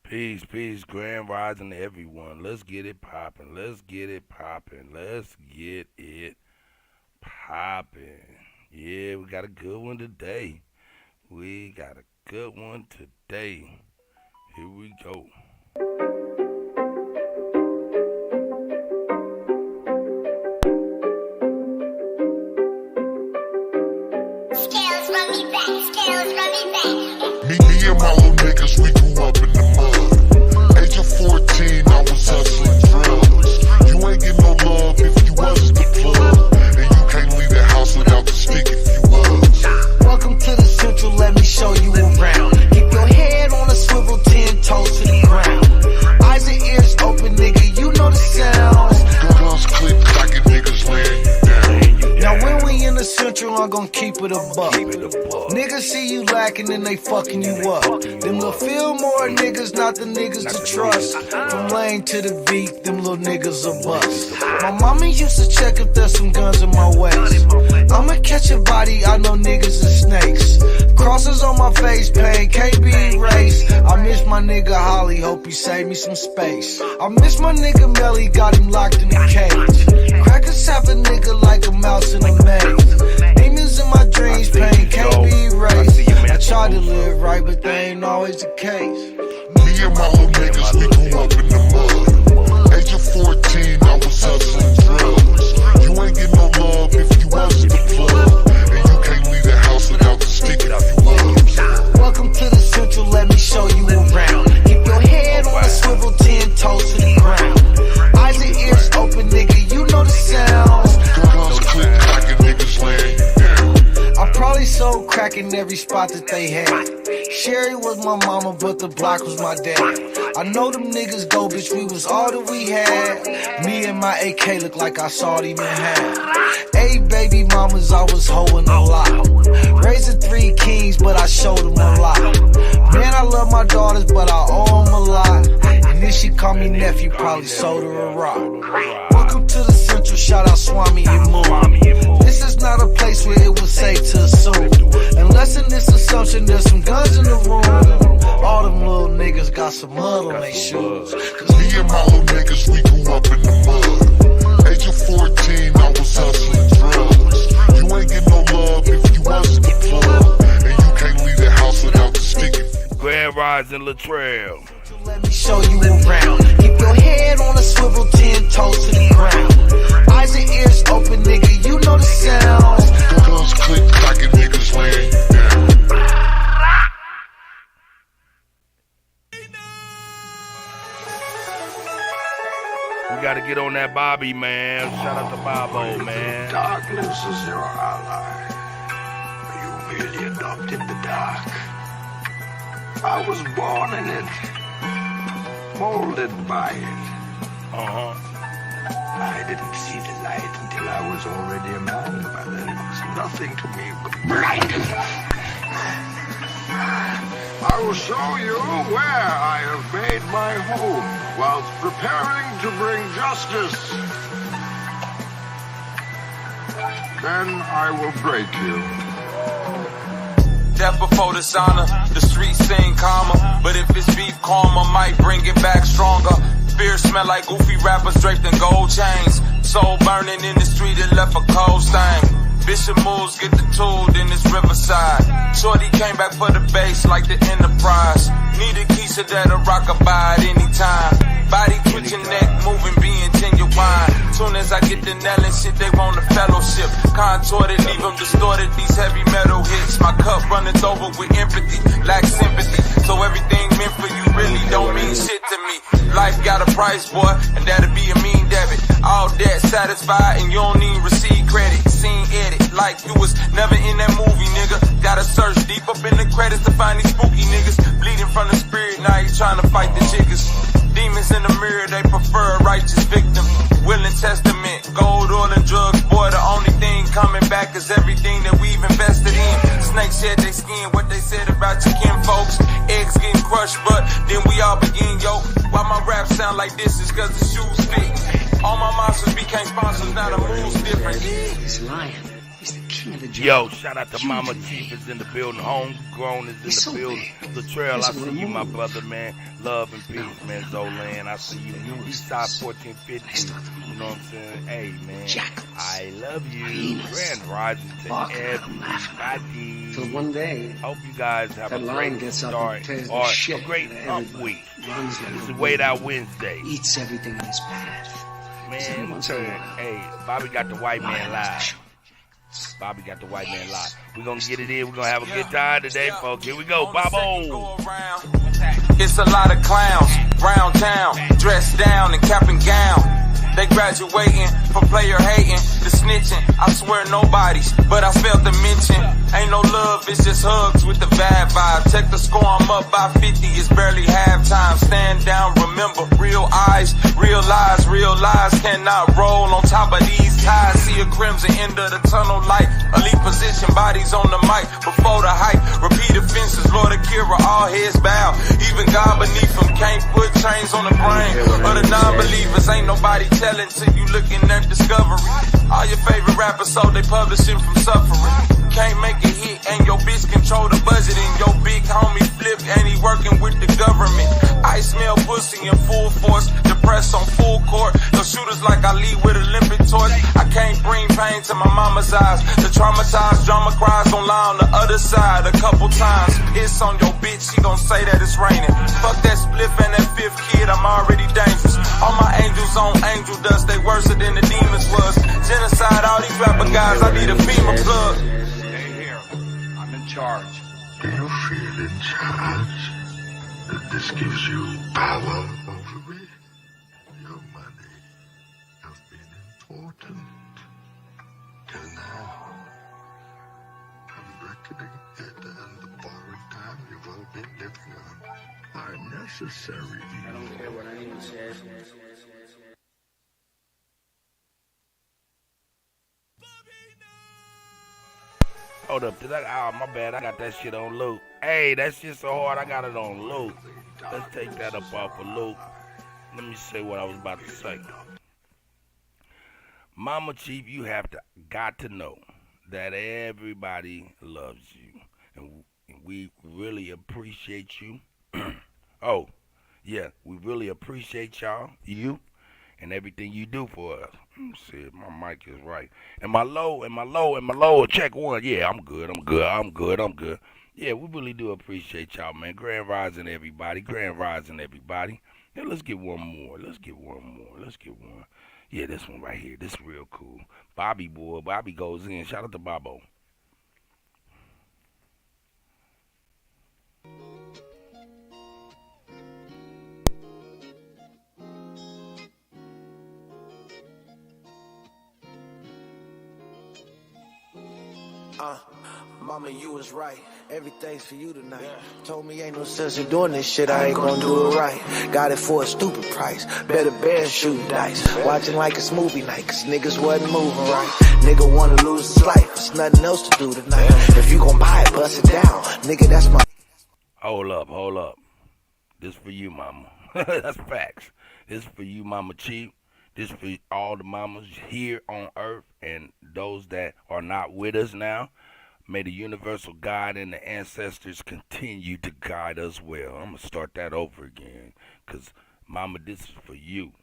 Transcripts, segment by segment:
Peace, peace, grand rising to everyone. Let's get it poppin'. Let's get it poppin'. Let's get it poppin'. Yeah, we got a good one today. We got a good one today. Here we go. Scales run me back, scales run me back. Me and my little niggas, we grew up in the mud. Age of 14, I was hustling drugs. You ain't get no love if you wasn't the plug. And you can't leave the house without the stick if you was. Welcome to the Central, let me show you around. Keep your head on a swivel, 10 toes to the ground. Eyes and ears open, nigga, you know the sounds. Guns click, cracking niggas laying you down. Now when we in the Central, I'm gon' keep it a buck. Niggas see you lacking and they fucking you up. Them little Fillmore niggas, not the niggas to trust. From Lane to the V, them little niggas a bust. My mama used to check if there's some guns in my waist. I'ma catch a body, I know niggas are snakes. Crosses on my face, pain can't be erased. I miss my nigga Holly, hope he saved me some space. I miss my nigga Melly, got him locked in a cage. Crackers have a nigga like a mouse in a maze. Demons in my dreams, pain can't be erased. I try to live right, but that ain't always the case. Me and my little niggas, we grew up in the mud. Age of 14, I was hustling drugs. You ain't get no love if you wasn't the plug. And you can't leave the house without the stick if you was. Welcome to the Central, let me show you around. Keep your head on a swivel, 10 toes to the ground. Eyes and ears open, nigga, you know the sounds. Guns click, cracking niggas laying you down. I probably sold crack in every spot that they had. Sherry was my mama, but the block was my dad. I know them niggas go, bitch, we was all that we had. Me and my AK look like I saw them in half. 8 baby mamas, I was hoeing a lot. Raising 3 kings, but I showed them a lot. Man, I love my daughters, but I owe them a lot. And if she call me nephew, probably sold her a rock. Welcome to the Central, shout out Swami and Moon. This is not a place where it was safe to assume. Unless in this assumption there's some guns in the room. All them little niggas got some mud on their shoes. Me and my little niggas, we grew up in the mud. Age of 14, I was hustling drugs. You ain't get no love if you wasn't the plug. And you can't leave the house without the stick if you Grand rising Latrell. Let me show you around. Keep your head on a swivel, 10 toes to the ground. Eyes and ears open, nigga, you know the sounds. Guns click, cracking niggas laying you down. We gotta get on that Bobby, man. Shout out to Bobo, man. Darkness is your ally. You really adopted the dark. I was born in it, molded by it. I didn't see the light until I was already a man, but then it was nothing to me but blinding. I will show you where I have made my home whilst preparing to bring justice. Then I will break you. Death before dishonor, the streets sing calmer. But if it's beef karma, might bring it back stronger. Fear smell like goofy rappers draped in gold chains. Soul burning in the street, it left a cold stain. Bishop moves, get the tool, then it's Riverside. Shorty came back for the base like the Enterprise. Need a Keisha that'll rock a by at any time. Body twitching, neck moving, being genuine. Soon as I get the nail and shit, they want a fellowship. Contorted, leave them distorted, these heavy metal hits. My cup runneth over with empathy, lack sympathy. So everything meant for you really don't mean shit to me. Life got a price, boy, and that'll be a mean debit. All debt satisfied and you don't even receive credit. Scene edit, like you was never in that movie, nigga. Gotta search deep up in the credits to find these spooky niggas. Bleeding from the spirit, now you trying to fight the jiggers. Demons in the mirror, they prefer a righteous victim. Willing testament, gold, oil, and drugs. Boy, the only thing coming back is everything that we've invested in. Snakes shed their skin, what they said about your kin folks. Eggs getting crushed, but then we all begin, yo. Why my rap sound like this is cause the shoes fit. All my monsters became sponsors, now the move's different. He's lying. He's the shouldn't have a job. Yo, shout out to You Mama do that. Chief is in the building. Homegrown is in He's the so building. big. Latrell, I He's see you, my removed. brother, man. Love and peace, man. Zolan, I see you. They know it's Eastside this. 1450. That's not the You know what I'm saying? Hey, man. Jackals. I love you. Hyenas. Grand rising to Fuck, I'm laughing. everybody. Till one day, Hope you guys have that a lion great gets up start and tears the or shit a great out of hump everybody. week. Runs like This is a Wait Out wolverine. Wednesday. Eats everything in his path. Every Man, once in a while, hey, Bobby got the white man lion live. has to show. Bobby got the white man live. We're going to get it in. We're going to have a good time today, folks. Here we go, Bobo. It's a lot of clowns round town, dressed down in cap and gown. They graduating from player hating, the snitching. I swear nobody's, but I failed to mention. Ain't no love, it's just hugs with the bad vibe. Check the score, I'm up by 50, it's barely halftime. Stand down, remember, real eyes, real lies cannot roll on top of these ties. See a crimson end of the tunnel light. Elite position, bodies on the mic before the hype. Repeat offenses, Lord Akira, all heads bow. Even God beneath them can't put chains on the brain of the non-believers. Ain't nobody telling till you looking at discovery. All your favorite rappers, so they publishing from suffering. Can't make a hit and your bitch control the budget. And your big homie flip and he working with the government. I smell pussy in full force, depressed on full court. No shooters like I lead with Olympic torch. I can't bring pain to my mama's eyes. The traumatized drama cries gon' lie on the other side a couple times. Piss on your bitch, she gon' say that it's raining. Fuck that spliff and that fifth kid, I'm already dangerous. All my angels on angel dust, they worse than the demons was. Genocide, all these rapper guys, I need a FEMA plug. Stay here. I'm in charge. Do you feel in charge? That this gives you power over me? Your money has been important till now. I'm reckoning it and the borrowed time you've all been living on are necessary I don't evil. care what anyone says. Hold up. My bad. I got that shit on loop. Hey, that shit so hard. I got it on loop. Let's take that up off of loop. Let me say what I was about to say. Mama Chief, you got to know that everybody loves you. And we really appreciate you. Oh, yeah. We really appreciate you, and everything you do for us. Let me see if my mic is right. And my low, check one. Yeah, I'm good. Yeah, we really do appreciate y'all, man. Grand rising, everybody. Yeah, let's get one more. Yeah, this one right here. This is real cool. Bobby goes in. Shout out to Bobo. Mama, you was right. Everything's for you tonight. Told me ain't no sense in doing this shit. I ain't gonna do it right. Got it for a stupid price. Better bet shooting dice. Watching like it's movie night, cause niggas wasn't moving right. Nigga wanna lose his life. There's nothing else to do tonight. If you gon' buy it, bust it down. Nigga, that's my. Hold up. This for you, mama. That's facts. This for you, Mama Chief. This for all the mamas here on earth and those that are not with us now. May the universal God and the ancestors continue to guide us well. I'm going to start that over again. Because, mama, this is for you.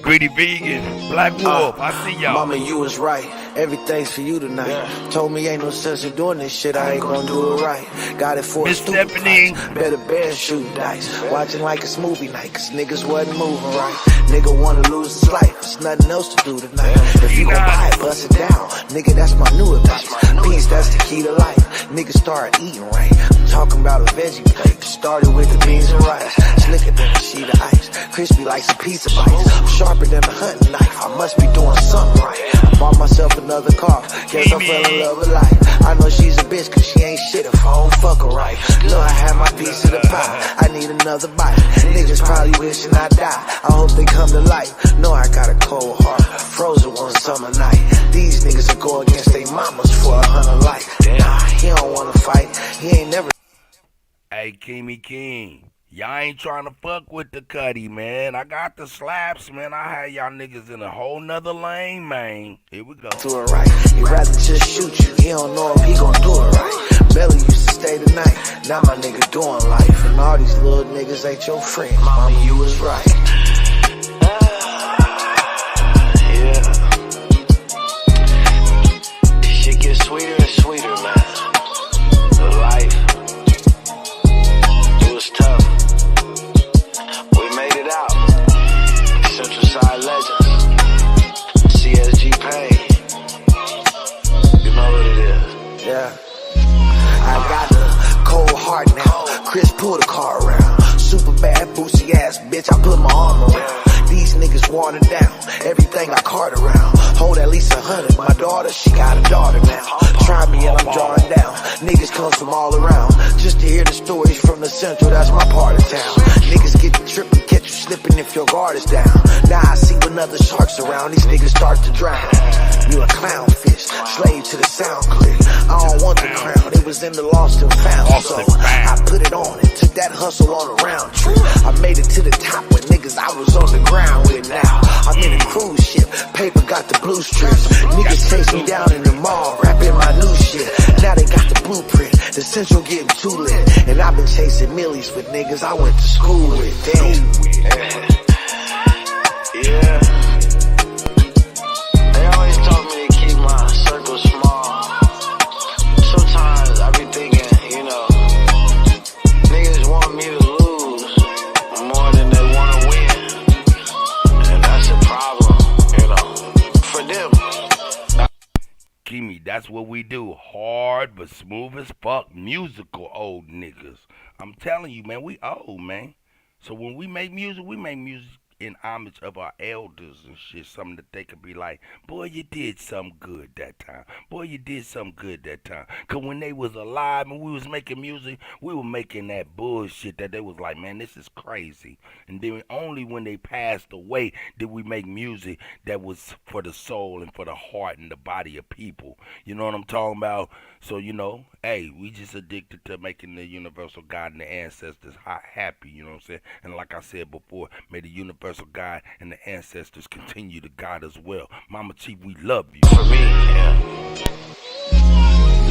Greedy Vegan, Black Wolf, I see y'all. Mama, you was right. Everything's for you tonight. Told me ain't no sense in doing this shit. I ain't gonna do it right. Got it for Miss a stupid Stephanie. price. Better bet shooting dice. Watching like it's movie night, cause niggas wasn't moving right. Nigga wanna lose his life. There's nothing else to do tonight. If you gon' buy it, bust it down. Nigga, that's my new advice. Peace, that's the key to life. Niggas start eating right. I'm talking about a veggie plate. Started with the beans and rice. Slicker than a sheet of ice. Crispy like some pizza bites. I'm sharper than a hunting knife. I must be doing something right. I bought myself another car. Guess I fell in love with life. I know she's a bitch cause she ain't shit if I don't fuck her right. Know I had my piece of the pie. I need another bite. Niggas probably wishing I die. I hope they come to life. Know I got a cold heart. Frozen one summer night. These niggas will go against their mamas for 100 life. Nah, he don't wanna fight. He ain't never. Hey, Kimmy King. Y'all ain't trying to fuck with the Kutty, man. I got the slaps, man. I had y'all niggas in a whole nother lane, man. Here we go. Do it right. He'd rather just shoot you. He don't know if he gon' do it right. Belly used to stay the night. Now my nigga doing life. And all these little niggas ain't your friends. Mama, you was right. Yeah. This shit gets sweeter and sweeter, man. The life. It was tough. We made it out. Central Side Legends. CSG Pain. You know what it is. Yeah. I got a cold heart now. Chris pulled the car around. Super bad, boosie ass bitch, I put my arm around. These niggas watered down. Everything I cart around. Hold at least 100. My daughter, she got a daughter now. Try me and I'm drawing down. Niggas come from all around. Just to hear the stories from the central, that's my part of town. Niggas get the trip and catch you slipping if your guard is down. Now I see when other sharks around, these niggas start to drown. You a clownfish, slave to the sound clip. I don't want the crown, it was in the lost and found. So I put it on and took that hustle on a round trip. I made it to the top with niggas I was on the ground with now. I'm in a cruise ship, paper got the blue strips. Niggas chase me down in the mall, rapping my new shit. Now they got the blueprint, the central getting too lit. And I've been chasing millies with niggas I went to school with. Damn. Yeah. They always told me to keep my circle small. Sometimes I be thinking, you know, niggas want me to lose more than they want to win. And that's a problem, you know, for them. Kimmy, that's what we do. Hard but smooth as fuck. Musical old niggas. I'm telling you, man, we old, man. So when we make music in homage of our elders and shit, something that they could be like, boy, you did something good that time. Boy, you did something good that time. Because when they was alive and we was making music, we were making that bullshit that they was like, man, this is crazy. And then only when they passed away did we make music that was for the soul and for the heart and the body of people. You know what I'm talking about? So, you know, hey, we just addicted to making the universal God and the ancestors happy, you know what I'm saying? And like I said before, may the universal God and the ancestors continue to guide us well. Mama Chief, we love you. For me, yeah.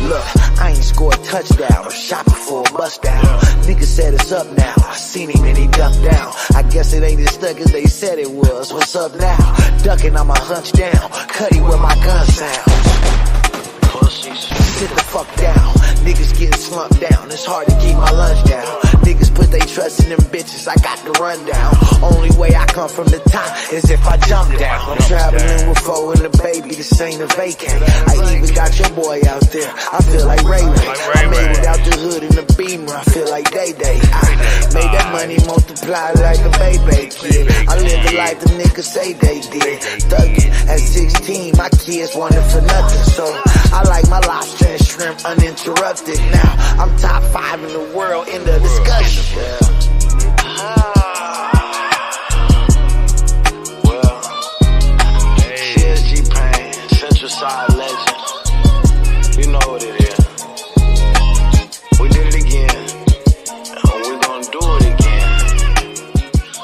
Look, I ain't scored a touchdown or shot before a bust down. Niggas said it's up now. I seen him and he ducked down. I guess it ain't as stuck as they said it was. What's up now? Ducking on my hunch down. Cutty where my gun sounds. Sit the fuck down. Niggas getting slumped down. It's hard to keep my lunch down. Niggas put they trust in them bitches. I got the rundown. Only way I come from the top is if I jump down. I'm traveling with foe and the baby. This ain't a vacant. I even got your boy out there. I feel like Ray Ray. I made it out the hood in the Beamer. I feel like Day Day. I made that money multiply like a baby kid. I live the life the niggas say they did. Thuggin' at 16, my kids wanted for nothing. So I like my lobster and shrimp uninterrupted. Now I'm top 5 in the world in the discussion. Well, CSG Pain, Central Side Legend. You know what it is. We did it again, and we're gonna do it again.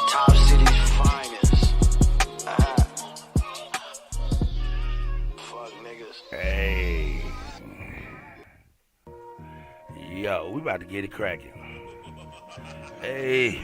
Top City's finest. Fuck niggas. Hey. Yo, we about to get it cracking. Hey.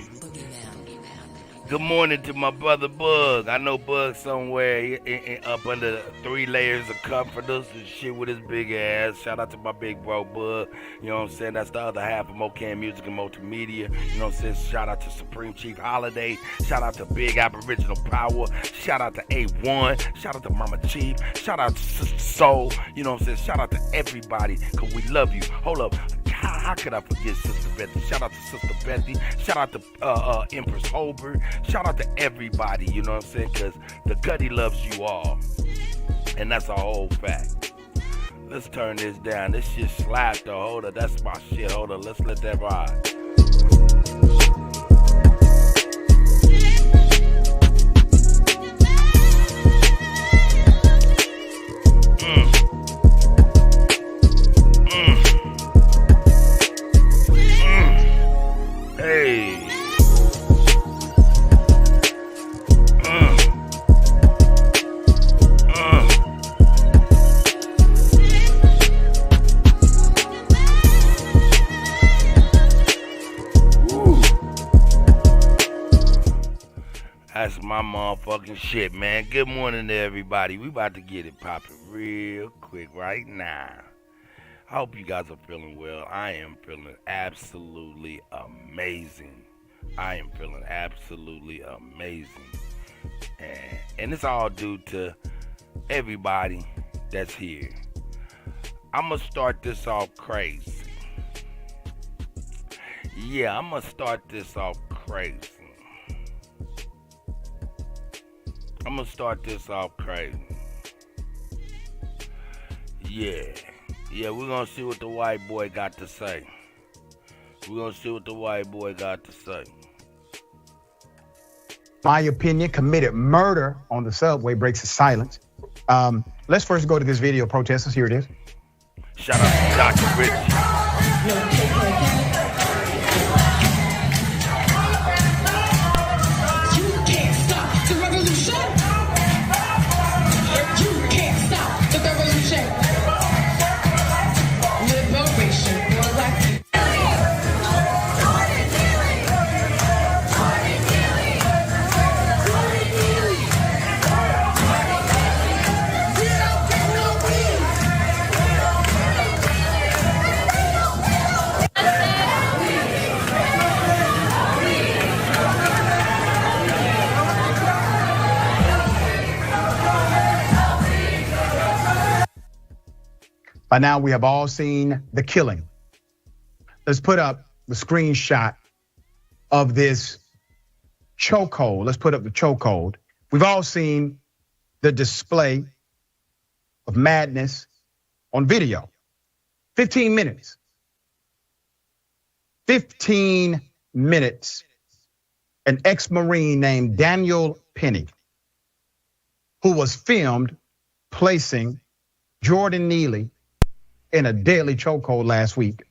Good morning to my brother Bug. I know Bug somewhere up under 3 layers of comforters and shit with his big ass. Shout out to my big bro Bug. You know what I'm saying? That's the other half of Mocan Music and Multimedia. You know what I'm saying? Shout out to Supreme Chief Holiday. Shout out to Big Aboriginal Power. Shout out to A1. Shout out to Mama Chief. Shout out to Sister Soul. You know what I'm saying? Shout out to everybody because we love you. Hold up. How could I forget Sister Betty? Shout out to Sister Betty. Shout out to Empress Holbert. Shout out to everybody, you know what I'm saying? Because the Kutty loves you all. And that's a whole fact. Let's turn this down. This shit slapped though. Hold up. That's my shit. Hold up. Let's let that ride. That's my motherfucking shit, man. Good morning to everybody. We about to get it popping real quick right now. I hope you guys are feeling well. I am feeling absolutely amazing. And it's all due to everybody that's here. I'm going to start this off crazy. Yeah, I'm going to start this off crazy. Yeah, we're going to see what the white boy got to say. My opinion, committed murder on the subway, breaks his silence. Let's first go to this video, protesters. Here it is. Shout out to Dr. Rich. By now, we have all seen the killing. Let's put up the screenshot of this chokehold. Let's put up the chokehold. We've all seen the display of madness on video. 15 minutes. 15 minutes. An ex-Marine named Daniel Penny, who was filmed placing Jordan Neely in a deadly chokehold last week,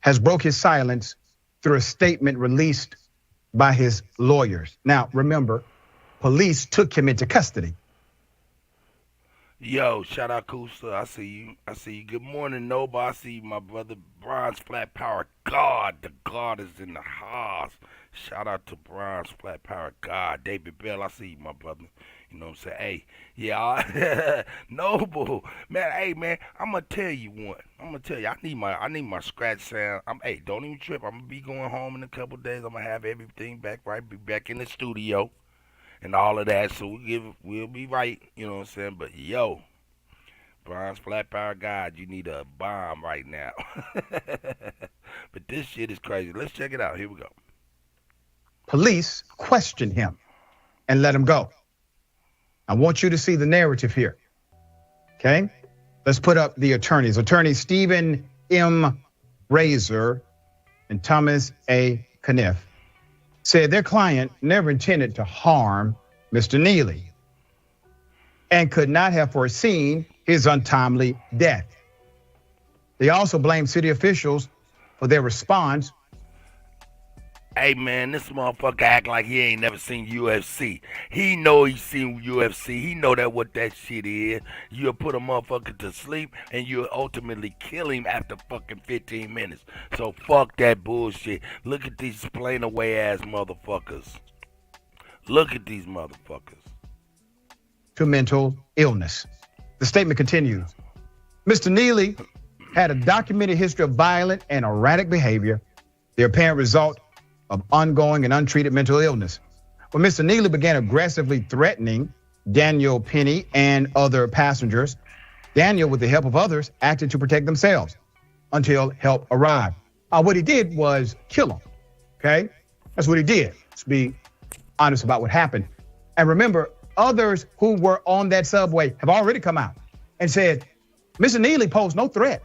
has broke his silence through a statement released by his lawyers. Now, remember, police took him into custody. Yo, shout out Kusa. I see you. Good morning, Nova. I see you, my brother. Bronze Flat Power God. The God is in the house. Shout out to Bronze Flat Power God. David Bell, I see you, my brother. You know what I'm saying? Hey, yeah, Noble. Man, hey, man, I'm going to tell you one. I need my scratch sound. Hey, don't even trip. I'm going to be going home in a couple days. I'm going to have everything back right. Be back in the studio and all of that. So we'll be right. You know what I'm saying? But, yo, Bronze Flat Power God, you need a bomb right now. But this shit is crazy. Let's check it out. Here we go. Police questioned him and let him go. I want you to see the narrative here, okay? Let's put up the attorneys. Attorneys Stephen M. Razor and Thomas A. Kniff said their client never intended to harm Mr. Neely and could not have foreseen his untimely death. They also blamed city officials for their response. Hey, man, this motherfucker act like he ain't never seen UFC. He know he seen UFC. He know that what that shit is. You'll put a motherfucker to sleep and you'll ultimately kill him after fucking 15 minutes. So fuck that bullshit. Look at these plain away ass motherfuckers. To mental illness. The statement continues. Mr. Neely had a documented history of violent and erratic behavior, the apparent result of ongoing and untreated mental illness. When Mr. Neely began aggressively threatening Daniel Penny and other passengers, Daniel, with the help of others, acted to protect themselves until help arrived. What he did was kill him, okay? That's what he did. Let's be honest about what happened. And remember, others who were on that subway have already come out and said, Mr. Neely posed no threat.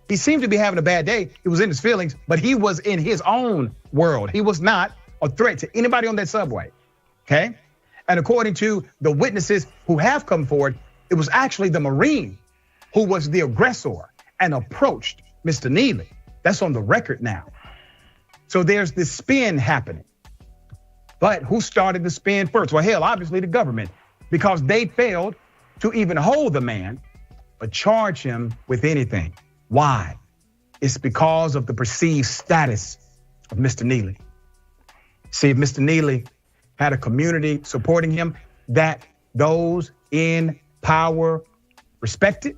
He seemed to be having a bad day. He was in his feelings, but he was in his own world. He was not a threat to anybody on that subway, okay? And according to the witnesses who have come forward, it was actually the Marine who was the aggressor and approached Mr. Neely. That's on the record now. So there's this spin happening. But who started the spin first? Well, hell, obviously the government, because they failed to even hold the man, but charge him with anything. Why? It's because of the perceived status of Mr. Neely. See, if Mr. Neely had a community supporting him, that those in power respected,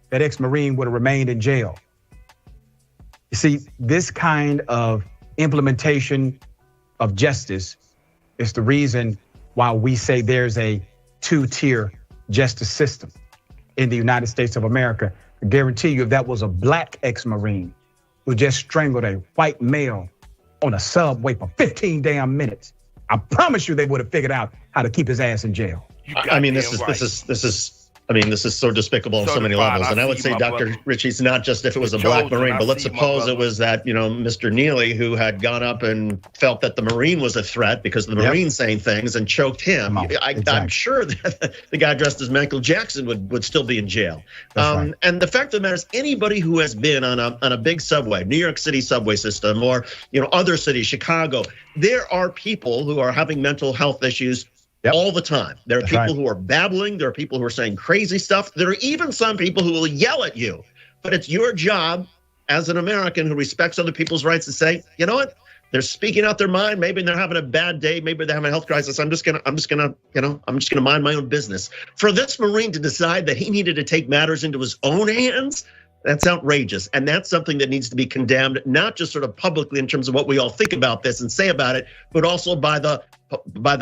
that ex-Marine would have remained in jail. You see, this kind of implementation of justice is the reason why we say there's a two-tier justice system in the United States of America. I guarantee you, if that was a black ex-Marine who just strangled a white male on a subway for 15 damn minutes, I promise you they would have figured out how to keep his ass in jail. I mean, this is so despicable on so many levels. And I would say, Dr. Richie's not just if it was a black Marine, but let's suppose it was that, Mr. Neely, who had gone up and felt that the Marine was a threat because the Marine saying things and choked him. I'm sure that the guy dressed as Michael Jackson would still be in jail. Right. And the fact of the matter is, anybody who has been on a big subway, New York City subway system, or other cities, Chicago, there are people who are having mental health issues all the time. There are people who are babbling. There are people who are saying crazy stuff. There are even some people who will yell at you. But it's your job as an American who respects other people's rights to say, you know what? They're speaking out their mind. Maybe they're having a bad day. Maybe they're having a health crisis. I'm just gonna mind my own business. For this Marine to decide that he needed to take matters into his own hands, that's outrageous. And that's something that needs to be condemned, not just sort of publicly in terms of what we all think about this and say about it, but also by the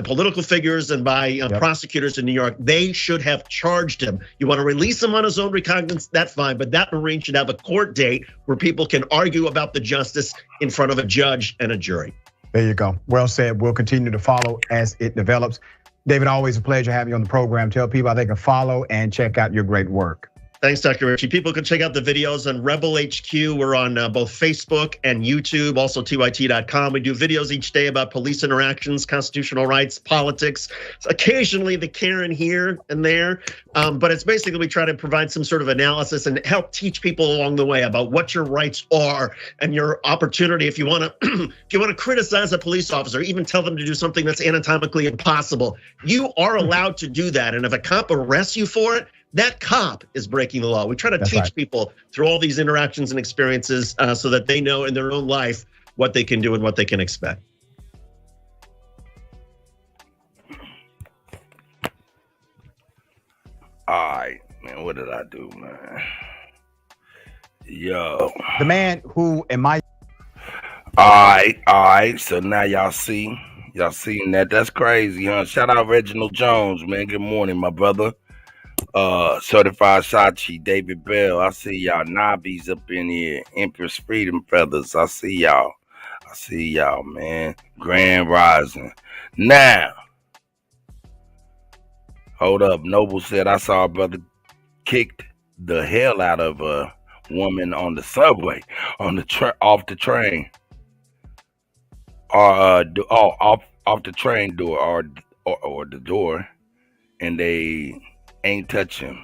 political figures and by prosecutors in New York. They should have charged him. You want to release him on his own recognizance, that's fine, but that Marine should have a court date where people can argue about the justice in front of a judge and a jury. There you go. Well said. We'll continue to follow as it develops. David, always a pleasure having you on the program. Tell people how they can follow and check out your great work. Thanks, Dr. Richie. People can check out the videos on Rebel HQ. We're on both Facebook and YouTube, also TYT.com. We do videos each day about police interactions, constitutional rights, politics, occasionally the Karen here and there. But it's basically we try to provide some sort of analysis and help teach people along the way about what your rights are and your opportunity. If you want to criticize a police officer, even tell them to do something that's anatomically impossible, you are allowed to do that. And if a cop arrests you for it, that cop is breaking the law. We try to teach people through all these interactions and experiences so that they know in their own life what they can do and what they can expect. All right, man, what did I do, man? Yo. The man who am I? All right. So now y'all seen that. That's crazy, huh? Shout out Reginald Jones, man. Good morning, my brother. Certified Sachi, David Bell. I see y'all Nobbies up in here. Empress Freedom Feathers. I see y'all, man. Grand Rising. Now, hold up. Noble said I saw a brother kicked the hell out of a woman on the subway, on the off the train, or off the train door, or the door, and they ain't touch him.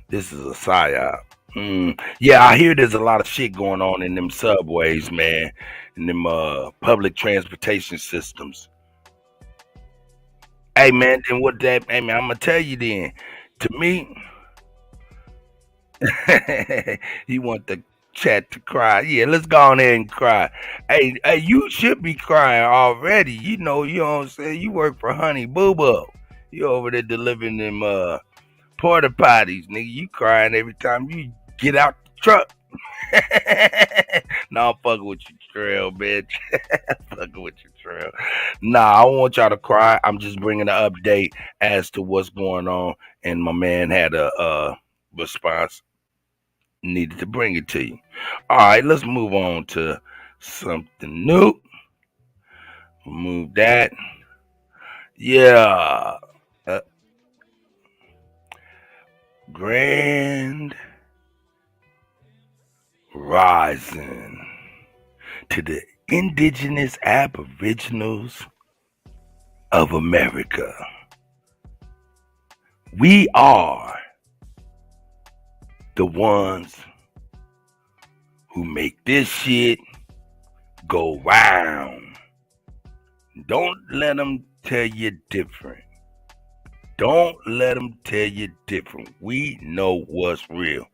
This is a psyop. Yeah, I hear there's a lot of shit going on in them subways, man, in them public transportation systems. Hey, man, then what that? Hey, man, I'm gonna tell you then. To me, you want the chat to cry. Yeah, let's go on there and cry. Hey, you should be crying already. You know what I'm saying? You work for Honey Boo Boo. You over there delivering them porta potties, nigga. You crying every time you get out the truck. Nah, I'm fucking with you, Trail, bitch. Fucking with you, Trail. Nah, I don't want y'all to cry. I'm just bringing an update as to what's going on. And my man had a response. Needed to bring it to you. All right, let's move on to something new. Move that. Yeah. Grand Rising to the indigenous aboriginals of America. We are the ones who make this shit go round. Don't let them tell you different. Don't let them tell you different. We know what's real.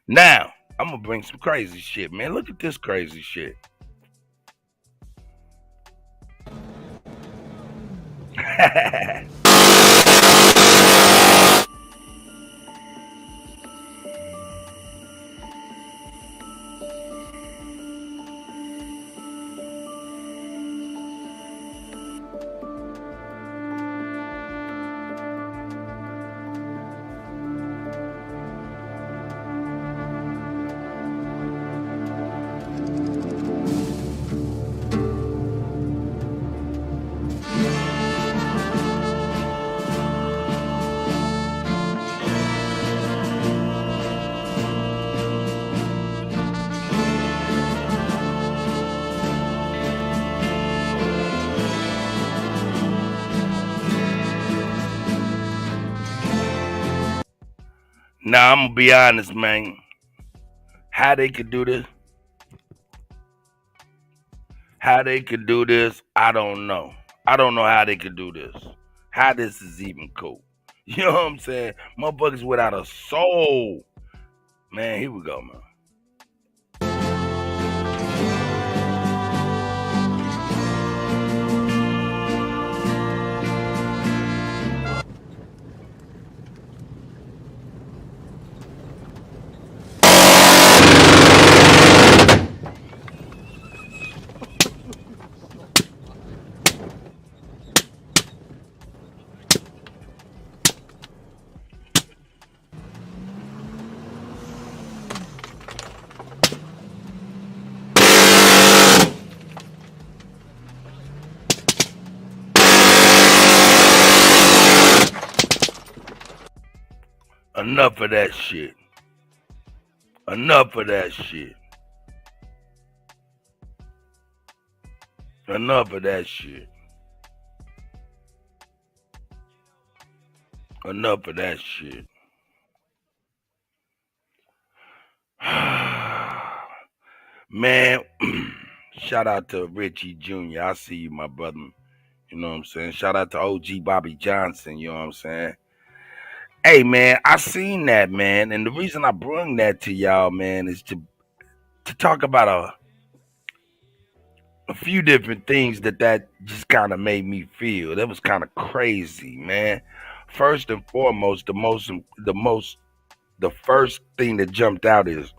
Now, I'm going to bring some crazy shit, man. Look at this crazy shit. Now I'm gonna be honest, man. How they could do this? How they could do this? I don't know. I don't know how they could do this. How this is even cool. You know what I'm saying? Motherfuckers without a soul. Man, here we go, man. Enough of that shit. Enough of that shit. Enough of that shit. Enough of that shit. Man, shout out to Richie Jr. I see you, my brother. You know what I'm saying? Shout out to OG Bobby Johnson. You know what I'm saying? Hey, man, I seen that, man. And the reason I bring that to y'all, man, is to talk about a few different things that just kind of made me feel. That was kind of crazy, man. First and foremost, the first thing that jumped out is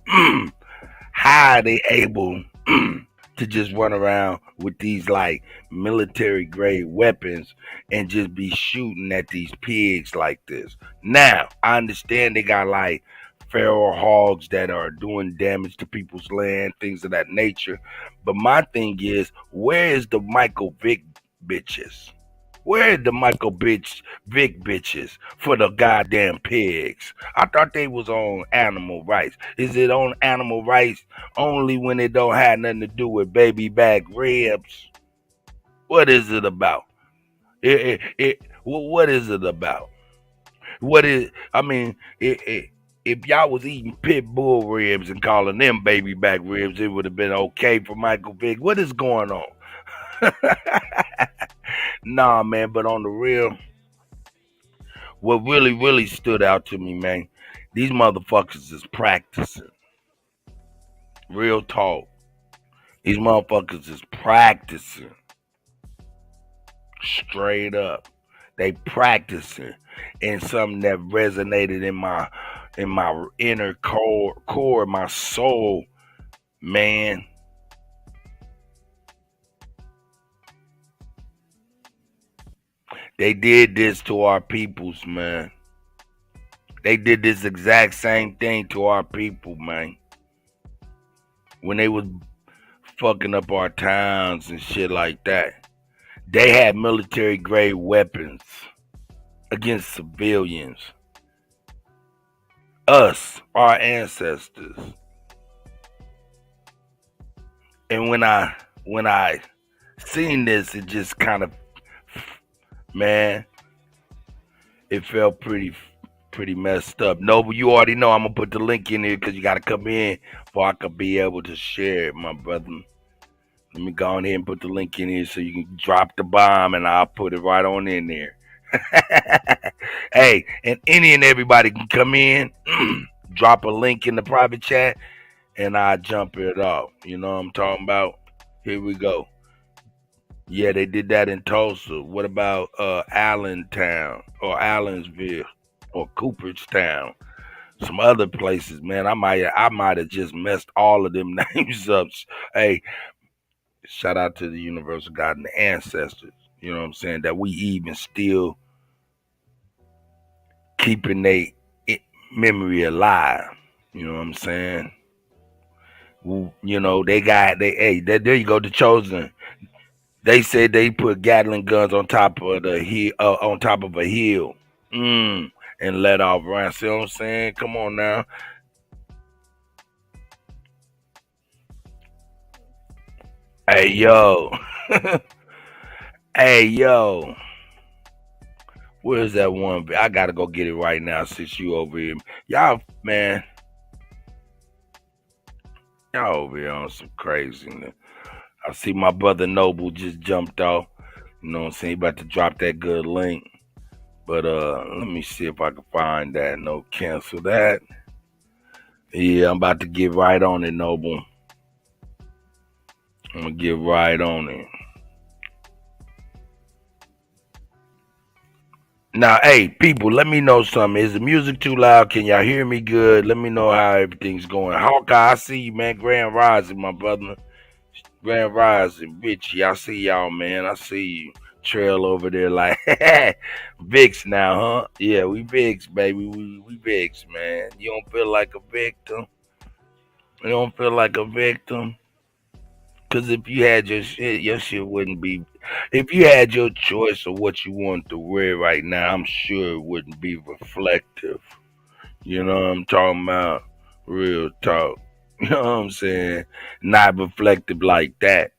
how are they able to just run around with these like military grade weapons and just be shooting at these pigs like this. Now, I understand they got like feral hogs that are doing damage to people's land, things of that nature. But my thing is, where is the Michael Vick bitches? Where is the Michael Vick bitches for the goddamn pigs? I thought they was on animal rights. Is it on animal rights only when it don't have nothing to do with baby back ribs? What is it about? What is it about? If y'all was eating pit bull ribs and calling them baby back ribs, it would have been okay for Michael Vick. What is going on? Nah, man, but on the real, what really stood out to me, man, these motherfuckers is practicing. Real talk. These motherfuckers is practicing. Straight up. They practicing. And something that resonated in my inner core, my soul, man. They did this to our peoples, man. They did this exact same thing to our people, man. When they was fucking up our towns and shit like that. They had military grade weapons against civilians. Us, our ancestors. And when I seen this, it just kind of, man, it felt pretty messed up. No, but you already know I'm gonna put the link in here because you gotta come in before I could be able to share it, my brother. Let me go on here and put the link in here so you can drop the bomb and I'll put it right on in there. Hey, and any and everybody can come in, drop a link in the private chat, and I'll jump it off. You know what I'm talking about? Here we go. Yeah, they did that in Tulsa. What about Allentown or Allensville or Cooperstown? Some other places, man. I might have just messed all of them names up. Hey, shout out to the universal God and the ancestors. You know what I'm saying? That we even still keeping their memory alive. You know what I'm saying? You know, there you go, the chosen. They said they put Gatling guns on top of a hill, and let off rounds. See what I'm saying? Come on now. Hey yo, hey yo. Where's that one? I gotta go get it right now since you over here. Y'all, man. Y'all over here on some craziness. I see my brother Noble just jumped off. You know what I'm saying? He about to drop that good link. But let me see if I can find that. No, cancel that. Yeah, I'm about to get right on it, Noble. I'm gonna get right on it. Now, hey, people, let me know something. Is the music too loud? Can y'all hear me good? Let me know how everything's going. Hawkeye, I see you, man. Grand Rising, my brother. Grand Rising, Richie. I see y'all, man. I see you. Trail over there like Vicks now, huh? Yeah, we Vicks, baby. We Vicks, man. You don't feel like a victim? You don't feel like a victim? Because if you had your shit wouldn't be. If you had your choice of what you want to wear right now, I'm sure it wouldn't be reflective. You know what I'm talking about? Real talk. You know what I'm saying? Not reflective like that.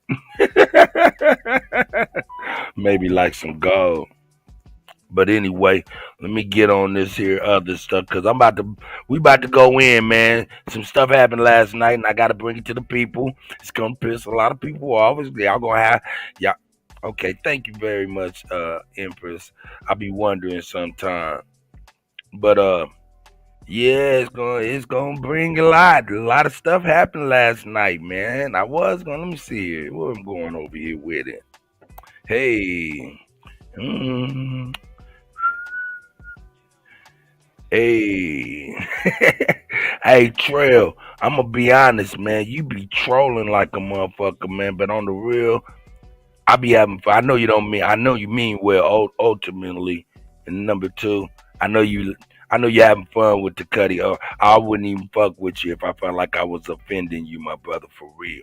Maybe like some gold. But anyway, let me get on this here other stuff because we about to go in, man. Some stuff happened last night, and I got to bring it to the people. It's gonna piss a lot of people off. Y'all gonna have y'all. Okay, thank you very much, Empress. I be wondering sometime, but yeah, it's gonna bring a lot. A lot of stuff happened last night, man. Let me see here. What I'm going over here with it. Hey. Hey, hey, Trail. I'm gonna be honest, man. You be trolling like a motherfucker, man. But on the real, I be having fun. I know you don't mean. I know you mean well. Ultimately, and number two, I know you. I know you're having fun with the Kutty. Or I wouldn't even fuck with you if I felt like I was offending you, my brother, for real.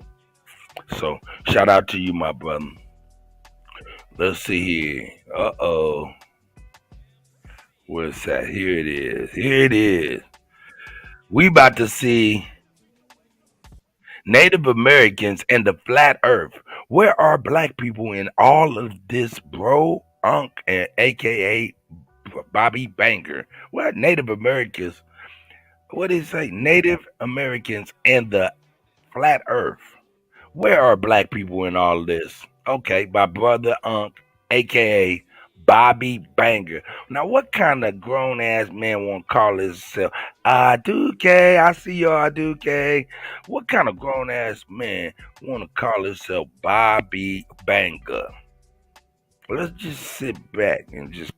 So shout out to you, my brother. Let's see here. Where's that? Here it is. Here it is. We about to see Native Americans and the flat earth. Where are black people in all of this, bro? Unc and AKA Bobby Banger. What Native Americans? What did he say? Native Americans and the flat earth. Where are black people in all this? Okay, my brother Unc, AKA Bobby Banger. Now, what kind of grown ass man want to call himself Aduke? I see you, Aduke. What kind of grown ass man want to call himself Bobby Banger? Let's just sit back and just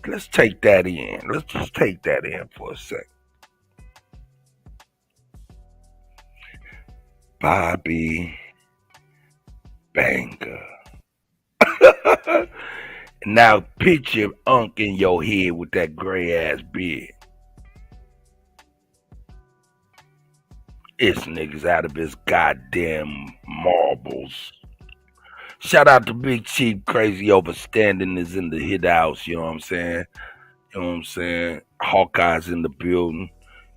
let's take that in. Let's just take that in for a sec. Bobby Banger. Now picture Unc in your head with that gray ass beard. This nigga's out of his goddamn marbles. Shout out to Big Chief Crazy Overstanding is in the hit house, you know what I'm saying? You know what I'm saying? Hawkeye's in the building.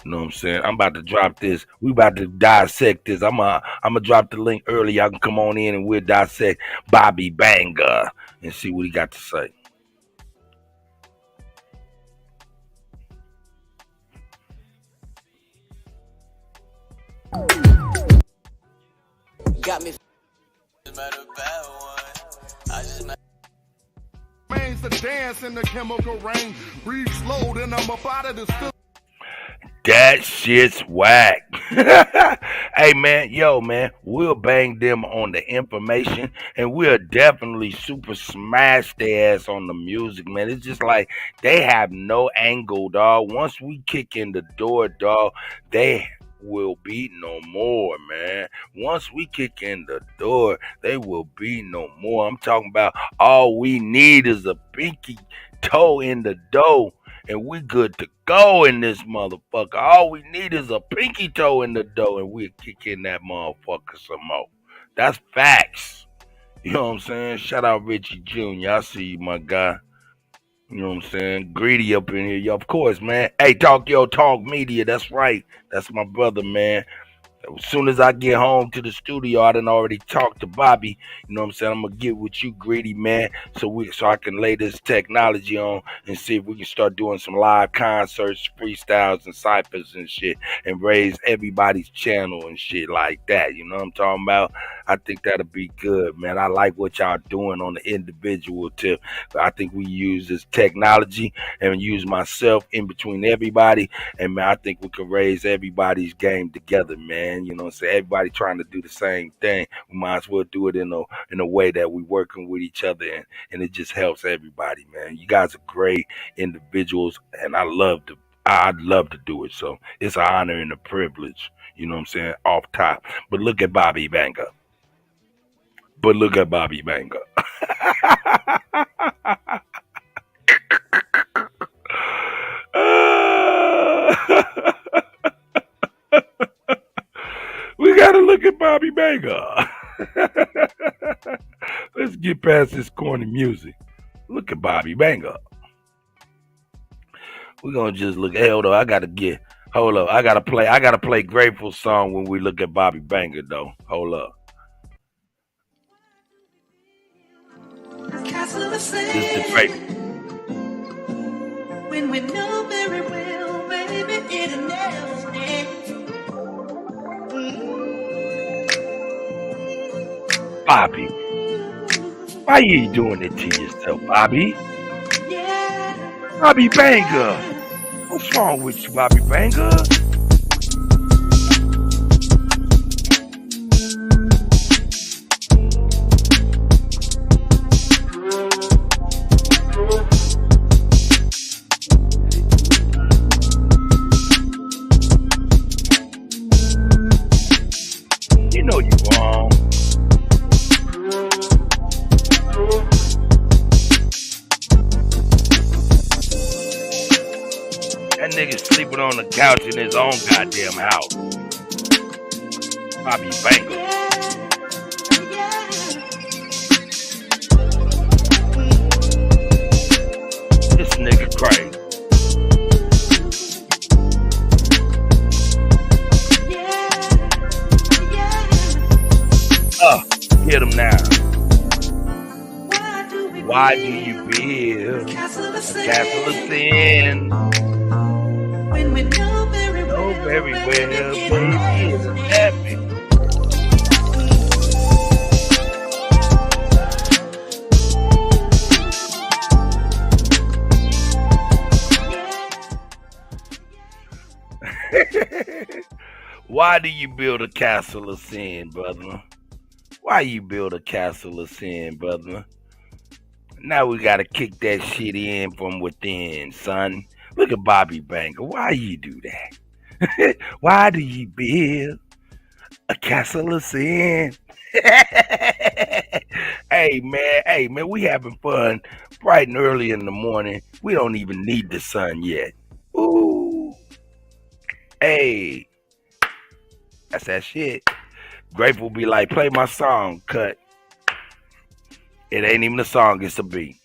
You know what I'm saying? I'm about to drop this. We about to dissect this. I'm gonna drop the link early. Y'all can come on in and we'll dissect Bobby Banger and see what he got to say. Got me. Remains a dance in the chemical rain. Breathe slow, then I'm up out of the. That shit's whack. Hey, man, we'll bang them on the information and we'll definitely super smash their ass on the music, man. It's just like they have no angle, dog. Once we kick in the door, dog, they will be no more, man. Once we kick in the door, they will be no more. I'm talking about all we need is a pinky toe in the dough. And we good to go in this motherfucker. All we need is a pinky toe in the dough and we'll kick in that motherfucker some more. That's facts. You know what I'm saying? Shout out Richie Jr. I see you, my guy. You know what I'm saying? Greedy up in here. Yo, of course, man. Hey, Talk Media. That's right. That's my brother, man. As soon as I get home to the studio, I done already talked to Bobby. You know what I'm saying? I'm gonna get with you, Greedy man, so I can lay this technology on and see if we can start doing some live concerts, freestyles, and ciphers and shit, and raise everybody's channel and shit like that. You know what I'm talking about? I think that'll be good, man. I like what y'all doing on the individual tip. I think we use this technology and use myself in between everybody, and man, I think we can raise everybody's game together, man. You know what I'm saying? Everybody trying to do the same thing. We might as well do it in a way that we working with each other, and it just helps everybody, man. You guys are great individuals, and I'd love to do it. So it's an honor and a privilege, you know what I'm saying, off top. But look at Bobby Banger. We gotta look at Bobby Banger. Let's get past this corny music. Look at Bobby Banger. We're gonna just look. Hey, hold up, I gotta play Grateful song when we look at Bobby Banger though. Hold up. This is great. When we know very well, baby, it'll never end. Bobby, why you doing it to yourself, Bobby? Bobby Banger, what's wrong with you, Bobby Banger? You know you wrong. That nigga sleeping on the couch in his own goddamn house. Bobby Banger. This nigga crazy. Hit him now. Why do you build a castle of sin? When we know very well, baby, it's epic. Why do you build a castle of sin, brother? Why you build a castle of sin, brother? Now we gotta kick that shit in from within, son. Look at Bobby Banger. Why you do that? Why do you build a castle of sin? Hey man, we having fun bright and early in the morning. We don't even need the sun yet. Ooh. Hey. That's that shit. Grateful be like, play my song, Cut. It ain't even a song, it's a beat.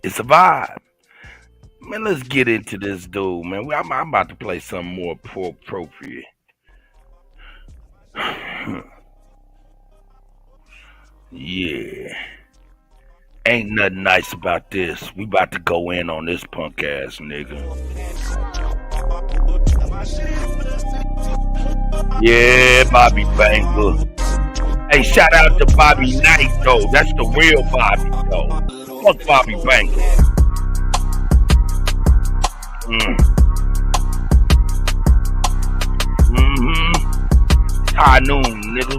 It's a vibe. Man, let's get into this dude, man. I'm about to play something more appropriate. Yeah. Ain't nothing nice about this. We about to go in on this punk ass nigga. Yeah, Bobby Banger. Hey, shout out to Bobby Knight, though. That's the real Bobby, though. Fuck Bobby Banger. High noon, nigga.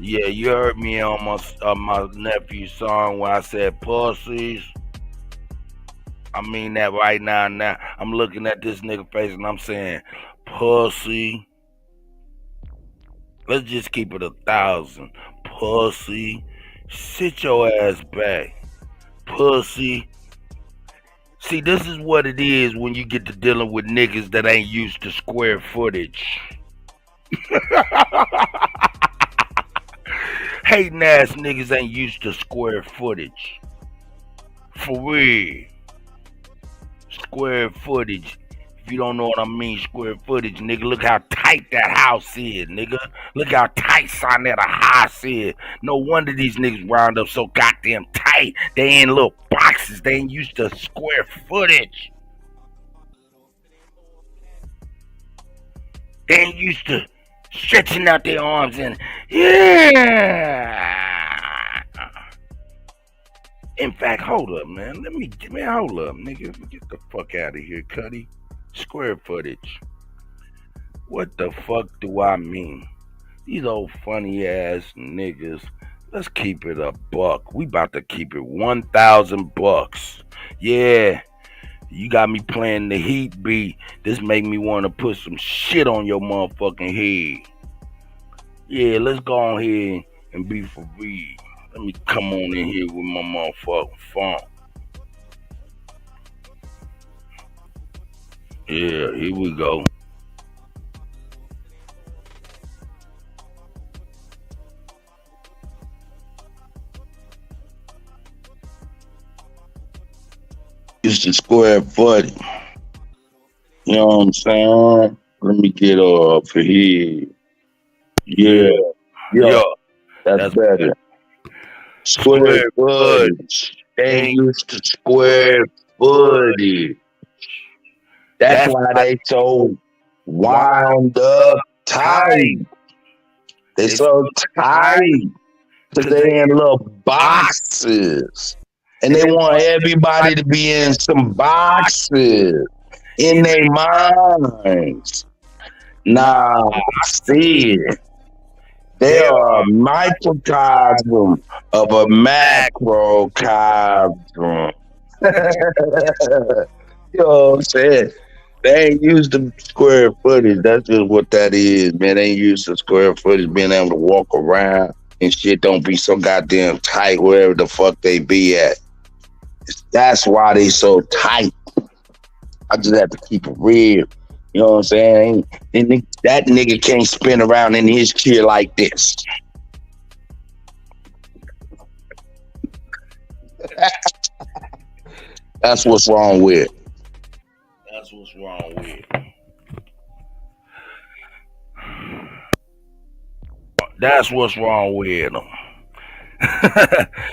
Yeah, you heard me on my nephew's song when I said pussies. I mean that right now. Now I'm looking at this nigga face and I'm saying pussy. Let's just keep it 1,000. Pussy. Sit your ass back. Pussy. See, this is what it is when you get to dealing with niggas that ain't used to square footage. Hating ass niggas ain't used to square footage. For real. Square footage. If you don't know what I mean, square footage, nigga, look how tight that house is, nigga. Look how tight Sonetta house is. No wonder these niggas round up so goddamn tight. They in little boxes. They ain't used to square footage. They ain't used to stretching out their arms and yeah. In fact, hold up, man. Hold up, nigga. Get the fuck out of here, Kutty. Square footage. What the fuck do I mean? These old funny ass niggas. Let's keep it a buck. We about to keep it 1,000 bucks. Yeah. You got me playing the Heat beat. This make me want to put some shit on your motherfucking head. Yeah, let's go on here and be for real. Let me come on in here with my motherfucking phone. Yeah, here we go. It's the square footage. You know what I'm saying? Let me get off here. Yeah. That's better. Square footage. They used to square footage. That's why they so wound up tight. They so tight because they in little boxes. And they want everybody to be in some boxes in their minds. Nah, I see it. They are a microcosm of a macrocosm. You know what I'm saying? They ain't used to square footage. That's just what that is, man. They ain't used to square footage, being able to walk around and shit don't be so goddamn tight wherever the fuck they be at. That's why they so tight. I just have to keep it real. You know what I'm saying? That nigga can't spin around in his chair like this. That's what's wrong with it. That's what's wrong with it. That's what's wrong with them.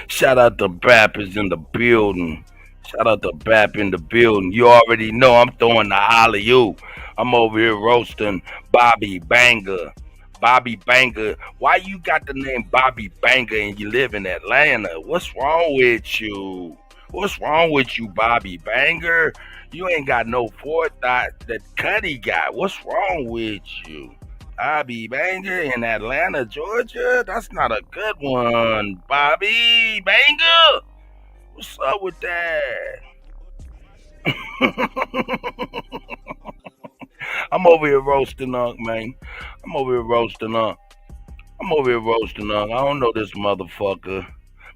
Shout out to Bap is in the building. Shout out to Bap in the building. You already know I'm throwing the alley-oop. I'm over here roasting Bobby Banger. Bobby Banger. Why you got the name Bobby Banger and you live in Atlanta? What's wrong with you? What's wrong with you, Bobby Banger? You ain't got no forethought that Kutty got. What's wrong with you? Bobby Banger in Atlanta, Georgia? That's not a good one. Bobby Banger? What's up with that? I'm over here roasting up, man. I'm over here roasting up. I don't know this motherfucker,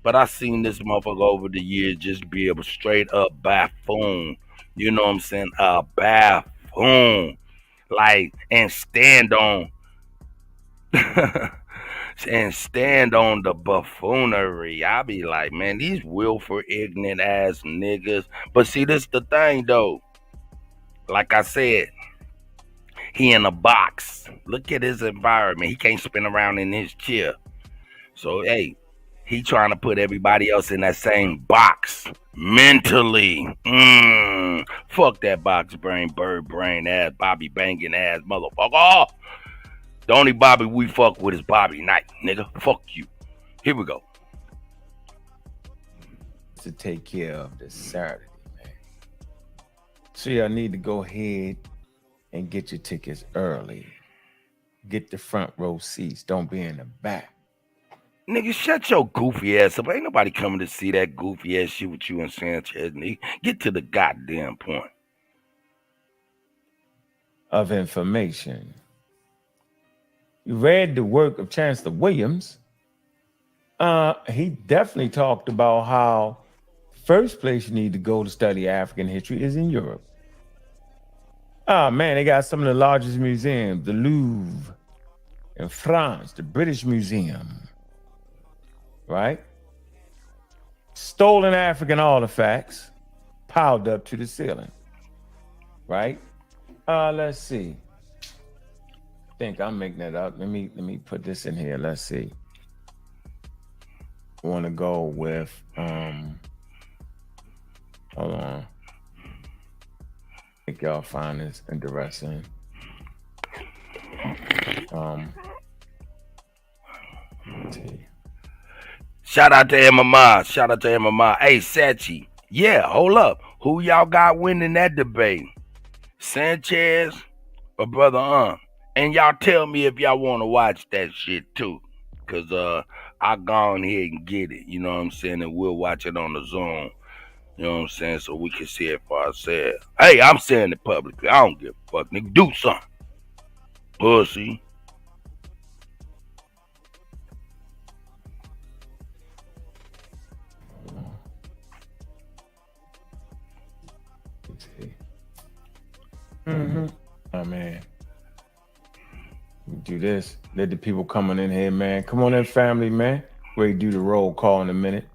but I seen this motherfucker over the years just be able straight up buffoon. You know what I'm saying? A buffoon. Like, and stand on the buffoonery. I be like, man, these willful ignorant ass niggas. But see, this the thing though. Like I said, he in a box. Look at his environment. He can't spin around in his chair. So hey, he trying to put everybody else in that same box mentally. Fuck that box brain, bird brain ass, Bobby banging ass motherfucker. The only Bobby we fuck with is Bobby Knight, nigga. Fuck you. Here we go. To take care of this Saturday, man. So y'all need to go ahead and get your tickets early. Get the front row seats. Don't be in the back. Nigga, shut your goofy ass up. Ain't nobody coming to see that goofy ass shit with you and Sanchez, nigga. Get to the goddamn point. Of information. You read the work of Chancellor Williams. He definitely talked about how first place you need to go to study African history is in Europe. Oh man, they got some of the largest museums, the Louvre in France, the British Museum, right? Stolen African artifacts piled up to the ceiling, right? Let's see. I think I'm making that up. Let me put this in here. Let's see. I want to go with hold on. I think y'all find this interesting. Let's see. Shout out to MMA. Shout out to MMA. Hey, Sachi. Yeah, hold up. Who y'all got winning that debate? Sanchez or Brother And y'all tell me if y'all want to watch that shit too. Cause I go on here and get it. You know what I'm saying? And we'll watch it on the Zoom. You know what I'm saying? So we can see it for ourselves. Hey, I'm saying it publicly. I don't give a fuck, nigga. Do something. Pussy. Oh man. We do this. Let the people coming in here, man. Come on in, family, man. We'll do the roll call in a minute.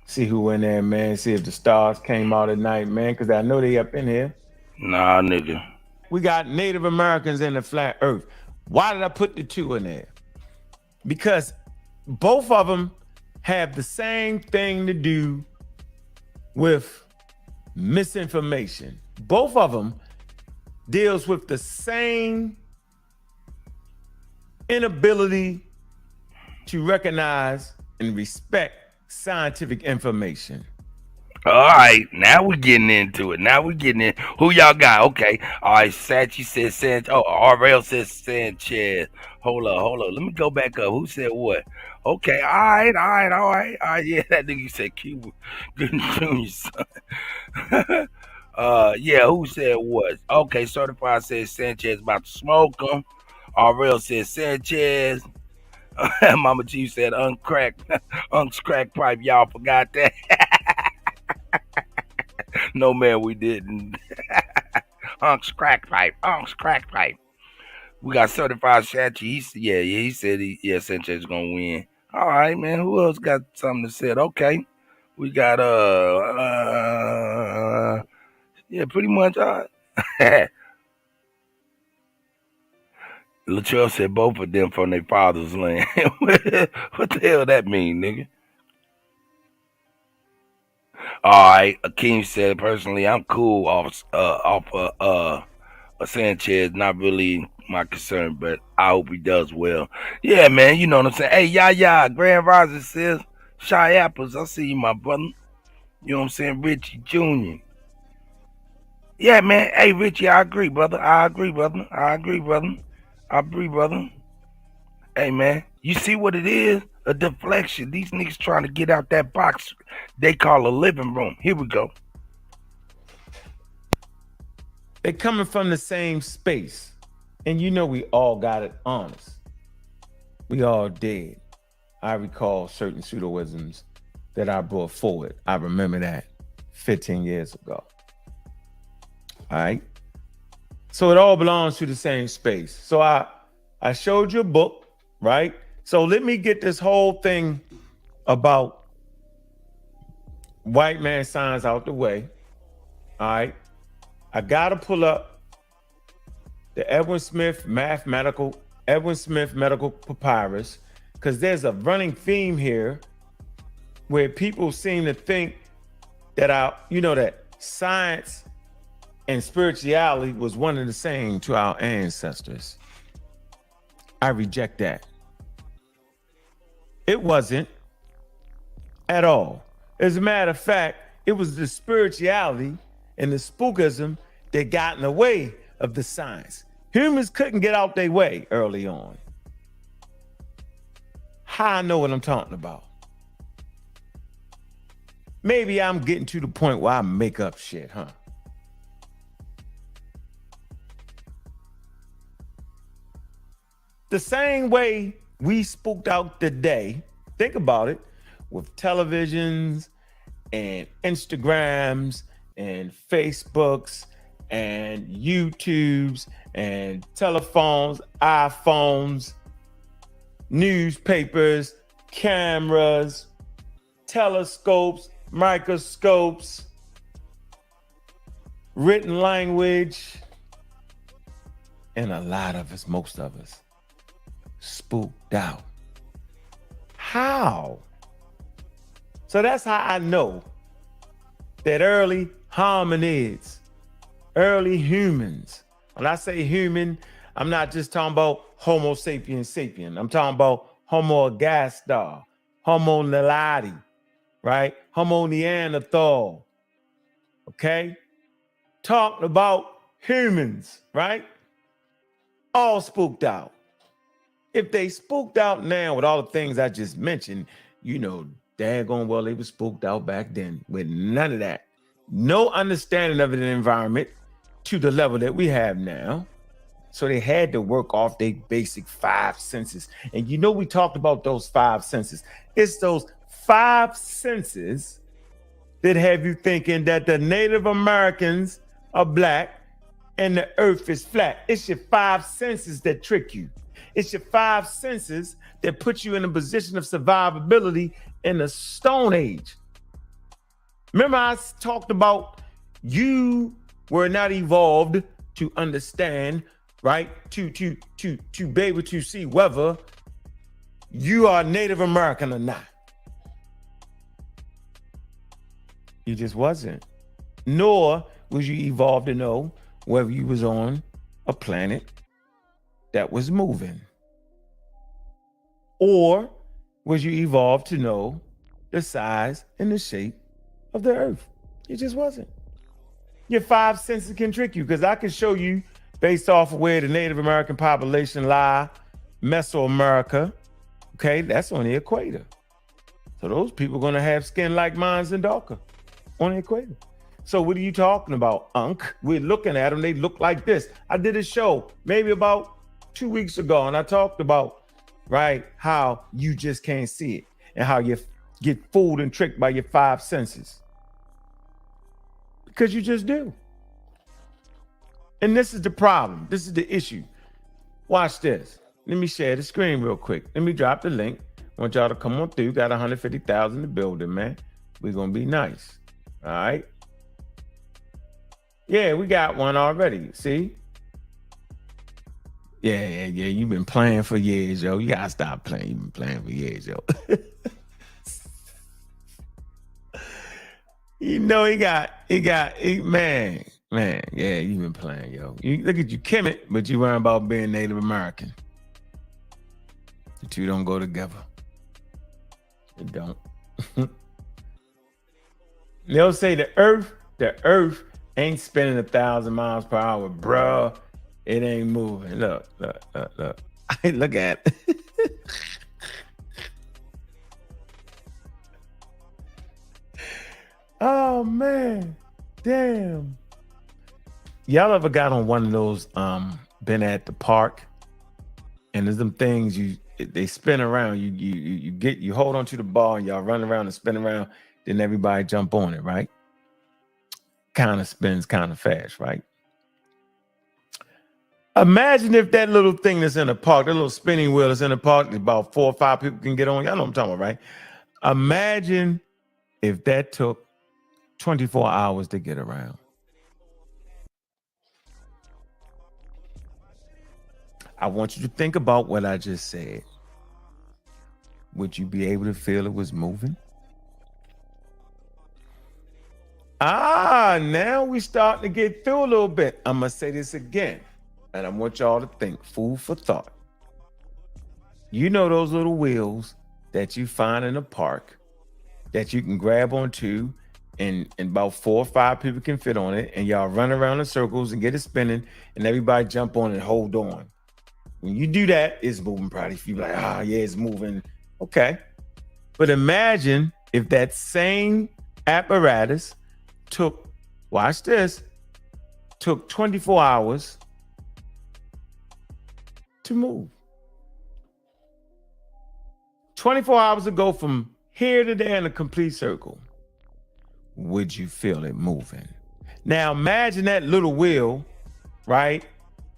See who in there, man. See if the stars came out at night, man. Cause I know they up in here. Nah, nigga. We got Native Americans in the flat earth. Why did I put the two in there? Because both of them have the same thing to do with misinformation. Both of them deals with the same inability to recognize and respect scientific information. All right, now we're getting into it. Now we're getting in. Who y'all got? Okay. All right, Sachi said Sanchez. Oh, RL says Sanchez. Hold up. Let me go back up. Who said what? Okay, all right. Yeah, that nigga said Cuba. Good Junior, son. Yeah, who said what? Okay, Certified says Sanchez about to smoke him. RL says Sanchez. Mama Chief said uncrack pipe. Y'all forgot that. No, man, we didn't. Unc's crack pipe. We got Certified Sachi. He said Sanchez is gonna win. All right, man. Who else got something to say? Okay, we got yeah, pretty much. Latrell said both of them from their father's land. What the hell that mean, nigga? All right, Akeem said personally, I'm cool off Sanchez. Not really my concern, but I hope he does well. Yeah, man, you know what I'm saying. Hey, Grand Rising says Shy Apples. I see you, my brother. You know what I'm saying, Richie Jr. Yeah, man. Hey, Richie, I agree, brother. Hey, man, you see what it is? A deflection. These niggas trying to get out that box they call a living room. Here we go. They coming from the same space. And you know we all got it honest. We all did. I recall certain pseudoisms that I brought forward. I remember that 15 years ago. All right. So it all belongs to the same space. So I showed you a book, right? So let me get this whole thing about white man science out the way. All right. I got to pull up the Edwin Smith medical papyrus, because there's a running theme here where people seem to think that that science and spirituality was one and the same to our ancestors. I reject that. It wasn't at all. As a matter of fact, it was the spirituality and the spookism that got in the way of the science. Humans couldn't get out their way early on. How I know what I'm talking about? Maybe I'm getting to the point where I make up shit, huh? The same way we spooked out the day, think about it, with televisions and Instagrams and Facebooks and YouTubes and telephones, iPhones, newspapers, cameras, telescopes, microscopes, written language, and a lot of us, most of us, spooked out. How? So that's how I know that early hominids, early humans, when I say human, I'm not just talking about Homo sapiens sapien. I'm talking about Homo ergaster, Homo naledi, right? Homo Neanderthal, okay? Talking about humans, right? All spooked out. If they spooked out now with all the things I just mentioned, you know, daggone well they were spooked out back then with none of that. No understanding of the environment to the level that we have now. So they had to work off their basic 5 senses. And you know, we talked about those 5 senses. It's those 5 senses that have you thinking that the Native Americans are black and the earth is flat. It's your 5 senses that trick you. It's your 5 senses that put you in a position of survivability in the Stone Age. Remember I talked about you were not evolved to understand, right? To be able to see whether you are Native American or not. You just wasn't. Nor was you evolved to know whether you was on a planet that was moving. Or was you evolved to know the size and the shape of the earth? It just wasn't. Your 5 senses can trick you, because I can show you based off of where the Native American population lie, Mesoamerica, okay, that's on the equator. So those people are gonna have skin like mine and darker on the equator. So what are you talking about, Unk? We're looking at them, they look like this. I did a show maybe about 2 weeks ago, and I talked about, right, how you just can't see it and how you get fooled and tricked by your 5 senses. Because you just do. And this is the problem. This is the issue. Watch this. Let me share the screen real quick. Let me drop the link. I want y'all to come on through. Got 150,000 in the building, man. We're going to be nice. All right. Yeah, we got one already. See? Yeah. You've been playing for years, yo. You got to stop playing. You've been playing for years, yo. You know, man, yeah, you've been playing, yo. You look at you, Kemet, but you worrying about being Native American. The two don't go together. It don't. They'll say the earth ain't spinning 1,000 miles per hour, bruh. It ain't moving. Look. Look at it. Oh man, damn. Y'all ever got on one of those been at the park and there's them things they spin around, you hold on to the ball and y'all run around and spin around, then everybody jump on it, right? Kind of spins kind of fast, right? Imagine if that little thing that's in the park, that little spinning wheel that's in the park, about 4 or 5 people can get on. Y'all know what I'm talking about, right? Imagine if that took 24 hours to get around. I want you to think about what I just said. Would you be able to feel it was moving? Now we starting to get through a little bit. I'm going to say this again, and I want y'all to think, food for thought. You know those little wheels that you find in a park that you can grab onto, and about 4 or 5 people can fit on it, and y'all run around in circles and get it spinning, and everybody jump on and hold on. When you do that, it's moving probably. If you're like, yeah, it's moving. Okay. But imagine if that same apparatus took 24 hours to move. 24 hours to go from here to there in a complete circle. Would you feel it moving? Now imagine that little wheel, right?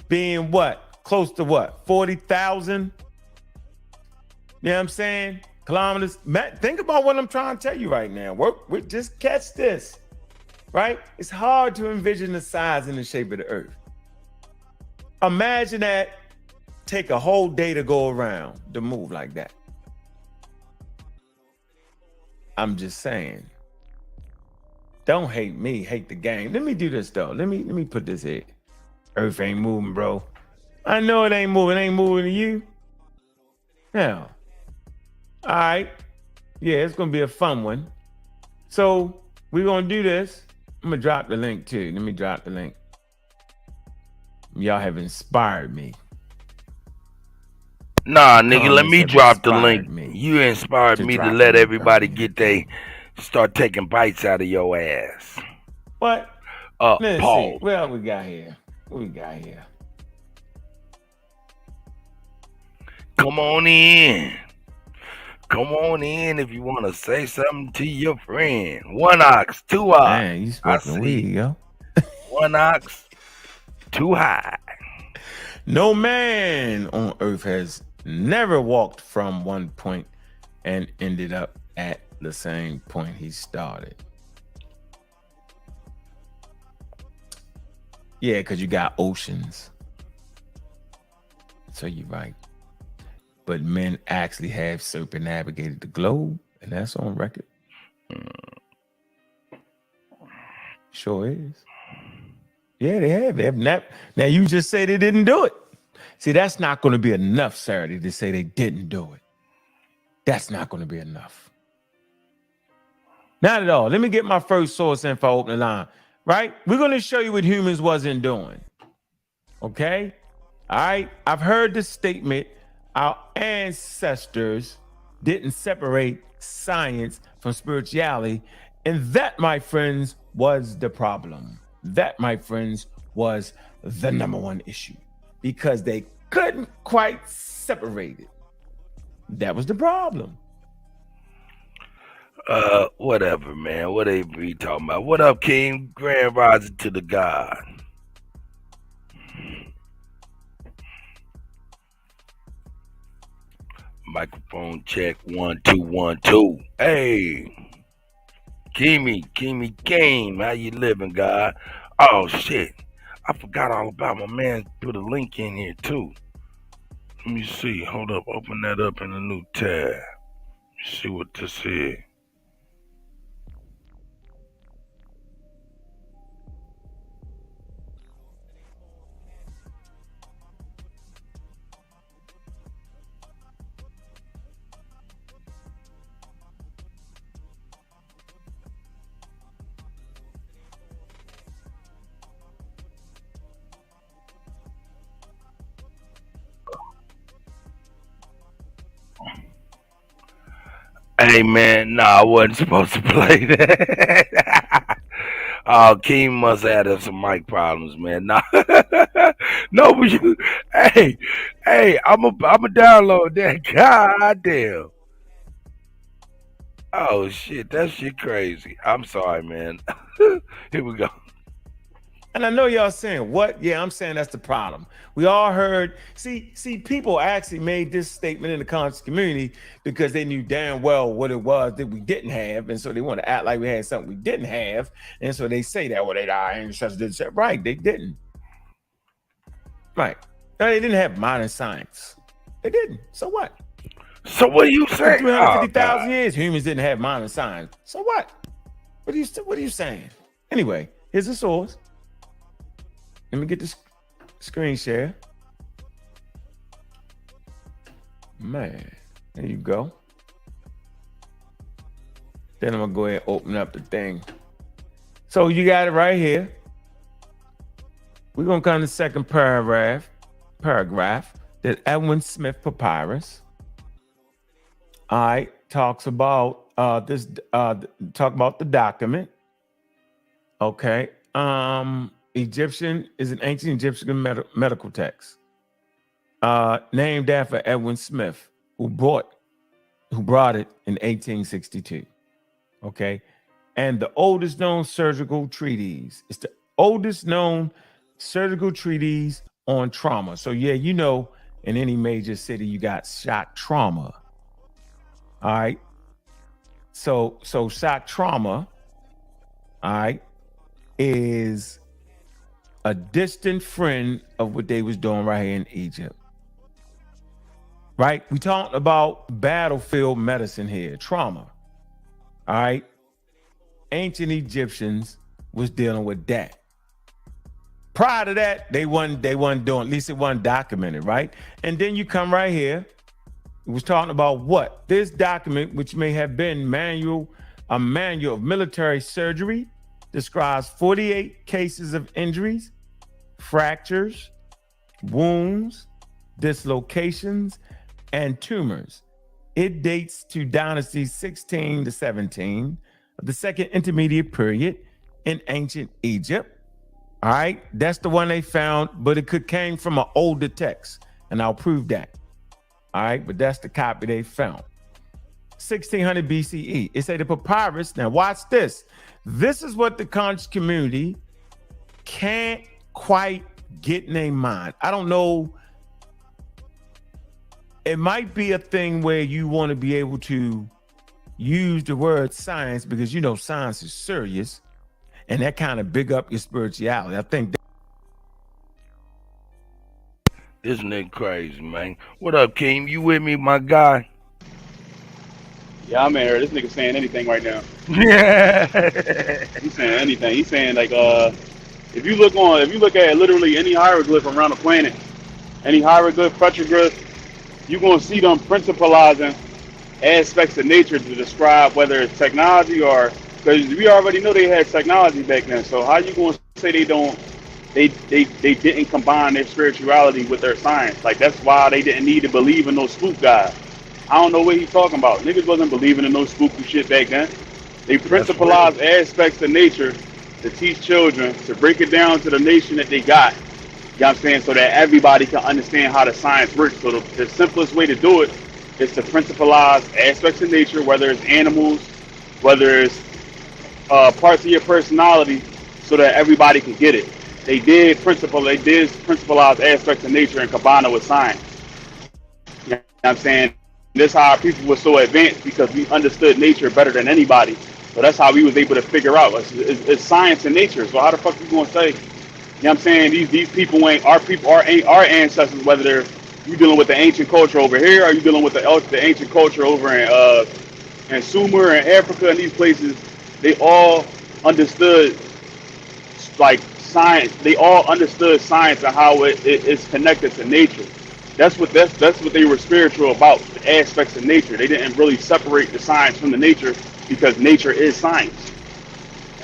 Being what? Close to what? 40,000? You know what I'm saying? kilometers. Matt, think about what I'm trying to tell you right now. We just catch this, right? It's hard to envision the size and the shape of the earth. Imagine that. Take a whole day to go around to move like that. I'm just saying. Don't hate me, hate the game. Let me do this though. Let me put this here. Earth ain't moving, bro. I know it ain't moving. It ain't moving to you. Now, all right. Yeah, it's gonna be a fun one. So we're gonna do this. I'm gonna drop the link too. Let me drop the link. Y'all have inspired me. Nah, nigga, let me drop the link. You inspired me to let everybody start taking bites out of your ass. What? Let's Paul. see. Well, we got here. Come on in. Come on in if you want to say something to your friend. 1 ox, 2 ox. Man, you smoking weed, yo. 1 ox, 2 high. No man on earth has never walked from one point and ended up at the same point he started. Yeah, because you got oceans. So you're right. But men actually have circumnavigated the globe, and that's on record. Sure is. Yeah, they have. They have not. Now you just say they didn't do it. See, that's not going to be enough, Saturday, to say they didn't do it. That's not going to be enough. Not at all. Let me get my first source info open the line. Right? We're going to show you what humans wasn't doing. Okay? All right? I've heard the statement, our ancestors didn't separate science from spirituality. And that, my friends, was the problem. That, my friends, was the number one issue. Because they couldn't quite separate it. That was the problem. Whatever, man. What they be talking about? What up, King? Grand rising to the God. Microphone check 1 2 1 2. Hey, Kimi Game. How you living, God? Oh shit, I forgot all about my man. Put a link in here too. Let me see. Hold up. Open that up in a new tab. See what this is. Hey man, nah, I wasn't supposed to play that. Oh, Keem must have had some mic problems, man. Nah. No, but you, hey, I'ma download that. God damn. Oh shit, that shit crazy. I'm sorry, man. Here we go. And I know y'all saying, what? Yeah, I'm saying that's the problem. We all heard, see, people actually made this statement in the conscious community because they knew damn well what it was that we didn't have. And so they want to act like we had something we didn't have. And so they say that, well, our ancestors didn't say, right, they didn't. Right. No, they didn't have modern science. They didn't. So what? So what are you saying? 350,000 years, humans didn't have modern science. So what? What are you saying? Anyway, here's the source. Let me get this screen share. Man, there you go. Then I'm gonna go ahead and open up the thing. So you got it right here. We're gonna come to the second paragraph that Edwin Smith Papyrus. All right, talks about talk about the document. Okay. Egyptian is an ancient Egyptian medical text named after Edwin Smith, who brought it in 1862. Okay, and the oldest known surgical treatise. It's the oldest known surgical treatise on trauma. So yeah, you know, in any major city, you got shock trauma. All right. So shock trauma, all right, is a distant friend of what they was doing right here in Egypt. Right? We talked about battlefield medicine here, trauma. All right. Ancient Egyptians was dealing with that. Prior to that, they wasn't doing, at least it wasn't documented, right? And then you come right here. It was talking about what? This document, which may have been a manual of military surgery, describes 48 cases of injuries, fractures, wounds, dislocations, and tumors. It dates to dynasty 16 to 17 of the second intermediate period in ancient Egypt. All right, that's the one they found, but it came from an older text, and I'll prove that. All right, but that's the copy they found. 1600 BCE. It said the papyrus. Now watch this. This is what the conscious community can't quite get in their mind. I don't know. It might be a thing where you want to be able to use the word science because you know science is serious, and that kind of big up your spirituality. I think Isn't it crazy, man? What up, Keem? You with me, my guy? Yeah, I'm in here. This nigga saying anything right now. Yeah. He's saying anything. He's saying like if you look at literally any hieroglyph around the planet, any hieroglyph, petroglyph, you're gonna see them principalizing aspects of nature to describe whether it's technology or, because we already know they had technology back then. So how you gonna say they didn't combine their spirituality with their science? Like that's why they didn't need to believe in those spook guys. I don't know what he's talking about. Niggas wasn't believing in no spooky shit back then. They principalized aspects of nature to teach children, to break it down to the nation that they got. You know what I'm saying? So that everybody can understand how the science works. So the simplest way to do it is to principalize aspects of nature, whether it's animals, whether it's parts of your personality, so that everybody can get it. They did principalize aspects of nature and combine it with science. You know what I'm saying? This how our people were so advanced, because we understood nature better than anybody. So that's how we was able to figure out it's science and nature. So how the fuck you gonna say, you know what I'm saying, these people ain't our ancestors, whether you dealing with the ancient culture over here or you dealing with the ancient culture over in Sumer and Africa and these places, they all understood like science. They all understood science and how it's connected to nature. That's what they were spiritual about, the aspects of nature. They didn't really separate the science from the nature, because nature is science.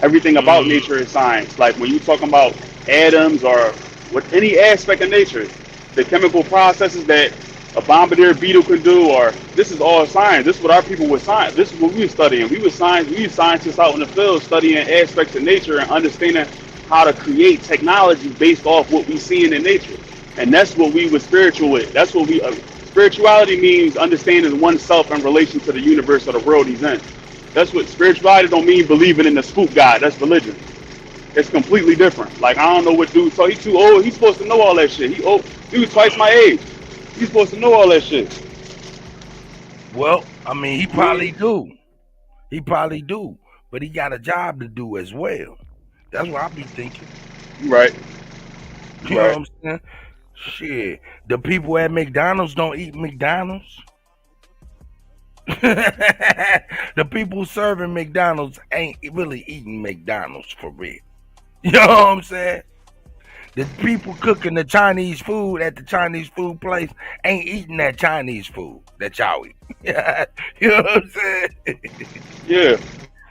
Everything about nature is science. Like when you talking about atoms or with any aspect of nature, the chemical processes that a bombardier beetle can do, or this is all science. This is what our people were science. This is what we were studying. We were scientists out in the field studying aspects of nature and understanding how to create technology based off what we see in nature. And that's what we were spiritual with. That's what spirituality means, understanding oneself in relation to the universe or the world he's in. That's what spirituality don't mean believing in the spook god. That's religion. It's completely different. Like, I don't know what dude, so he's too old. He's supposed to know all that shit. Dude twice my age. He's supposed to know all that shit. Well, I mean, he probably do. He probably do. But he got a job to do as well. That's what I be thinking. Right. You know what I'm saying? Shit. The people at McDonald's don't eat McDonald's. The people serving McDonald's ain't really eating McDonald's for real. You know what I'm saying? The people cooking the Chinese food at the Chinese food place ain't eating that Chinese food that y'all eat. You know what I'm saying? Yeah.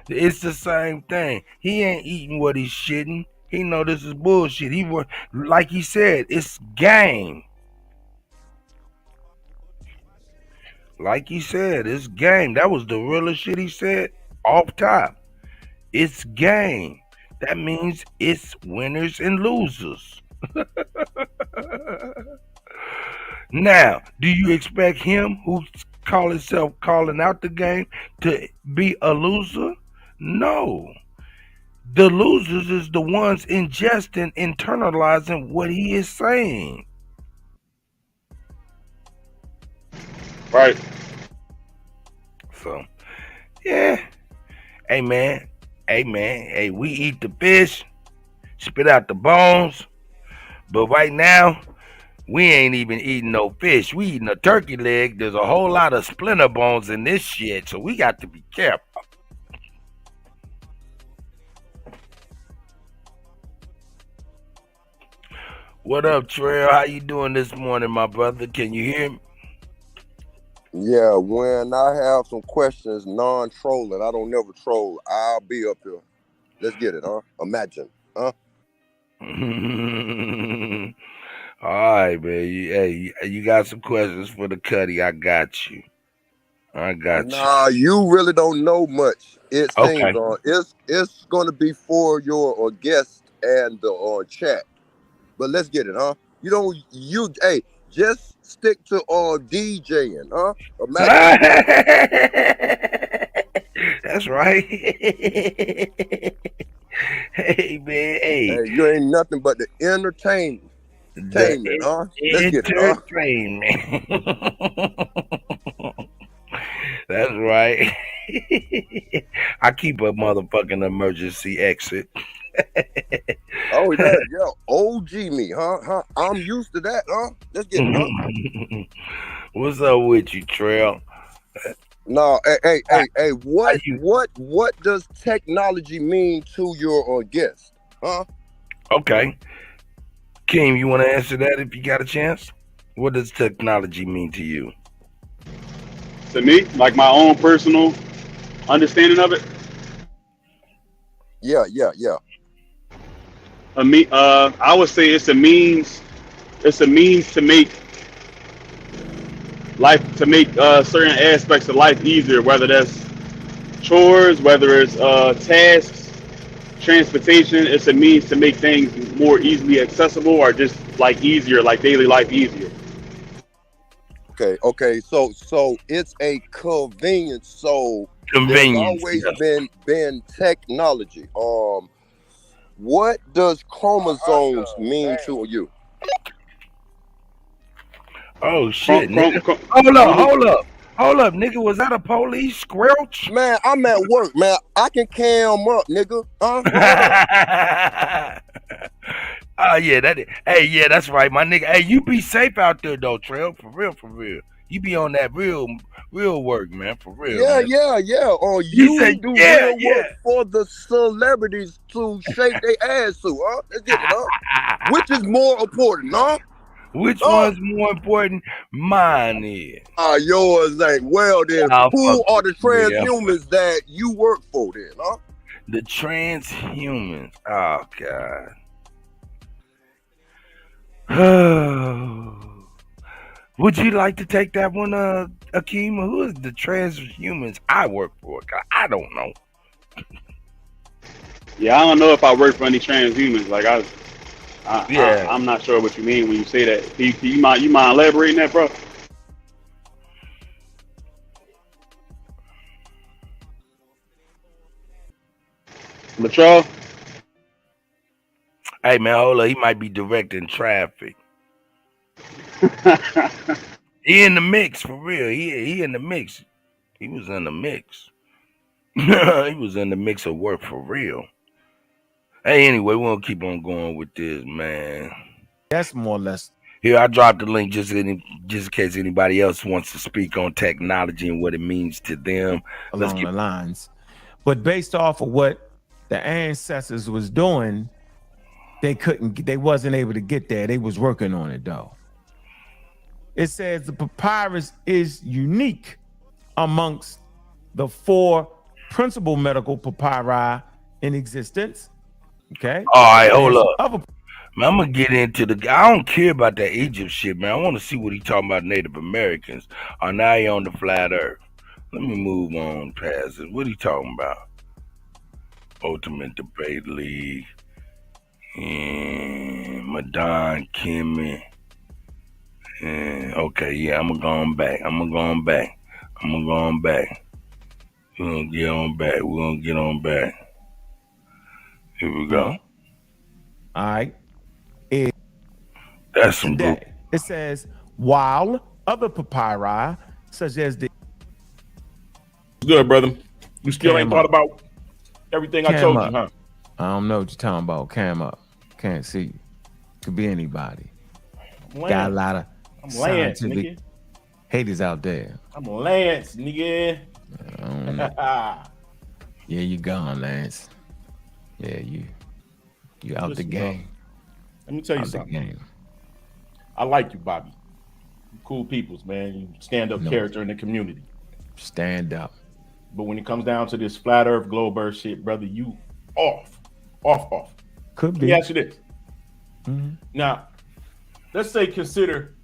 It's the same thing. He ain't eating what he's shitting. He know this is bullshit. Like he said, it's game. Like he said, it's game. That was the realest shit he said off top. It's game. That means it's winners and losers. Now, do you expect him who call himself calling out the game to be a loser? No. The losers is the ones ingesting, internalizing what he is saying. So, yeah. Hey, man. Hey, we eat the fish, spit out the bones. But right now, we ain't even eating no fish. We eating a turkey leg. There's a whole lot of splinter bones in this shit, so we got to be careful. What up, Trail? How you doing this morning, my brother? Can you hear me? Yeah, when I have some questions, non-trolling, I don't never troll. I'll be up here. Let's get it, huh? Imagine, huh? All right, man. You got some questions for the Kutty? I got you. Nah, you really don't know much. It seems it's gonna be for your guest and the chat. But let's get it, huh? Hey, just stick to DJing, huh? Imagine. That's right. Hey, man. Hey, you ain't nothing but the entertainment, huh? Let's get it, huh? That's right. I keep a motherfucking emergency exit. Oh yeah, OG me, huh? I'm used to that, huh? Let's get it, huh? What's up with you, Trail? No, hey, what does technology mean to your guest, huh? Okay, Kim, you want to answer that if you got a chance? What does technology mean to you? To me, like my own personal understanding of it. Yeah. I would say it's a means to make certain aspects of life easier, whether that's chores, whether it's tasks, transportation. It's a means to make things more easily accessible, or just like easier, like daily life easier. Okay. So it's a convenience. So there's always been technology. What does chromosomes mean to you? Oh shit! Hold up, nigga. Was that a police squelch? Man, I'm at work, man. I can cam up, nigga. Huh? Oh yeah, yeah, that's right, my nigga. Hey, you be safe out there though, Trail. For real. You be on that real work, man. For real. Yeah. Or you do real work for the celebrities to shake their ass to, huh? Let's get it, huh? Which is more important, huh? Which one's more important? Mine is. Yours ain't. Well then, who are the transhumans that you work for then, huh? The transhumans. Oh God. Would you like to take that one, Akeem? Who is the transhumans I work for? I don't know. Yeah, I don't know if I work for any transhumans. Like I'm not sure what you mean when you say that. You mind elaborating that, bro? Latrell? Hey man, hold on. He might be directing traffic. He in the mix for real. He in the mix. He was in the mix. He was in the mix of work for real. Hey, anyway, we'll keep on going with this, man. That's more or less. Here, I dropped the link just in case anybody else wants to speak on technology and what it means to them. Along the lines. But based off of what the ancestors was doing, they wasn't able to get there. They was working on it though. It says the papyrus is unique amongst the 4 principal medical papyri in existence. Okay. All right, hold up. Man, I'm gonna get into I don't care about that Egypt shit, man. I want to see what he talking about Native Americans. Now he on the flat earth. Let me move on past it. What he talking about? Ultimate Debate League. And Madon Kimmy. Okay, yeah, I'm going back. We're gonna get on back. Here we go. All right. That's some good. It says, while other papyri, such as the Good, brother. You still ain't thought about everything I told you, huh? I don't know what you're talking about. Cam up. Can't see you. Could be anybody. Got a lot of scientific haters out there. I'm Lance, nigga. Yeah, you gone, Lance. Yeah, you out the game. Let me tell you something. I like you, Bobby. You cool peoples, man. You stand up character in the community. Stand up. But when it comes down to this flat earth, globe earth shit, brother, you off. Could be. Let me ask you this. Mm-hmm. Now, let's say consider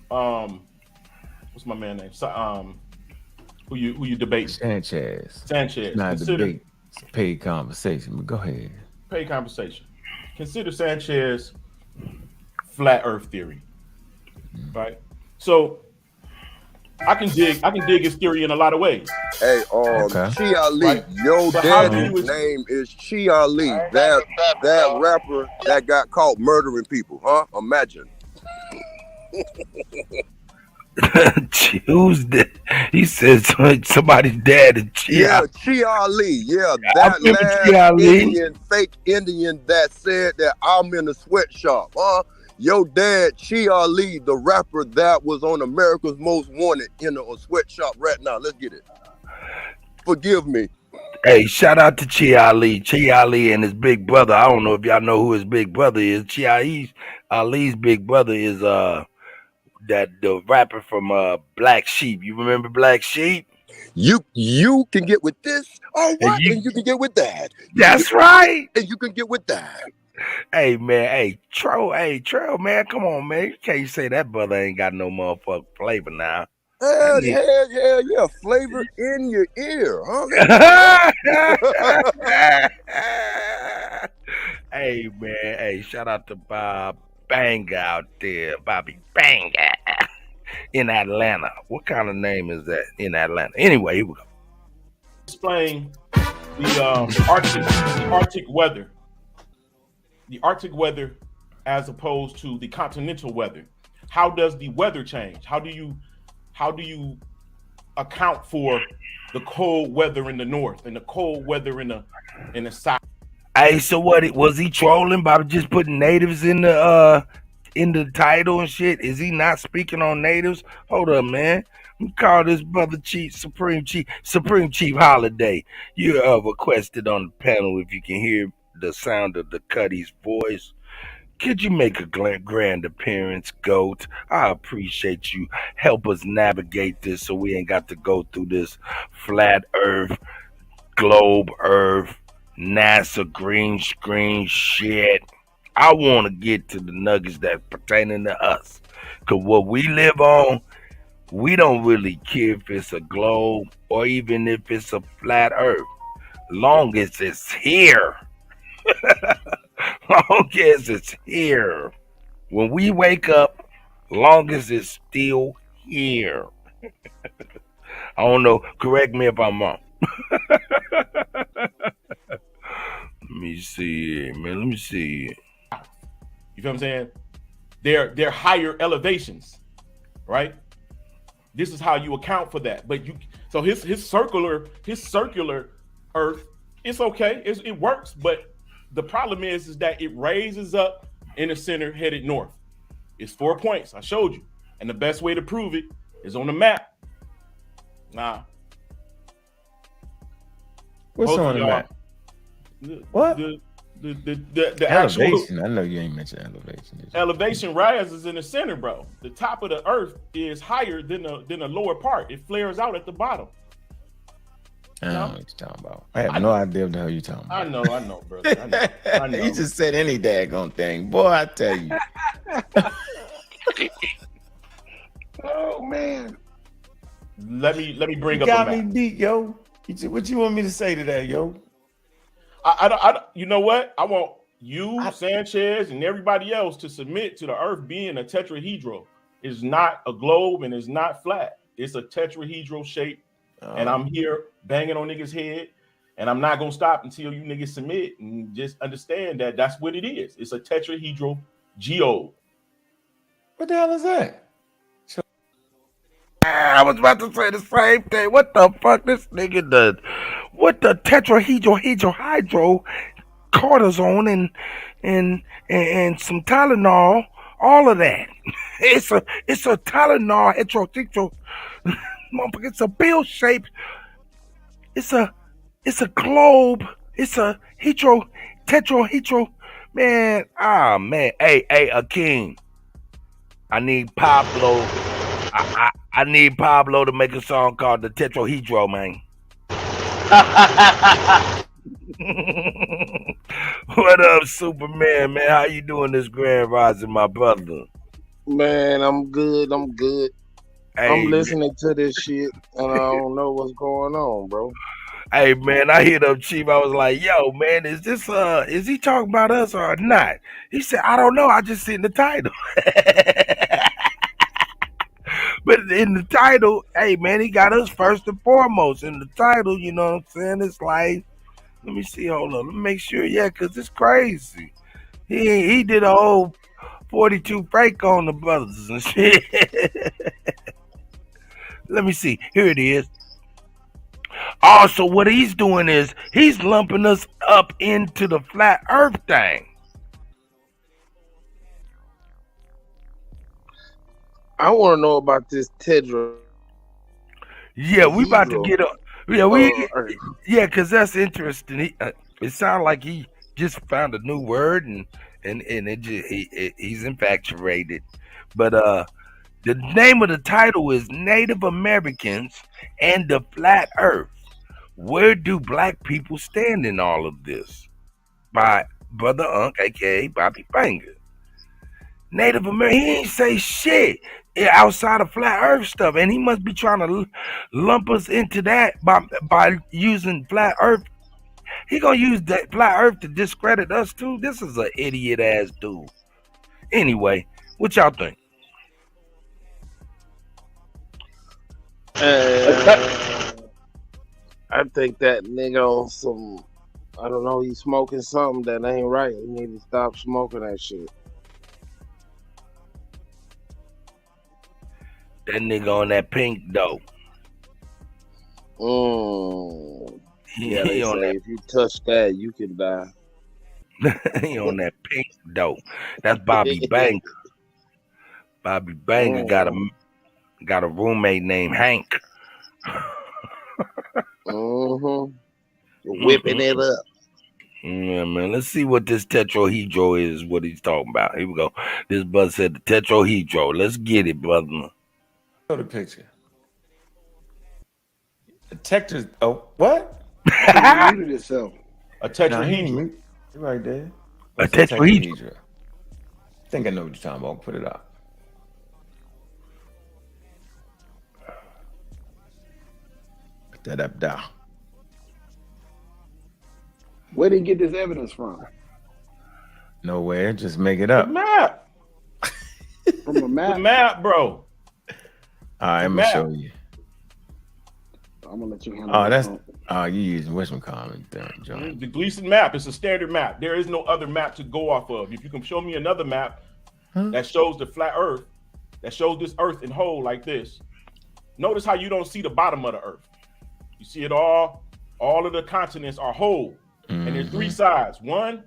what's my man name? Who you debating? Sanchez. It's not a debate. It's a paid conversation, but go ahead. Paid conversation. Consider Sanchez flat earth theory. Right? So I can dig his theory in a lot of ways. Hey, Chi Ali, right? Your daddy's name is Chi Ali, that rapper that got caught murdering people, huh? Imagine. Tuesday, he said somebody's dad is Chi. Yeah, Chi Ali. Yeah, that last Indian, fake Indian that said that I'm in a sweatshop, huh? Your dad, Chi Ali, the rapper that was on America's Most Wanted in a sweatshop right now. Let's get it. Forgive me. Hey, shout out to Chi Ali. Chi Ali and his big brother. I don't know if y'all know who his big brother is. Chi Ali's big brother is the rapper from Black Sheep. You remember Black Sheep? You can get with this, all right, and you can get with that. That's right. And you can get with that. Hey man, Trail, man, come on, man. You can't say that brother ain't got no motherfucking flavor now. Yeah, flavor in your ear, huh? Hey man, hey, shout out to Bob Bang out there, Bobby Bang in Atlanta. What kind of name is that in Atlanta? Anyway, here we go. Explain the Arctic weather. The Arctic weather as opposed to the continental weather. How does the weather change? How do you account for the cold weather in the north and the cold weather in the south? Hey, so what? Was he trolling by just putting natives in the title and shit? Is he not speaking on natives? Hold up, man. We call this brother Supreme Chief Holiday. You're requested on the panel if you can hear the sound of the Kutty's voice. Could you make a grand appearance, GOAT? I appreciate you. Help us navigate this so we ain't got to go through this flat earth, globe earth, NASA green screen shit. I want to get to the nuggets that pertaining to us. Because what we live on, we don't really care if it's a globe or even if it's a flat earth. Long as it's here. Long as it's here. When we wake up, long as it's still here. I don't know. Correct me if I'm wrong. Let me see, man. Let me see. You feel what I'm saying? They're higher elevations, right? This is how you account for that. But so his circular Earth, it's okay. It works, but the problem is that it raises up in the center headed north. It's 4 points. I showed you. And the best way to prove it is on the map. Nah. What's on the map? What? The elevation. I know you ain't mentioned elevation. Elevation rises in the center, bro. The top of the earth is higher than the lower part. It flares out at the bottom. I don't know what you're talking about. I have no idea what the hell you're talking about. I know, brother. I know. You just said any daggone thing. Boy, I tell you. Oh, man. Let me bring you up got a map. me beat, yo. What you want me to say to that, yo? I you know what? I want you, Sanchez, and everybody else to submit to the earth being a tetrahedral. It's not a globe and it's not flat. It's a tetrahedral shape. And I'm here banging on niggas' head, and I'm not gonna stop until you niggas submit and just understand that that's what it is. It's a tetrahedral geode. What the hell is that? I was about to say the same thing. What the fuck? This nigga done. What the tetrahydro cortisone and some Tylenol, all of that. It's a Tylenol hetero. Motherfucker, it's a bill shape. It's a globe. It's a tetrahydro. Man, man. Hey, Akeem. I need Pablo. I need Pablo to make a song called the Tetrahydro, man. What up, Superman, man? How you doing this grand rising, my brother? Man, I'm good. Hey, I'm listening to this shit, and I don't know what's going on, bro. Hey, man, I hit up Chief. I was like, yo, man, is he talking about us or not? He said, I don't know. I just seen the title. But in the title, hey, man, he got us first and foremost. In the title, you know what I'm saying? It's like, let me see, hold on. Let me make sure, yeah, because it's crazy. He did a whole 42 break on the brothers and shit. Let me see. Here it is. Also, what he's doing is he's lumping us up into the flat earth thing. I want to know about this Tedra. Yeah, we about to get up. Yeah, because that's interesting. It sounds like he just found a new word and he's infatuated. But the name of the title is Native Americans and the Flat Earth. Where do black people stand in all of this? By Brother Unk, aka Bobby Banger. Native American, he ain't say shit outside of flat earth stuff, and he must be trying to lump us into that by using flat earth. He gonna use that flat earth to discredit us too. This is an idiot ass dude. Anyway, what y'all think? I think that nigga on some, I don't know, he's smoking something that ain't right. He need to stop smoking that shit. That nigga on that pink dope. Yeah, they say if you touch that, you can die. He on that pink dope. That's Bobby Banger. Bobby Banger got a roommate named Hank. Whipping it up. Yeah, man. Let's see what this tetrahedro is, what he's talking about. Here we go. This buzz said the tetrahedro. Let's get it, brother. Show the picture. A Texas. Oh, what? You muted yourself. A tetrahedron. You're right there. A tetrahedron. I think I know what you're talking about. Put it up. Put that up down. Where did he get this evidence from? Nowhere. Just make it up. The map. From a map? The map, bro. All right, I'm gonna show you. I'm gonna let you handle you using whatchamacallit, John. The Gleason map is a standard map. There is no other map to go off of. If you can show me another map that shows the flat earth, that shows this earth in whole like this, notice how you don't see the bottom of the earth. You see it all of the continents are whole. And there's three sides. 1,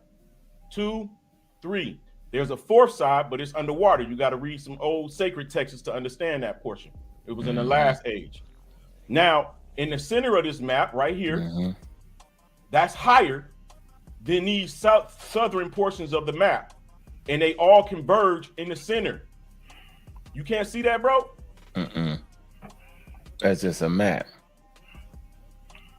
2, 3. There's a fourth side, but it's underwater. You got to read some old sacred texts to understand that portion. It was in the last age. Now, in the center of this map right here, that's higher than these southern portions of the map. And they all converge in the center. You can't see that, bro? That's just a map.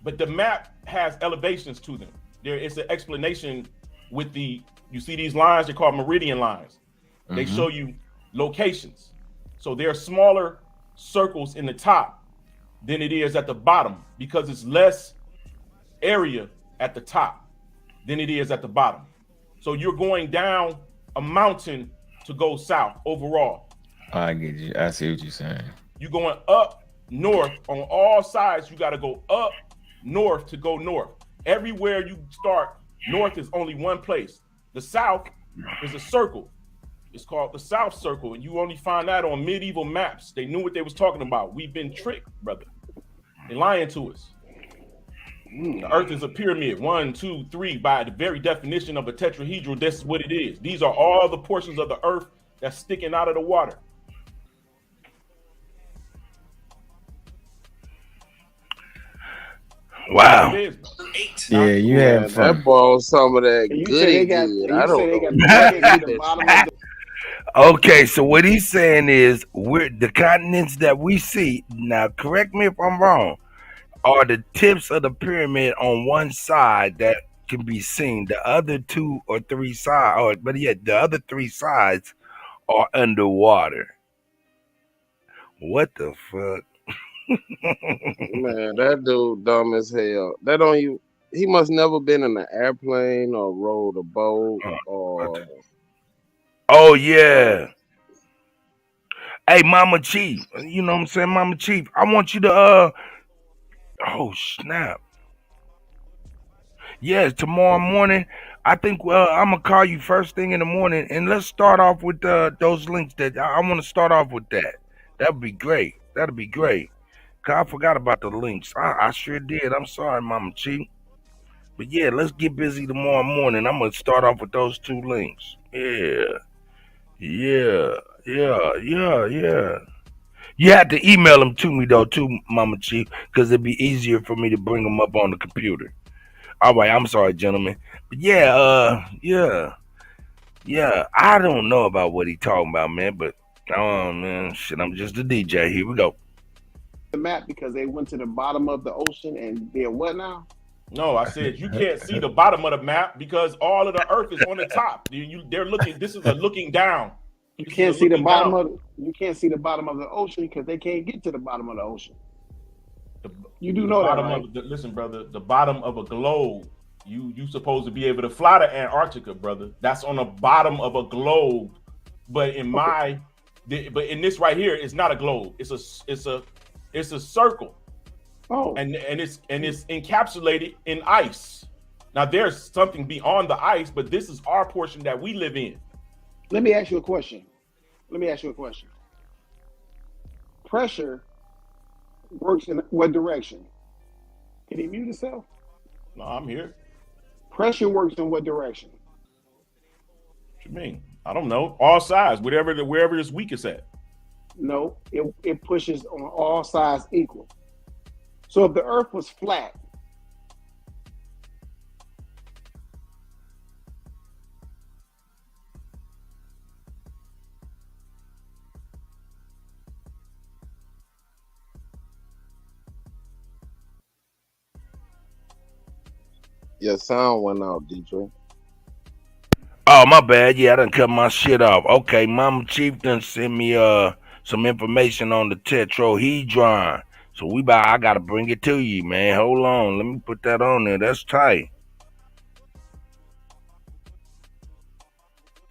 But the map has elevations to them. There is an explanation with you see these lines, they're called meridian lines. They show you locations. So there are smaller circles in the top than it is at the bottom because it's less area at the top than it is at the bottom. So you're going down a mountain to go south overall. I get you. I see what you're saying. You're going up north on all sides. You got to go up north to go north. Everywhere you start, north is only one place. The south is a circle. It's called the South Circle, and you only find that on medieval maps. They knew what they was talking about. We've been tricked, brother. They're lying to us. The Earth is a pyramid, 1, 2, 3. By the very definition of a tetrahedral, this is what it is. These are all the portions of the Earth that's sticking out of the water. Wow. Yeah, you have fun. That ball, some of that You goody said good. they I got don't the know. bottom of the Okay, so what he's saying is we're the continents that we see, now correct me if I'm wrong, are the tips of the pyramid on one side that can be seen. The other 2 or 3 sides, but yet the other 3 sides are underwater. What the fuck? Man, that dude dumb as hell. That don't you? He must never been in an airplane or rode a boat or. Oh yeah. Hey, Mama Chief, you know what I'm saying, Mama Chief. I want you to oh snap. Yes, tomorrow morning. I think I'm gonna call you first thing in the morning, and let's start off with those links. That I want to start off with that. That'd be great. That'd be great. Cause I forgot about the links. I sure did. I'm sorry, Mama Chief. But yeah, let's get busy tomorrow morning. I'm gonna start off with those 2 links. Yeah. Yeah. You had to email them to me though, too, Mama Chief, because it'd be easier for me to bring them up on the computer. All right, I'm sorry, gentlemen. But yeah, I don't know about what he talking about, man. But man, shit, I'm just a DJ. Here we go. The map because they went to the bottom of the ocean and they're what now? No, I said you can't see the bottom of the map because all of the Earth is on the top. They're looking. This is a looking down. You can't see the bottom of. You can't see the bottom of the ocean because they can't get to the bottom of the ocean. You do know that, right? Listen, brother. The bottom of a globe. You supposed to be able to fly to Antarctica, brother. That's on the bottom of a globe. But in in this right here, it's not a globe. It's a circle. Oh, and it's encapsulated in ice. Now there's something beyond the ice, but this is our portion that we live in. Let me ask you a question. Pressure works in what direction? Can he mute himself? No, I'm here. Pressure works in what direction? What you mean? I don't know. All sides, wherever it's weakest at. No, it pushes on all sides equal. So if the Earth was flat, Your sound went out, DJ. Oh, my bad. Yeah, I done cut my shit off. Okay, Mama Chief done sent me some information on the tetrahedron. So I gotta bring it to you, man. Hold on, let me put that on there. That's tight.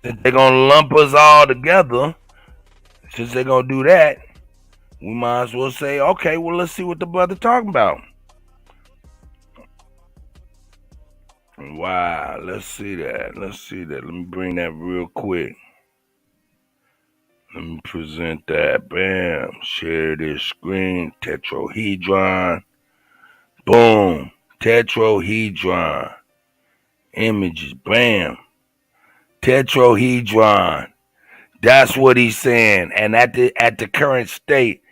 Since they're gonna lump us all together, since they're gonna do that, we might as well say, okay, well, let's see what the brother talking about. Wow, let's see that. Let me bring that real quick. Let me present that. Bam. Share this screen. Tetrahedron. Boom. Tetrahedron. Images. Bam. Tetrahedron. That's what he's saying. And at the current state,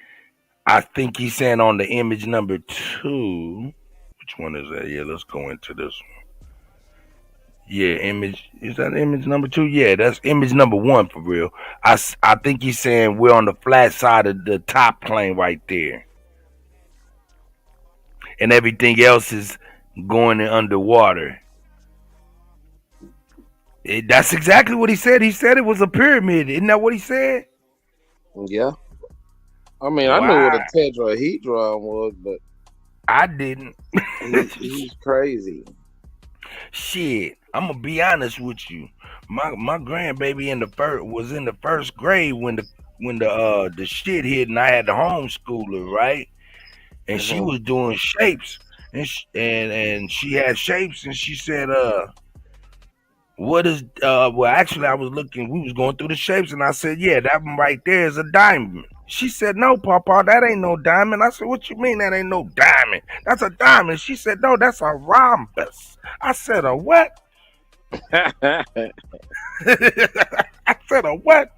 I think he's saying on the image number 2. Which one is that? Yeah, let's go into this one. Yeah, is that image number 2? Yeah, that's image number 1 for real. I think he's saying we're on the flat side of the top plane right there. And everything else is going in underwater. That's exactly what he said. He said it was a pyramid. Isn't that what he said? Yeah. I mean, I knew what a tetrahedron was, but I didn't. He's crazy. Shit, I'm gonna be honest with you. My grandbaby was in the first grade when the shit hit, and I had to homeschool her, right? And she was doing shapes, and she had shapes, and she said, What is well actually I was looking, we was going through the shapes and I said, yeah, that one right there is a diamond. She said, no, Papa, that ain't no diamond. I said, what you mean that ain't no diamond? That's a diamond. She said, no, that's a rhombus. I said, a what? I said, a what?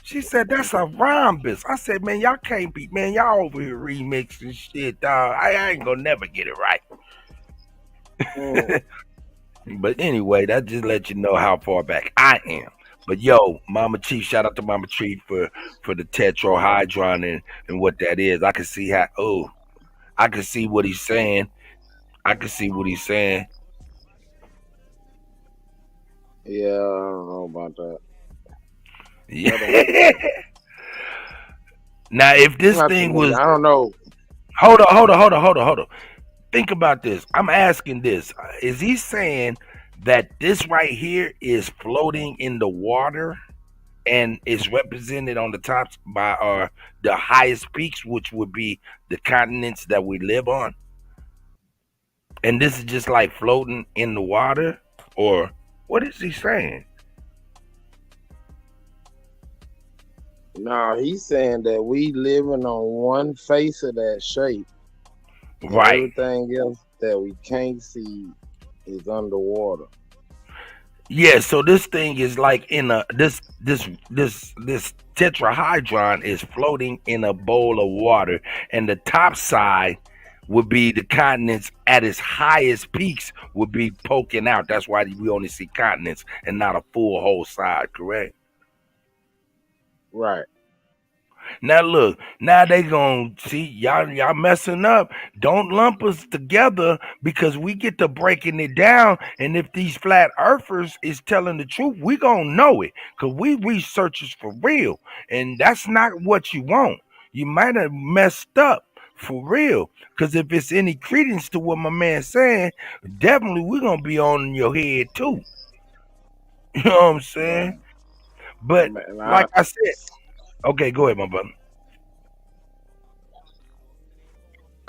She said, that's a rhombus. I said, man, y'all can't be, man, y'all over here remixing shit, dog. I ain't gonna never get it right. But anyway, that just let you know how far back I am. But yo, Mama Chief, shout out to Mama Chief for the tetrahydron and what that is. I can see how, I can see what he's saying. I can see what he's saying. Yeah, I don't know about that. Yeah. Now, if this thing was, I don't know. Hold on. Think about this. I'm asking this. Is he saying that this right here is floating in the water and is represented on the tops by the highest peaks, which would be the continents that we live on? And this is just like floating in the water? Or what is he saying? No, he's saying that we living on one face of that shape. Right. Everything else that we can't see is underwater. Yeah, so this thing is like in this tetrahydron is floating in a bowl of water, and the top side would be the continents at its highest peaks would be poking out. That's why we only see continents and not a full whole side, correct? Right. Now look, now they gonna see y'all messing up. Don't lump us together because we get to breaking it down. And if these flat earthers is telling the truth, we gonna know it because we researchers for real. And that's not what you want. You might have messed up for real. Because if it's any credence to what my man's saying, definitely we're gonna be on your head too. You know what I'm saying? But like I said, okay, go ahead, my brother.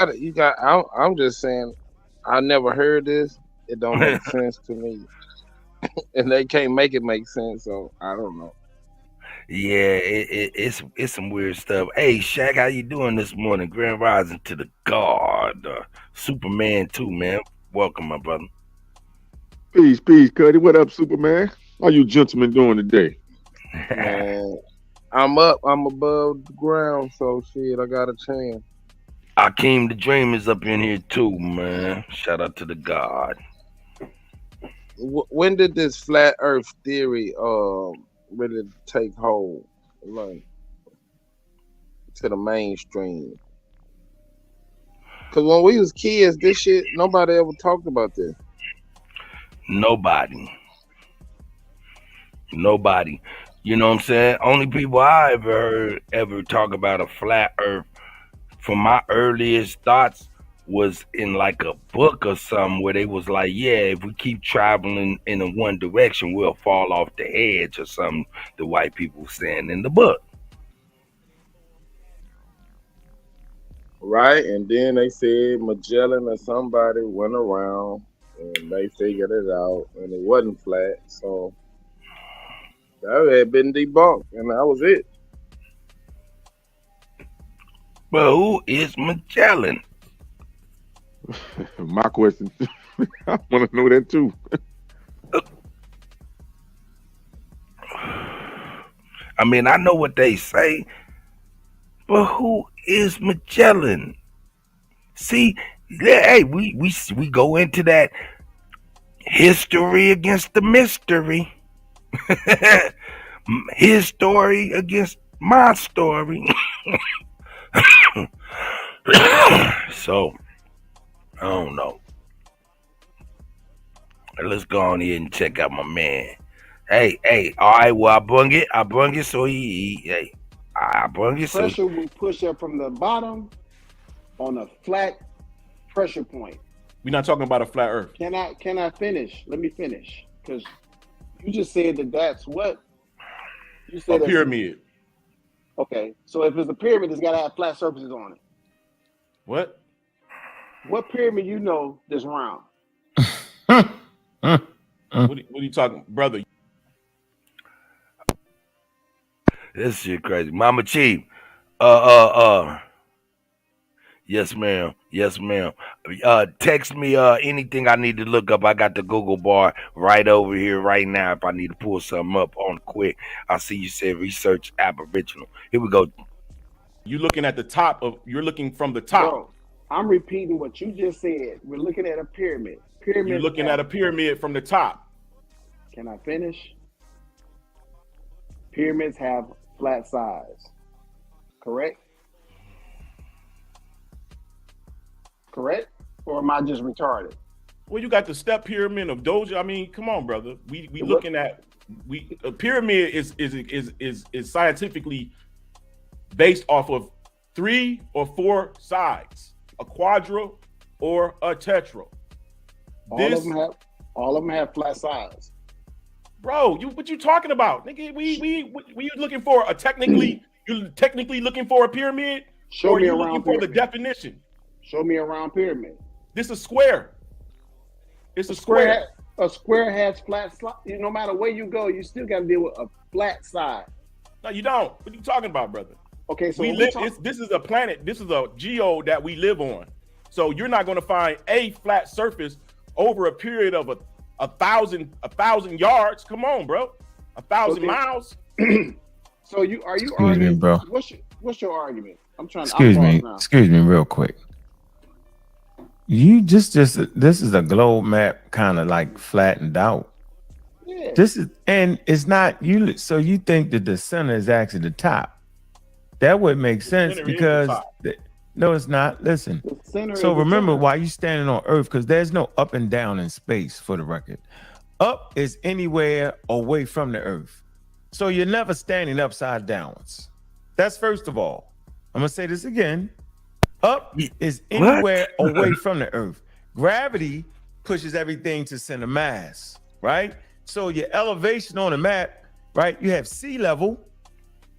I'm just saying, I never heard this. It don't make sense to me, and they can't make it make sense. So I don't know. Yeah, it's some weird stuff. Hey, Shaq, how you doing this morning? Grand Rising to the God, Superman too, man. Welcome, my brother. Peace, Kutty. What up, Superman? How you gentlemen doing today? Man, I'm up. I'm above the ground, so shit, I got a chance. Akeem the Dream is up in here too, man. Shout out to the God. When did this flat Earth theory really take hold, like to the mainstream? Because when we was kids, this shit nobody ever talked about this. Nobody. You know what I'm saying? Only people I ever talk about a flat Earth from my earliest thoughts was in like a book or something where they was like, yeah, if we keep traveling in a one direction, we'll fall off the edge or something. The white people saying in the book. Right, and then they said Magellan or somebody went around and they figured it out and it wasn't flat. So that had been debunked and that was it. But who is Magellan? My question. I want to know that too. I mean, I know what they say, but who is Magellan? See, hey, we go into that history against the mystery. His story against my story. So, I don't know. Let's go on here and check out my man. Hey, all right, well, I brung it so hey, I brung it so. Pressure will push up from the bottom on a flat pressure point. We're not talking about a flat Earth. Can I finish? Let me finish. Because you just said that's what? You said a pyramid. Okay, so if it's a pyramid, it's got to have flat surfaces on it. What? What pyramid you know that's round? What are you talking, brother? This shit crazy. Mama Chief. Yes, ma'am. Yes, ma'am. Text me anything I need to look up. I got the Google bar right over here right now if I need to pull something up on quick. I see you said research aboriginal. Here we go. You're looking at the top of, you're looking from the top. Bro, I'm repeating what you just said. We're looking at a pyramid. You're looking at a pyramid from the top. Can I finish? Pyramids have flat sides. Correct? Correct? Or am I just retarded? Well, you got the step pyramid of Doja. I mean, come on, brother. We looking at a pyramid is scientifically based off of 3 or 4 sides, a quadra or a tetra. All of them have flat sides. Bro, what you talking about? Nigga, we looking for a you're technically looking for a pyramid? Show me you around looking pyramid. for the definition? Show me around pyramid. This is a square. It's a square. A square has flat side. No matter where you go, you still got to deal with a flat side. No, you don't. What are you talking about, brother? Okay, so this is a planet. This is a geo that we live on. So you're not going to find a flat surface over a period of a thousand yards. Come on, bro. 1,000 miles. So are you Excuse arguing, me, bro. What's your argument? I'm trying to Excuse me real quick. You just this is a globe map kind of like flattened out. Yeah. This is, and it's not you. So you think that the center is actually the top? That would make sense because no, it's not. Listen. So remember why you standing on Earth, because there's no up and down in space. For the record, up is anywhere away from the Earth. So you're never standing upside downwards. That's first of all. I'm gonna say this again. Up is anywhere away from the Earth. Gravity pushes everything to center mass, right? So your elevation on the map, right? You have sea level,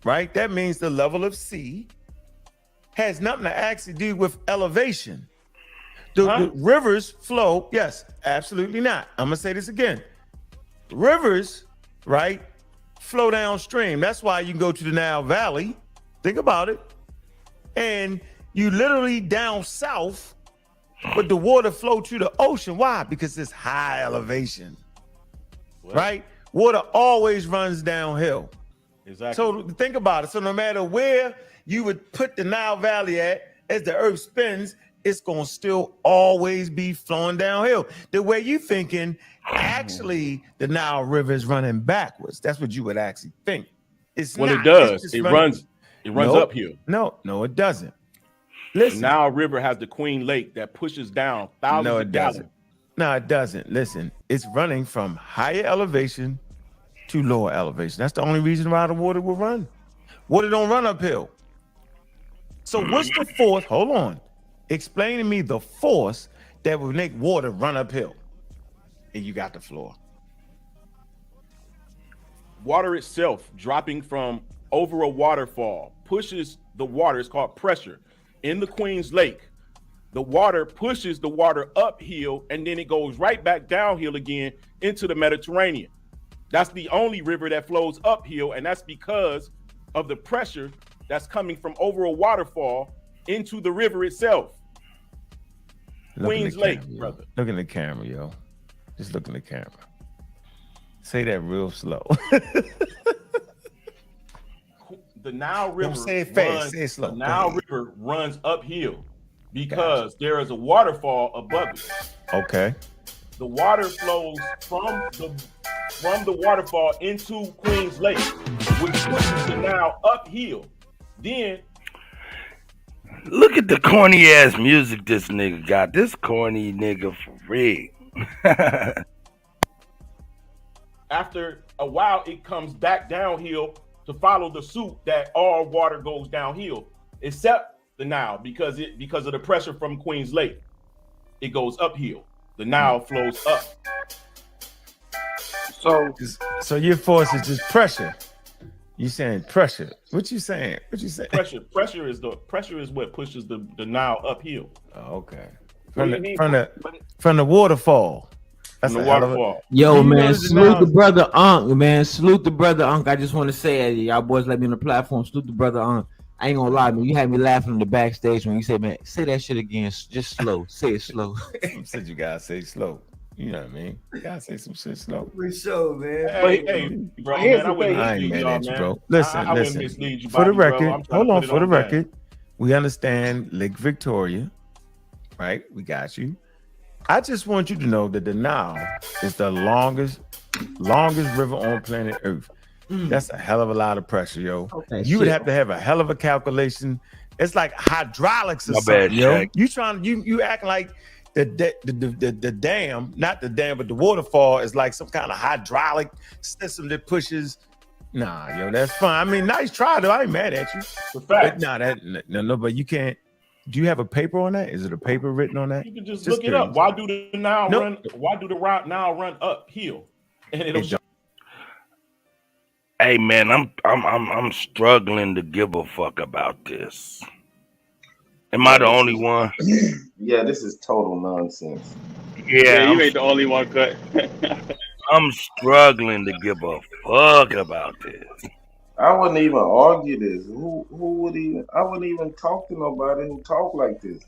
right? That means the level of sea has nothing to actually do with elevation. The rivers flow, yes, absolutely not. I'm gonna say this again. Rivers, right, flow downstream. That's why you can go to the Nile Valley. Think about it. And you literally down south, but the water flow to the ocean. Why? Because it's high elevation, right? Water always runs downhill. Exactly. So think about it. So no matter where you would put the Nile Valley at, as the earth spins, it's going to still always be flowing downhill. The way you thinking, actually, the Nile River is running backwards. That's what you would actually think. It's well, not. it does. It runs uphill. No, it doesn't. Listen. The Nile River has the Queen Lake that pushes down thousands of gallons. No, it doesn't. Listen, it's running from higher elevation to lower elevation. That's the only reason why the water will run. Water don't run uphill. So what's the force? Hold on. Explain to me the force that would make water run uphill. And you got the floor. Water itself dropping from over a waterfall pushes the water. It's called pressure. In the Queen's Lake, the water pushes the water uphill and then it goes right back downhill again into the Mediterranean. That's the only river that flows uphill, and that's because of the pressure that's coming from over a waterfall into the river itself. Queen's Lake, brother. Look in the camera, yo. Just look in the camera. Say that real slow. The Nile River. Don't say it fast. Say it slow. The Nile River runs uphill because there is a waterfall above it. Okay. The water flows from the waterfall into Queen's Lake, which pushes the Nile uphill. Then look at the corny ass music this nigga got. This corny nigga for real. After a while, it comes back downhill to follow the suit that all water goes downhill, except the Nile, because of the pressure from Queen's Lake. It goes uphill. The Nile flows up. So your force is just pressure. You saying pressure? What you saying? Pressure is what pushes the Nile uphill. Oh, okay. From the waterfall. That's the a hell of a. waterfall. Yo, Do you know man, the salute the analogy? brother Unc, man. Salute the brother Unc. I just want to say, y'all boys let me on the platform. Salute the brother Unc. I ain't gonna lie, man. You had me laughing in the backstage when you said, man, say that shit again. Just slow. Say it slow. Some shit you gotta say slow. You know what I mean? You gotta say some shit slow. For sure, man. Hey, bro, man, I wouldn't I ain't mislead mad y'all, at you, man. bro. Listen, I wouldn't listen. mislead you, For the Bobby, bro. record, I'm trying hold to on. put it For the on game. record, we understand Lake Victoria, right? We got you. I just want you to know that the Nile is the longest river on planet Earth. That's a hell of a lot of pressure, yo. Okay, You would shit. have to have a hell of a calculation. It's like hydraulics or My something, bad, yo. Shaq. You trying you act like the dam, not the dam, but the waterfall is like some kind of hydraulic system that pushes. Nah, yo, that's fine. I mean, nice try though. I ain't mad at you. But nah, no, but you can't. Do you have a paper on that? Is it a paper written on that? You can just look it up. curious. Why do the Nile Nope. run? Why do the Nile run uphill? And it'll show. Hey man, I'm struggling to give a fuck about this. Am I the only one? Yeah, this is total nonsense. Yeah, you ain't the only one, Cut. I'm struggling to give a fuck about this. I wouldn't even argue this. Who would even? I wouldn't even talk to nobody who talk like this.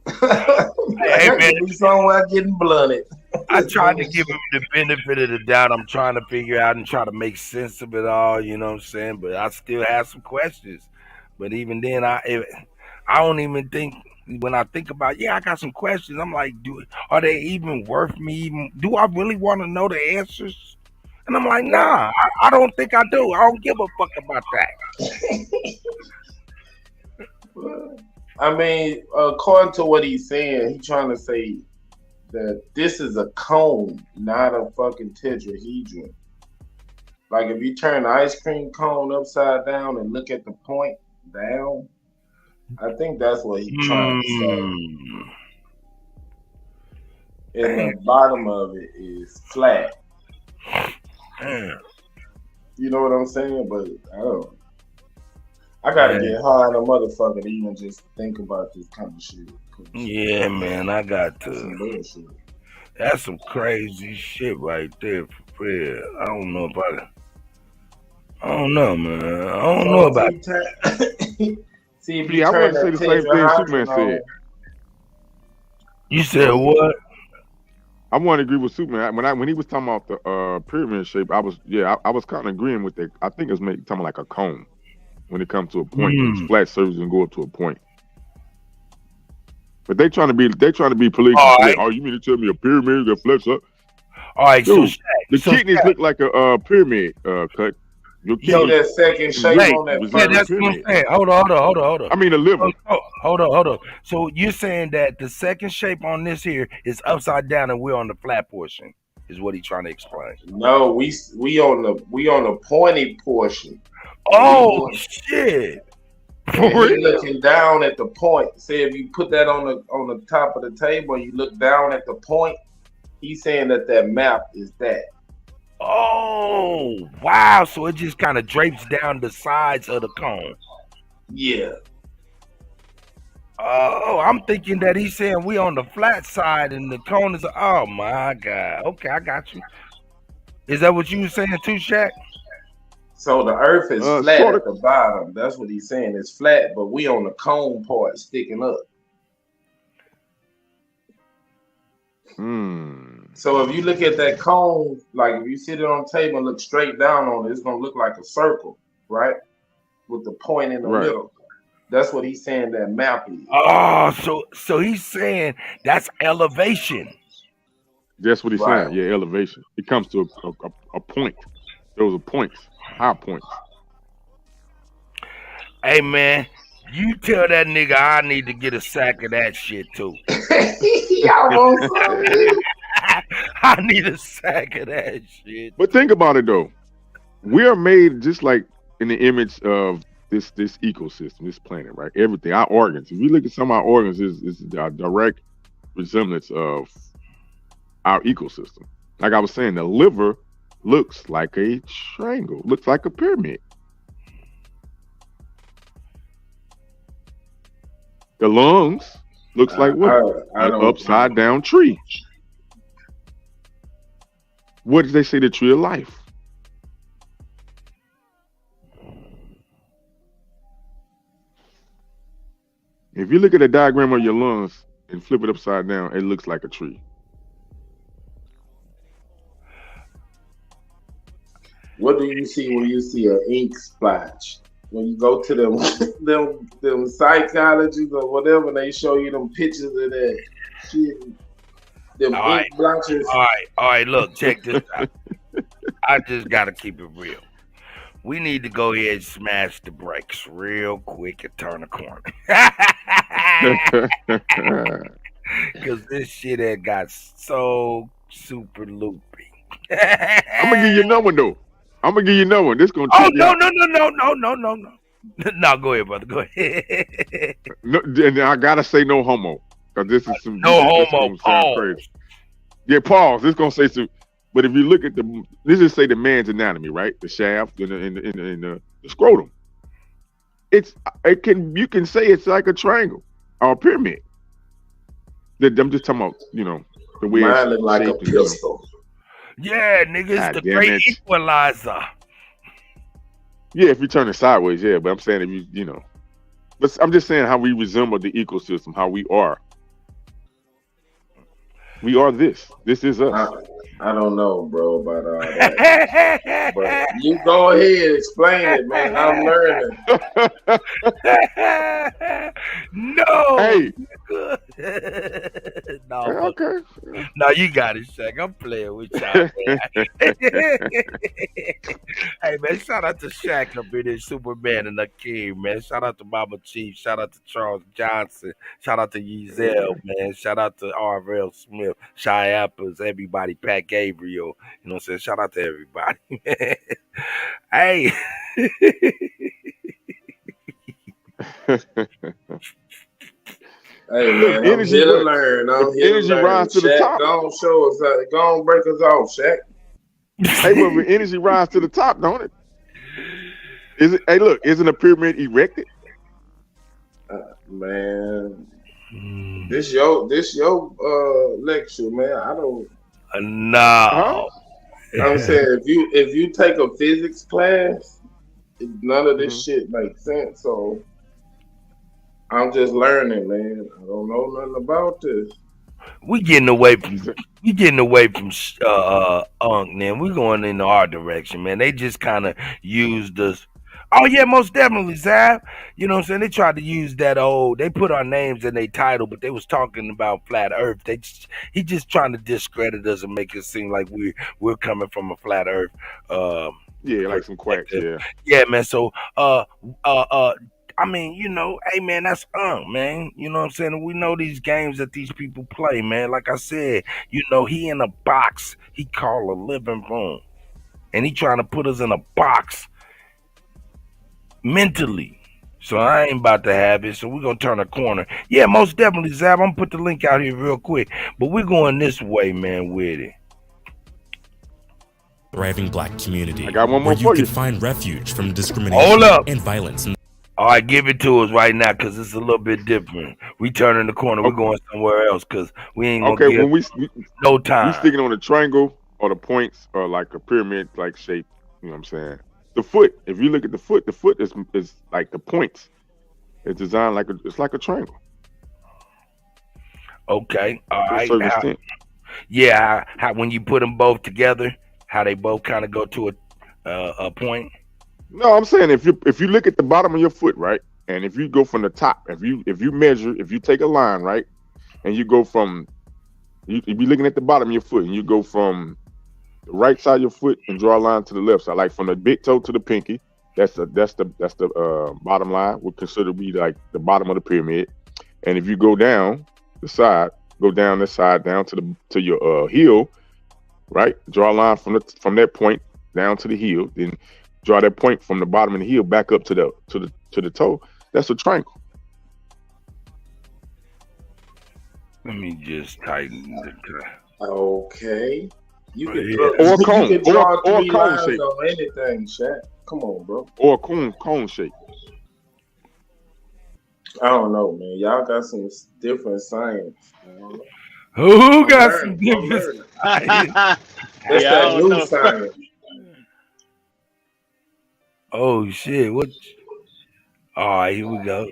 Hey man, be somewhere getting blunted. I tried to give him the benefit of the doubt. I'm trying to figure out and try to make sense of it all. You know what I'm saying? But I still have some questions. But even then, I don't even think. When I think about, I got some questions. I'm like, are they even worth me? Do I really want to know the answers? And I'm like, nah, I don't think I do. I don't give a fuck about that. I mean, according to what he's saying, he's trying to say that this is a cone, not a fucking tetrahedron. Like if you turn the ice cream cone upside down and look at the point down, I think that's what he's trying to say. And the bottom of it is flat. You know what I'm saying? But I don't know. I gotta get high on a motherfucker to even just think about this kind of shit. Yeah, man, I got to. That's some crazy shit right there, for real. I don't know, man. I don't know about it. See, if I want to say the same thing Superman said. You said what? I want to agree with Superman. When he was talking about the pyramid shape, I was kind of agreeing with that. I think it's talking like a cone when it comes to a point. It's flat surface and go up to a point. But they trying to be police. Right. Oh, you mean to tell me a pyramid that flips up? All right, dude, the kidneys look like a pyramid cut. Yo, that second shape on that. Yeah, that's what I'm saying. Hold on. I mean, the liver. Hold on. So you're saying that the second shape on this here is upside down and we're on the flat portion, is what he's trying to explain. No, we on the pointy portion. Oh shit! You're looking down at the point. Say if you put that on the top of the table and you look down at the point, he's saying that map is that. Oh wow! So it just kind of drapes down the sides of the cone. Yeah. Oh, I'm thinking that he's saying we on the flat side and the cone is. Oh my god! Okay, I got you. Is that what you were saying too, Shaq? So the Earth is flat at the bottom. That's what he's saying. It's flat, but we on the cone part sticking up. So if you look at that cone, like if you sit it on the table and look straight down on it, it's gonna look like a circle, right? With the point in the middle. That's what he's saying that map is. Oh, so he's saying that's elevation. That's what he's saying. Yeah, elevation. It comes to a point. Those are points, high points. Hey man, you tell that nigga I need to get a sack of that shit too. I need a sack of that shit. But think about it though. We are made just like in the image of this ecosystem, this planet, right? Everything, our organs. If you look at some of our organs, is a direct resemblance of our ecosystem. Like I was saying, the liver looks like a triangle, looks like a pyramid. The lungs Looks like what? An upside down tree. What did they say? The tree of life. If you look at a diagram of your lungs and flip it upside down, it looks like a tree. What do you see when you see an ink splash? When you go to them psychologists or whatever, they show you them pictures of that shit. Them ink blotches. All right, look, check this out. I just gotta keep it real. We need to go ahead and smash the brakes real quick and turn the corner. Because this shit had got so super loopy. I'm gonna give you another one though. I'm gonna give you another one. This gonna no. No, go ahead, brother. Go ahead. No, and I gotta say no homo. Cause this is some no homo. Pause. Crazy. Yeah, pause. This gonna say some. But if you look at this is say the man's anatomy, right? The shaft and the scrotum. You can say it's like a triangle or a pyramid. I'm just talking about, the way mine look like a pistol. Yeah, nigga, it's the great equalizer. Yeah, if you turn it sideways, yeah. But I'm saying if you but I'm just saying how we resemble the ecosystem, how we are. We are this. This is us. I don't know, bro, about all that. But you go ahead, explain it, man. I'm learning. No. Hey. No. Okay. No, you got it, Shaq. I'm playing with y'all, man. Hey, man, shout out to Shaq up in there, Superman and the King, man. Shout out to Mama Chief. Shout out to Charles Johnson. Shout out to Yezel, man. Shout out to R.L. Smith. Shy Apples, everybody, Pat Gabriel. You know what I'm saying? Shout out to everybody, man. Hey. Hey, man, I'm here to learn. I'm here to learn. Rise to the top. Go on, show us. Go on, break us off, Shaq. Hey, well, the energy rise to the top, don't it? Is it? Hey, look, isn't a pyramid erected? Man, this your lecture, man. I don't. No. Huh? I'm saying if you take a physics class, none of this shit makes sense. So I'm just learning, man. I don't know nothing about this. We getting away from Unk, man. We going in our direction, man. They just kind of used us. Oh yeah, most definitely, Zab. You know what I'm saying? They tried to use that they put our names in their title, but they was talking about flat Earth. He just trying to discredit us and make it seem like we're coming from a flat Earth. Yeah, like some quacks. Yeah. Yeah, man. So I mean, hey, man, that's man. You know what I'm saying? We know these games that these people play, man. Like I said, he in a box he call a living room. And he trying to put us in a box mentally. So I ain't about to have it. So we're going to turn a corner. Yeah, most definitely, Zab. I'm going to put the link out here real quick. But we're going this way, man, with it. Thriving black community. I got one more where you can find refuge from discrimination and violence. All right, give it to us right now because it's a little bit different. We turning the corner. We're going somewhere else because we ain't going to get no time. We sticking on a triangle or the points or like a pyramid-like shape. You know what I'm saying? The foot, if you look at the foot is like the points. It's designed it's like a triangle. Okay, all right. How when you put them both together, how they both kind of go to a point? No, I'm saying if you look at the bottom of your foot, right, and if you go from the top, if you measure, if you take a line, right, and you go from, if you're looking at the bottom of your foot, and you go from the right side of your foot and draw a line to the left side, like from the big toe to the pinky, that's the bottom line. Would consider to be like the bottom of the pyramid, and if you go down the side, down to your heel, right, draw a line from that point down to the heel, then draw that point from the bottom of the heel back up to the toe. That's a triangle. Let me just tighten the. Okay. You can or a cone. You can draw or a cone lines shape. on anything, Shaq. Come on, bro. Or a cone shape. I don't know, man. Y'all got some different science. Man. Who I'm got some learning. different science? It's Yeah, I that don't new know. science. Oh shit! What? All right, here we go.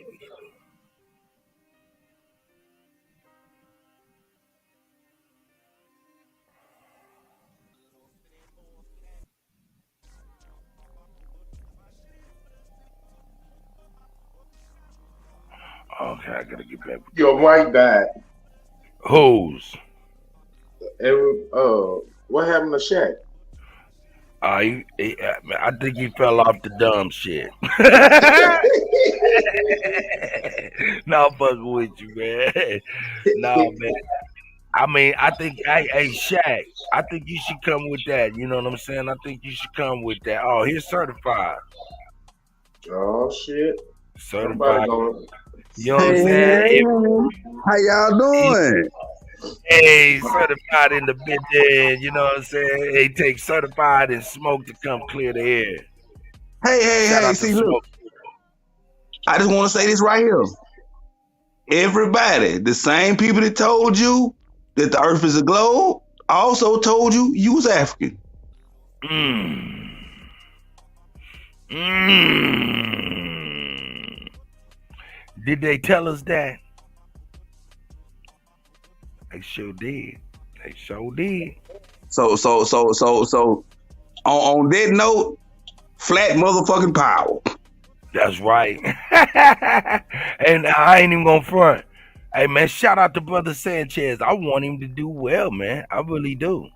Okay, I gotta get back. Your mic died. Who's? What happened to Shaq? I think he fell off the dumb shit. No, I'm fucking with you, man. No, man. I mean, I think, hey, Shaq, I think you should come with that. You know what I'm saying? I think you should come with that. Oh, he's certified. Oh shit! Somebody Certified. going. You know what I'm Hey, saying? hey, how y'all doing? Hey, certified in the bit there. You know what I'm saying? He takes certified and smoke to come clear the air. Shout Hey, out to see, look, Smoke. I just want to say this right here. Everybody, the same people that told you that the earth is a globe, also told you you was African. Did they tell us that? They sure did. They sure did. So, on that note, flat motherfucking power. That's right. And I ain't even gonna front. Hey man, shout out to Brother Sanchez. I want him to do well, man. I really do.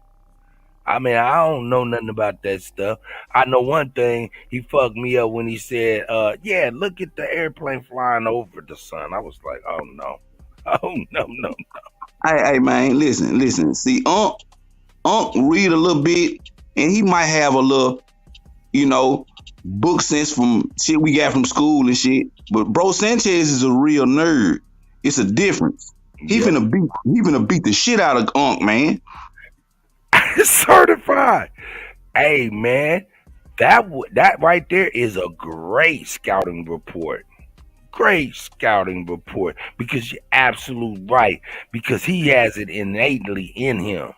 I mean, I don't know nothing about that stuff. I know one thing, he fucked me up when he said, yeah, look at the airplane flying over the sun. I was like, oh no. Oh no. Hey man, listen. See, Unc read a little bit, and he might have a little, book sense from shit we got from school and shit. But Bro Sanchez is a real nerd. It's a difference. He finna beat the shit out of Unc, man. Certified. Hey man, that right there is a great scouting report. Great scouting report, because you're absolutely right, because he has it innately in him.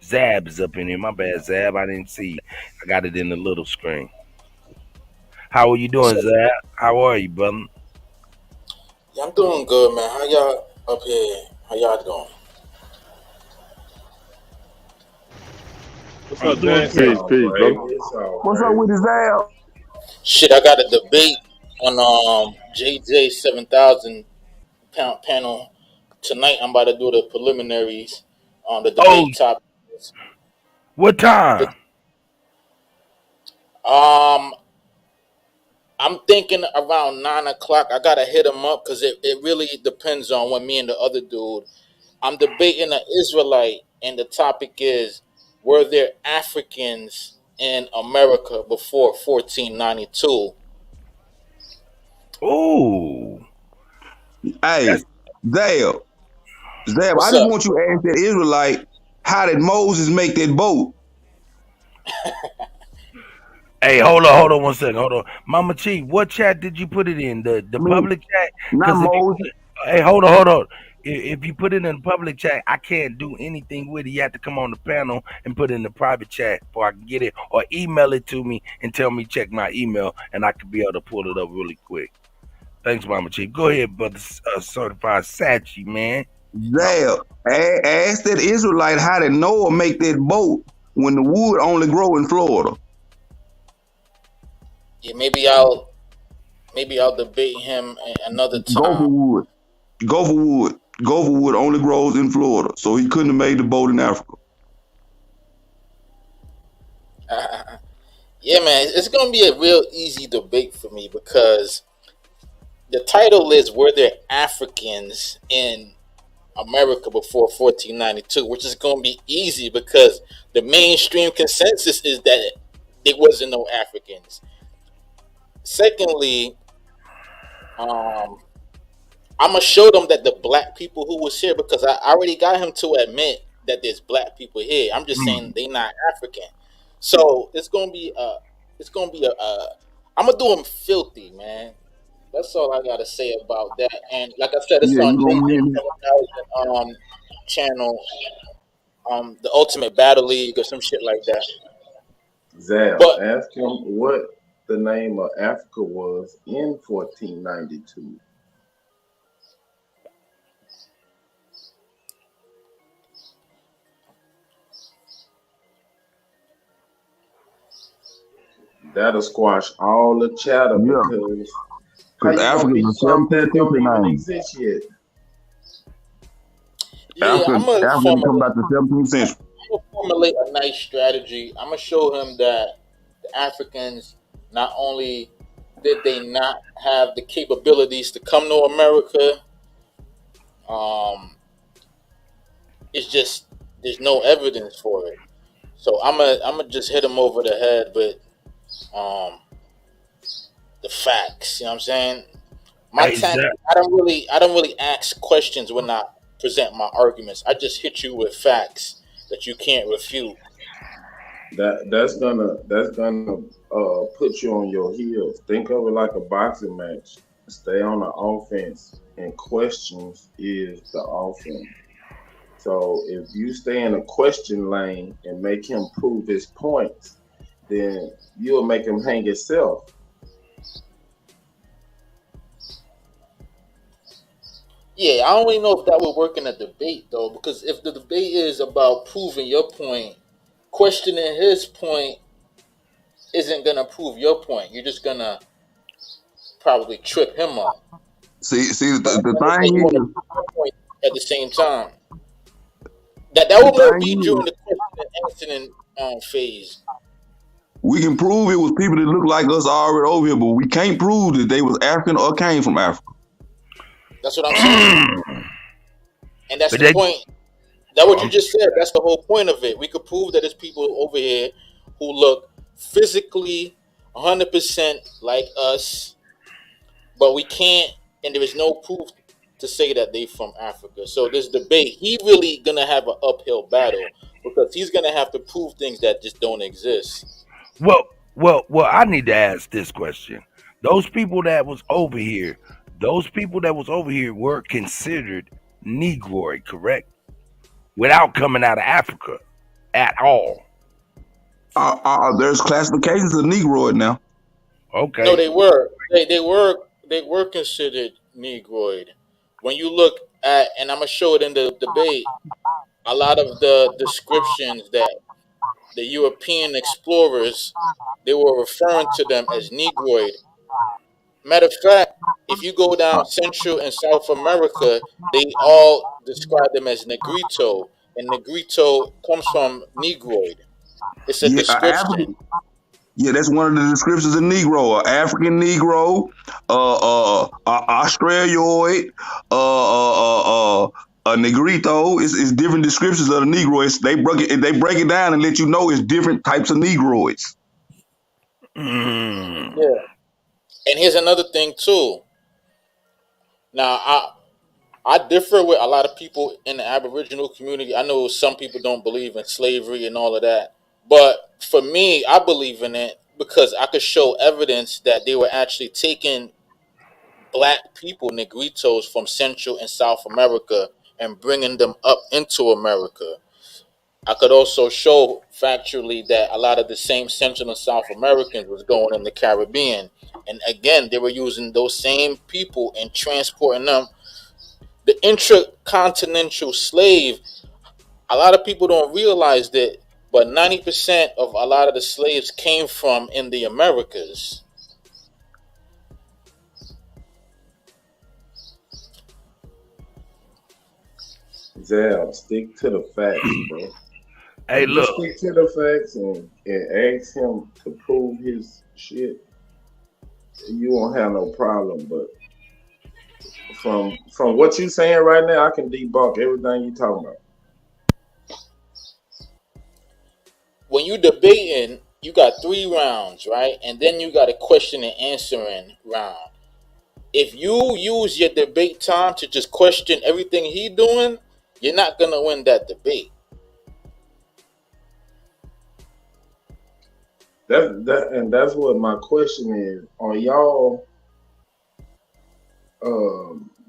Zab is up in here. My bad, Zab. I didn't see. I got it in the little screen. How are you doing, Zab? How are you, brother? Yeah, I'm doing good, man. How y'all up here? How y'all doing? What's I'm up, doing Zan? peace, brother. What's up with his Al? Shit, I got a debate on JJ 7,000 pound panel tonight. I'm about to do the preliminaries on the debate topic. What time? I'm thinking around 9 o'clock. I gotta hit him up because it really depends on when me and the other dude. I'm debating an Israelite, and the topic is: were there Africans in America before 1492? Ooh. Hey, Zab, What's I just up? want you to ask that Israelite, how did Moses make that boat? Hey, hold on 1 second. Hold on. Mama Chief, what chat did you put it in? The public chat? Not Moses. Hey, hold on. If you put it in the public chat, I can't do anything with it. You have to come on the panel and put it in the private chat before I can get it, or email it to me and tell me check my email, and I can be able to pull it up really quick. Thanks, Mama Chief. Go ahead, brother. Certified Sachi, man. Zab, ask that Israelite how did Noah make that boat when the wood only grow in Florida? Yeah, maybe I'll debate him another time. Go for wood. Gopher wood only grows in Florida, so he couldn't have made the boat in Africa. Yeah, man, it's gonna be a real easy debate for me because the title is "Were there Africans in America before 1492?" which is gonna be easy because the mainstream consensus is that there wasn't no Africans. Secondly, I'm gonna show them that the black people who was here, because I already got him to admit that there's black people here. I'm just saying they not African. So I'm gonna do them filthy, man. That's all I gotta say about that. And like I said, it's Yeah, on you gonna JJ win. 7000 channel, the Ultimate Battle League or some shit like that. Zal, But ask him what the name of Africa was in 1492. That'll squash all the chatter Yeah, because how because you gonna Africa's beat a something 17th that don't century even name. exist yet? yeah, Africa come back to 17th century. I'm gonna formulate a nice strategy. I'm gonna show him that the Africans not only did they not have the capabilities to come to America, um, it's just there's no evidence for it. So I'm gonna just hit him over the head with um, the facts. You know what I'm saying? My Hey, Zach. tactic, I don't really ask questions when I present my arguments. I just hit you with facts that you can't refute. That's gonna put you on your heels. Think of it like a boxing match. Stay on the offense, and questions is the offense. So if you stay in a question lane and make him prove his points, then you'll make him hang himself. Yeah, I don't really know if that would work in a debate though, because if the debate is about proving your point, questioning his point isn't gonna prove your point. You're just gonna probably trip him up. See, But the at the same, you thing want to is, prove your point at the same time. That the would more be thing during is, the question and answering phase. we can prove it was people that look like us already over here, but we can't prove that they was African or came from Africa. That's what I'm saying, and that's But the they, point. That what you um, just said. That's the whole point of it. We could prove that there's people over here who look physically 100% like us, but we can't, and there is no proof to say that they from Africa. So this debate, he really gonna have an uphill battle because he's gonna have to prove things that just don't exist. well, I need to ask this question. Those people that was over here, were considered Negroid, correct? Without coming out of Africa at all. There's classifications of Negroid now. No, Okay. they were considered Negroid. When you look at, and I'm gonna show it in the debate, a lot of the descriptions that the European explorers they were referring to them as Negroid. Matter of fact, if you go down Central and South America, they all describe them as Negrito, and Negrito comes from Negroid. It's a Yeah, description. Yeah, that's one of the descriptions of Negro: African Negro, Australioid, a Negrito. It's different descriptions of the Negro. They break it down and let you know it's different types of Negroids. Yeah. And here's another thing too. Now I differ with a lot of people in the Aboriginal community. I know some people don't believe in slavery and all of that. But for me, I believe in it because I could show evidence that they were actually taking black people, Negritos, from Central and South America and bringing them up into America. I could also show factually that a lot of the same Central and South Americans was going in the Caribbean. And again, they were using those same people and transporting them. The intercontinental slave, a lot of people don't realize that, but 90% of a lot of the slaves came from in the Americas. Zal, stick to the facts, bro. Hey, If you look. stick to the facts and ask him to prove his shit, you won't have no problem. But from what you saying right now, I can debunk everything you talking about. When you debating, you got 3 rounds, right? And then you got a question and answering round. If you use your debate time to just question everything he doing, you're not gonna win that debate. And that's what my question is. Are y'all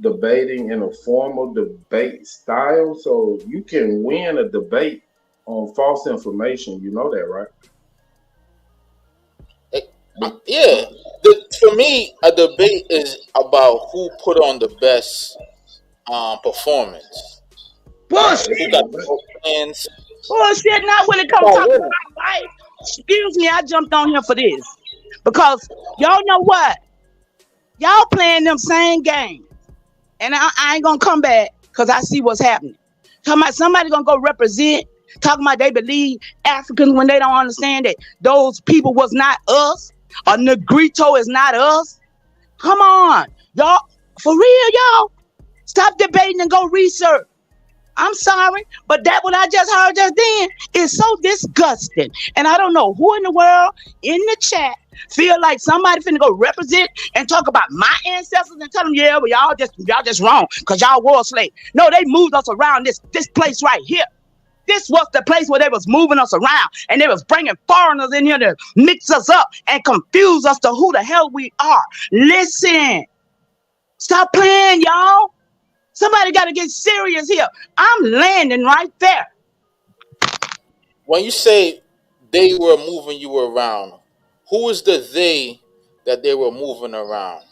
debating in a formal debate style, so you can win a debate on false information. You know that, right? Yeah. For me, a debate is about who put on the best performance. Bullshit. Who got the most plans? Bullshit. Not when it comes talking about our life. Excuse me, I jumped on here for this because y'all know what? Y'all playing them same games, and I ain't gonna come back because I see what's happening. Talking about somebody gonna go represent. Talking about they believe Africans when they don't understand that those people was not us. A Negrito is not us. Come on, y'all. For real, y'all. Stop debating and go research. I'm sorry, but that what I just heard just then is so disgusting. And I don't know who in the world in the chat feel like somebody finna go represent and talk about my ancestors and tell them, yeah, but y'all just wrong because y'all were slaves. No, they moved us around this place right here. This was the place where they was moving us around and they was bringing foreigners in here to mix us up and confuse us to who the hell we are. Listen, stop playing, y'all. Somebody got to get serious here. I'm landing right there. When you say they were moving you around, who is the they that they were moving around?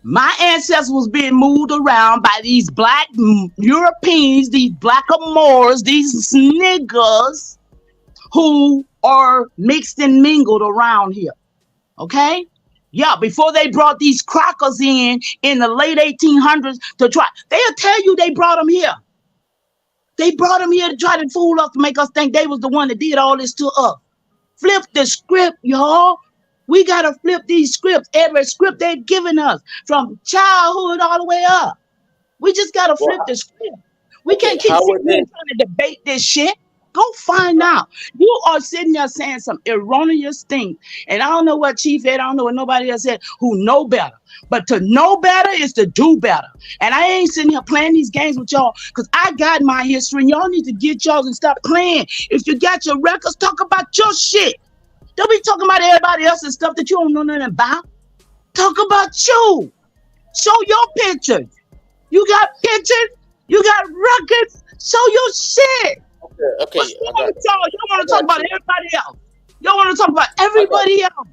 My ancestors was being moved around by these black Europeans, these black Moors, these niggas who are mixed and mingled around here. Okay? Yeah, before they brought these crackers in the late 1800s to try. They'll tell you they brought them here. They brought them here to try to fool us, to make us think they was the one that did all this to us. Flip the script, y'all. We got to flip these scripts. Every script they're giving us from childhood all the way up. We just got to flip the script. We can't keep sitting here trying to debate this shit. Go find out. You are sitting there saying some erroneous things. And I don't know what Chief Ed, I don't know what nobody else said who know better. But to know better is to do better. And I ain't sitting here playing these games with y'all because I got my history and y'all need to get y'all and stop playing. If you got your records, talk about your shit. Don't be talking about everybody else's stuff that you don't know nothing about. Talk about you. Show your pictures. You got pictures. You got records. Show your shit. Okay. You want to talk about everybody else. You want to talk about everybody else.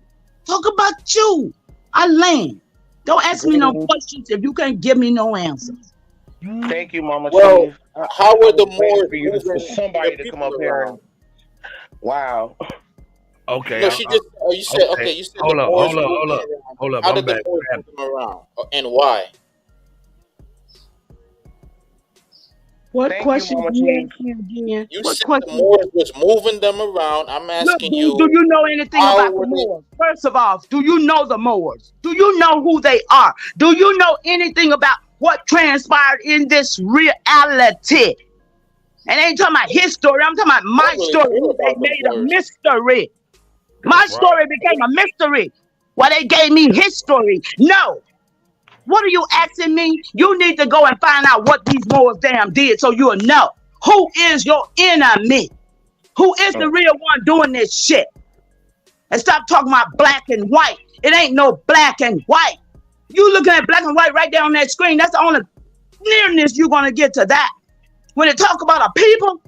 Talk about you. I land. Don't ask me no questions if you can't give me no answers. Thank you, Mama. Well, Chief. how were the Moors for somebody to come up here? And, wow. Okay. No, you said Hold up. How did the Moors move them around and why? What question you asking again? You said the Moors was moving them around. I'm asking you. Do you know anything about the Moors? First of all, do you know the Moors? Do you know who they are? Do you know anything about what transpired in this reality? And I ain't talking about his story. I'm talking about my story. They made a mystery. My story became a mystery. Well, they gave me his story. No. What are you asking me? You need to go and find out what these Moors damn did so you'll know who is your enemy. Who is the real one doing this shit? And stop talking about black and white. It ain't no black and white. You looking at black and white right there on that screen. That's the only nearness you're going to get to that. When they talk about a people,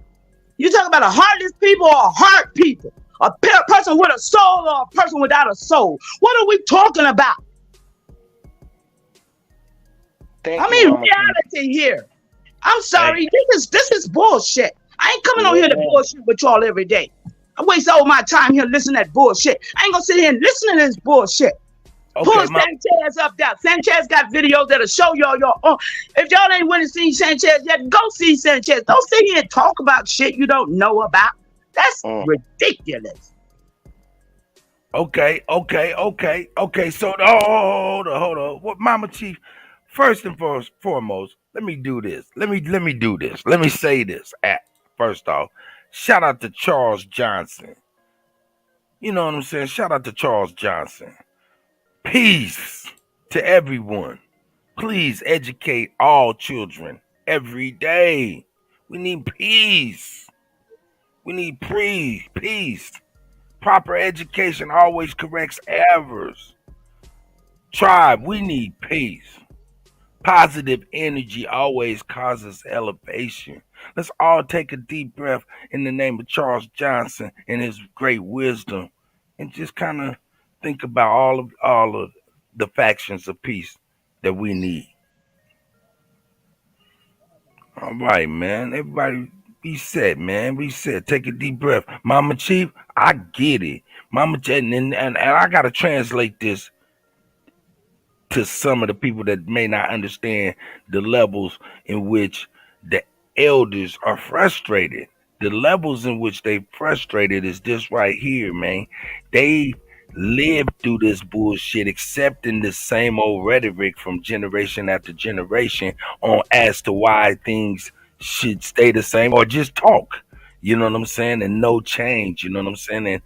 you talk about a heartless people or a heart people. A person with a soul or a person without a soul. What are we talking about? Reality here. I'm sorry. This is bullshit. I ain't coming on here to bullshit with y'all every day. I waste all my time here listening to that bullshit. I ain't gonna sit here and listen to this bullshit. Pull Sanchez up there. Sanchez got videos that'll show y'all your own. If y'all ain't went and seen Sanchez yet, go see Sanchez. Don't sit here and talk about shit you don't know about. That's ridiculous. Okay. So hold on. What, Mama Chief? First and foremost, let me do this. Let me do this. Let me say this. First off, shout out to Charles Johnson. You know what I'm saying? Shout out to Charles Johnson. Peace to everyone. Please educate all children every day. We need peace. We need peace. Proper education always corrects errors. Tribe, we need peace. Positive energy always causes elevation. Let's all take a deep breath in the name of Charles Johnson and his great wisdom, and just kind of think about all of the factions of peace that we need. All right, man. Everybody reset, man. Reset. Take a deep breath. Mama Chief, I get it. Mama Chief, and I gotta translate this to some of the people that may not understand the levels in which the elders are frustrated. The levels in which they frustrated is this right here, man. They lived through this bullshit, accepting the same old rhetoric from generation after generation on as to why things should stay the same or just talk. You know what I'm saying? And no change. You know what I'm saying? And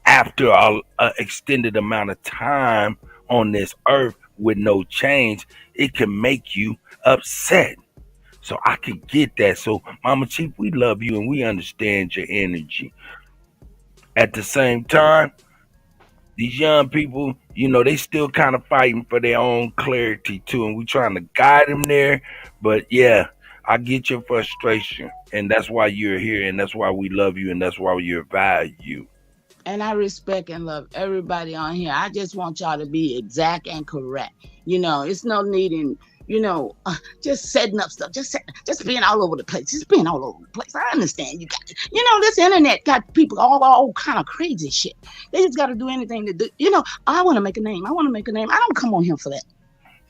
after a extended amount of time on this earth with no change, it can make you upset. So I can get that. So Mama Chief, we love you and we understand your energy. At the same time, these young people, you know, they still kind of fighting for their own clarity too, and we trying to guide them there. But yeah, I get your frustration, and that's why you're here, and that's why we love you, and that's why you're valued. And I respect and love everybody on here. I just want y'all to be exact and correct. You know, it's no need in, just setting up stuff, just being all over the place, I understand you got, this internet got people all kind of crazy shit. They just got to do anything to do. I want to make a name. I don't come on here for that.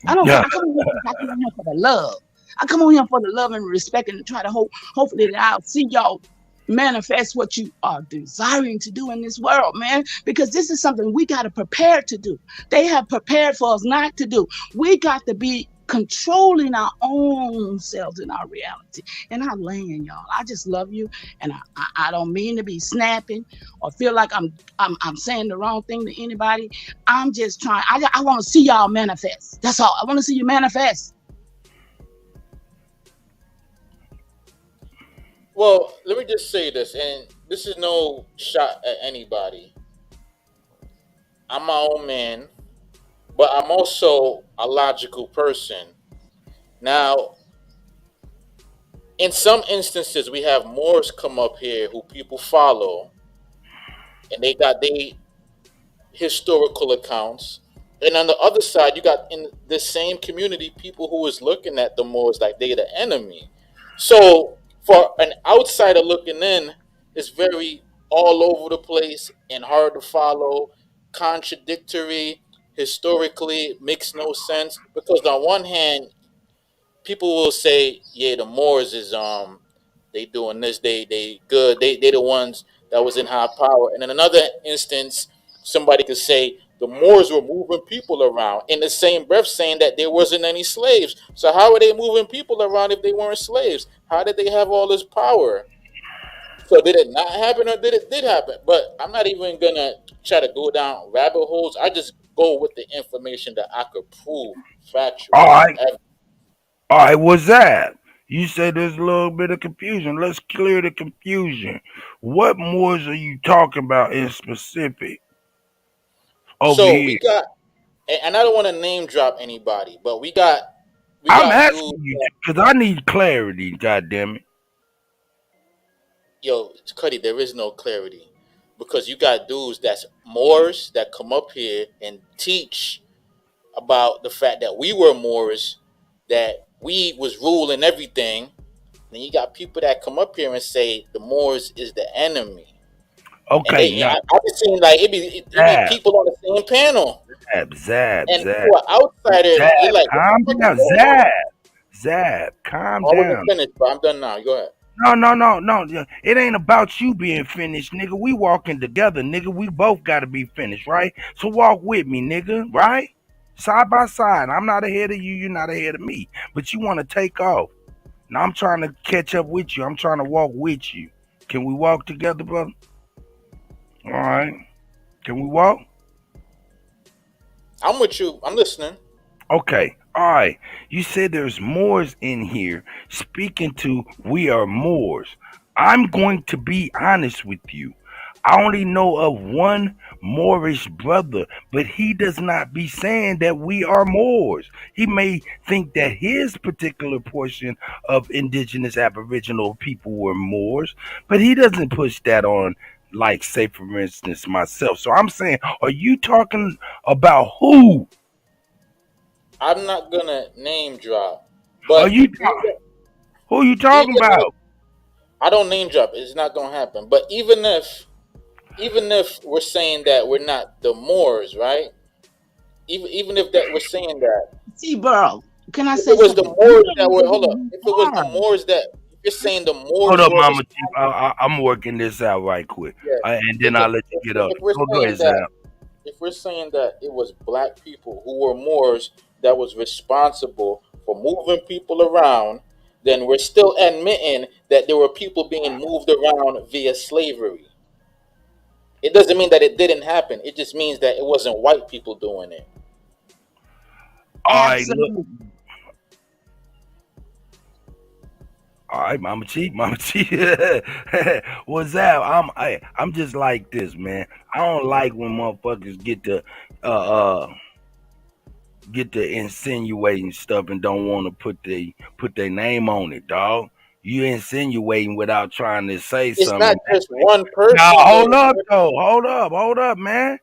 I come on here for the love. I come on here for the love and respect and try to hopefully that I'll see y'all manifest what you are desiring to do in this world, man, because this is something we got to prepare to do. They have prepared for us not to do. We got to be controlling our own selves in our reality. And I'm laying, y'all. I just love you, and I don't mean to be snapping or feel like I'm saying the wrong thing to anybody. I'm just trying. I want to see y'all manifest. That's all. I want to see you manifest. Well, let me just say this, and this is no shot at anybody. I'm my own man, but I'm also a logical person. Now, in some instances, we have Moors come up here who people follow, and they got their historical accounts. And on the other side, you got in the same community people who is looking at the Moors like they're the enemy. So for an outsider looking in, it's very all over the place and hard to follow, contradictory, historically makes no sense. Because on one hand, people will say, yeah, the Moors is they doing this, they good, they the ones that was in high power. And in another instance, somebody could say the Moors were moving people around, in the same breath saying that there wasn't any slaves. So how are they moving people around if they weren't slaves? How did they have all this power? So did it not happen or did happen? But I'm not even gonna try to go down rabbit holes. I just go with the information that I could prove factual. All right, what's that? You said there's a little bit of confusion. Let's clear the confusion. What Moors are you talking about in specific? We got, and I don't want to name drop anybody, but we got I'm asking you because I need clarity, goddamn it. Yo, Kutty, there is no clarity because you got dudes that's Moors that come up here and teach about the fact that we were Moors, that we was ruling everything. Then you got people that come up here and say the Moors is the enemy. Okay, I've been seeing like it be people on the same panel. Zab, and for outsiders, you're like, calm down, Zab, calm down. I'm finished, but I'm done now. Go ahead. No. It ain't about you being finished, nigga. We walking together, nigga. We both gotta be finished, right? So walk with me, nigga, right? Side by side. I'm not ahead of you, you're not ahead of me. But you wanna take off. Now I'm trying to catch up with you. I'm trying to walk with you. Can we walk together, brother? All right. Can we walk? I'm with you. I'm listening. Okay. All right. You said there's Moors in here speaking to we are Moors. I'm going to be honest with you. I only know of one Moorish brother, but he does not be saying that we are Moors. He may think that his particular portion of indigenous aboriginal people were Moors, but he doesn't push that on, like, say for instance, myself. So I'm saying, are you talking about who? I'm not gonna name drop, Are but you who are you talking even about? I don't name drop. It's not gonna happen. But even if we're saying that we're not the Moors, right? Even if that we're saying that, See, bro, can I if say it was the something? Moors that were hold up, if it was the Moors that if you're saying the Hold Moors up, were Mama Chief. I'm working this out right quick, yeah. and then I'll let you get up. If we're Go ahead, saying Zab. that if we're saying that it was black people who were Moors that was responsible for moving people around, then we're still admitting that there were people being moved around via slavery. It doesn't mean that it didn't happen. It just means that it wasn't white people doing it. All right, look. Absolutely. All right, Mama Chief, Mama Chief. What's that? I'm just like this, man. I don't like when motherfuckers get to insinuating stuff and don't want to put their name on it, dog. You insinuating without trying to say It's something. not just one Now person hold though. up though. Hold up, man.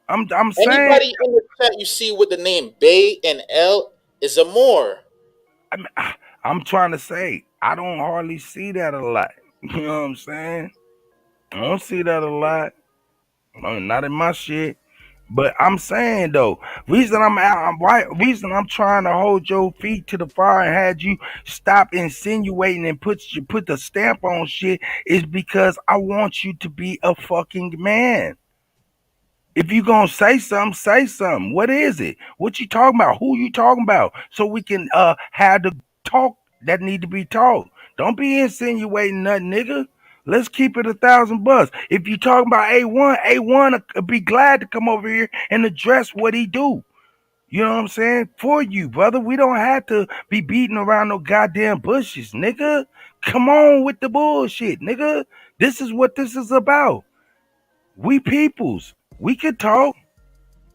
I'm saying Anybody in the chat you see with the name Bay and L is a Moor. I'm trying to say I don't hardly see that a lot. You know what I'm saying? I don't see that a lot. Not in my shit. But I'm saying though, reason I'm trying to hold your feet to the fire and had you stop insinuating and put the stamp on shit is because I want you to be a fucking man. If you gonna say something, say something. What is it? What you talking about? Who you talking about? So we can have the talk that need to be talked. Don't be insinuating nothing, nigga. Let's keep it $1,000. If you talking about A1 will be glad to come over here and address what he do. You know what I'm saying? For you, brother. We don't have to be beating around no goddamn bushes, nigga. Come on with the bullshit, nigga. This is what this is about. We peoples. We can talk.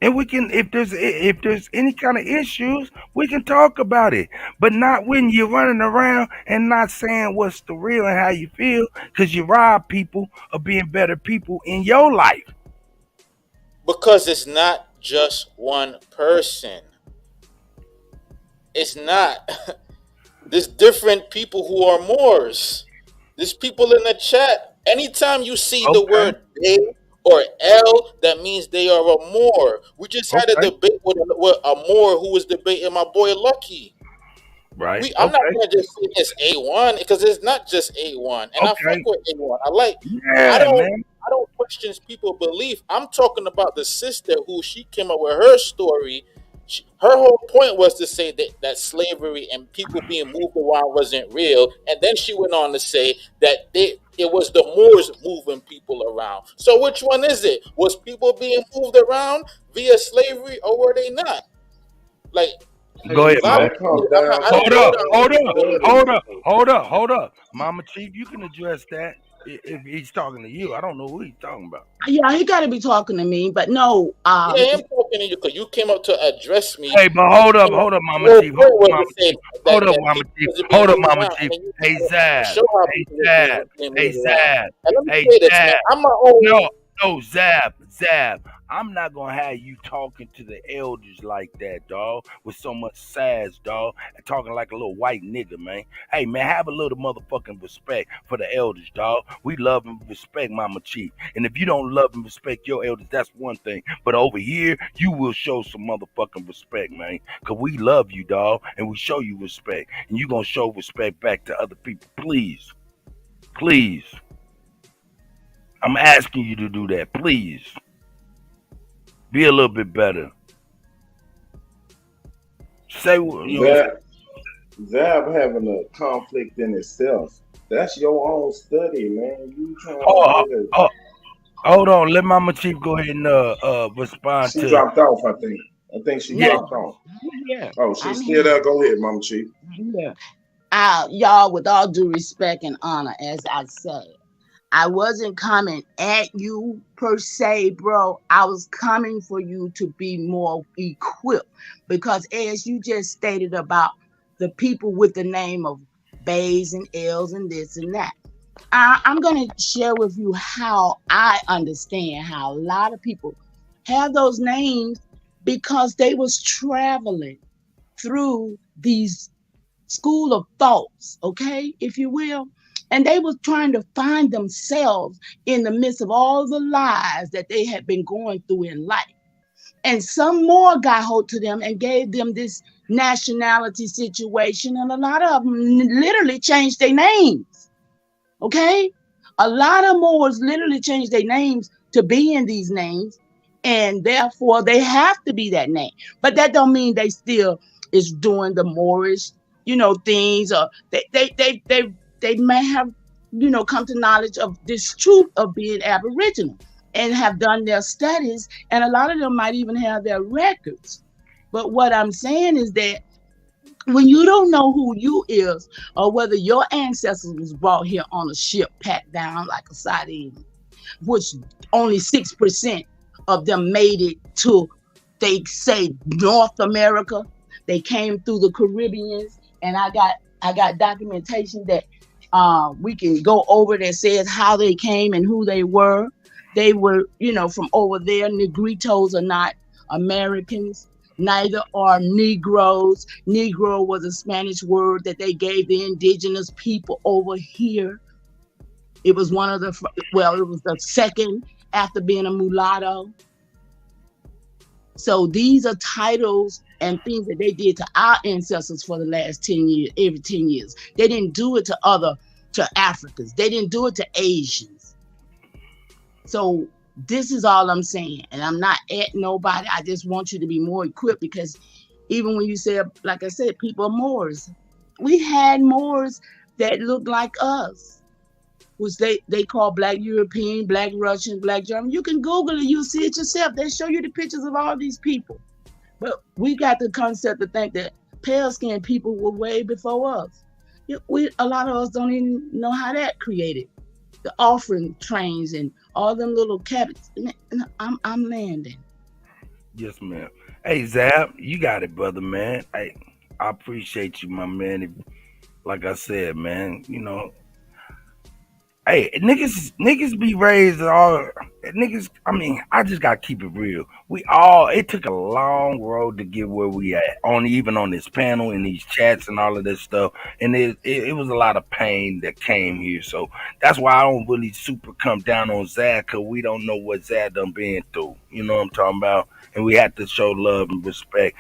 And we can, if there's any kind of issues, we can talk about it. But not when you're running around and not saying what's the real and how you feel, because you rob people of being better people in your life. Because it's not just one person. It's not. There's different people who are Moors. There's people in the chat. Anytime you see the word they or L, that means they are a Moor. We just had a debate with a Moor who was debating my boy Lucky. Right. I'm not gonna just say it's A1 because it's not just A1, and I fuck with A1. I don't question people's belief. I'm talking about the sister who she came up with her story. Her whole point was to say that slavery and people being moved around wasn't real, and then she went on to say that it was the Moors moving people around. So which one is it? Was people being moved around via slavery, or were they not? Like, go ahead, Mama. Hold up. Mama Chief, you can address that if he's talking to you. I don't know who he's talking about. Yeah, he got to be talking to me, but no. Yeah, I'm talking to you because you came up to address me. Hey, but hold up, Mama Chief. Hold up, Mama Chief. Hey, Zab. Hey, Zab. I'm my own. No, Zab. I'm not gonna have you talking to the elders like that, dog, with so much sass, dog, and talking like a little white nigga, man. Hey, man, have a little motherfucking respect for the elders, dog. We love and respect Mama Chief. And if you don't love and respect your elders, that's one thing. But over here, you will show some motherfucking respect, man, because we love you, dog, and we show you respect. And you gonna show respect back to other people. Please. Please. I'm asking you to do that, please. Be a little bit better. Say what you know. Zab having a conflict in itself. That's your own study, man. You trying to hold on. Let Mama Chief go ahead and respond she to. She dropped off, I think. I think she dropped off. Yeah. Oh, she's still there. Go ahead, Mama Chief. Yeah. Y'all, with all due respect and honor, as I said, I wasn't coming at you per se, bro. I was coming for you to be more equipped because, as you just stated about the people with the name of Bays and L's and this and that, I'm going to share with you how I understand how a lot of people have those names because they was traveling through these school of thoughts, okay, if you will. And they was trying to find themselves in the midst of all the lies that they had been going through in life. And some more got hold to them and gave them this nationality situation. And a lot of them literally changed their names. Okay? A lot of Moors literally changed their names to be in these names. And therefore they have to be that name. But that don't mean they still is doing the Moorish, things, or they may have, come to knowledge of this truth of being Aboriginal and have done their studies, and a lot of them might even have their records. But what I'm saying is that when you don't know who you is, or whether your ancestors was brought here on a ship packed down like a sardine, which only 6% of them made it to, they say, North America. They came through the Caribbeans, and I got documentation that we can go over that says how they came and who they were. They were, from over there. Negritos are not Americans, neither are Negroes. Negro was a Spanish word that they gave the indigenous people over here. It was it was the second after being a mulatto. So these are titles and things that they did to our ancestors for the last 10 years, every 10 years. They didn't do it to Africans. They didn't do it to Asians. So this is all I'm saying. And I'm not at nobody. I just want you to be more equipped, because even when you say, like I said, people are Moors. We had Moors that looked like us, which they call Black European, Black Russian, Black German. You can Google it, you'll see it yourself. They show you the pictures of all these people. But we got the concept to think that pale-skinned people were way before us. A lot of us don't even know how that created. The offering trains and all them little cabins. I'm landing. Yes, ma'am. Hey, Zab, you got it, brother, man. Hey, I appreciate you, my man. Like I said, man, hey, niggas be raised all niggas. I mean, I just gotta keep it real. It took a long road to get where we at, even on this panel and these chats and all of this stuff. And it was a lot of pain that came here. So that's why I don't really super come down on Zad, because we don't know what Zad done been through. You know what I'm talking about? And we have to show love and respect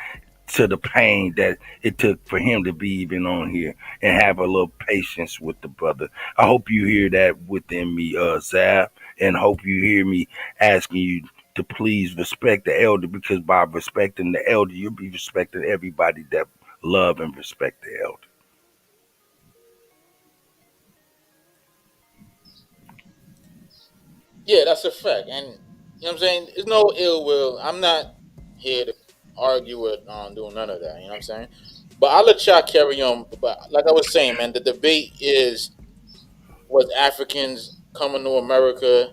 to the pain that it took for him to be even on here, and have a little patience with the brother. I hope you hear that within me, Zab, and hope you hear me asking you to please respect the elder, because by respecting the elder, you'll be respecting everybody that love and respect the elder. Yeah, that's a fact. And you know what I'm saying? There's no ill will. I'm not here to argue with doing none of that. You know what I'm saying? But I'll let y'all carry on. But like I was saying, man, the debate was Africans coming to America.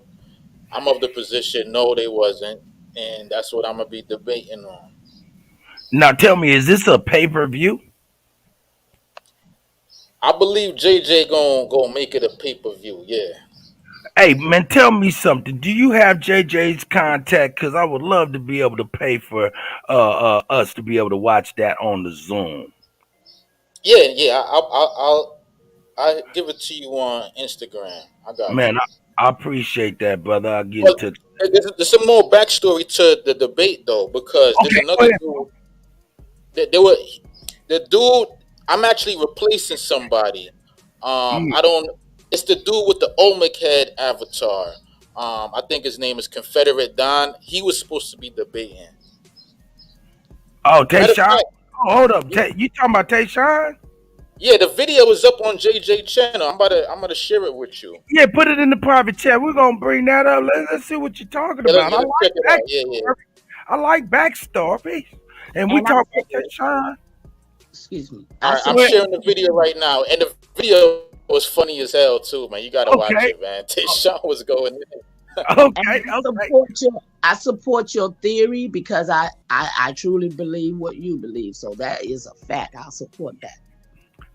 I'm of the position, no, they wasn't. And that's what I'm going to be debating on. Now tell me, is this a pay-per-view? I believe JJ gonna make it a pay-per-view, yeah. Hey, man, tell me something. Do you have JJ's contact? Because I would love to be able to pay for us to be able to watch that on the Zoom. Yeah. I'll give it to you on Instagram. I got you. Man, I appreciate that, brother. I'll get it to. There's some more backstory to the debate, though, because there's another dude. The dude. I'm actually replacing somebody. It's the dude with the Olmec head avatar. I think his name is Confederate Don. He was supposed to be debating. Oh, Tayshawn? Oh, hold up. You talking about Tayshawn? Yeah, the video is up on JJ channel. I'm about to share it with you. Yeah, put it in the private chat. We're gonna bring that up. Let's see what you're talking about. I like backstory. And we talk about Tayshawn. Excuse me. All right, I'm sharing the video right now, and the video was funny as hell too, man. You gotta watch Okay. it, man. Tishon was going in. Okay. I support your theory because I truly believe what you believe. So that is a fact. I support that.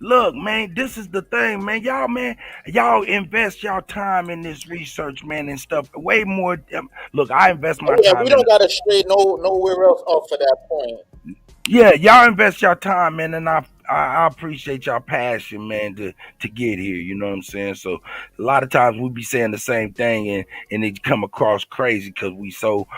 Look, man, this is the thing, man. Y'all invest y'all time in this research, man, and stuff. Way more. Look, I invest my Oh yeah, time we in. don't gotta stray nowhere else off for that point. Yeah, y'all invest your time, man, and I appreciate y'all passion, man, to get here. You know what I'm saying? So a lot of times we be saying the same thing, and it come across crazy because we so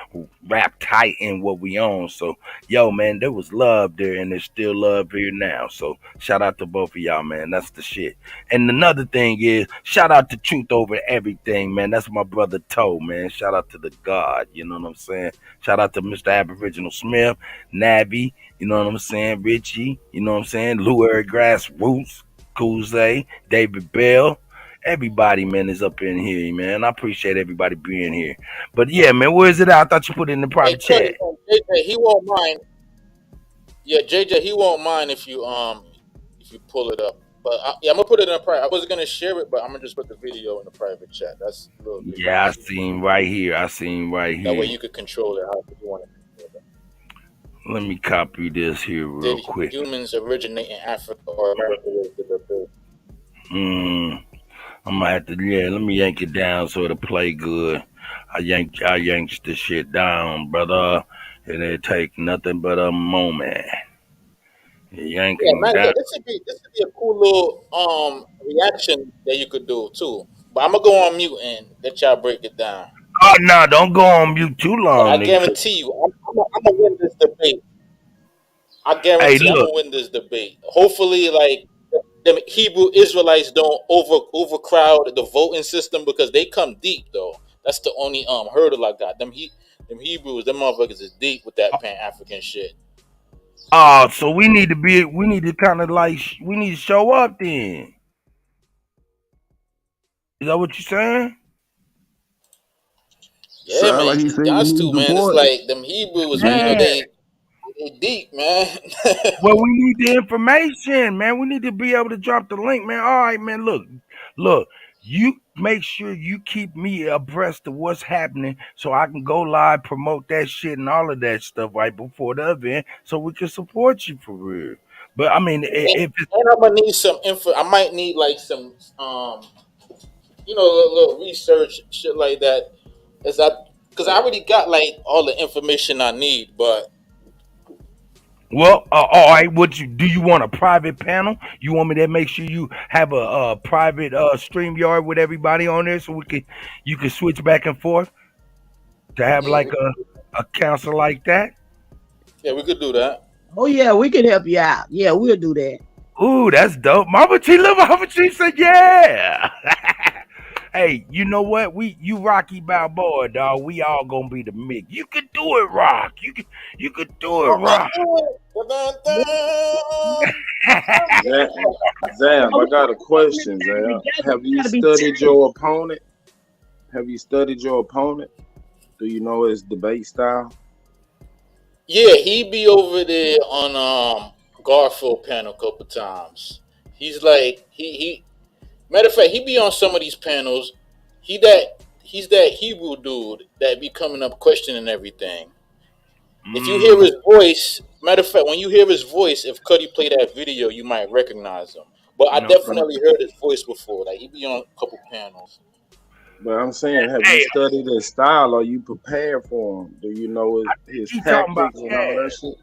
wrapped tight in what we own. So yo, man, there was love there, and there's still love here now. So shout out to both of y'all, man. That's the shit. And another thing is, shout out to Truth Over Everything, man. That's my brother Toe, man. Shout out to the God. You know what I'm saying? Shout out to Mr. Aboriginal Smith, Navi. You know what I'm saying? Richie, you know what I'm saying? Lou Eric Grassroots, Kuze, David Bell. Everybody, man, is up in here, man. I appreciate everybody being here. But yeah, man, where is it at? I thought you put it in the private chat. JJ, he won't mind. Yeah, JJ, he won't mind if you pull it up. But I'm gonna put it in a private. I wasn't gonna share it, but I'm gonna just put the video in the private chat. That's a little bit. Yeah, I seen right here. That way you could control it how you want it. Let me copy this here real quick. Humans originate in Africa or America was the debate. I'm gonna have to, let me yank it down so it'll play good. I yanks this shit down, brother. And it take nothing but a moment. Yanking Yeah, man, down. this would be a cool little reaction that you could do too. But I'm gonna go on mute and let y'all break it down. Oh no, don't go on mute too long. I guarantee you, I'm gonna win this debate. I guarantee I'm gonna win this debate. Hopefully, like the Hebrew Israelites don't overcrowd the voting system because they come deep though. That's the only hurdle I got. Them Hebrews, them motherfuckers is deep with that Pan African shit. Oh, so we need to kind of like, we need to show up then. Is that what you're saying? Yeah, man. Like guys too, man. It's like them Hebrews, man. You know, they deep, man. Well, we need the information, man. We need to be able to drop the link, man. All right, man. Look. You make sure you keep me abreast of what's happening so I can go live, promote that shit and all of that stuff right before the event so we can support you for real. But I mean, if it's, and I'm gonna need some info. I might need like some, little research shit like that. Because I already got like all the information I need, but. Well, all right. Do you want a private panel? You want me to make sure you have a private StreamYard with everybody on there so you can switch back and forth to have like a council like that? Yeah, we could do that. Oh yeah, we could help you out. Yeah, we'll do that. Ooh, that's dope. Mama T said yeah. Hey, you know what? You Rocky Balboa, dog. We all gonna be the mix. You can do it, Rock. You could do it, Rock. Zam, I got a question, Zam. Have you studied your opponent? Do you know his debate style? Yeah, he be over there on Garfield panel a couple times. He's like he matter of fact, he be on some of these panels. He's that Hebrew dude that be coming up questioning everything. If you hear his voice, matter of fact, when you hear his voice, if Kutty play that video, you might recognize him. But I definitely heard his voice before. Like he be on a couple panels. But I'm saying, have you studied his style? Are you prepared for him? Do you know his tactics and all that shit?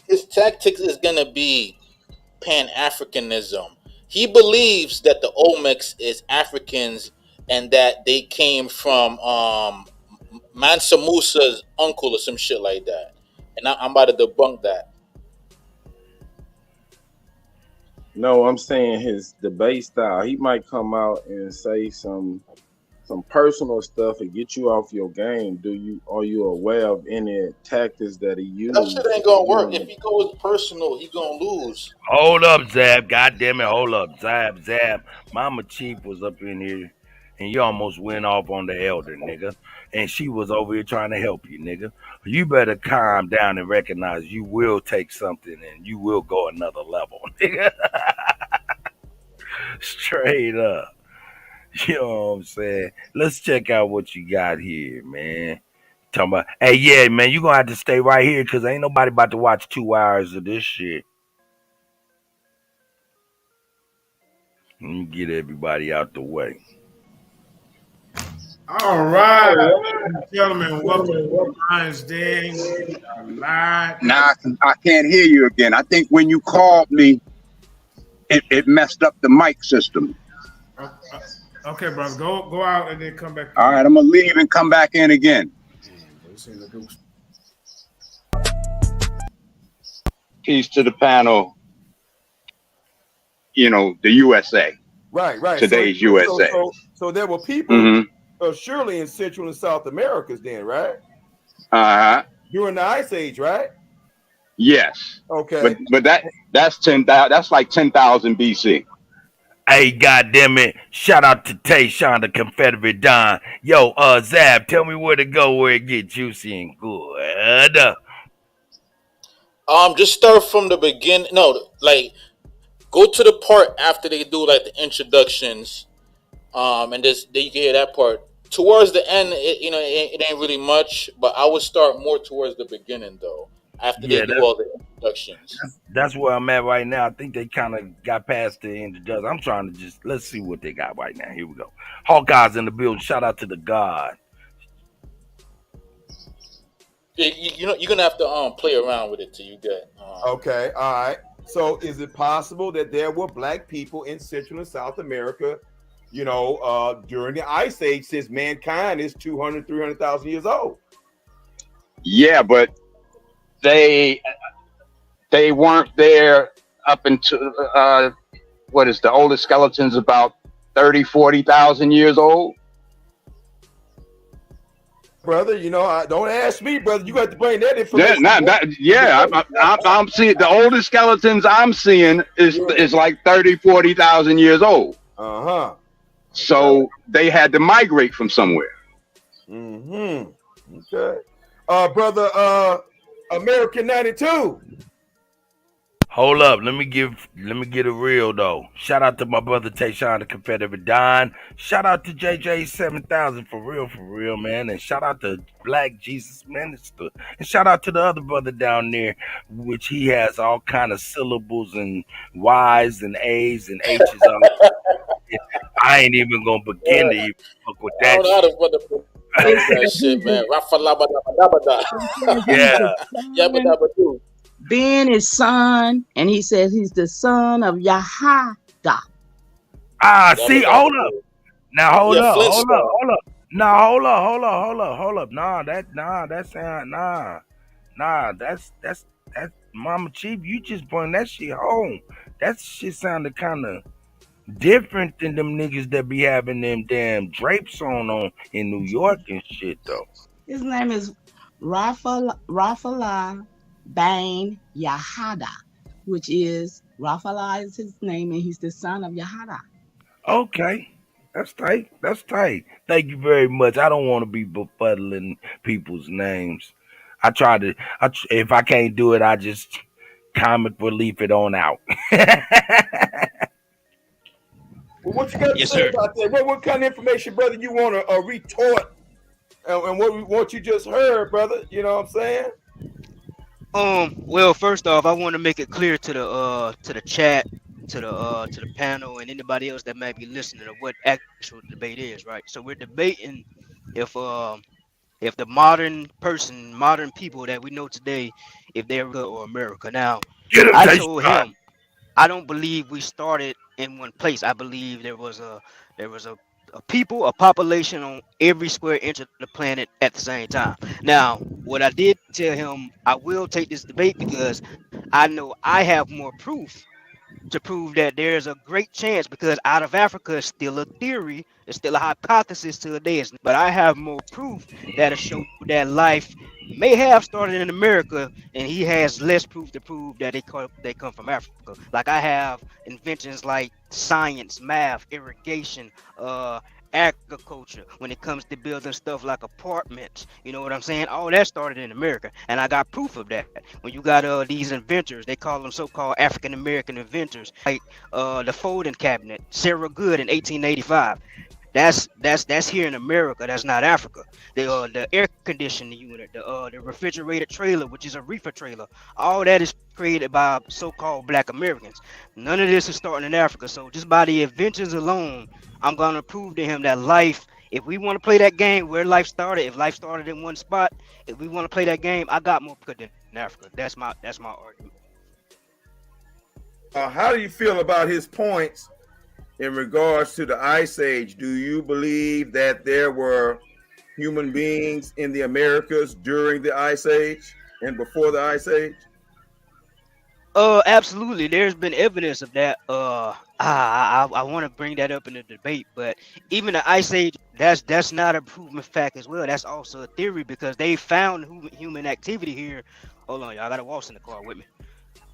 His tactics is gonna be Pan-Africanism. He believes that the Olmecs is Africans and that they came from Mansa Musa's uncle or some shit like that. And I'm about to debunk that. No, I'm saying his debate style. He might come out and say some personal stuff and get you off your game. Are you aware of any tactics that he used? That shit ain't gonna work. If he goes personal, he gonna lose. Hold up, Zab. God damn it, hold up. Zab. Mama Chief was up in here and you almost went off on the elder, nigga. And she was over here trying to help you, nigga. You better calm down and recognize you will take something and you will go another level, nigga. Straight up. You know what I'm saying? Let's check out what you got here, man. Talking about, hey, yeah, man, you gonna have to stay right here because ain't nobody about to watch 2 hours of this shit. Let me get everybody out the way. All right, ladies and gentlemen, welcome to Lions Den Live. Now I can't hear you again. I think when you called me, it messed up the mic system. Okay, brother, go out and then come back. All right, I'm gonna leave and come back in again. Peace to the panel. You know, the USA. Right. Today's USA. So there were people surely in Central and South Americas then, right? During the Ice Age, right? Yes. Okay. But that's like 10,000 BC. Hey, goddamn it! Shout out to Tayshawn, the Confederate Don. Yo, Zab, tell me where to go where it get juicy and good. Just start from the beginning. No, like go to the part after they do like the introductions, and then you can hear that part. Towards the end, it ain't really much, but I would start more towards the beginning though. After they do all the introductions. That's where I'm at right now. I think they kind of got past the introduction. I'm trying to let's see what they got right now. Here we go. Hawkeye's in the building. Shout out to the God. Yeah, you're gonna have to play around with it till you get. Okay, all right. So is it possible that there were black people in Central and South America, during the Ice Age, since mankind is 200, 300,000 years old? Yeah, but they weren't there up until what is the oldest skeleton's about 30, 40,000 years old. Brother, don't ask me, brother. You got to bring that information. I'm seeing the oldest skeletons I'm seeing is like 30, 40,000 years old. So they had to migrate from somewhere. Okay. Brother, American 92. Hold up, let me get it real though. Shout out to my brother Tayshawn, the Confederate Don. Shout out to JJ 7000 for real, man. And shout out to Black Jesus Minister. And shout out to the other brother down there, which he has all kind of syllables and Y's and A's and H's on. I ain't even gonna begin to even fuck with that. That shit, man. Yeah. Ben is son, and he says he's the son of Yahada. See, hold up. Now hold up. Nah, hold up. That's Mama Chief. You just bring that shit home. That shit sounded kind of different than them niggas that be having them damn drapes on in New York and shit though. His name is Raphael Bain Yahada, which is Raphael is his name, and he's the son of Yahada. Okay, that's tight. Thank you very much. I don't want to be befuddling people's names. If I can't do it, I just comic relief it on out. Well, what you got to say about that? What kind of information, brother, you want to retort? And what you just heard, brother? You know what I'm saying? Well, first off, I want to make it clear to the chat, to the panel, and anybody else that might be listening to what actual debate is, right? So we're debating if the modern people that we know today, if they're good or America. Now, I told him I don't believe we started in one place. I believe there was a population on every square inch of the planet at the same time. Now, what I did tell him, I will take this debate because I know I have more proof to prove that there's a great chance, because out of Africa is still a theory, it's still a hypothesis to a day, but I have more proof that'll show that life may have started in America, and he has less proof to prove that they come from Africa. Like I have inventions like science, math, irrigation, agriculture, when it comes to building stuff like apartments. You know what I'm saying? All that started in America, and I got proof of that. When you got these inventors, they call them so-called African American inventors, like the folding cabinet, Sarah Good in 1885. That's here in America. That's not Africa. The air conditioning unit, the refrigerated trailer, which is a reefer trailer, all that is created by so-called Black Americans. None of this is starting in Africa. So just by the inventions alone, I'm gonna prove to him that life. If we want to play that game where life started, if life started in one spot, if we want to play that game, I got more than Africa. That's my argument. How do you feel about his points in regards to the Ice Age? Do you believe that there were human beings in the Americas during the Ice Age and before the Ice Age? Absolutely. There's been evidence of that. I want to bring that up in the debate, but even the Ice Age, that's not a proven fact as well. That's also a theory because they found human activity here. Hold on, y'all. I got a waltz in the car with me.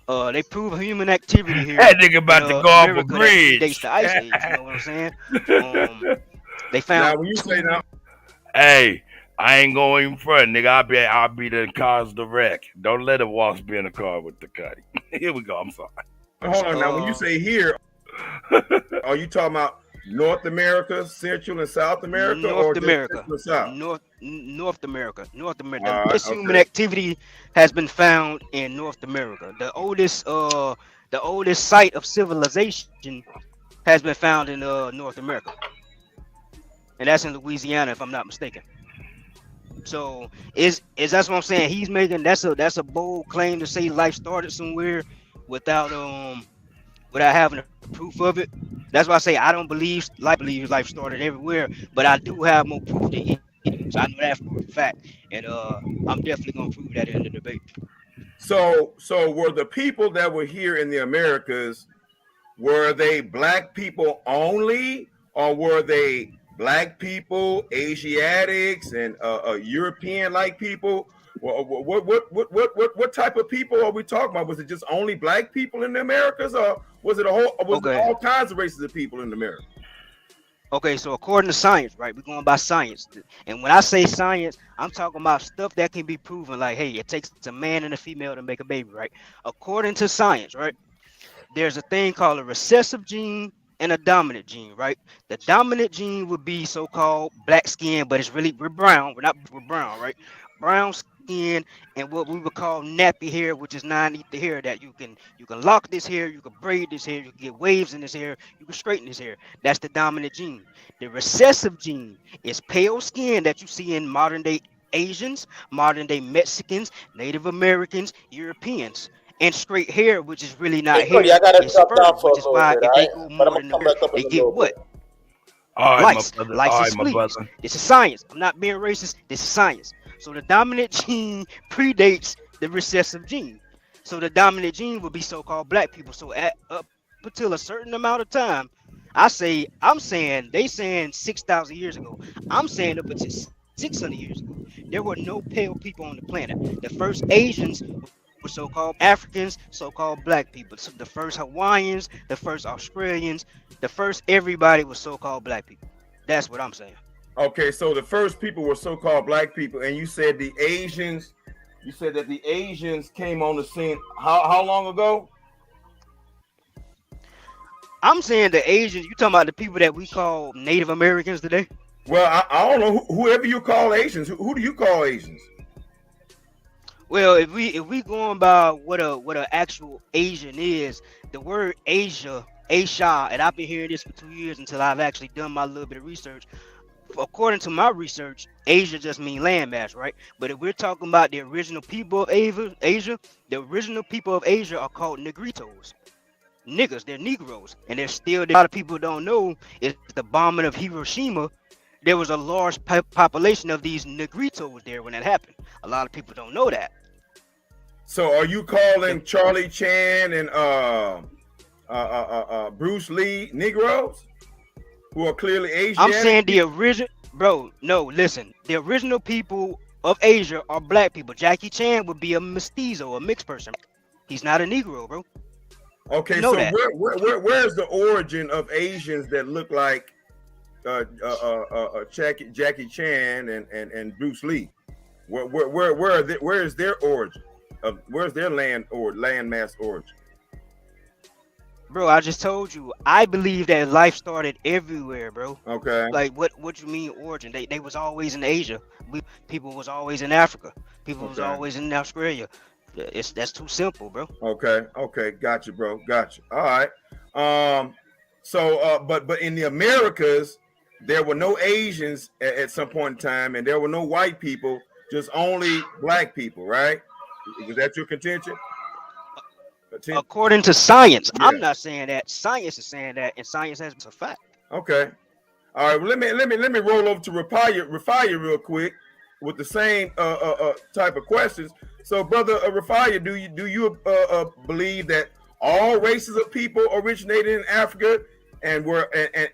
They prove human activity here. That nigga about to go off a bridge. Dates the Ice Age. You know what I'm saying? They found. Now, when you say now, hey, I ain't going in front, nigga. I'll be the cause the wreck. Don't let a waltz be in the car with the Kutty. Here we go. I'm sorry. Hold on. Now, when you say here, are you talking about North America, Central and South America, North or America, just South? North America. The best human activity has been found in North America. The oldest site of civilization has been found in North America, and that's in Louisiana, if I'm not mistaken. So is that's what I'm saying? He's making that's a bold claim to say life started somewhere without having proof of it. That's why I say I don't believe life started everywhere, but I do have more proof than he. So I know that for a fact, and I'm definitely gonna prove that in the debate. So were the people that were here in the Americas, were they Black people only, or were they Black people, Asiatics, and European-like people? What type of people are we talking about? Was it just only Black people in the Americas, or was it it all kinds of races of people in America? Okay, so according to science, right? We're going by science, and when I say science, I'm talking about stuff that can be proven. Like, hey, it takes a man and a female to make a baby, right? According to science, right? There's a thing called a recessive gene and a dominant gene, right? The dominant gene would be so-called black skin, but we're brown. We're brown, right? Brown skin and what we would call nappy hair, which is non-ether hair that you can lock this hair, you can braid this hair, you can get waves in this hair, you can straighten this hair. That's the dominant gene. The recessive gene is pale skin that you see in modern day Asians, modern day Mexicans, Native Americans, Europeans. And straight hair, which is really not hair. I gotta drop down for which is why if they go more than they get what? All right, Lice. my brother. Lice All is right, my fleas. brother. This is science. I'm not being racist. This is science. So the dominant gene predates the recessive gene. So the dominant gene would be so-called Black people. So up until a certain amount of time, I'm saying they saying 6,000 years ago. I'm saying up until 600 years ago, there were no pale people on the planet. The first Asians were so-called Africans, so-called Black people. So the first Hawaiians, the first Australians, the first everybody was so-called Black people. That's what I'm saying. Okay, so the first people were so-called Black people, and you said the Asians. You said that the Asians came on the scene. How long ago? I'm saying the Asians. You talking about the people that we call Native Americans today? Well, I don't know. Whoever you call Asians, who do you call Asians? Well, if we going by what a actual Asian is, the word Asia, and I've been hearing this for 2 years until I've actually done my little bit of research. According to my research, Asia just means landmass, right? But if we're talking about the original people of Asia, the original people of Asia are called Negritos. Niggas, they're Negroes, and there's still a lot of people don't know is the bombing of Hiroshima. There was a large population of these Negritos there when that happened. A lot of people don't know that. So are you calling Charlie Chan and Bruce Lee Negroes who are clearly Asian? I'm saying the original, bro. No, listen. The original people of Asia are Black people. Jackie Chan would be a mestizo, a mixed person. He's not a Negro, bro. Okay, You know so that. where's the origin of Asians that look like Jackie Chan and Bruce Lee? Where is their origin? Where's their landmass origin? Bro, I just told you. I believe that life started everywhere, bro. Okay. Like what you mean origin? They was always in Asia. People was always in Africa. People was always in Australia. That's too simple, bro. Okay, gotcha, bro. Gotcha. All right. But in the Americas, there were no Asians at some point in time, and there were no white people, just only black people, right? Was that your contention? According to science, yeah. I'm not saying that. Science is saying that, and science has a fact. Okay. All right. Well, let me roll over to Rafaya real quick with the same type of questions. So, brother Rafaya, do you believe that all races of people originated in Africa and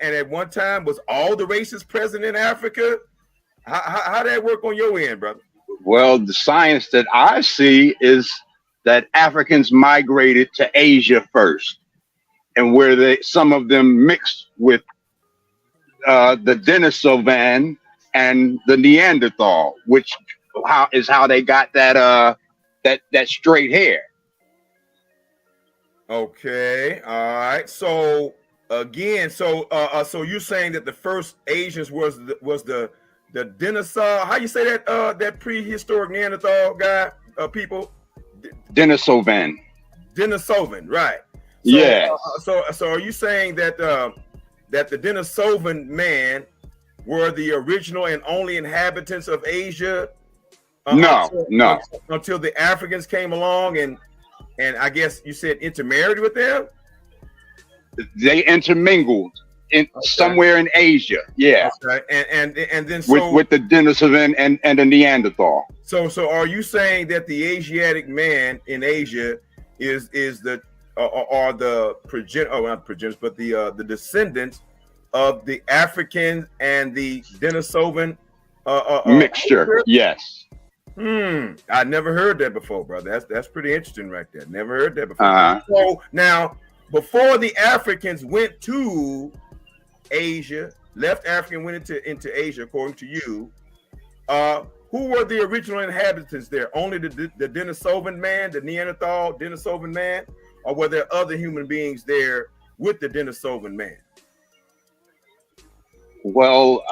at one time was all the races present in Africa? How that work on your end, brother? Well, the science that I see is that Africans migrated to Asia first, and where some of them mixed with the Denisovan and the Neanderthal, which how they got that straight hair. Okay, all right. So again, so you're saying that the first Asians was the Denisovan? How you say that prehistoric Neanderthal guy people? Denisovan. Denisovan, right? So, yes. So are you saying that that the Denisovan man were the original and only inhabitants of Asia? No. Until the Africans came along and I guess you said intermarried with them? They intermingled somewhere in Asia. Yeah. Okay. And then with the Denisovan and the Neanderthal. So are you saying that the Asiatic man in Asia is the the descendants of the African and the Denisovan mixture? Yes. I never heard that before, brother. That's pretty interesting right there. Never heard that before. So now, before the Africans went to Asia, left Africa and went into Asia, according to you, who were the original inhabitants there? Only the Denisovan man, the Neanderthal Denisovan man, or were there other human beings there with the Denisovan man? Well,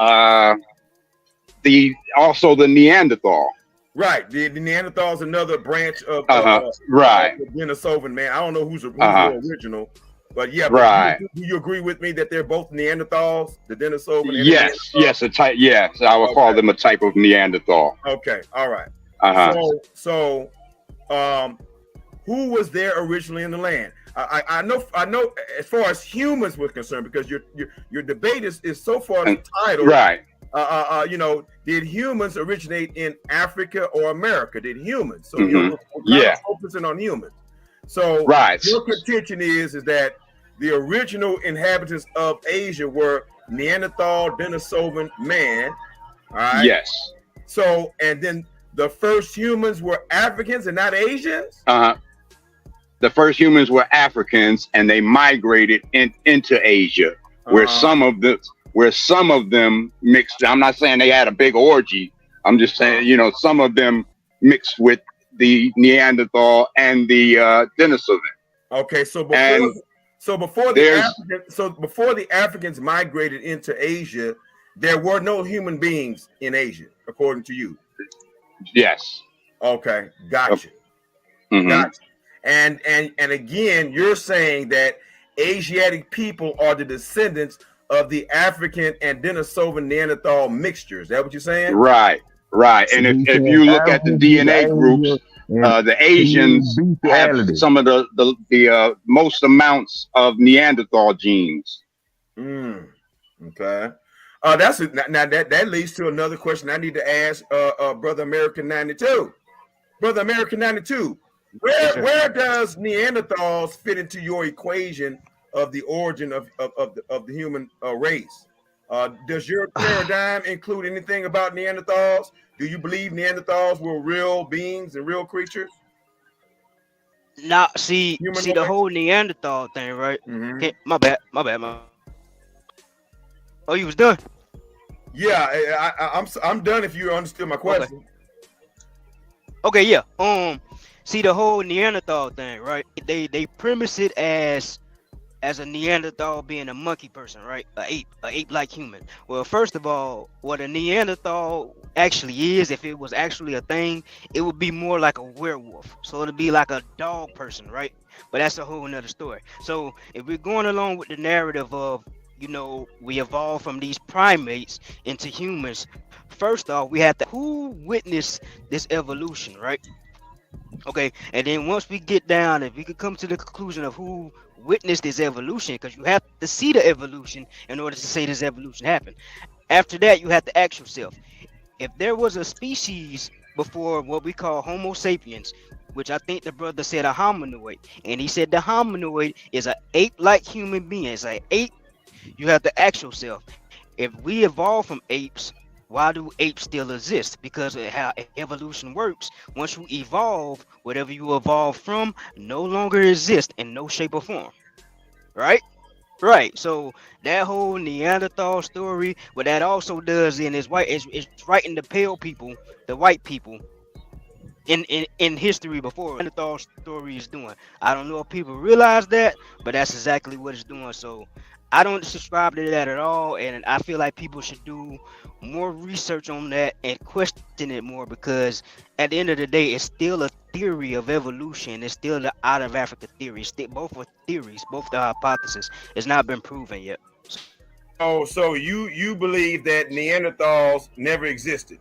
also the Neanderthal. Right, the Neanderthal is another branch of right. The Denisovan man. I don't know who's the original, but yeah. Right. Do you agree with me that they're both Neanderthals, the Denisovan? Yes, a type. Yes, I would call them a type of Neanderthal. Okay, all right. So, who was there originally in the land? I know. As far as humans were concerned, because your debate is so far the title. Right. Did humans originate in Africa or America? Did humans? So we're focusing on humans. So your contention is that the original inhabitants of Asia were Neanderthal, Denisovan man. All right. Yes. So and then the first humans were Africans and not Asians. The first humans were Africans, and they migrated into Asia, where some of them mixed. I'm not saying they had a big orgy. I'm just saying, some of them mixed with the Neanderthal and the Denisovan. Okay, so before the Africans migrated into Asia, there were no human beings in Asia, according to you. Yes. Okay, gotcha. Gotcha. And again, you're saying that Asiatic people are the descendants of the African and Denisovan Neanderthal mixture. Is that what you're saying? Right. And if you look at the DNA groups, the Asians have some of the most amounts of Neanderthal genes. Okay. That leads to another question I need to ask Brother American 92. Brother American 92, where does Neanderthals fit into your equation of the origin of the human race? Does your paradigm include anything about Neanderthals? Do you believe Neanderthals were real beings and real creatures? Now, see the whole Neanderthal thing, right? My bad. Oh, you was done? Yeah, I'm done. If you understood my question. Okay, yeah. See the whole Neanderthal thing, right? They premise it as a Neanderthal being a monkey person, right? A ape-like human. Well, first of all, what a Neanderthal actually is, if it was actually a thing, it would be more like a werewolf. So it'd be like a dog person, right? But that's a whole nother story. So if we're going along with the narrative of, we evolved from these primates into humans, first off, we have to who witnessed this evolution, right? Okay, and then once we get down, if we could come to the conclusion of who witnessed this evolution, because you have to see the evolution in order to say this evolution happened. After that, you have to ask yourself, if there was a species before what we call Homo sapiens, which I think the brother said a hominoid, and he said the hominoid is an ape-like human being. It's an ape. You have to ask yourself, if we evolved from apes, why do apes still exist? Because of how evolution works. Once you evolve, whatever you evolve from no longer exists in no shape or form. Right? Right. So that whole Neanderthal story, what that also does in is it's writing the pale people, the white people, in history before Neanderthal story is doing. I don't know if people realize that, but that's exactly what it's doing. So I don't subscribe to that at all, and I feel like people should do more research on that and question it more, because at the end of the day, it's still a theory of evolution. It's still the out of Africa theory. Both are theories, both the hypothesis. It's not been proven yet. Oh, so you believe that Neanderthals never existed?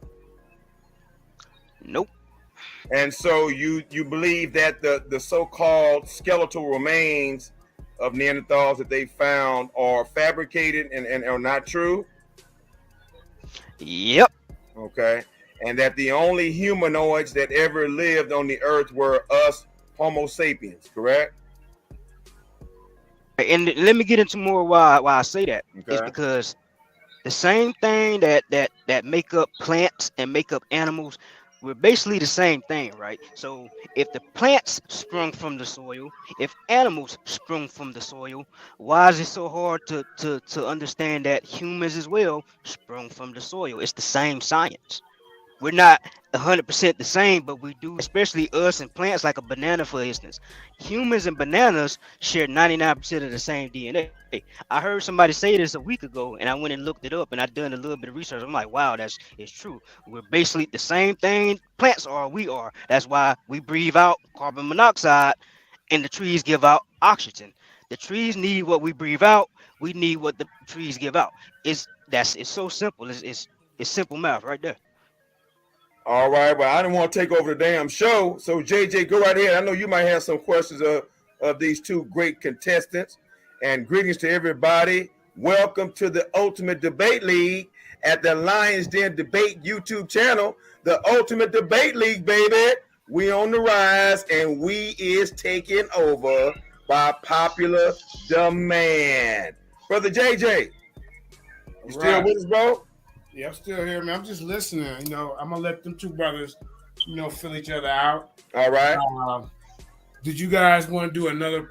Nope. And so you believe that the so-called skeletal remains of Neanderthals that they found are fabricated and are not true? Yep. Okay. And that the only humanoids that ever lived on the earth were us Homo sapiens, correct? And let me get into more why I say that. Okay. It's because the same thing that make up plants and make up animals, we're basically the same thing, right? So if the plants sprung from the soil, if animals sprung from the soil, why is it so hard to understand that humans as well sprung from the soil? It's the same science. We're not 100% the same, but we do, especially us and plants, like a banana, for instance. Humans and bananas share 99% of the same DNA. I heard somebody say this a week ago, and I went and looked it up, and I done a little bit of research. I'm like, wow, it's true. We're basically the same thing plants are, we are. That's why we breathe out carbon monoxide, and the trees give out oxygen. The trees need what we breathe out. We need what the trees give out. It's so simple. It's simple math right there. All right, well, I didn't want to take over the damn show. So, JJ, go right ahead. I know you might have some questions of these two great contestants. And greetings to everybody. Welcome to the Ultimate Debate League at the Lions Den Debate YouTube channel. The Ultimate Debate League, baby. We on the rise, and we is taking over by popular demand. Brother JJ, you still with us, bro? Yeah, I'm still here, man. I'm just listening. I'm gonna let them two brothers, fill each other out. All right. Did you guys want to do another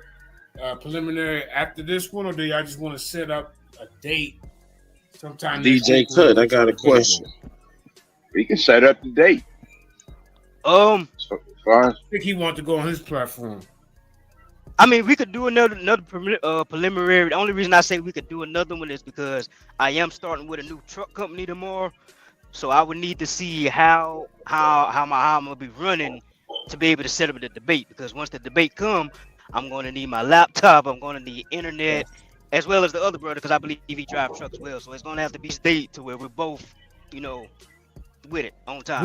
preliminary after this one, or do y'all just want to set up a date sometime? DJ Kutt, I got a question. We can set up the date. So far, I think he wants to go on his platform. I mean, we could do another preliminary. The only reason I say we could do another one is because I am starting with a new truck company tomorrow, so I would need to see how I'm gonna be running to be able to set up the debate. Because once the debate come, I'm going to need my laptop. I'm going to need internet, as well as the other brother, because I believe he drives trucks well. So it's going to have to be stayed to where we're both, with it on time.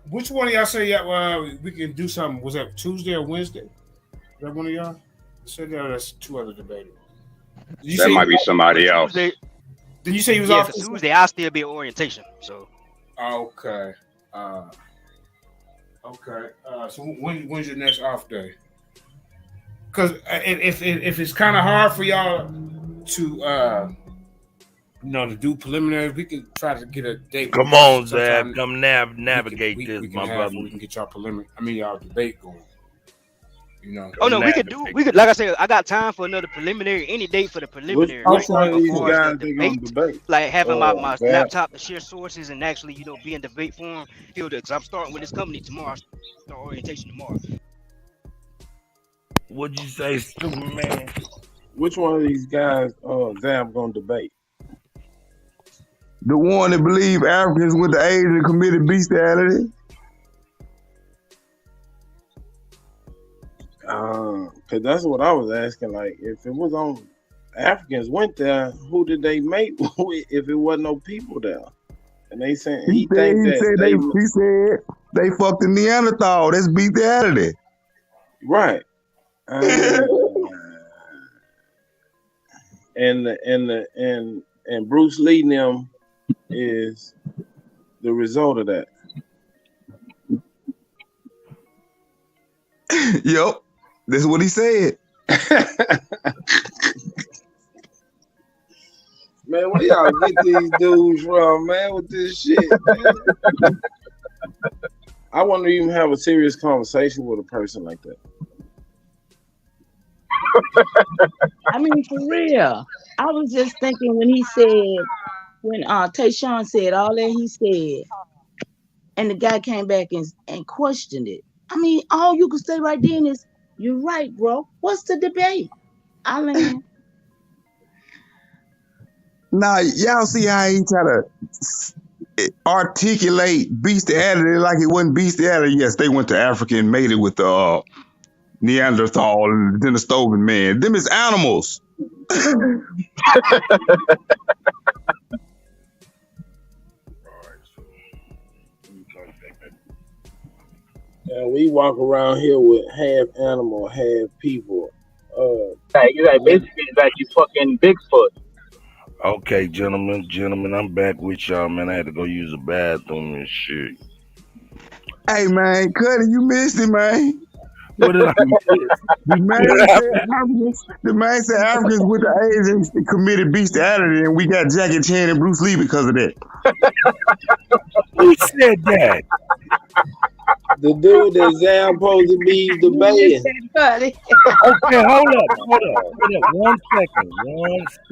Which one of y'all say we can do something? Was that Tuesday or Wednesday? Is that one of y'all? Said that, or that's two other debaters. That might be somebody else. Tuesday, did you say he was off? off Tuesday, I'll still be at orientation. So. Okay. Okay. So when's your next off day? Because if it's kind of hard for y'all to to do preliminaries, we can try to get a date. Come on, Zab. Come navigate this, my brother. We can get y'all y'all debate going. You know. Oh no, we could like I said, I got time for another preliminary, any date for the preliminary. Which Right? one of these As far as guys the they gonna debate, debate? like having my Zab. laptop to share sources and actually, be in debate form. Because I'm starting with this company tomorrow. I start orientation tomorrow. What'd you say, Superman? Which one of these guys Zab gonna debate? The one that believe Africans went to Asia and committed bestiality? Cause that's what I was asking. Like, if it was on Africans went there, who did they mate with if it wasn't no people there? And they said he said they fucked the Neanderthal. That's bestiality. Right. And Bruce Lee and them is the result of that. Yep. That's what he said. Man, where y'all get these dudes from, man, with this shit, man? I want to even have a serious conversation with a person like that. I mean, for real. I was just thinking when Tayshawn said all that he said, and the guy came back and questioned it. I mean, all you can say right then is, "You're right, bro. What's the debate?" I mean, now y'all see how he try to articulate bestiality like it wasn't bestiality. Yes, they went to Africa and mated with the Neanderthal and then the Stoven man. Them is animals. And we walk around here with half animal, half people. Basically, it's like you fucking Bigfoot. Okay, gentlemen, I'm back with y'all, man. I had to go use the bathroom and shit. Hey, man, Kutty, you missed it, man. What did I miss? The man said Africans with the Asians committed bestiality, and we got Jackie Chan and Bruce Lee because of that. Who said that? The dude that Zam supposed to be debating. Okay, hold up. 1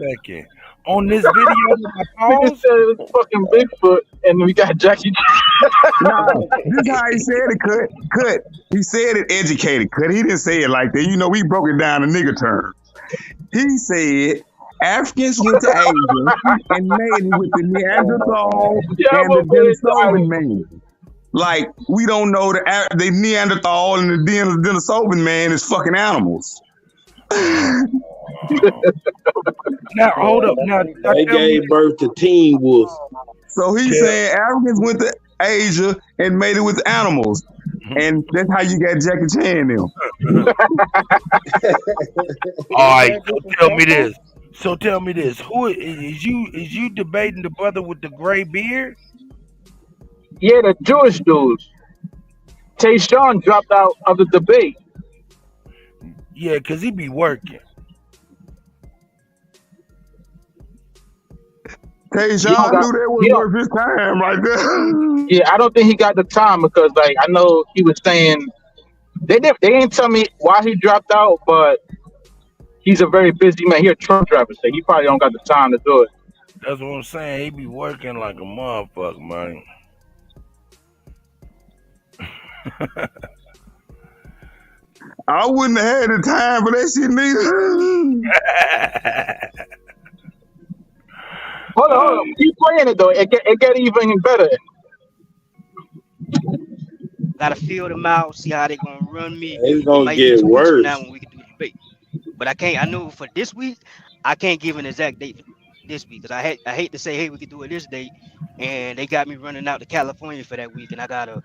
second. On this video, We just said it was fucking Bigfoot, and we got Jackie. Nah, this is how he said it, Cut. He said it educated, Cut. He didn't say it like that. You know, we broke it down in nigger terms. He said Africans went to Asia and mated with the Neanderthal and the Denisovan man. Like, we don't know the Neanderthal and the Denisovan man is fucking animals. Now, hold up. Now, they gave birth to Teen Wolf. So he's saying Africans went to Asia and made it with animals. And that's how you got Jackie Chan them. All right, so tell me this. Who is you debating the brother with the gray beard? Yeah, the Jewish dudes. Tayshawn dropped out of the debate. Yeah, because he be working. Tayshawn knew that was worth his time right there. Yeah, I don't think he got the time because, like, I know he was saying they didn't tell me why he dropped out, but he's a very busy man. He's a truck driver, so he probably don't got the time to do it. That's what I'm saying. He be working like a motherfucker, man. I wouldn't have had the time for that shit neither. Hold on. Keep playing it though. It get even better. Gotta feel them out, see how they gonna run me. It's gonna get worse. Now when we can do the debate. But I know for this week, I can't give an exact date for this week because I hate to say, hey, we could do it this date, and they got me running out to California for that week, and I gotta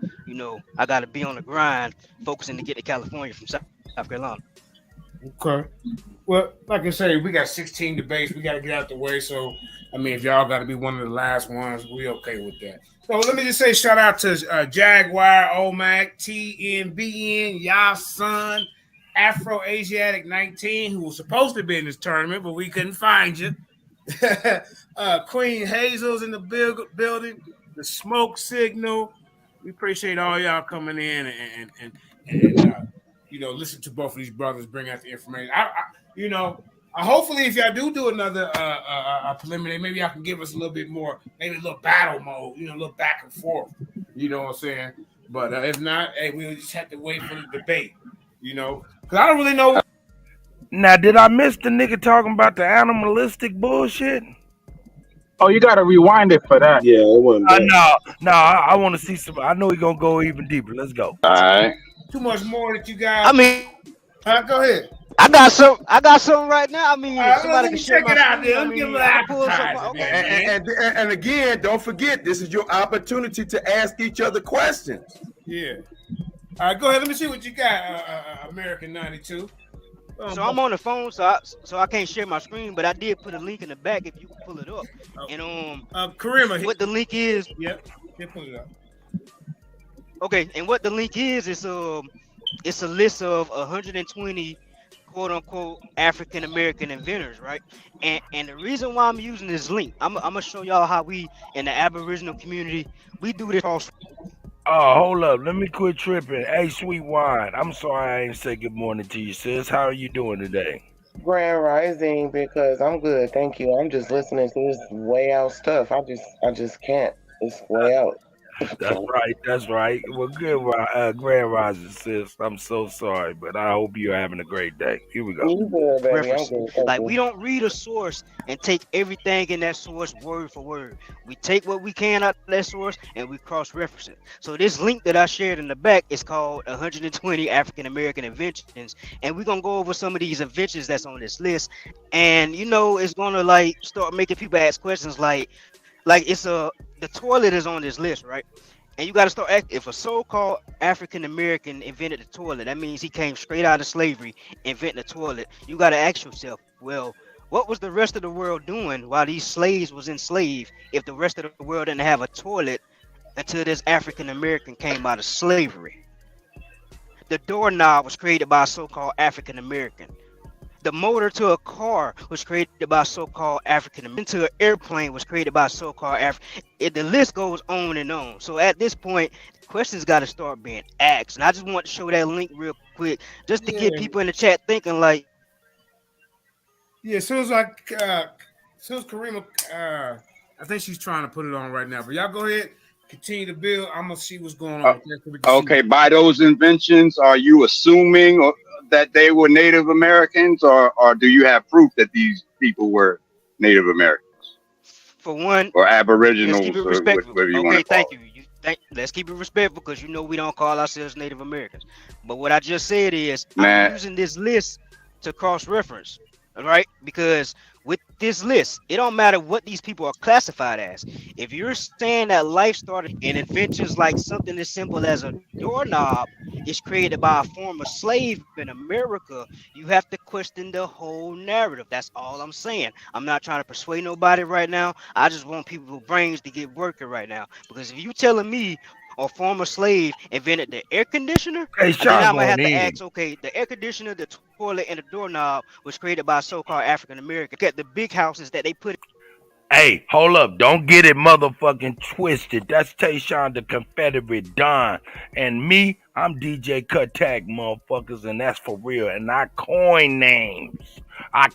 be on the grind, focusing to get to California from South Carolina. Okay. Well, like I say, we got 16 debates. We got to get out the way. So, I mean, if y'all got to be one of the last ones, we okay with that. So, let me just say shout out to Jaguar, OMAC, TNBN, y'all son, Afro Asiatic 19, who was supposed to be in this tournament, but we couldn't find you. Queen Hazel's in the building, the Smoke Signal. We appreciate all y'all coming in and listen to both of these brothers bring out the information. Hopefully, if y'all do another preliminary, maybe y'all can give us a little bit more, maybe a little battle mode, a little back and forth. You know what I'm saying? But if not, hey, we'll just have to wait for the debate. Because I don't really know. Now, did I miss the nigga talking about the animalistic bullshit? Oh, you gotta rewind it for that. Yeah, it wasn't bad. No, I want to see some. I know he's gonna go even deeper. Let's go. All right. Too much more that you guys. I mean, go ahead. I got some right now. I mean, somebody let me can share check my it out screen. there. I Let me mean, get a little I can pull something. appetizer, Okay. And again, don't forget, this is your opportunity to ask each other questions. Yeah. All right, go ahead. Let me see what you got, American 92. So I'm on the phone, so I can't share my screen, but I did put a link in the back if you can pull it up. And Karima, what the link is? Yep, pull it up. Okay, and what the link is it's a list of 120 quote unquote African American inventors, right? And the reason why I'm using this link, I'm gonna show y'all how we in the Aboriginal community we do this also. Oh, hold up. Let me quit tripping. Hey, Sweet Wine. I'm sorry I ain't say good morning to you, sis. How are you doing today? Grand Rising, because I'm good, thank you. I'm just listening to this way out stuff. I just can't. It's way out. That's right. Well, good, Grand Rising, sis. I'm so sorry, but I hope you're having a great day. Here we go. You good, baby? I'm Reference. good, thank Like you. we don't read a source and take everything in that source word for word. We take what we can out of that source and we cross-reference it. So this link that I shared in the back is called 120 African American Inventions, and we're gonna go over some of these inventions that's on this list. And it's gonna like start making people ask questions like the toilet is on this list, right? And you got to start asking, if a so-called African American invented the toilet, that means he came straight out of slavery, inventing the toilet. You got to ask yourself, well, what was the rest of the world doing while these slaves was enslaved if the rest of the world didn't have a toilet until this African American came out of slavery? The doorknob was created by a so-called African American. The motor to a car was created by so-called African American. To an airplane was created by so-called African. The list goes on and on. So at this point, questions got to start being asked. And I just want to show that link real quick, just to get people in the chat thinking like. Yeah, as soon as Karima, I think she's trying to put it on right now. But y'all go ahead, continue to build. I'm gonna see what's going on. Okay, by those inventions, are you assuming that they were Native Americans, or do you have proof that these people were Native Americans? For one, or Aboriginals, let's keep it respectful. whatever you want Okay, to call thank you. Let's keep it respectful because we don't call ourselves Native Americans. But what I just said is I'm using this list to cross-reference, all right? Because with this list, it don't matter what these people are classified as. If you're saying that life started in inventions like something as simple as a doorknob is created by a former slave in America, you have to question the whole narrative. That's all I'm saying. I'm not trying to persuade nobody right now. I just want people's brains to get working right now. Because if you telling me a former slave invented the air conditioner, Hey, then I'm Sean gonna have going to in. ask, okay, the air conditioner, the toilet, and the doorknob was created by so-called African American. Look at the big houses that they put. Hey, hold up. Don't get it motherfucking twisted. That's Tayshawn the Confederate Don. And me, I'm DJ Kuttack, motherfuckers, and that's for real. And I coin names. I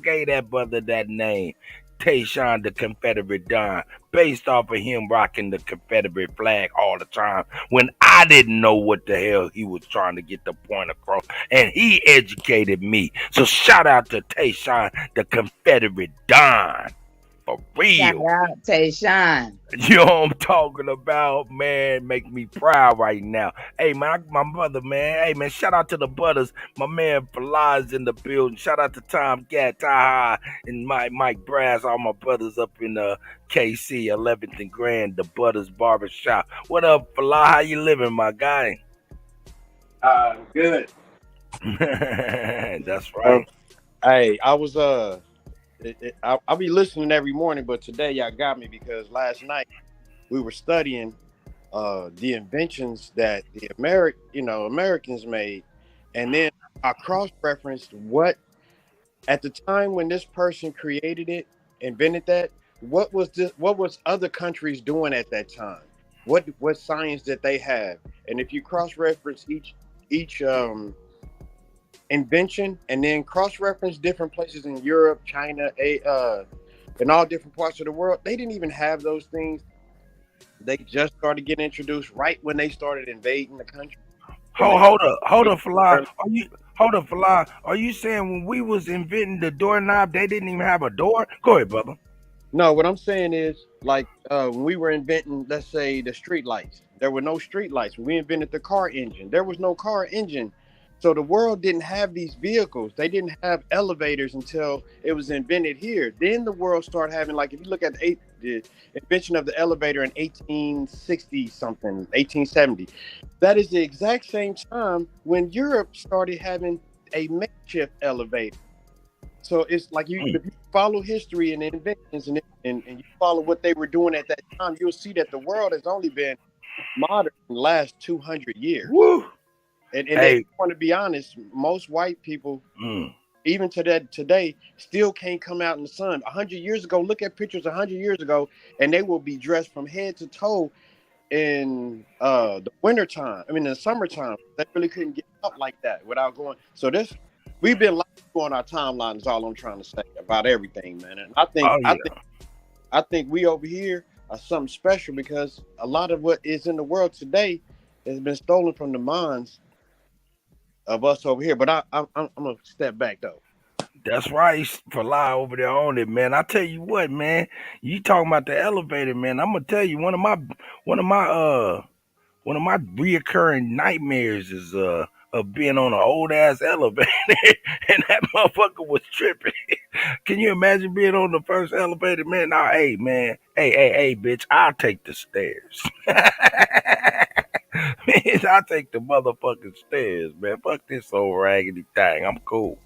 gave that brother that name. Tayshawn the Confederate Don, based off of him rocking the Confederate flag all the time when I didn't know what the hell he was trying to get the point across, and he educated me. So shout out to Tayshawn the Confederate Don. For real. Shout out Tayshawn. You know what I'm talking about, man? Make me proud right now. Hey, man, my brother, man. Hey, man, shout out to the Butters. My man Fali's in the building. Shout out to Tom Gat, Taha, and Mike Brass, all my brothers up in KC, 11th and Grand, the Butters Barbershop. What up, Fali? How you living, my guy? Good. That's right. Hey, I was I'll be listening every morning, but today y'all got me because last night we were studying the inventions that the Americans made, and then I cross-referenced what at the time when this person created it, invented that, what was other countries doing at that time? What science did they have? And if you cross-reference each invention and then cross-reference different places in Europe, China, and all different parts of the world. They didn't even have those things. They just started getting introduced right when they started invading the country. Hold up, Fala. Are you saying when we was inventing the doorknob, they didn't even have a door? Go ahead, brother. No, what I'm saying is, like, when we were inventing, let's say, the street lights, there were no street lights. When we invented the car engine, there was no car engine. So the world didn't have these vehicles. They didn't have elevators until it was invented here. Then the world started having, like, if you look at the invention of the elevator in 1860 something, 1870, that is the exact same time when Europe started having a makeshift elevator. So it's like if you follow history and inventions and you follow what they were doing at that time, you'll see that the world has only been modern in the last 200 years. Woo. And they want to be honest, most white people, even today, still can't come out in the sun. 100 years ago, look at pictures 100 years ago, and they will be dressed from head to toe in the wintertime. I mean, in the summertime, they really couldn't get out like that without going. So we've been live on our timeline is all I'm trying to say about everything, man. And I think we over here are something special because a lot of what is in the world today has been stolen from the minds of us over here. But I'm gonna step back though. That's right, Fala over there on it, man. I tell you what, man. You talking about the elevator, man? I'm gonna tell you one of my reoccurring nightmares is of being on an old ass elevator and that motherfucker was tripping. Can you imagine being on the first elevator, man? Nah, hey, man, hey, bitch, I'll take the stairs. Man, I'll take the motherfucking stairs, man. Fuck this old raggedy thing. I'm cool.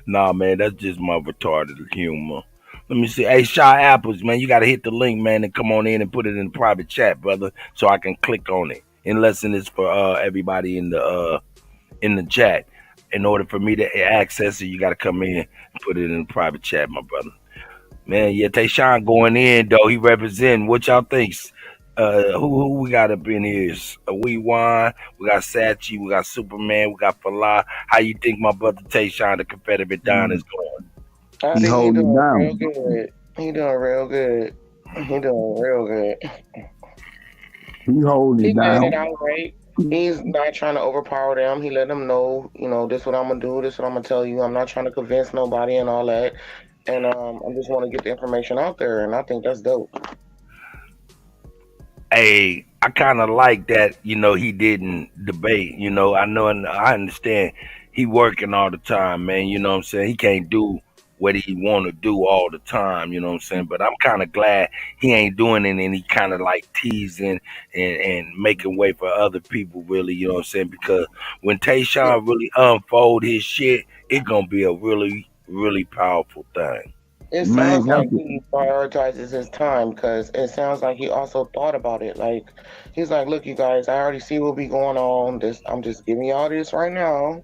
Nah, man, that's just my retarded humor. Let me see. Hey, Shy Apples, man, you gotta hit the link, man, and come on in and put it in the private chat, brother, so I can click on it. Unless it's for everybody in the chat. In order for me to access it, you gotta come in and put it in the private chat, my brother. Man, yeah, Tayshawn going in though. He representing. What y'all think? Who we got up in here? We Wine, we got Sachi, we got Superman, we got Fala. How you think my brother Tayshawn, the Confederate Don, is going? I think he doing real good. He doing real good. He doing real good. He holding it down. He it out right. He's not trying to overpower them. He let them know, this what I'm gonna do. This what I'm gonna tell you. I'm not trying to convince nobody and all that. And I just want to get the information out there, and I think that's dope. Hey, I kind of like that, he didn't debate. I know and I understand he working all the time, man. You know what I'm saying? He can't do what he want to do all the time, you know what I'm saying? But I'm kind of glad he ain't doing it and he kind of like teasing and making way for other people, really, you know what I'm saying? Because when Tayshawn really unfold his shit, it gonna be a really, really powerful thing. It sounds like he prioritizes his time because it sounds like he also thought about it. Like, he's like, look, you guys, I already see what be going on. I'm just giving y'all this right now.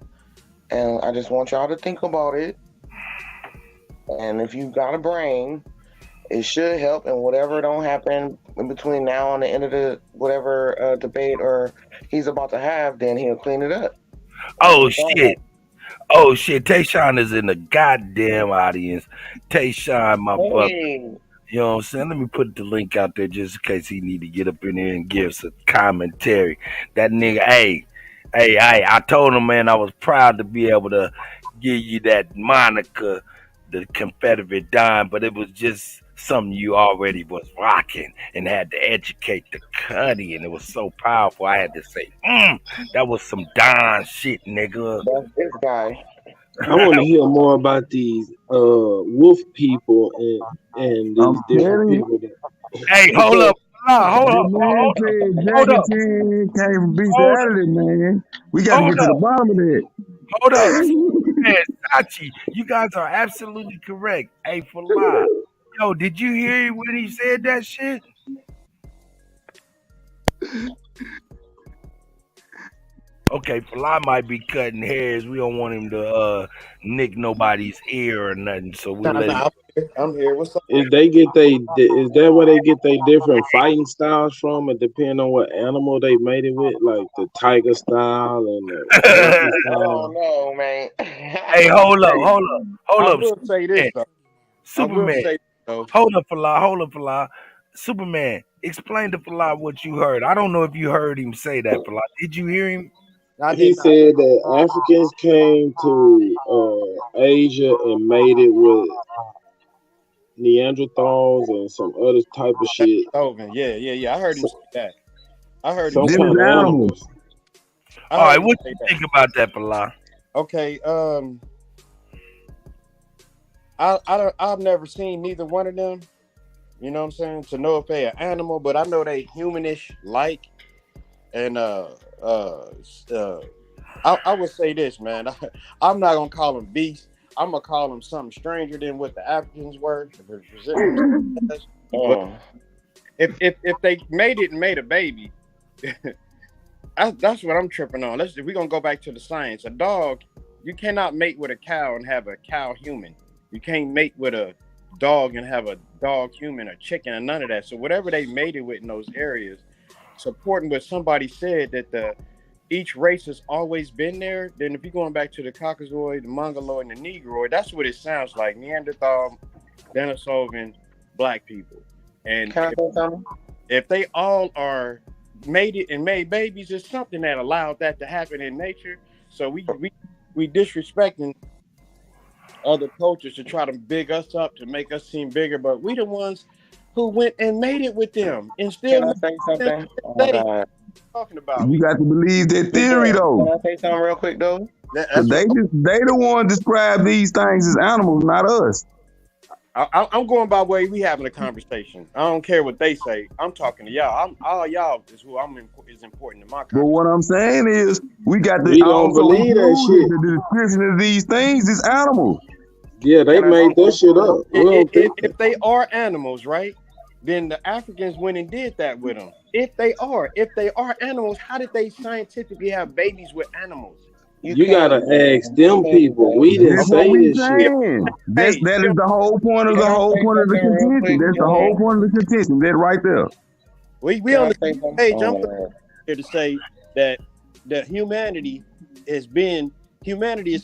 And I just want y'all to think about it. And if you got a brain, it should help. And whatever don't happen in between now and the end of the whatever debate or he's about to have, then he'll clean it up. Oh, shit. Oh shit, Tayshawn is in the goddamn audience. Tayshawn, my brother. You know what I'm saying? Let me put the link out there just in case he need to get up in here and give some commentary. That nigga, hey, I told him, man, I was proud to be able to give you that moniker, the Confederate Don, but it was just something you already was rocking and had to educate the Kutty, and it was so powerful. I had to say, that was some Don shit, nigga. That's this guy. I want to hear more about these wolf people and these different people. Hey, hold up. Hold up. Came from bestiality, man. We got to get to the bottom of that. Hold up. Man, Sachi, you guys are absolutely correct. Hey, for live. Yo, did you hear when he said that shit? Okay, Fly might be cutting hairs. We don't want him to nick nobody's ear or nothing, so we let him. I'm here. What's up? Is that where they get their different fighting styles from? It depends on what animal they made it with, like the tiger style and the monkey I style. don't know, man. Hey, hold I up, will say this Superman. though. I will Superman. say though. Hold up, Fly. Superman, explain to Fly what you heard. I don't know if you heard him say that, Fly. Did you hear him? I He did not. said that Africans came to Asia and made it with Neanderthals and some other type of shit. Over. Yeah. I heard him say that. I heard him Some say kind of that. animals. I All heard right, him what say you that. think about that, Fly? Okay. I've never seen neither one of them. You know what I'm saying? To know if they an animal, but I know they humanish like. And I would say this, man. I'm not gonna call them beasts. I'm gonna call them something stranger than what the Africans were. But if they made it and made a baby, that's what I'm tripping on. If we're gonna go back to the science, a dog, you cannot mate with a cow and have a cow human. You can't mate with a dog and have a dog human or chicken or none of that. So whatever they mated with in those areas, supporting what somebody said that each race has always been there. Then if you're going back to the Caucasoid, the Mongoloid, and the Negroid, that's what it sounds like. Neanderthal, Denisovan, black people. And if they all are mated and made babies, it's something that allowed that to happen in nature. So we disrespecting other cultures to try to big us up to make us seem bigger, but we the ones who went and made it with them and still. Can I say something? Oh my God. Talking about. You got to believe that theory though. Can I say something real quick though? But they the one describe these things as animals, not us. I'm going by way we having a conversation. I don't care what they say. I'm talking to y'all. All y'all is who is important in my conversation. But what I'm saying is, we got to We don't also believe that include shit. the description of these things is animals. Yeah, they made that shit up. We don't think If they are animals, right? Then the Africans went and did that with them. If they are animals, how did they scientifically have babies with animals? you gotta ask them people. We didn't That's what say we this shit. saying. That is the whole point of the contention. That's the whole point of the contention. That right there. We on the same page. I'm here to say that humanity is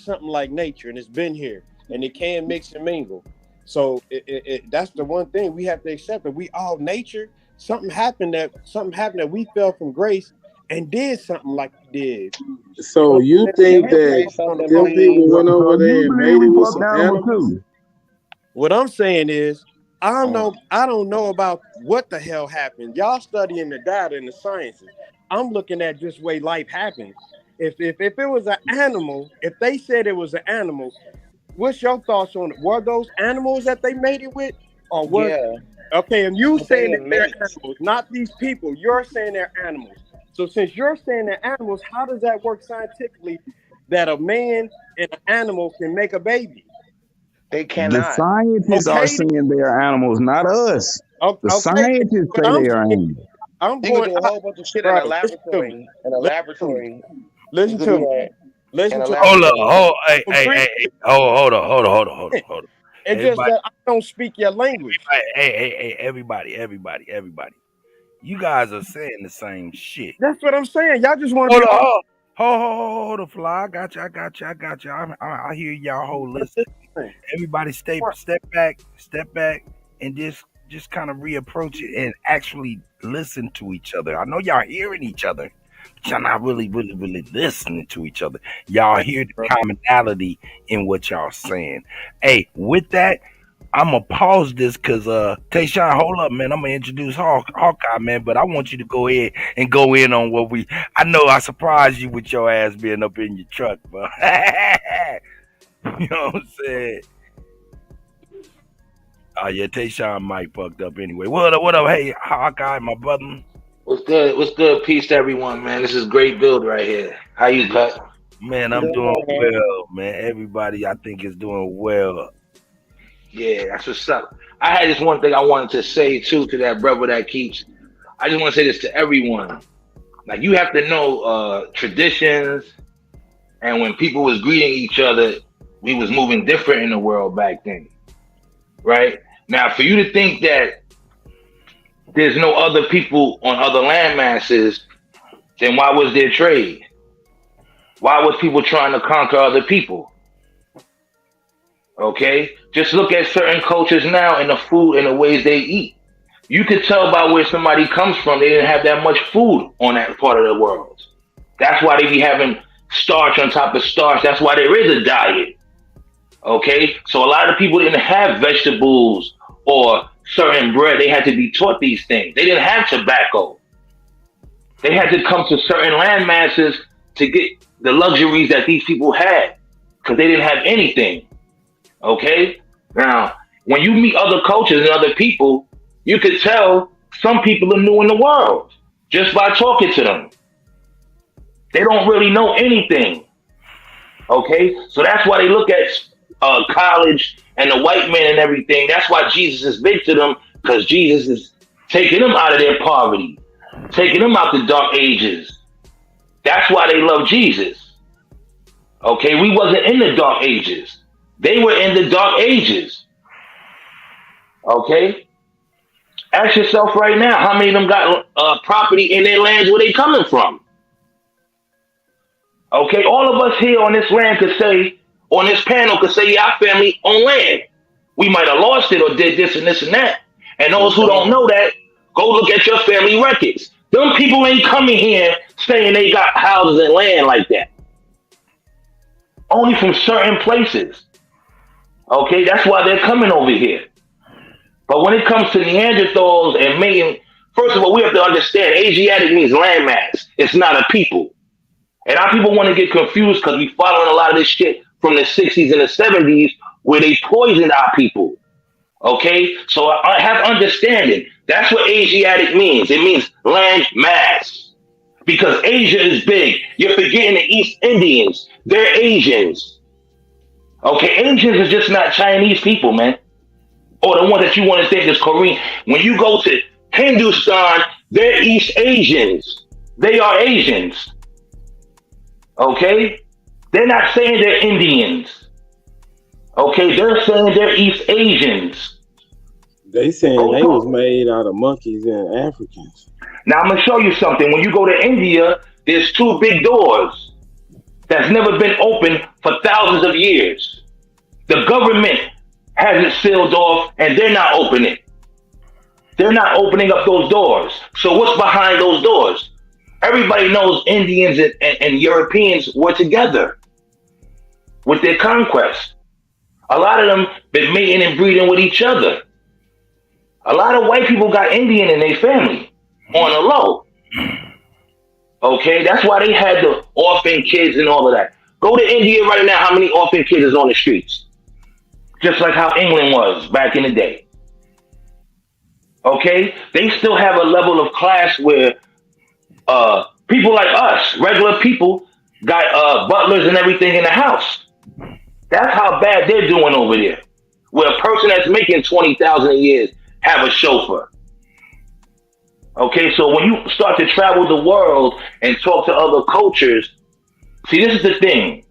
something like nature, and it's been here, and it can mix and mingle. So that's the one thing we have to accept, that we all nature. Something happened that we fell from grace and did something like we did. So you think that them people went over there and made it with some animals? What I'm saying is, I don't know about what the hell happened. Y'all studying the data and the sciences. I'm looking at just way life happens. If it was an animal, if they said it was an animal, what's your thoughts on it? Were those animals that they made it with, or what? Yeah. Okay, and you saying that they're animals, not these people. You're saying they're animals. So since you're saying they're animals, how does that work scientifically that a man and an animal can make a baby? They The cannot. scientists are saying they are animals, not us. The scientists say they are animals. I'm You can do a whole bunch of shit in a laboratory. Listen to me. Listen to me. Hold up. Hold on. It's just that I don't speak your language. Hey, everybody. You guys are saying the same shit. That's what I'm saying. Y'all just want to be. Hold on, Fly. I got you. I hear y'all whole listen. Everybody step back, and just kind of reapproach it and actually listen to each other. I know y'all hearing each other, but y'all not really listening to each other. Y'all hear the commonality in what y'all saying. Hey, with that, I'm gonna pause this because Tayshawn, hold up, man. I'm gonna introduce Hawkeye, man, but I want you to go ahead and go in on what I know I surprised you with your ass being up in your truck, but you know what I'm saying? Oh yeah, Tayshawn mic fucked up anyway. What up? Hey, Hawkeye, my brother. What's good? Peace to everyone, man. This is great build right here. How you, Cut? Man, I'm doing well, man. Everybody I think is doing well. Yeah, that's what's up. I had this one thing I wanted to say too to that brother that keeps. I just want to say this to everyone. Like you have to know traditions, and when people was greeting each other, we was moving different in the world back then, right? Now, for you to think that there's no other people on other land masses, then why was there trade? Why was people trying to conquer other people? Okay, just look at certain cultures now and the food and the ways they eat. You could tell by where somebody comes from, they didn't have that much food on that part of the world. That's why they be having starch on top of starch. That's why there is a diet. Okay, so a lot of people didn't have vegetables or certain bread. They had to be taught these things. They didn't have tobacco. They had to come to certain land masses to get the luxuries that these people had because they didn't have anything. Okay, now when you meet other cultures and other people, you could tell some people are new in the world just by talking to them. They don't really know anything. Okay, so that's why they look at college and the white man and everything. That's why Jesus is big to them, because Jesus is taking them out of their poverty, taking them out the dark ages. That's why they love Jesus. Okay, we wasn't in the dark ages. They were in the dark ages. Okay? Ask yourself right now, how many of them got property in their lands where they coming from? Okay, all of us here on this land could say, on this panel could say, yeah, our family own land. We might have lost it or did this and this and that. And those who don't know that, go look at your family records. Them people ain't coming here saying they got houses and land like that. Only from certain places. Okay, that's why they're coming over here. But when it comes to Neanderthals and making, first of all, we have to understand Asiatic means landmass. It's not a people. And our people want to get confused because we following a lot of this shit from the 60s and the 70s where they poisoned our people. Okay, so I have understanding. That's what Asiatic means. It means land mass. Because Asia is big. You're forgetting the East Indians. They're Asians. Okay, Asians are just not Chinese people, man. Or the one that you want to think is Korean. When you go to Hindustan, they're East Asians. They are Asians. Okay? They're not saying they're Indians. Okay, they're saying they're East Asians. They saying they was made out of monkeys and Africans. Now I'm gonna show you something. When you go to India, there's two big doors that's never been opened for thousands of years. The government has it sealed off and they're not opening. They're not opening up those doors. So what's behind those doors? Everybody knows Indians and Europeans were together with their conquest. A lot of them been mating and breeding with each other. A lot of white people got Indian in their family on the low. Okay, that's why they had the orphan kids and all of that. Go to India right now, how many orphan kids is on the streets? Just like how England was back in the day. Okay, they still have a level of class where people like us, regular people, got butlers and everything in the house. That's how bad they're doing over there. Where a person that's making $20,000 a year have a chauffeur. Okay, so when you start to travel the world and talk to other cultures, see, this is the thing.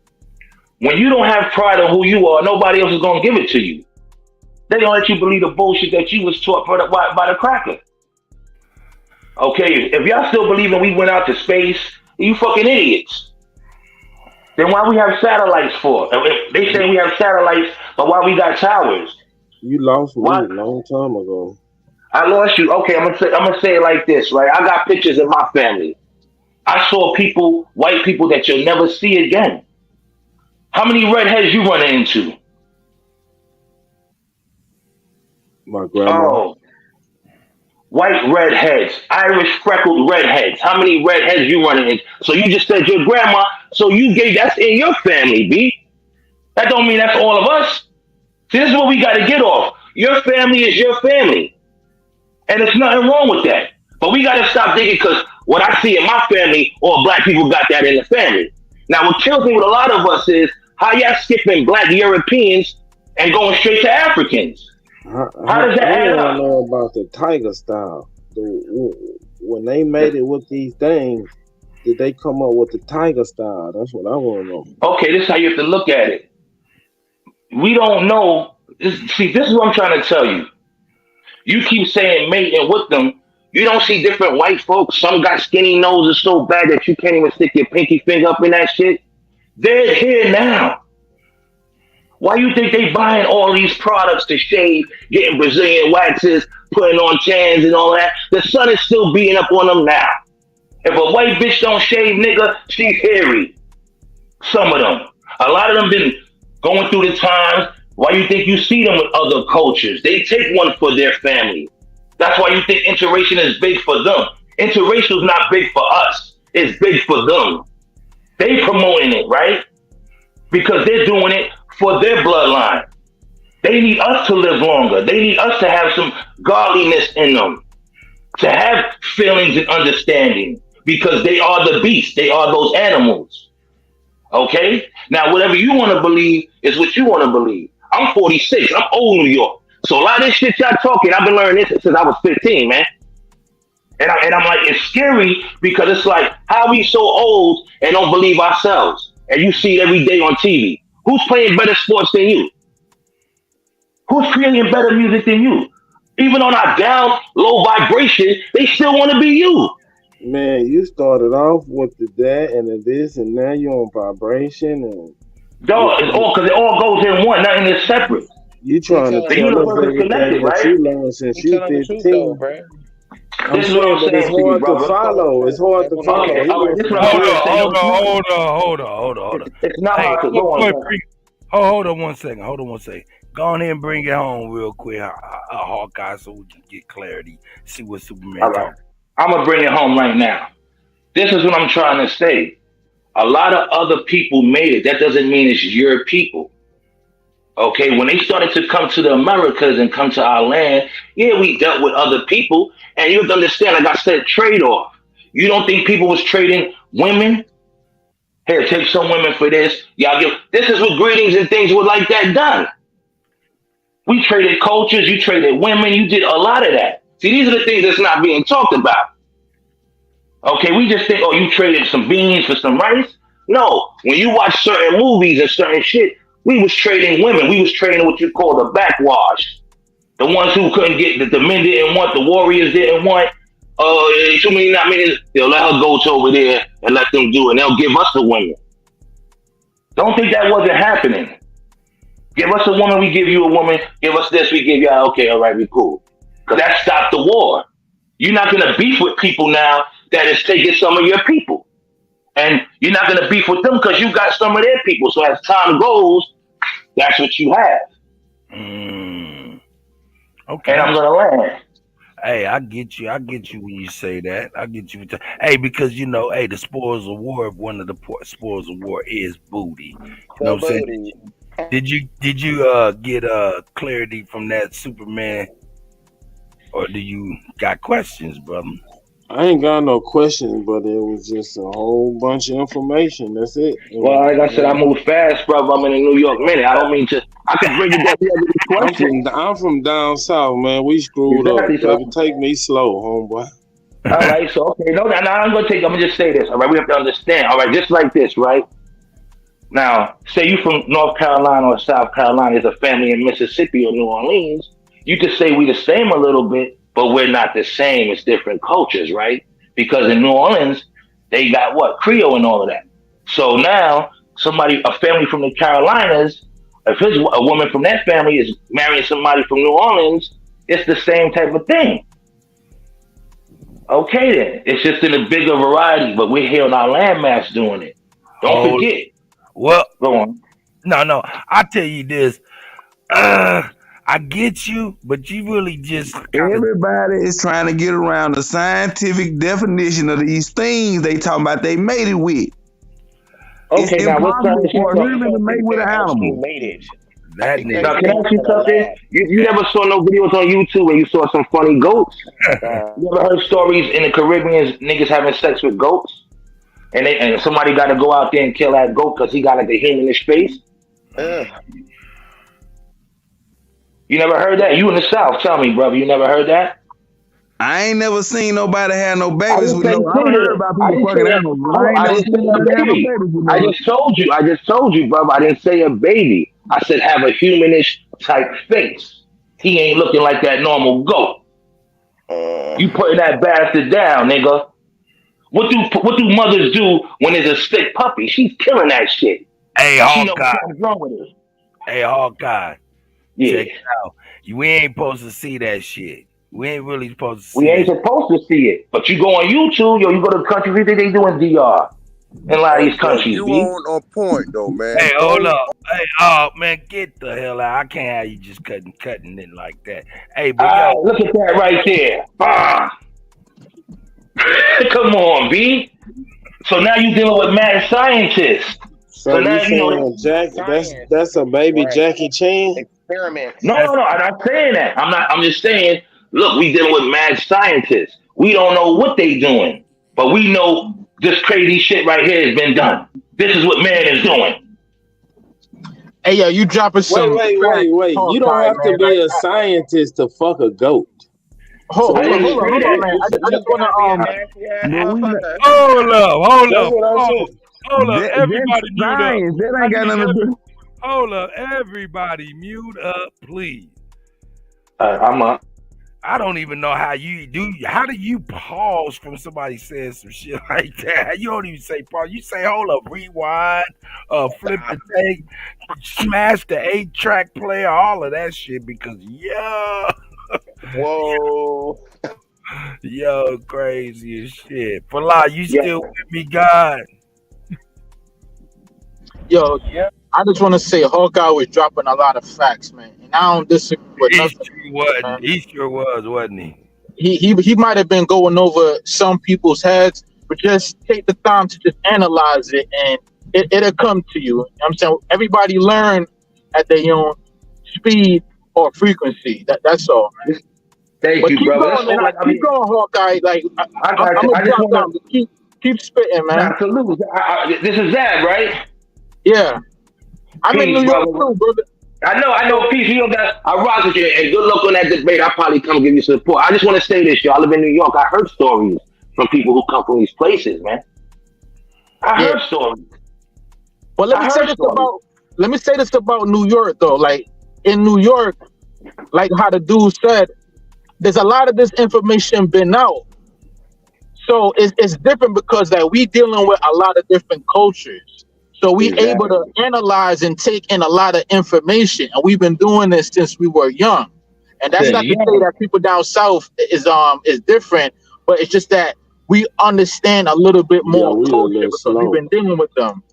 When you don't have pride in who you are, nobody else is going to give it to you. They don't let you believe the bullshit that you was taught by the cracker. Okay, if y'all still believing we went out to space, you fucking idiots. Then why we have satellites for? If they say we have satellites, but why we got towers? You lost me a long time ago. I lost you. Okay, I'm gonna say it like this, right? I got pictures of my family. I saw people, white people that you'll never see again. How many redheads you running into? My grandma. Oh, white redheads, Irish freckled redheads. How many redheads you running into? So you just said your grandma. So you gave that's in your family, B. That don't mean that's all of us. See, this is what we got to get off. Your family is your family. And there's nothing wrong with that. But we got to stop thinking because what I see in my family, all black people got that in the family. Now, what kills me with a lot of us is how y'all skipping black Europeans and going straight to Africans. How does that add I up? don't know about the tiger style. When they made it with these things, did they come up with the tiger style? That's what I want to know. Okay, this is how you have to look at it. We don't know. See, this is what I'm trying to tell you. You keep saying mating with them. You don't see different white folks. Some got skinny noses so bad that you can't even stick your pinky finger up in that shit. They're here now. Why you think they buying all these products to shave, getting Brazilian waxes, putting on tans and all that? The sun is still beating up on them now. If a white bitch don't shave, nigga, she's hairy. Some of them. A lot of them been going through the times. Why you think you see them with other cultures? They take one for their family. That's why you think interracial is big for them. Interracial is not big for us. It's big for them. They promoting it, right? Because they're doing it for their bloodline. They need us to live longer. They need us to have some godliness in them, to have feelings and understanding, because they are the beast. They are those animals. Okay? Now, whatever you want to believe is what you want to believe. I'm 46. I'm old New York. So a lot of this shit y'all talking, I've been learning this since I was 15, man. And I'm like, it's scary because it's like, how we so old and don't believe ourselves? And you see it every day on TV. Who's playing better sports than you? Who's creating better music than you? Even on our down, low vibration, they still want to be you. Man, you started off with the that and the this, and now you're on vibration. And dog, it's all because it all goes in one, nothing is separate. You trying to The tell us universe is everything connected, that right? you learned since you 15. I'm This is what saying, I'm but it's saying to you, hard to brother. follow. It's hard to follow. Okay, all right, this is what I'm Hold trying to say. on. Hold on. It's not Hey, hard to go on. hold on one second. Go on here and bring it home real quick, Hawkeye, so we can get clarity. See what Superman All right. I'm going to bring it home right now. This is what I'm trying to say. A lot of other people made it. That doesn't mean it's your people. Okay, when they started to come to the Americas and come to our land, yeah, we dealt with other people. And you have to understand, like I said, trade-off. You don't think people was trading women? Here, take some women for this. Y'all give. This is what greetings and things were like that done. We traded cultures. You traded women. You did a lot of that. See, these are the things that's not being talked about. Okay, we just think, oh, you traded some beans for some rice. No, when you watch certain movies and certain shit, we was trading women. We was trading what you call the backwash. The ones who couldn't get, the men didn't want, the warriors didn't want. Too many, not many. They'll let her go to over there and let them do it. And they'll give us the women. Don't think that wasn't happening. Give us a woman, we give you a woman. Give us this, we give you. Okay, all right, we cool. Because that stopped the war. You're not going to beef with people now that is taking some of your people. And you're not going to beef with them because you got some of their people. So as time goes, that's what you have. Okay. And I'm going to land. Hey, I get you when you say that. I get you. Hey, because the spoils of war. One of the spoils of war is booty. You know what I'm saying? Did you get clarity from that Superman, or do you got questions, brother? I ain't got no questions, but it was just a whole bunch of information. That's it. Well, like I said, I move fast, brother. I'm in a New York minute. I don't mean to. I can bring you back to every question. I'm from down south, man. We screwed Exactly, up. so. Baby. Take me slow, homeboy. All right, so okay, no, I'm gonna just say this. All right, we have to understand. All right, just like this, right? Now, say you from North Carolina or South Carolina, there's a family in Mississippi or New Orleans. You could say we the same a little bit, but we're not the same. It's different cultures, right? Because in New Orleans, they got what? Creole and all of that. So now, a family from the Carolinas, if a woman from that family is marrying somebody from New Orleans, it's the same type of thing. Okay then. It's just in a bigger variety, but we're here on our landmass doing it. Don't forget. Well, go on. No. I tell you this. I get you, but you really just everybody is trying to get around the scientific definition of these things they talking about they made it with. Okay, it's now what's impossible for a human to mate with an animal. That nigga. Now, can I ask you something? You never saw no videos on YouTube and you saw some funny goats? You ever heard stories in the Caribbean, niggas having sex with goats? And somebody got to go out there and kill that goat because he got like a humanish face? You never heard that? You in the South, tell me, brother. You never heard that? I ain't never seen nobody have no I babies didn't with say no. I done heard Peter. about I people didn't fucking say animals, but I ain't I never didn't seen say a nobody have no baby. babies with I no. just told you. I just told you, brother. I didn't say a baby. I said have a humanish type face. He ain't looking like that normal goat. You putting that bastard down, nigga. What do mothers do when there's a sick puppy? She's killing that shit. Hey, She knows Hawkeye. something's wrong with it. Hey, Hawkeye. Yeah. Check it out. We ain't supposed to see that shit. We ain't really supposed to We see ain't that. supposed to see it. But you go on YouTube, yo, you go to countries, what they do in DR. In a lot of Hey, these but countries, you B. on point though, man. Hey, hold Don't. up. Hey, man, get the hell out. I can't have you just cutting it like that. Hey, but yo, Look at that right there. Ah. Come on, B. So now you're dealing with mad scientists. So So you now you know. saying that's a baby Right. Jackie Chan? Experiments. No, I'm not saying that. I'm just saying. Look, we dealing with mad scientists. We don't know what they doing, but we know this crazy shit right here has been done. This is what man is doing. Hey, yo, you dropping some facts, Wait. You don't Hawkeye, have to man. be a scientist to fuck a goat. So I what didn't is say Hold on, man. that. I just wanna Nasty ass But we motherfucker. hold That's up, what I'm saying. hold up. that's Everybody mute up. science. That I ain't got need nothing to do. hold up. Everybody mute up, please. I'm a. I don't even know how you do. How do you pause from somebody saying some shit like that? You don't even say pause. You say hold up, rewind, flip the tape, smash the 8-track player, all of that shit. Because Whoa. yo, crazy as shit. Fala, you Yeah. still with me, God? Yo, I just want to say Hawkeye was dropping a lot of facts, man, and I don't disagree with He nothing. sure wasn't. He sure was, wasn't he? He might have been going over some people's heads, but just take the time to just analyze it, and it'll come to you. You know what I'm saying everybody learn at their own speed or frequency. That's all, man. Thank But you, keep brother. going, That's man. all. I Keep mean, going, Hawkeye. Like I I'm got you. gonna I just drop want down. Keep spitting, to. man. Absolutely. This is that, right? Yeah, I'm in Peace, New York brother. too, brother. I know, peace. You don't got. I rock with you, and good luck on that debate. I'll probably come give you support. I just want to say this, y'all. I live in New York. I heard stories from people who come from these places, man. I Yeah. heard stories. But let I me say heard this stories. about New York though. Like in New York, like how the dude said, there's a lot of this information been out. So it's different because that we dealing with a lot of different cultures. So we able to Exactly. analyze and take in a lot of information. And we've been doing this since we were young. And that's Said not to yeah. say that people down south is different, but it's just that we understand a little bit Yeah, more we a culture little because we've slow. been dealing with them.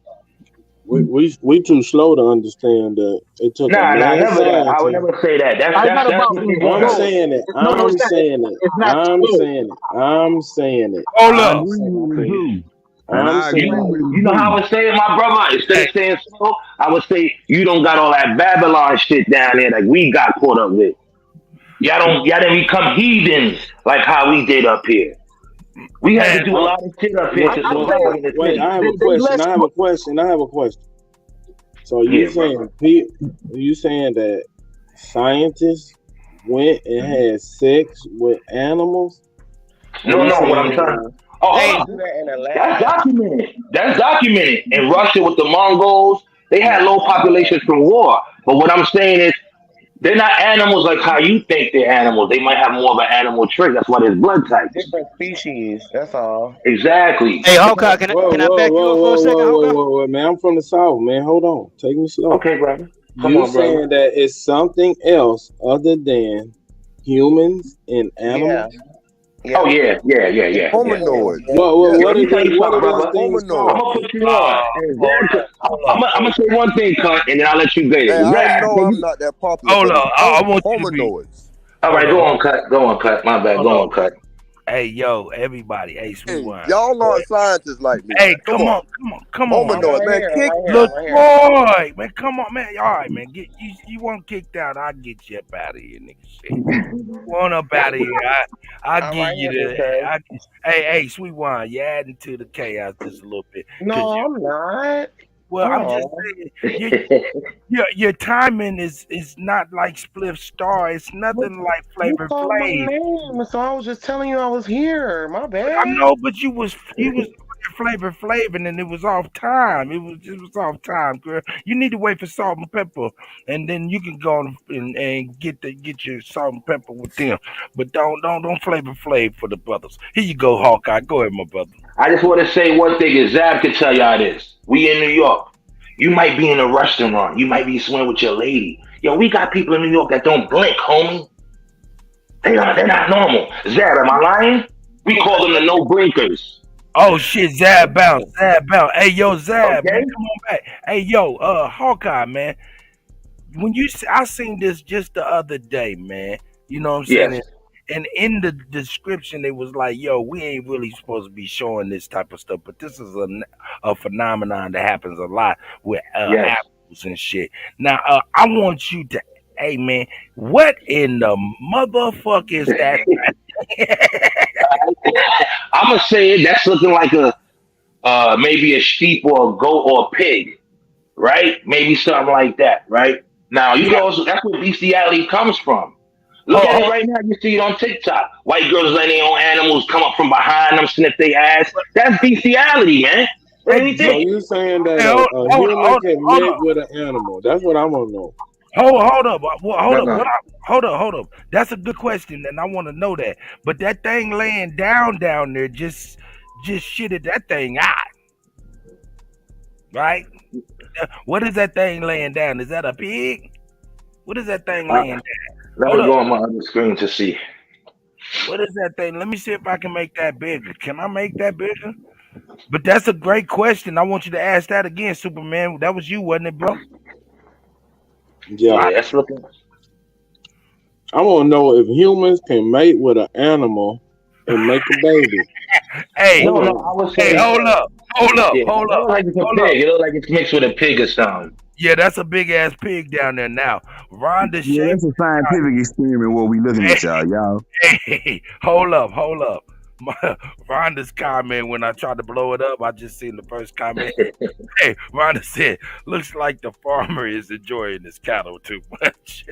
We too slow to understand that it took a Nah, mad never that. I would scientist. never say that. It's not That's about what being they I'm heard. slow. saying it. No, I'm saying it. it's not I'm slow. saying it. I'm saying it. Hold I up. agree with him too, and I'm I agree saying it. with him You know how I too. would say it, my brother? Instead Hey, of saying so, I would say you don't got all that Babylon shit down there like we got caught up with. Y'all didn't become heathens like how we did up here. We had to man, do a lot of shit up here What, to I what, say survive in the wait, city. I have a they question. less. I have a question. I have a question. So Yeah, brother. you saying that scientists went and had sex with animals? Or No, you no, what I'm saying trying. No. Oh, They hold ain't up. do that in the That's lab. documented. That's documented. In Russia with the Mongols, they had low populations from war. But what I'm saying is, they're not animals like how you think they're animals. They might have more of an animal trait. That's why there's blood types. Different species. That's all. Exactly. Hey, Hawkeye, whoa, can I whoa, back you whoa, up for a whoa, second, whoa, whoa, Hawkeye? whoa, whoa, man. I'm from the South, man. Hold on. Take me slow. Okay, brother. Come You on, brother. saying that it's something else other than humans and Yeah. animals? Oh Yep. yeah. Humanoids. What Yeah. Yo, let me tell you what something, are these brother. things I'm called? Humanoids. gonna put you on. hold I'm up. gonna say one thing, cut, and then I'll let you get Hey, it. I Rap. know I'm not that popular, Hold but it's up. I want you to be. humanoids. All Hold right, up. go on, cut. Go on, cut. My bad. Hold Go up. on, cut. Hey, yo, everybody. Hey, sweet Hey, wine. y'all aren't scientists like me, Hey, man. Come on. come on, I'm man. Humanoid, right man. here. I'm Kick. right here. I'm right here. LaTroy, man, come on, man. All right, man. Get you want kicked out? I'll get you up out of here, nigga. Shit. Want up out of here? I'll I'm give right you here, the. okay. Hey, sweet wine. You're adding to the chaos just a little bit, cause No, I'm not. Well, I'm just Oh. saying, your timing is not like Spliff Star. It's nothing like You Flavor called my Flav. name, so I was just telling you I was here. My I bad. know, but you was Flavor Flav, and then it was off time. It was off time, girl. You need to wait for salt and pepper, and then you can go on and get your salt and pepper with them. But don't Flavor Flav for the brothers. Here you go, Hawkeye. Go ahead, my brother. I just want to say one thing, and Zab can tell y'all this. We in New York. You might be in a restaurant. You might be swimming with your lady. Yo, we got people in New York that don't blink, homie. They're not normal. Zab, am I lying? We call them the no blinkers. Oh shit, Zab bounce. Hey yo, Zab, Okay? man, come on back. Hey yo, Hawkeye, man. I seen this just the other day, man. You know what I'm saying? Yes. And in the description, it was like, "Yo, we ain't really supposed to be showing this type of stuff, but this is a phenomenon that happens a lot with Yes. apples and shit." Now, I want you to, hey man, what in the motherfucker is that? I'm gonna say it. That's looking like a maybe a sheep or a goat or a pig, right? Maybe something like that, right? Now you can also that's where bestiality comes from. Look at it right now. You see it on TikTok. White girls letting their own animals come up from behind them, sniff their ass. That's bestiality, man. What do you So think? you saying that Hey, a human can hold mate on. with an animal? That's what I want to know. Hold up. No. Hold up. That's a good question, and I want to know that. But that thing laying down there just shitted that thing out, right? What is that thing laying down? Is that a pig? What is that thing laying down? Let Hold me go up. on my other screen to see. What is that thing? Let me see if I can make that bigger. Can I make that bigger? But that's a great question. I want you to ask that again, Superman. That was you, wasn't it, bro? Yeah. Yeah, that's looking. I want to know if humans can mate with an animal and make a baby. Hey, No, I was saying. hold up. Yeah, it look like it's a pig. It look like it's mixed with a pig or something. Yeah, that's a big ass pig down there now. Rhonda Yeah, that's a scientific experiment what we looking at, y'all. Hey, hold up. Rhonda's comment when I tried to blow it up, I just seen the first comment. Hey, Rhonda said, "Looks like the farmer is enjoying his cattle too much."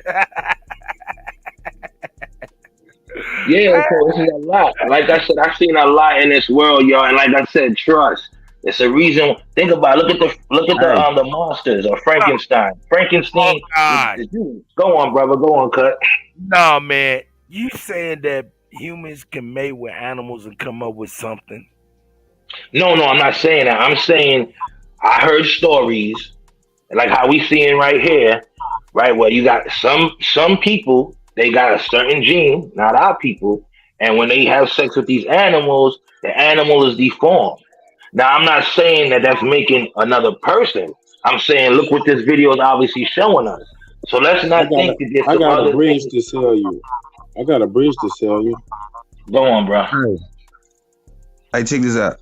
Yeah, so this is a lot. Like I said, I've seen a lot in this world, y'all, and like I said, trust. It's a reason. Think about it. Look at the monsters or Frankenstein. Frankenstein. God. Go on, brother. Go on, cut. No, man, you saying that humans can mate with animals and come up with something? No, I'm not saying that. I'm saying I heard stories like how we seeing right here, right? Where you got some people, they got a certain gene, not our people, and when they have sex with these animals, the animal is deformed. Now, I'm not saying that that's making another person. I'm saying, look what this video is obviously showing us. So let's not think that there's I some got a other bridge things. to sell you. I got a bridge to sell you. Go on, bro. Hey, check this out.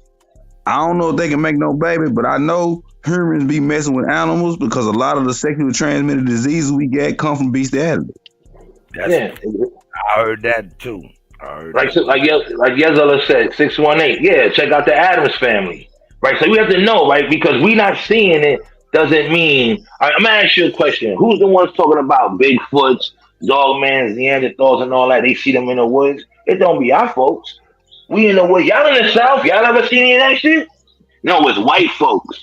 I don't know if they can make no baby, but I know humans be messing with animals because a lot of the sexually transmitted diseases we get come from bestiality. Yeah. I heard that too. Like Yezella said, 618. Yeah, check out the Adams family. Right. So we have to know, right? Because we not seeing it doesn't mean. I'm gonna ask you a question. Who's the ones talking about Bigfoots, Dogmans, Neanderthals, and all that? They see them in the woods. It don't be our folks. We in the woods. Y'all in the South. Y'all ever seen any of that shit? No, it's white folks.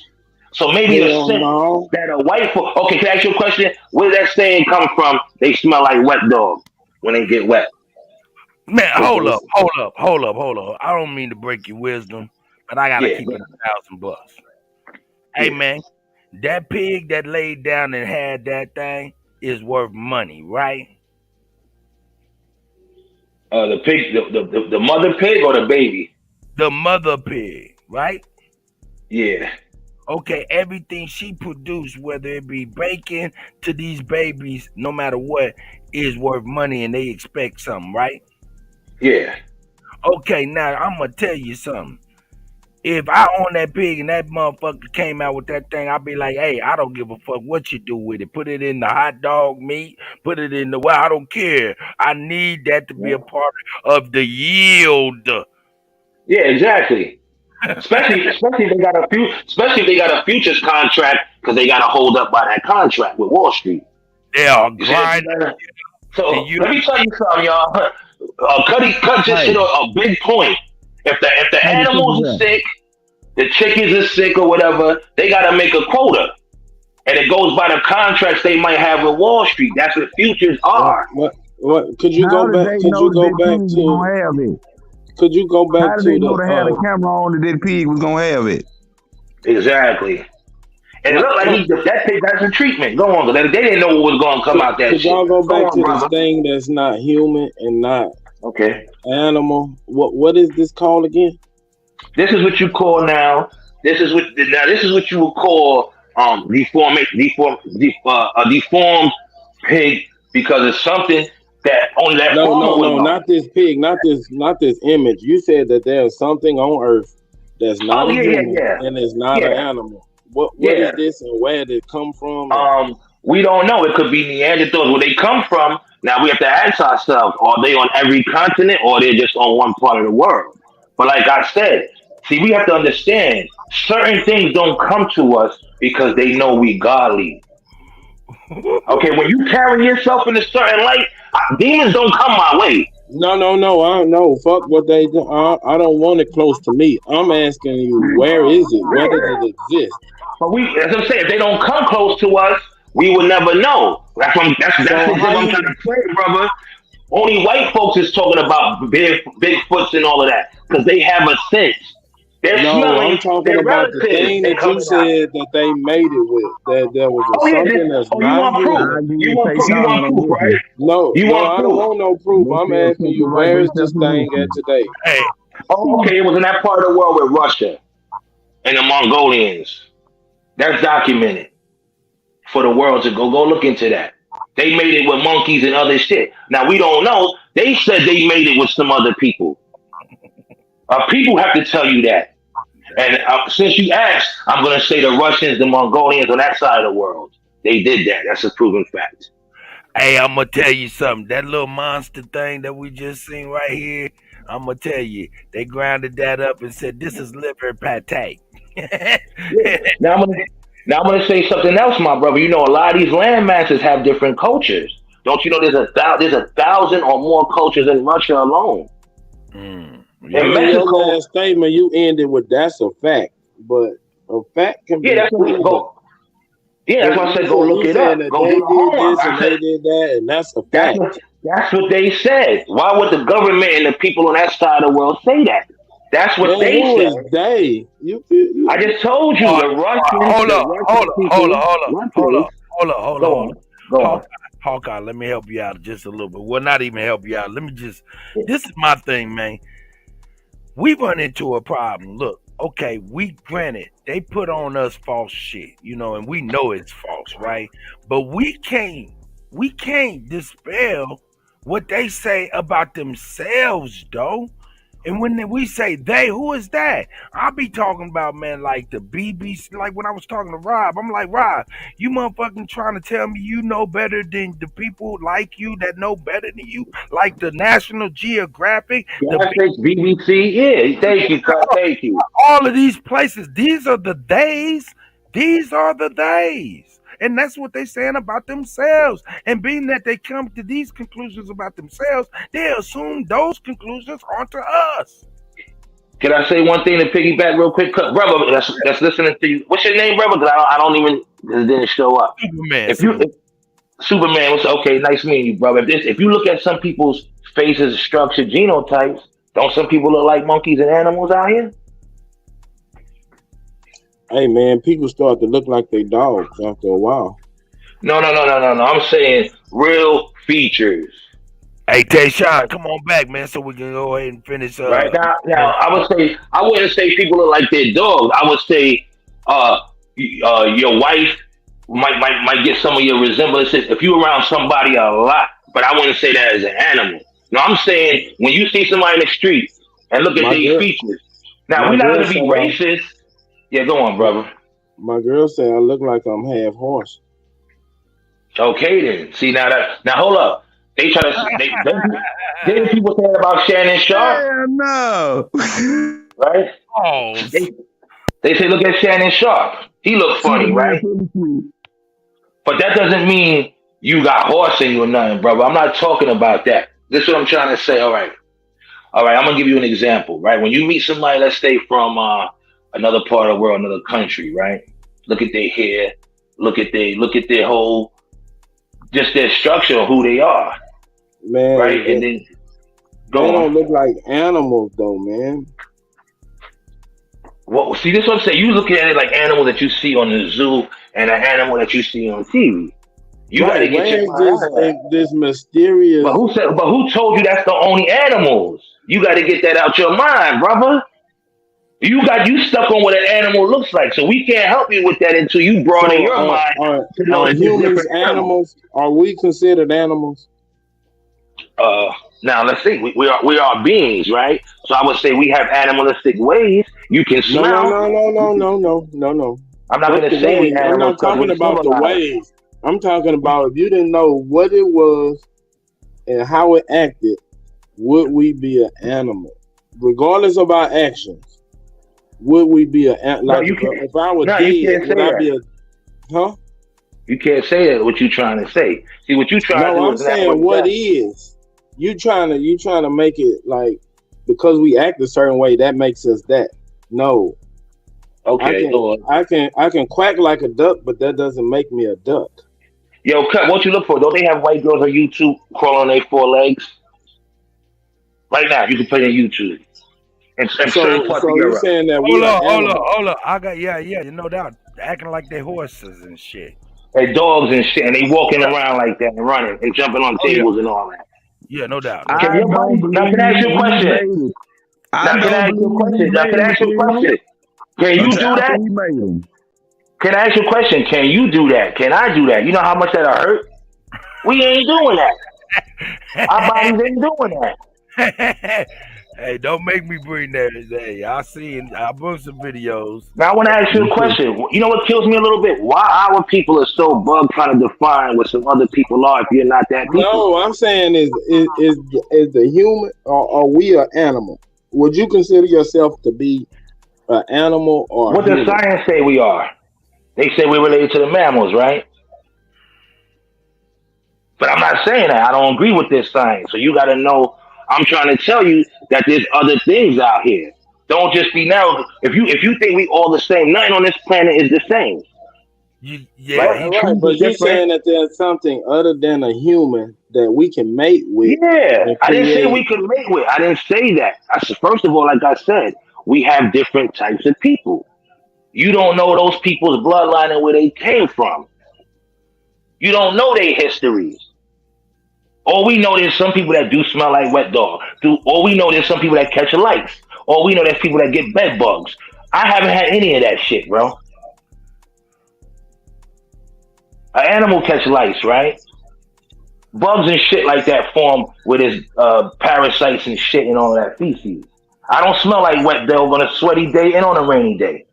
So maybe the Hell scent no. that a white folk. Okay, can I ask you a question? Where does that saying come from? They smell like wet dog when they get wet. Man, hold up. I don't mean to break your wisdom, but I gotta Yeah. keep it $1,000. Hey man, that pig that laid down and had that thing is worth money, right? The pig, the mother pig or the baby? The mother pig, right? Yeah. Okay, everything she produced, whether it be bacon to these babies, no matter what, is worth money and they expect something, right? Yeah. Okay, now I'm gonna tell you something. If I own that pig and that motherfucker came out with that thing, I'd be like, hey, I don't give a fuck what you do with it. Put it in the hot dog meat, put it in the well, I don't care. I need that to be a part of the yield. Yeah, exactly. Especially if they got especially if they got a futures contract because they got to hold up by that contract with Wall Street. Yeah, You see grind. So And you let me tell you something, y'all. Cut just hit a big point. If the animals are sick, the chickens are sick or whatever, they got to make a quota, and it goes by the contracts they might have with Wall Street. That's what futures are. What? Could you How go did back? they Could know you that go that back pig was to? gonna have it? Could you go back How did to they know the? to have the camera on that that pig was gonna have it? Exactly. And it looked like that's a treatment. Go on, they didn't know what was going to come out that Could shit. y'all go Go back on, to this brother. thing that's not human and not Okay. animal? What is this called again? This is what you call now. This is what you would call a deformed pig because it's something that only that farmer would know. Not this pig, not this image. You said that there's something on Earth that's not Oh a yeah, human yeah, and it's not an yeah, animal. What yeah. is this and where did it come from? We don't know. It could be Neanderthals. Where they come from, now we have to ask ourselves, are they on every continent or they're just on one part of the world? But like I said, see, we have to understand certain things don't come to us because they know we godly. Okay, when you carry yourself in a certain light, demons don't come my way. No. I don't know. Fuck what they do. I don't want it close to me. I'm asking you, where is it? Where does it exist? But as I'm saying, if they don't come close to us, we will never know. That's the thing I'm trying to say, brother. Only white folks is talking about Bigfoots and all of that because they have a sense. They're smelling. I'm talking Their about the relatives. thing They that you coming out. said that they made it with. That there was something that's you not want proof? human. You want proof, right? No, You want I don't proof? want no proof. I'm asking you, where is this thing at today? Hey. Oh, okay. It was in that part of the world with Russia and the Mongolians. That's documented for the world to go look into that. They made it with monkeys and other shit. Now we don't know. They said they made it with some other people. People have to tell you that. And since you asked, I'm going to say the Russians, the Mongolians on that side of the world. They did that. That's a proven fact. Hey, I'm gonna tell you something. That little monster thing that we just seen right here, I'm gonna tell you, they grounded that up and said this is liver pate. Now I'm gonna say something else, my brother. You know, a lot of these land masses have different cultures. Don't you know? There's a thousand or more cultures in Russia alone. In your last statement, you ended with "that's a fact," but a fact can be proven. That's why I said go look it up. Go They do did the homework. this and they did that, and that's a fact. That's what they said. Why would the government and the people on that side of the world say that? That's what they who said. is they? You I just told you the Russians. Hold on. Hawkeye, let me help you out just a little bit. Well, not even help you out. This is my thing, man. We run into a problem. Look, okay, granted, they put on us false shit, and we know it's false, right? But we can't dispel what they say about themselves, though. And when we say they, who is that? I'll be talking about, man, like the BBC, like when I was talking to Rob, I'm like, Rob, you motherfucking trying to tell me you know better than the people like you that know better than you, like the National Geographic, BBC, yeah, thank you, thank you. All of these places, these are the days. And that's what they're saying about themselves. And being that they come to these conclusions about themselves, they assume those conclusions onto us. Can I say one thing to piggyback real quick? Brother, that's listening to you. What's your name, brother? Because I don't even, it didn't show up. Superman, okay, nice meeting you, brother. If you look at some people's faces, structured genotypes, don't some people look like monkeys and animals out here? Hey man, people start to look like they dogs after a while. No. I'm saying real features. Hey, Tayshawn, come on back, man, so we can go ahead and finish. Right now, I wouldn't say people look like their dogs. I would say, your wife might get some of your resemblances if you're around somebody a lot. But I wouldn't say that as an animal. No, I'm saying when you see somebody in the street and look at their features. Now we're not going to be racist. Yeah, go on, brother. My girl said I look like I'm half horse. Okay, then. See, now hold up. They try to. Didn't people say about Shannon Sharp? No. right? Oh, They say, look at Shannon Sharp. He look funny, right? But that doesn't mean you got horse in you or nothing, brother. I'm not talking about that. This is what I'm trying to say. All right. I'm gonna give you an example, right? When you meet somebody, let's say from another part of the world, another country, right? Look at their hair, look at their whole, just their structure of who they are, Man, right? And then they don't look like animals though, man. Well, see, this is what I'm saying. You look at it like animal that you see on the zoo and an animal that you see on TV. You got to get your mind out of that. This mysterious. But who told you that's the only animals? You got to get that out your mind, brother. You stuck on what an animal looks like, so we can't help you with that until you broaden your mind. Are humans animals? Are we considered animals? Now let's see. We are beings, right? So I would say we have animalistic ways. You can smell. No. I'm not going to say we I'm not talking about the ways. I'm talking about if you didn't know what it was and how it acted, would we be an animal? Regardless of our actions, would we be an animal? Like if I was dead, would I be a... Huh? You can't say that. What you trying to say? See, what you trying to do I'm is saying what is. You trying to make it like because we act a certain way that makes us that. No. Okay. I can quack like a duck, but that doesn't make me a duck. Yo, Cut, what you look for? Don't they have white girls on YouTube crawling on their 4 legs? Right now, you can play on YouTube. And so you're saying that hold up. I got no doubt. Acting like they horses and shit. They dogs and shit, and they walking around like that and running and jumping on tables and all that. Yeah, no doubt. Now can I ask you a question? Can you do that? Can I ask you a question? Can you do that? Can I do that? You know how much that'll hurt? We ain't doing that. Our bodies ain't doing that. Hey, don't make me bring that today. I brought some videos. Now I want to ask you a question. You know what kills me a little bit? Why our people are so bug trying to define what some other people are if you're not that people? No, I'm saying is the human or are we an animal? Would you consider yourself to be an animal or what does science say we are? They say we're related to the mammals, right? But I'm not saying that. I don't agree with this science. So you got to know. I'm trying to tell you that there's other things out here. Don't just be now. If you think we all the same, nothing on this planet is the same. Right, but you're saying that there's something other than a human that we can mate with. Yeah, I didn't say we could mate with. I didn't say that. I said, first of all, like I said, we have different types of people. You don't know those people's bloodline and where they came from. You don't know their histories. All we know there's some people that do smell like wet dog. All we know there's some people that catch lice. All we know there's people that get bed bugs. I haven't had any of that shit, bro. An animal catch lice, right? Bugs and shit like that form with his parasites and shit and all that feces. I don't smell like wet dog on a sweaty day and on a rainy day.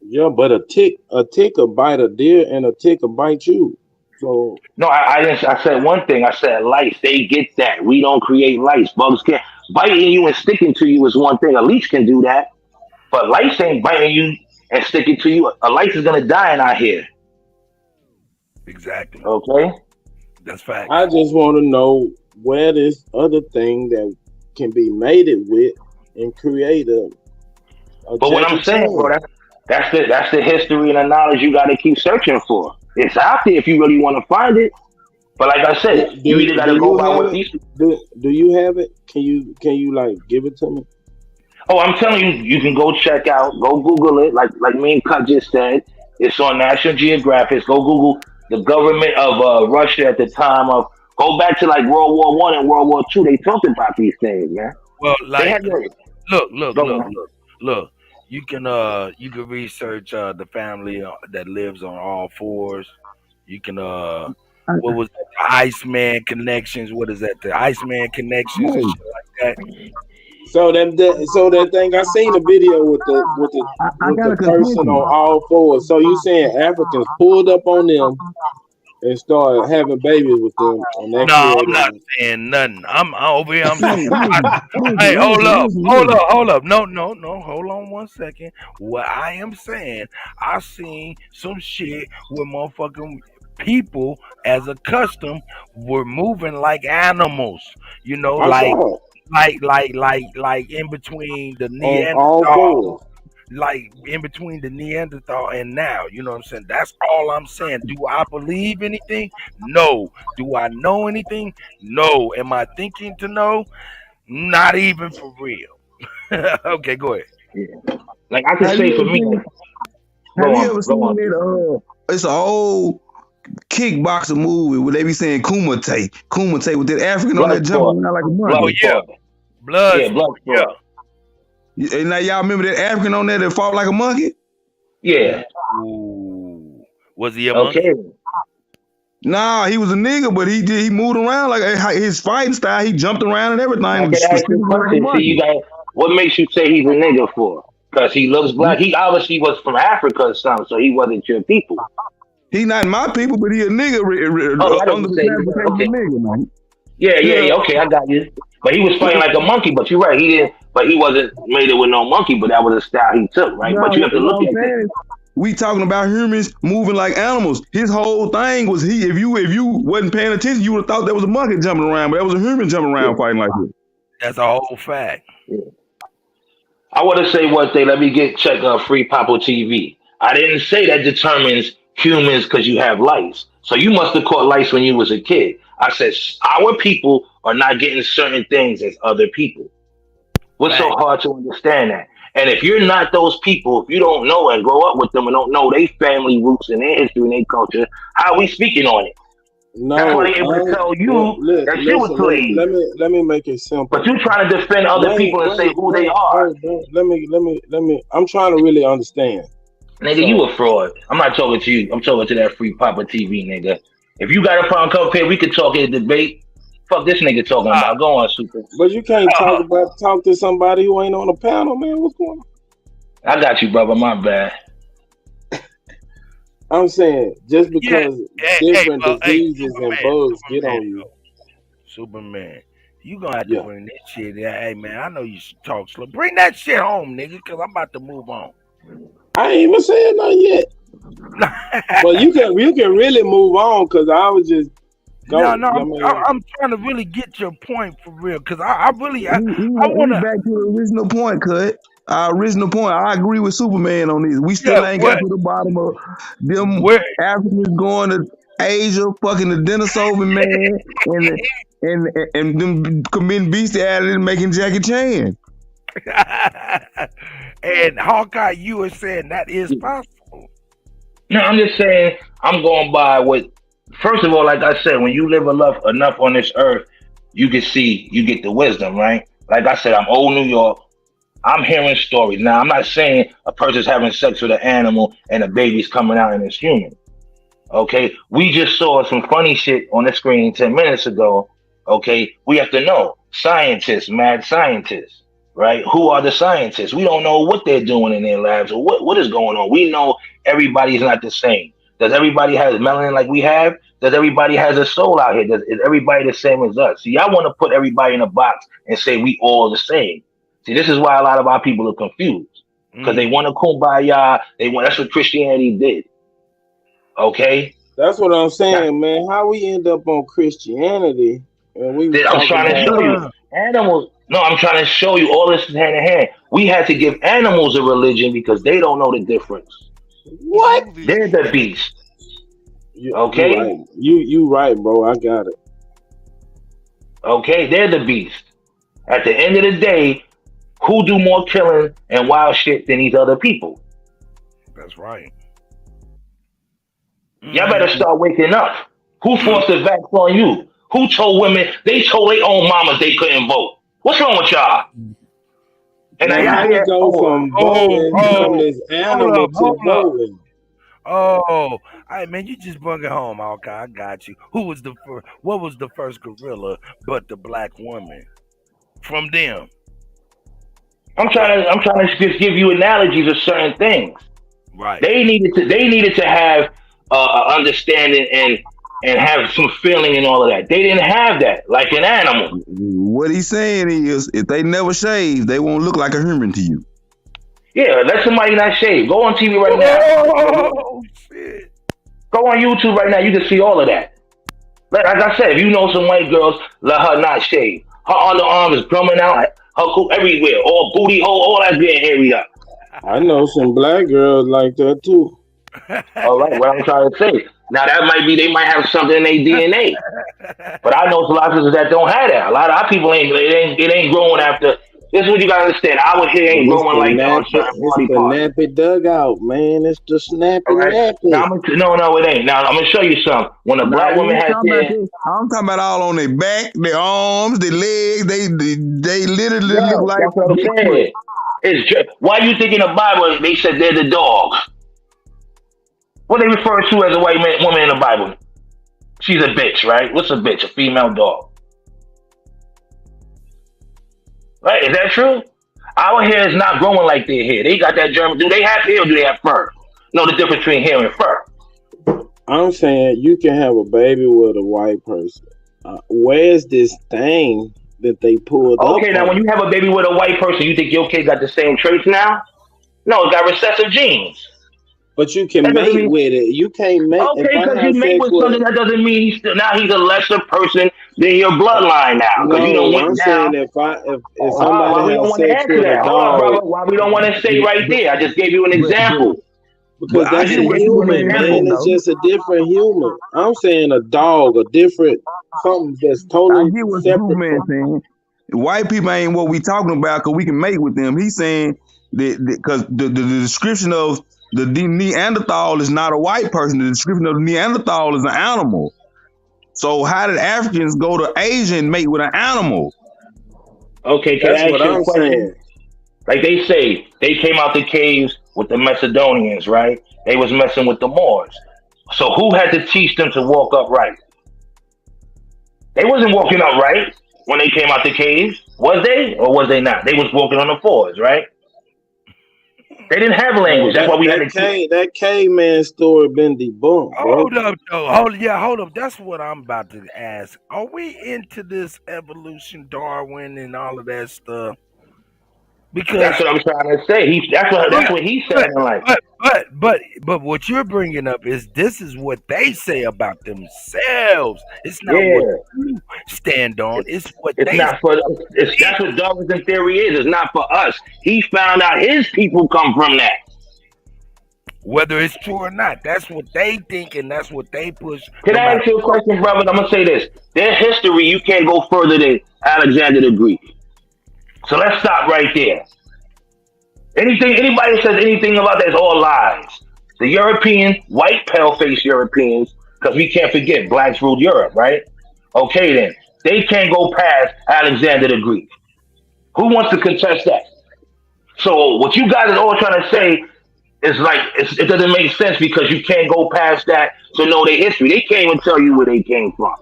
Yeah, but a tick will bite a deer and a tick will bite you. So no, I didn't. I said one thing. I said lice. They get that. We don't create lice. Bugs can't. Biting you and sticking to you is one thing. A leech can do that, but lice ain't biting you and sticking to you. A lice is gonna die in our hair. Exactly. Okay. That's fact. I just want to know where this other thing that can be mated with and create a but what I'm saying, bro, that's the history and the knowledge you got to keep searching for. It's out there if you really want to find it. But like I said, you either got to go by what these. Do you have it? Can you like give it to me? Oh, I'm telling you, you can go check out, go Google it. Like me and Cut just said, it's on National Geographic. Go Google the government of Russia at the time of. Go back to like World War I and World War II. They talked about these things, man. Well, like look. You can research the family that lives on all fours. You can what was that? The Iceman Connections? What is that? The Iceman Connections and shit like that. So that thing I seen a video with the person on all fours. So you saying Africans pulled up on them and start having babies with them, and that No, I'm not created. saying nothing. I'm over here. I'm saying, Listen, hey, hold listen, up, listen, hold listen. up, hold up. No, no, no. Hold on 1 second. What I am saying, I seen some shit where motherfucking people, as a custom, were moving like animals. You know, I saw it like in between the on all Neanderthal, fours. like in between the Neanderthal and now. You know what I'm saying? That's all I'm saying. Do I believe anything? No. Do I know anything? No. Am I thinking to know? Not even for real. Okay, go ahead. Yeah. Like I could Have say you for ever me, seen? go Have you on, ever go seen on. it? It's an old kickboxer movie where they be saying Kumite with that African on there jumping Bloodsport, around like a Oh monkey. yeah, Bloodsport, blood yeah, sport. Yeah. Bloodsport, And now y'all remember that African on there that fought like a monkey? yeah. Ooh. Was he a Okay, monkey? Nah, he was a nigga, but he moved around like his fighting style. He jumped around and I everything, can ask you specifically like a questions. See, you monkey. got what makes you say he's a nigga for? Because he looks black. He obviously was from Africa or something, so he wasn't your people. He not my people, but he a nigga Oh, I under don't the say classification of okay. nigga, man. Yeah, yeah, Yeah, yeah. Okay, I got you. But he was yeah. fighting like a monkey. But you're right. He didn't. But he wasn't made it with no monkey. But that was a style he took, right? Nah, But you have to what look I'm at this. saying is, we talking about humans moving like animals. His whole thing was if you wasn't paying attention, you would have thought there was a monkey jumping around, but that was a human jumping Yeah, around fighting like this. That's a whole fact. yeah. I want to say one thing. Let me get check free Papo TV. I didn't say that determines humans because you have lice. So you must have caught lice when you was a kid. I said our people are not getting certain things as other people. What's so Fact. hard to understand that? And if you're not those people, if you don't know and grow up with them and don't know their family roots and their history and their culture, how are we speaking on it? That's why No, they're able to tell you that you was listen. slaves. Let me make it But simple. you trying to defend other people and say who they are. Wait. Let me. I'm trying to really understand. Nigga, you So, a fraud. I'm not talking to you. I'm talking to that free Papa TV nigga. If you got a problem, come up here. We can talk in a debate. Fuck this nigga talking about. Go on, Super. but you can't Uh, talk to somebody who ain't on the panel, man. What's going on? I got you, brother. My bad. I'm saying just yeah. because Hey, different diseases and bugs get Superman, on you. Superman. You gonna have to Yeah, bring this shit. Hey man, I know you talk slow. Bring that shit home, nigga, cause I'm about to move on. I ain't even saying nothing yet. But you can really move on because I was just No, go. no, I mean, I'm trying to really get your point for real, cause I really I He wanna. back to the original point, cut. Our original point. I agree with Superman on this. We still Yeah, ain't got what? to the bottom of them Where? Africans going to Asia, fucking the Denisovan man, and them committing bestiality and making Jackie Chan. And Hawkeye, you were saying that is possible. No, I'm just saying I'm going by what. First of all, like I said, when you live enough on this earth, you can see, you get the wisdom, right? Like I said, I'm old New York. I'm hearing stories. Now, I'm not saying a person's having sex with an animal and a baby's coming out and it's human. Okay, we just saw some funny shit on the screen 10 minutes ago. Okay, we have to know scientists, mad scientists, right? Who are the scientists? We don't know what they're doing in their labs or what is going on. We know everybody's not the same. Does everybody have melanin like we have? Does everybody has a soul out here? Is everybody the same as us? See, I want to put everybody in a box and say we all the same. See, this is why a lot of our people are confused because they want to kumbaya. That's what Christianity did. Okay, that's what I'm saying, man. How we end up on Christianity and we was I'm talking trying to about show you animals. No, I'm trying to show you all this is hand in hand. We had to give animals a religion because they don't know the difference. what? They're the beast. Okay, You right. You right, bro. I got it. okay, they're the beast. At the end of the day, who do more killing and wild shit than these other people? That's right. Y'all better start waking up. Who forced the vax on you? Who told women they told their own mamas they couldn't vote? What's wrong with y'all? And Now, now how y'all we here, go from voting from this animal to Hold up. voting? Oh, hey man, you just brought it home. Okay, I got you. Who was the first? What was the first gorilla but the black woman? From them. I'm trying to just give you analogies of certain things. Right. They needed to have understanding and and have some feeling and all of that. They didn't have that, like an animal. What he's saying is, if they never shave, they won't look like a human to you. Yeah, let somebody not shave. Go on TV right now. Oh shit! Go on YouTube right now. You can see all of that. Like I said, if you know some white girls, let her not shave. Her underarm is drumming out, her cool everywhere, all booty hole, all that's getting hairy up. I know some black girls like that too. All right, what I'm trying to say. Now that might be they might have something in their DNA, but I know a lot of sisters that don't have that. A lot of our people it ain't growing after. This is what you gotta understand. Our hair ain't growing like that on certain body parts. Nappy dugout, man. It's the snappy nappy. Now, no, it ain't. Now I'm gonna show you something. When a black woman has hair, I'm talking about all on their back, their arms, their legs. They literally look like. That's what I'm saying. Why you think in the Bible they said they're the dogs? What they refer to as a white woman in the Bible? She's a bitch, right? What's a bitch? A female dog. Right? Is that true? Our hair is not growing like their hair. They got that German. Do they have hair or do they have fur? Know the difference between hair and fur. I'm saying you can have a baby with a white person. Where's this thing that they pulled up? Okay, now when you have a baby with a white person, you think your kid got the same traits now? No, it got recessive genes. But you can mate with it. You can't mate. Okay, because you mate with something, that doesn't mean he's a lesser person than your bloodline now. Because you don't want saying if somebody has sex with a dog, hold on, brother. Why we don't want to say right there? I just gave you an example. Because that's a human, man. It's just a different human. I'm saying a dog, a different something that's totally separate. Saying. White people ain't what we talking about because we can mate with them. He's saying that because the description of the Neanderthal is not a white person. The description of the Neanderthal is an animal. So how did Africans go to Asia and mate with an animal? Okay, can I ask you a question? Like they say, they came out the caves with the Macedonians, right? They was messing with the Moors. So who had to teach them to walk upright? They wasn't walking upright when they came out the caves, was they? Or was they not? They was walking on the fours, right? They didn't have language. That's why we had that caveman story been debunked. Hold up, though. Hold up. That's what I'm about to ask. Are we into this evolution, Darwin, and all of that stuff? Because that's what I'm trying to say. That's what he said. But what you're bringing up is this is what they say about themselves. It's not what you stand on. It's what it's they. Not for. That's what Darwin's theory is. It's not for us. He found out his people come from that. Whether it's true or not, that's what they think, and that's what they push. Can I ask you a question, brother? I'm gonna say this. Their history, you can't go further than Alexander the Greek. So let's stop right there. Anybody says anything about that is all lies. The European, white pale-faced Europeans, because we can't forget blacks ruled Europe, right? Okay then. They can't go past Alexander the Greek. Who wants to contest that? So what you guys are all trying to say is like, it doesn't make sense because you can't go past that to know their history. They can't even tell you where they came from.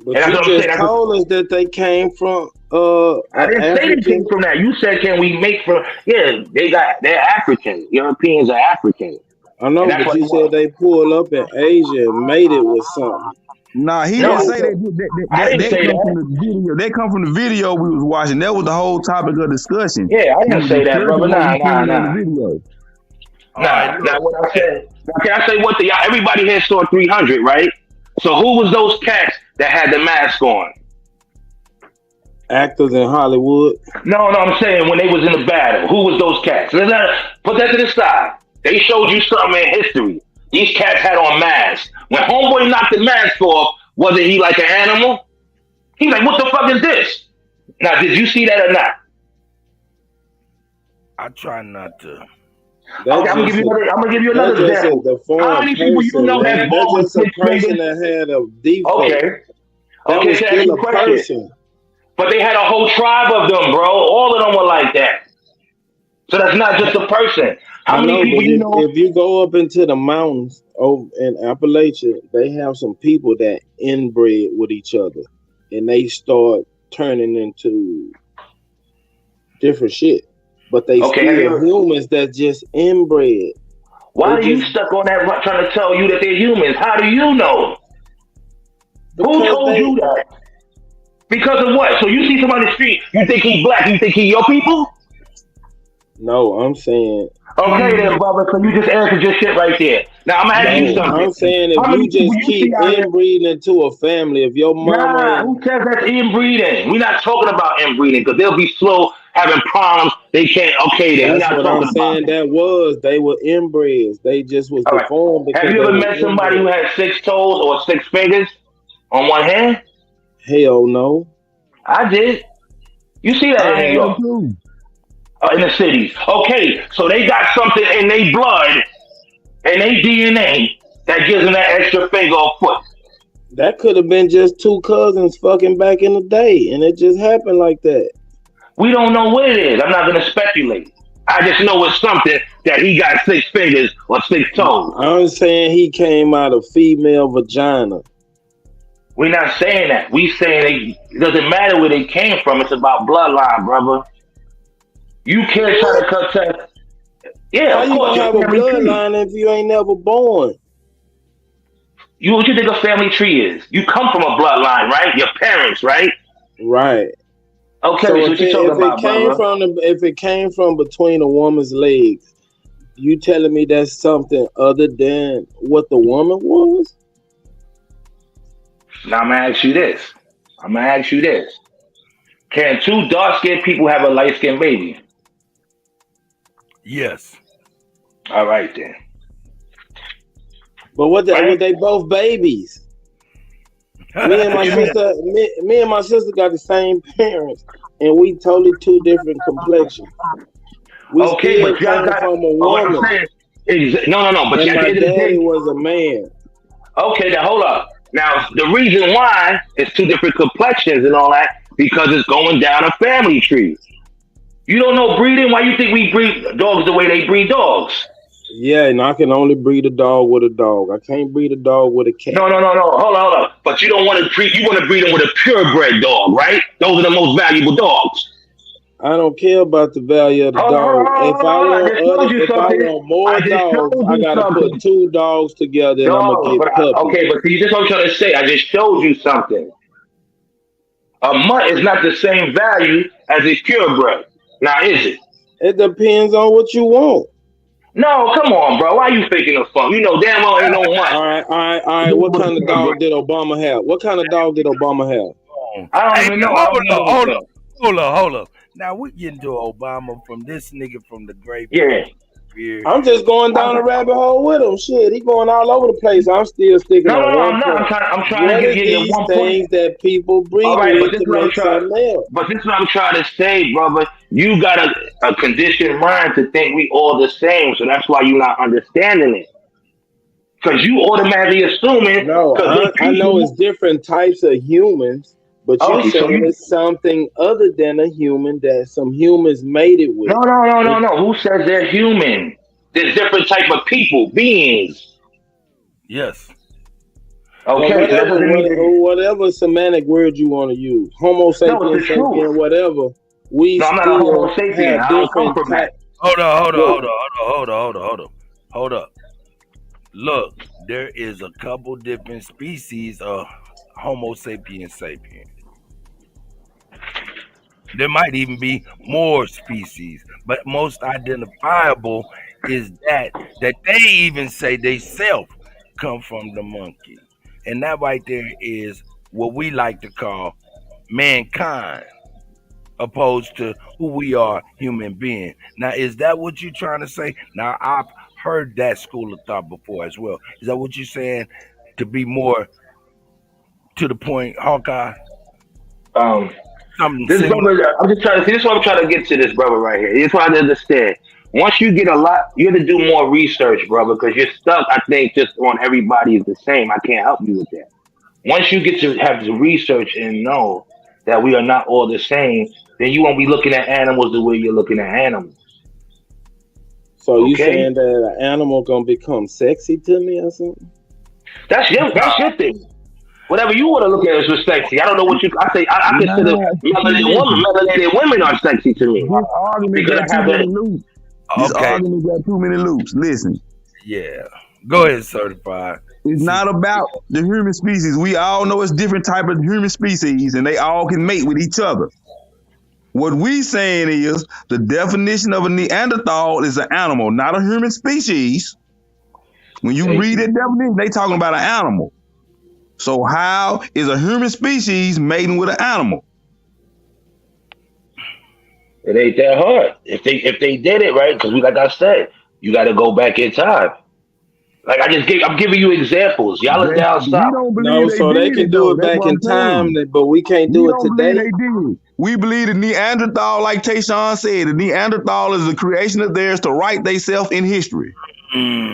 But you just told us that they came from. I didn't say they came from that. You said, "Can we make from?" Yeah, they're African. Europeans are African. I know, but you said they pulled up in Asia and made it with something. Nah, he didn't say that. They come from the video we was watching. That was the whole topic of discussion. Yeah, I didn't say that, brother. Nah. Nah, what I said. Can I say what everybody here saw 300, right? So who was those cats that had the mask on? Actors in Hollywood? No, I'm saying when they was in the battle. Who was those cats? Put that to the side. They showed you something in history. These cats had on masks. When homeboy knocked the mask off, wasn't he like an animal? He's like, what the fuck is this? Now, did you see that or not? I try not to. Okay, I'm gonna give you another example. How many people you know have that's just a person that had a defect. Okay, so that's a question. But they had a whole tribe of them, bro. All of them were like that. So that's not just a person. How many people you know? If you go up into the mountains in Appalachia, they have some people that inbred with each other, and they start turning into different shit. But they still humans that just inbred. Why They are you just stuck on that trying to tell you that they're humans? How do you know? Who because told they you that? Because of what? So you see somebody on the street, you think he's black, you think he your people? no, I'm saying Okay then, brother, so you just answered your shit right there. Now I'm gonna ask you no, something. I'm saying if How many you people just you see keep out here? inbreeding into a family, if your mama Nah, and who says that's inbreeding? We're not talking about inbreeding because they'll be slow having problems. They can't. Okay, then we're that's not what I'm talking about saying. that. That was they were inbreds. They just was All right. deformed Have because you they ever were met somebody who inbred. had 6 toes or 6 fingers on one hand? Hell no. I did. You see that in I New am York, too. in the cities. Okay, so they got something in their blood and their DNA that gives them that extra finger or foot. That could have been just two cousins fucking back in the day, and it just happened like that. We don't know what it is. I'm not gonna speculate. I just know it's something that he got 6 fingers or 6 toes. I'm saying he came out of female vagina. We're not saying that. We saying it doesn't matter where they came from. It's about bloodline, brother. You can't try to cut test. Yeah, How of you course, gonna your have a family tree. bloodline if you ain't never born? What you think a family tree is? You come from a bloodline, right? Your parents, right? Right. Okay, So so what you talking about, brother? if it came from between a woman's legs, you telling me that's something other than what the woman was? Now I'm gonna ask you this. Can 2 dark-skinned people have a light-skinned baby? Yes. All right then. But what Right? they both babies. Me and my sister got the same parents, and we totally two different complexions. We Okay, still but y'all came got. from a What I'm woman, saying is, no. But and at the my end of the daddy day, was a man. okay, now hold up. Now the reason why it's 2 different complexions and all that because it's going down a family tree. You don't know breeding? Why you think we breed dogs the way they breed dogs? Yeah, and I can only breed a dog with a dog. I can't breed a dog with a cat. No. Hold on. But you don't want to breed. You want to breed them with a purebred dog, right? Those are the most valuable dogs. I don't care about the value of the dog. If I want more dogs, I gotta put 2 dogs together and I'm gonna No, get puppies. okay, but see, this is what I'm trying to say. I just showed you something. A mutt is not the same value as a purebred. Now, is it? It depends on what you want. No, come on, bro. Why are you faking the fun? You know damn well ain't no mutt. All right. What kind of dog did Obama have? What kind of dog did Obama have? I don't even know. Hold up. Now we getting to Obama from this nigga from the great. Yeah. I'm just going down the rabbit hole with him. Shit, he going all over the place. I'm still sticking on one I'm not. point. I'm trying What to is give you these one things point. that people breed All right, with to make something else? But this is what I'm trying to say, brother. You got a conditioned mind to think we all the same, so that's why you're not understanding it. Because you automatically assuming. No, I know it's different types of humans, but you saying it's something other than a human that some humans made it with. No. Who says they're human? There's different type of people, beings. Yes. Okay, well, whatever semantic word you want to use, Homo sapiens, sapien, whatever. I'm not a Homo sapien. I don't come from that. Hold up. Look, there is a couple different species of Homo sapiens sapien. There might even be more species, but most identifiable is that they even say they self come from the monkey. And that right there is what we like to call mankind, opposed to who we are, human being. Now, is that what you're trying to say? Now, I've heard that school of thought before as well. Is that what you're saying, to be more to the point, Hawkeye? This brother, I'm just trying to see. This is what I'm trying to get to. This brother right here. He's trying to understand. Once you get a lot, you have to do more research, brother, because you're stuck. I think just on everybody is the same. I can't help you with that. Once you get to have the research and know that we are not all the same, then you won't be looking at animals the way you're looking at animals. So you saying that an animal gonna become sexy to me or something? That's your thing. Whatever you want to look at is sexy. I don't know what you. I consider melanated women are sexy to me. This argument got too many loops. Listen. Yeah. Go ahead, certified. It's not about the human species. We all know it's different type of human species, and they all can mate with each other. What we saying is the definition of a Neanderthal is an animal, not a human species. When you read that definition, they talking about an animal. So how is a human species mating with an animal? It ain't that hard. If they did it right, because like I said, you got to go back in time. Like I'm giving you examples. Y'all are down south. No, so they can do it back in time, but we can't do it today. They did. We believe the Neanderthal, like Tayshawn said, the Neanderthal is a creation of theirs to write themselves in history. I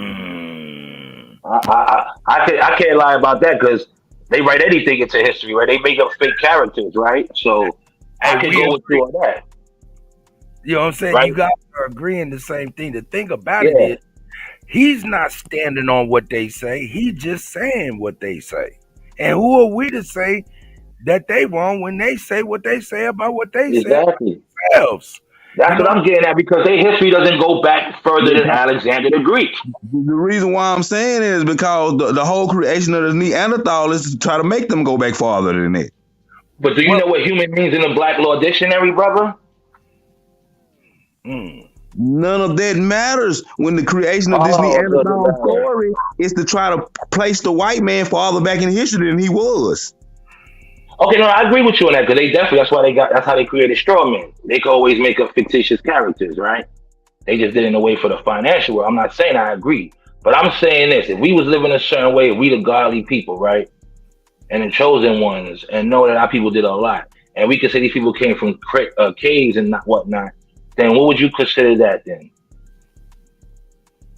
can't lie about that because they write anything into history, right? They make up fake characters, right? So I can go with you on that. You know what I'm saying? Right. You guys are agreeing the same thing. The thing about it is, he's not standing on what they say. He's just saying what they say. And who are we to say that they wrong when they say what they say about what they say themselves? That's what I'm getting at, because their history doesn't go back further than Alexander the Greek. The reason why I'm saying it is because the whole creation of the Neanderthal is to try to make them go back farther than that. But do you know what human means in the Black Law Dictionary, brother? None of that matters when the creation of this Neanderthal story is to try to place the white man farther back in history than he was. Okay, no, I agree with you on that, because that's how they created straw men. They could always make up fictitious characters, right? They just did it in a way for the financial world. I'm not saying I agree, but I'm saying this: if we was living a certain way, we the godly people, right, and the chosen ones, and know that our people did a lot, and we could say these people came from caves and whatnot, then what would you consider that then?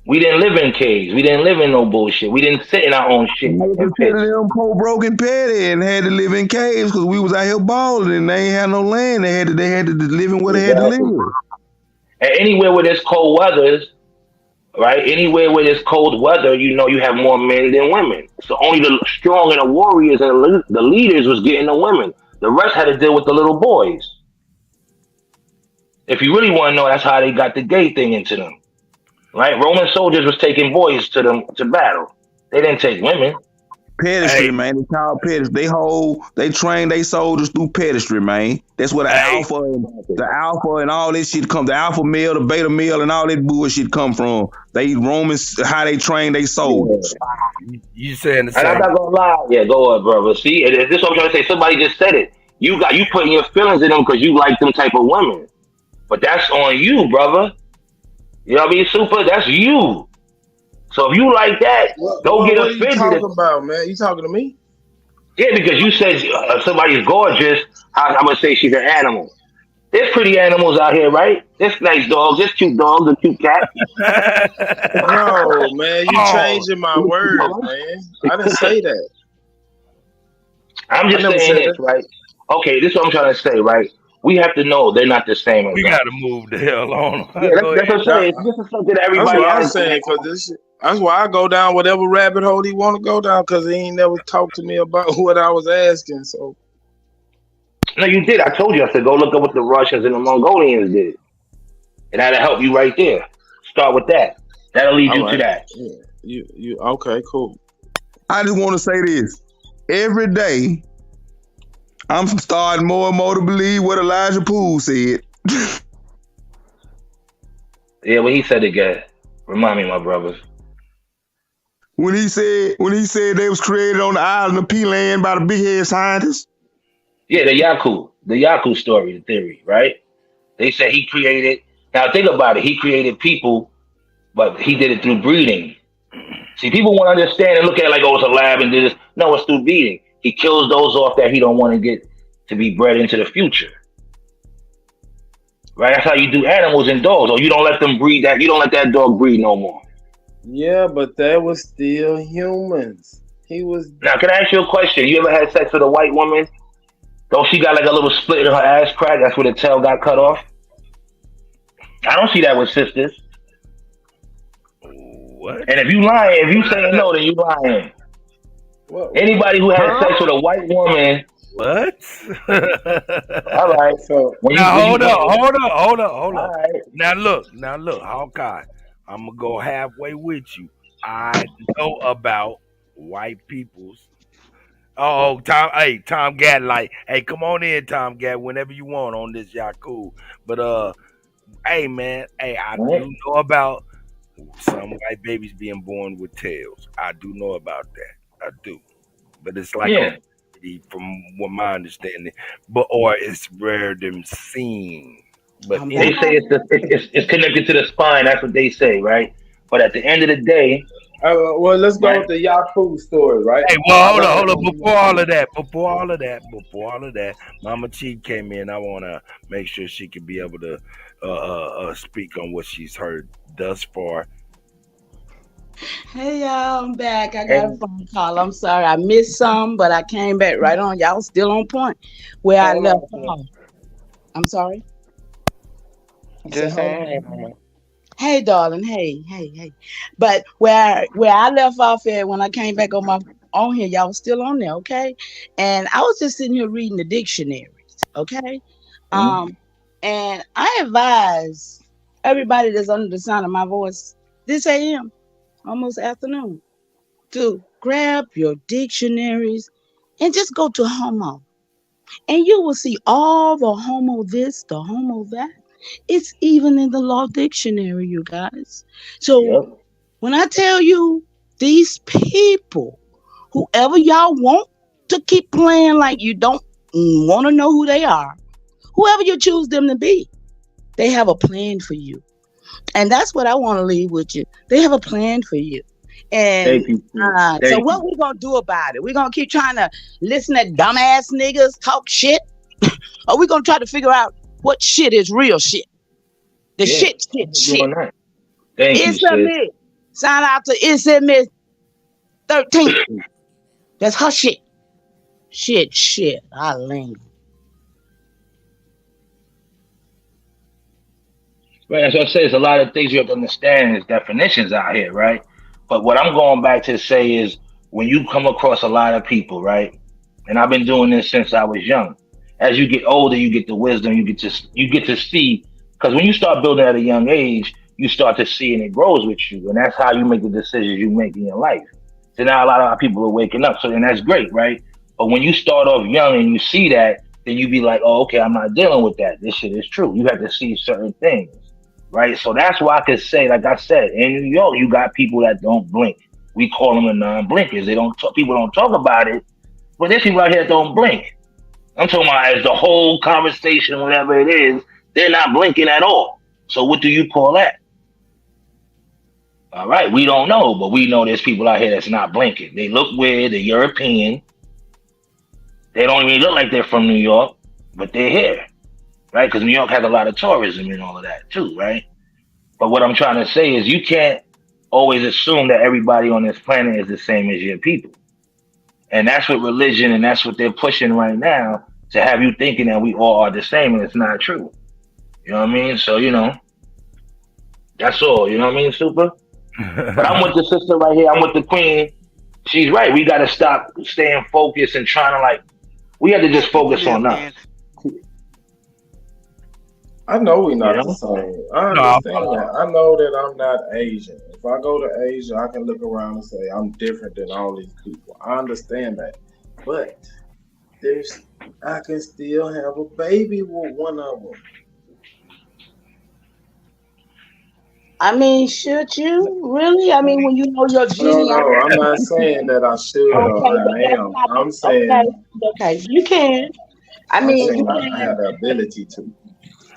We didn't live in caves. We didn't live in no bullshit. We didn't sit in our own shit. Them poor, broken, petty, and had to live in caves because we was out here balling and they ain't had no land. They had to live in where they had to live. And anywhere where there's cold weather, right? Anywhere where there's cold weather, you have more men than women. So only the strong and the warriors and the leaders was getting the women. The rest had to deal with the little boys. If you really want to know, that's how they got the gay thing into them. Right? Roman soldiers was taking boys to battle. They didn't take women. Pedestry, man. It's called pedestry. They train their soldiers through pedestry, man. That's where the alpha and all this shit come. The alpha male, the beta male, and all that bullshit come from. They Romans, how they train their soldiers. You saying the same? And I'm not gonna lie. Yeah, go on, brother. See, this is what I'm trying to say. Somebody just said it. You putting your feelings in them because you like them type of women, but that's on you, brother. You know what I mean, Super? That's you. So if you like that, don't get offended. What are you talking about, man? You talking to me? Yeah, because you said somebody's gorgeous. I'm going to say she's an animal. There's pretty animals out here, right? There's nice dogs. There's cute dogs and cute cats. No, man. You changing my word, man. I didn't say that. I'm just saying this, right? Okay, this is what I'm trying to say, right? We have to know they're not the same. We got to move the hell on. Yeah, that's what I'm saying. This is something that everybody. That's what I'm saying, because that's why I go down whatever rabbit hole he want to go down, because he ain't never talked to me about what I was asking. So. No, you did. I told you. I said go look up what the Russians and the Mongolians did, and that'll help you right there. Start with that. That'll lead you to that. Yeah. You okay? Cool. I just want to say this: every day, I'm starting more and more to believe what Elijah Poole said. Yeah, what he said again. Remind me, my brothers. When he said they was created on the island of P-Land by the big head scientists. Yeah, the Yaku story, the theory, right? They said he created. Now think about it. He created people, but he did it through breeding. See, people want to understand and look at it like, oh, it's a lab and did this. No, it's through breeding. He kills those off that he don't want to get to be bred into the future. Right? That's how you do animals and dogs. Or you don't let them breed that. You don't let that dog breed no more. Yeah, but that was still humans. He was. Now, can I ask you a question? You ever had sex with a white woman? Don't she got like a little split in her ass crack? That's where the tail got cut off. I don't see that with sisters. What? And if you saying no, then you lying. Anybody who had sex with a white woman. What? All right. So hold up. All right. Now look, Hawkeye. I'm gonna go halfway with you. I know about white peoples. Oh, Tom, hey, Tom Gad, like, hey, come on in, Tom Gad, whenever you want on this, y'all cool. But hey man, hey, I do know about some white babies being born with tails. I do know about that. I do. But it's like a Yeah. from what my understanding. But or it's rare them seeing. But I'm They back. say it's connected to the spine. That's what they say, right? But at the end of the day, Well, let's go right? with the Yahoo story, right? hey, well, I hold got on, a hold on. Before all of that, Mama Chief came in. I wanna make sure she can be able to speak on what she's heard thus far. Hey y'all, I'm back. I got a And phone call. I'm sorry I missed some, but I came back right on. Y'all still on point where I hold left on, off. I'm sorry. I said, just hold saying, hey, on. mama. Hey, darling. Hey. But where I left off at when I came back on here, y'all was still on there, okay? And I was just sitting here reading the dictionaries, okay? Mhm. And I advise everybody that's under the sound of my voice this AM, almost afternoon, to grab your dictionaries and just go to homo. And you will see all the homo this, the homo that. It's even in the law dictionary, you guys. So Yep. when I tell you these people, whoever y'all want to keep playing like you don't want to know who they are, whoever you choose them to be, they have a plan for you. And that's what I want to leave with you. They have a plan for you. And Thank you, sis. so Thank what you. we gonna do about it? We gonna keep trying to listen to dumbass niggas talk shit, or we gonna try to figure out what shit is real shit? The Yeah, shit. doing that. Thank you, It's a sis. myth. Shout out to It's a Myth 13. That's her shit. Shit. I lean. Right, as I say, there's a lot of things you have to understand. There's definitions out here, right? But what I'm going back to say is when you come across a lot of people, right? And I've been doing this since I was young. As you get older, you get the wisdom. You get to see because when you start building at a young age, you start to see and it grows with you, and that's how you make the decisions you make in your life. So now a lot of our people are waking up, so and that's great, right? But when you start off young and you see that, then you be like, oh, okay, I'm not dealing with that. This shit is true. You have to see certain things, right? So that's why I could say, like I said, in New York, you got people that don't blink. We call them the non-blinkers. They don't. People don't talk about it, but there's people out here that don't blink. I'm talking about as the whole conversation, whatever it is, they're not blinking at all. So what do you call that? All right, we don't know, but we know there's people out here that's not blinking. They look weird. They're European. They don't even look like they're from New York, but they're here, right? Because New York has a lot of tourism and all of that too, right? But what I'm trying to say is you can't always assume that everybody on this planet is the same as your people. And that's what religion and that's what they're pushing right now to have you thinking that we all are the same and it's not true. You know what I mean? So, that's all. You know what I mean, Super? But I'm with the sister right here. I'm with the queen. She's right. We got to stop staying focused and trying to we have to just People focus live, on us. man. I know we're You not the know? same. I No, understand that. I know that I'm not Asian. If I go to Asia, I can look around and say I'm different than all these people. I understand that. But there's I can still have a baby with one of them. I mean, should you really? I mean, when you know your No, genealogy. I'm not saying that I should or Okay, but I that's am. not I'm okay. saying Okay, you can. I I'm mean, you saying I can. have the ability to.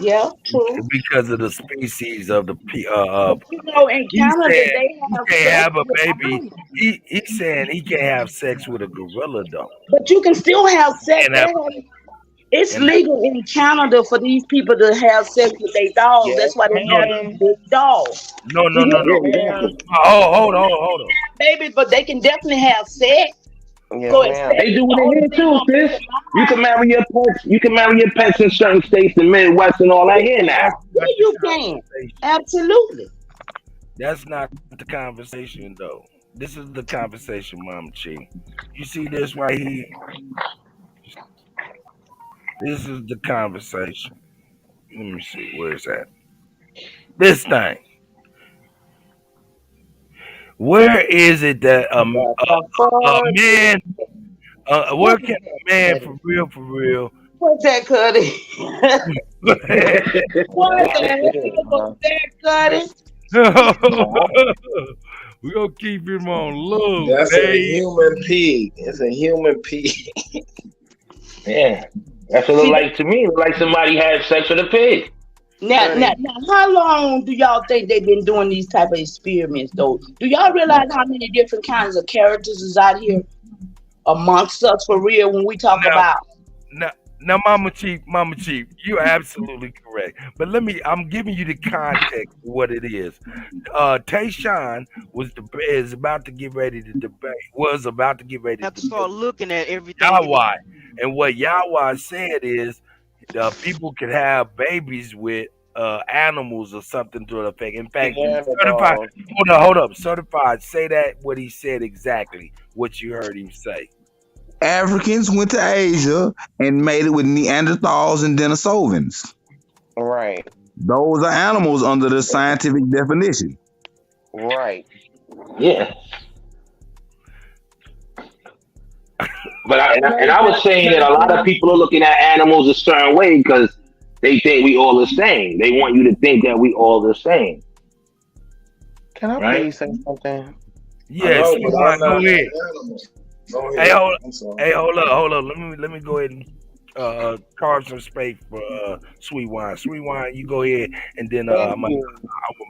Yeah, true. because of the species of the But you know, in he Canada, said they he have can't sex have a with baby. animals. He's saying he can't have sex with a gorilla though. But you can still have sex. And have It's and legal in Canada for these people to have sex with their dogs. Yes, That's why they no have these ma'am. big dogs. no So you Yeah, no. ma'am. Oh, hold on. babies, but they can definitely have sex. Yes, So ma'am. They especially do the it in only here thing too, gonna make sis. them You can mine. marry your pets. You can marry your pets in certain states, the Midwest and all that here now. That's Yeah, not the you can. conversation. Absolutely. That's not the conversation though. This is the conversation, Mama Chi. You see this right here? This is the conversation. Let me see, where's that? This thing. Where is it that man, where What is can that, a man Cuddy? for real? What's that, Cuddy? What the That's it, hell was huh? that, Cuddy? We gonna keep him on low, That's a babe. human pig. It's a human pig. Yeah, that's what it look See, like to me. It look like somebody had sex with a pig. now, how long do y'all think they've been doing these type of experiments, though? Do y'all realize how many different kinds of characters is out here amongst us for real when we talk Now, about? now, Mama Chief, you're absolutely correct. But I'm giving you the context of what it is. Tayshawn is about to get ready to debate. Was about to get ready to Have to debate start looking at everything in the Yahweh, and what Yahweh said is, people could have babies with animals or something to the effect. In fact, certified. Neanderthals. Hold up. Certified. Say that what he said exactly. What you heard him say. Africans went to Asia and made it with Neanderthals and Denisovans. Right. Those are animals under the scientific definition. Right. Yeah. But I was saying that a lot of people are looking at animals a certain way because they think we all the same. They want you to think that we all the same, Can I right? please say something? Yes, but go I'm not an ahead. animal. Go Hey, ahead. I'm sorry. hold up. Let me go ahead and carve some space for Sweet Wine. Sweet Wine, you go ahead, and then Thank you.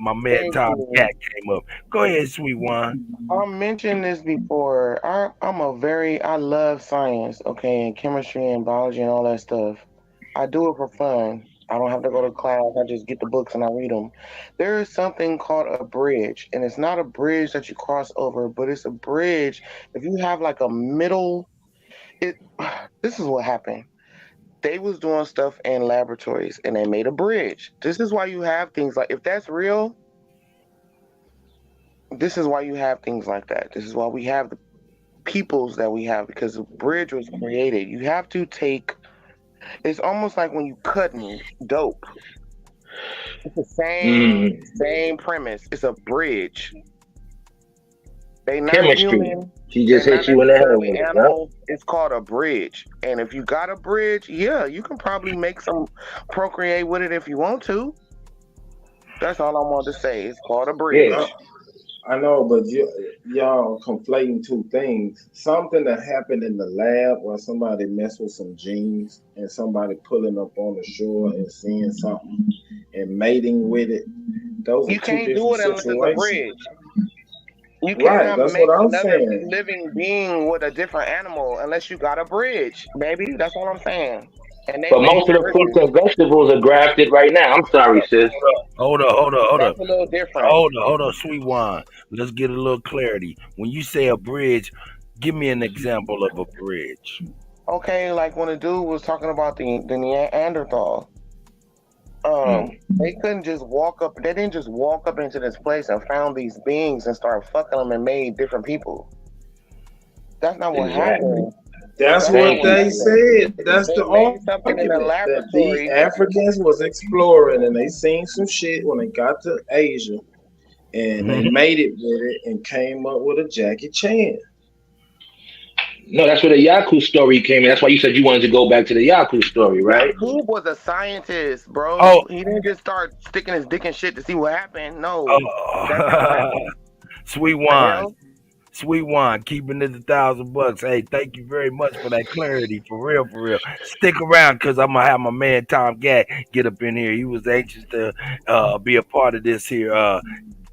my man Thank Tom you. Cat came up. Go ahead, Sweet Wine. I mentioned this before. I love science, okay, and chemistry and biology and all that stuff. I do it for fun. I don't have to go to class. I just get the books and I read them. There is something called a bridge, and it's not a bridge that you cross over, but it's a bridge. If you have like a middle, it. This is what happened. They was doing stuff in laboratories, and they made a bridge. This is why you have things like if that's real. This is why you have things like that. This is why we have the peoples that we have because the bridge was created. You have to take. It's almost like when you cutting dope. It's the same premise. It's a bridge. They not Chemistry. human. She just They're hit not you in the head necessarily with it. Huh? animal. It's called a bridge. And if you got a bridge, yeah, you can probably make some procreate with it if you want to. That's all I wanted to say. It's called a bridge. Yeah. I know, but y'all conflating two things. Something that happened in the lab where somebody messed with some genes and somebody pulling up on the shore and seeing something and mating with it. Those are You two can't do different it unless it's a situations. bridge. You Right, cannot that's make what I'm another saying. living being with a different animal unless you got a bridge, baby. That's all I'm saying. And they But made most of the fruits bridges. and vegetables are grafted right now. I'm sorry, sis. Hold up. That's a little different. Hold up, Sweet Wine. Let's get a little clarity. When you say a bridge, give me an example of a bridge. Okay, like when the dude was talking about the Neanderthal, they couldn't just walk up. They didn't just walk up into this place and found these beings and start fucking them and made different people. That's not what Exactly. happened. That's That's not what what they happened. said. That's They the made something in the argument that the laboratory. Africans was exploring and they seen some shit when they got to Asia and they made it with it and came up with a Jackie Chan. No, that's where the Yaku story came in. That's why you said you wanted to go back to the Yaku story, right? Yakub was a scientist, bro. Oh, He didn't just start sticking his dick in shit to see what happened. No, that's not what happened. Sweet The Wine. hell? Sweet Wine, keeping it $1,000. Hey, thank you very much for that clarity. For real, for real. Stick around because I'm gonna have my man Tom Gat get up in here. He was anxious to be a part of this here. I'm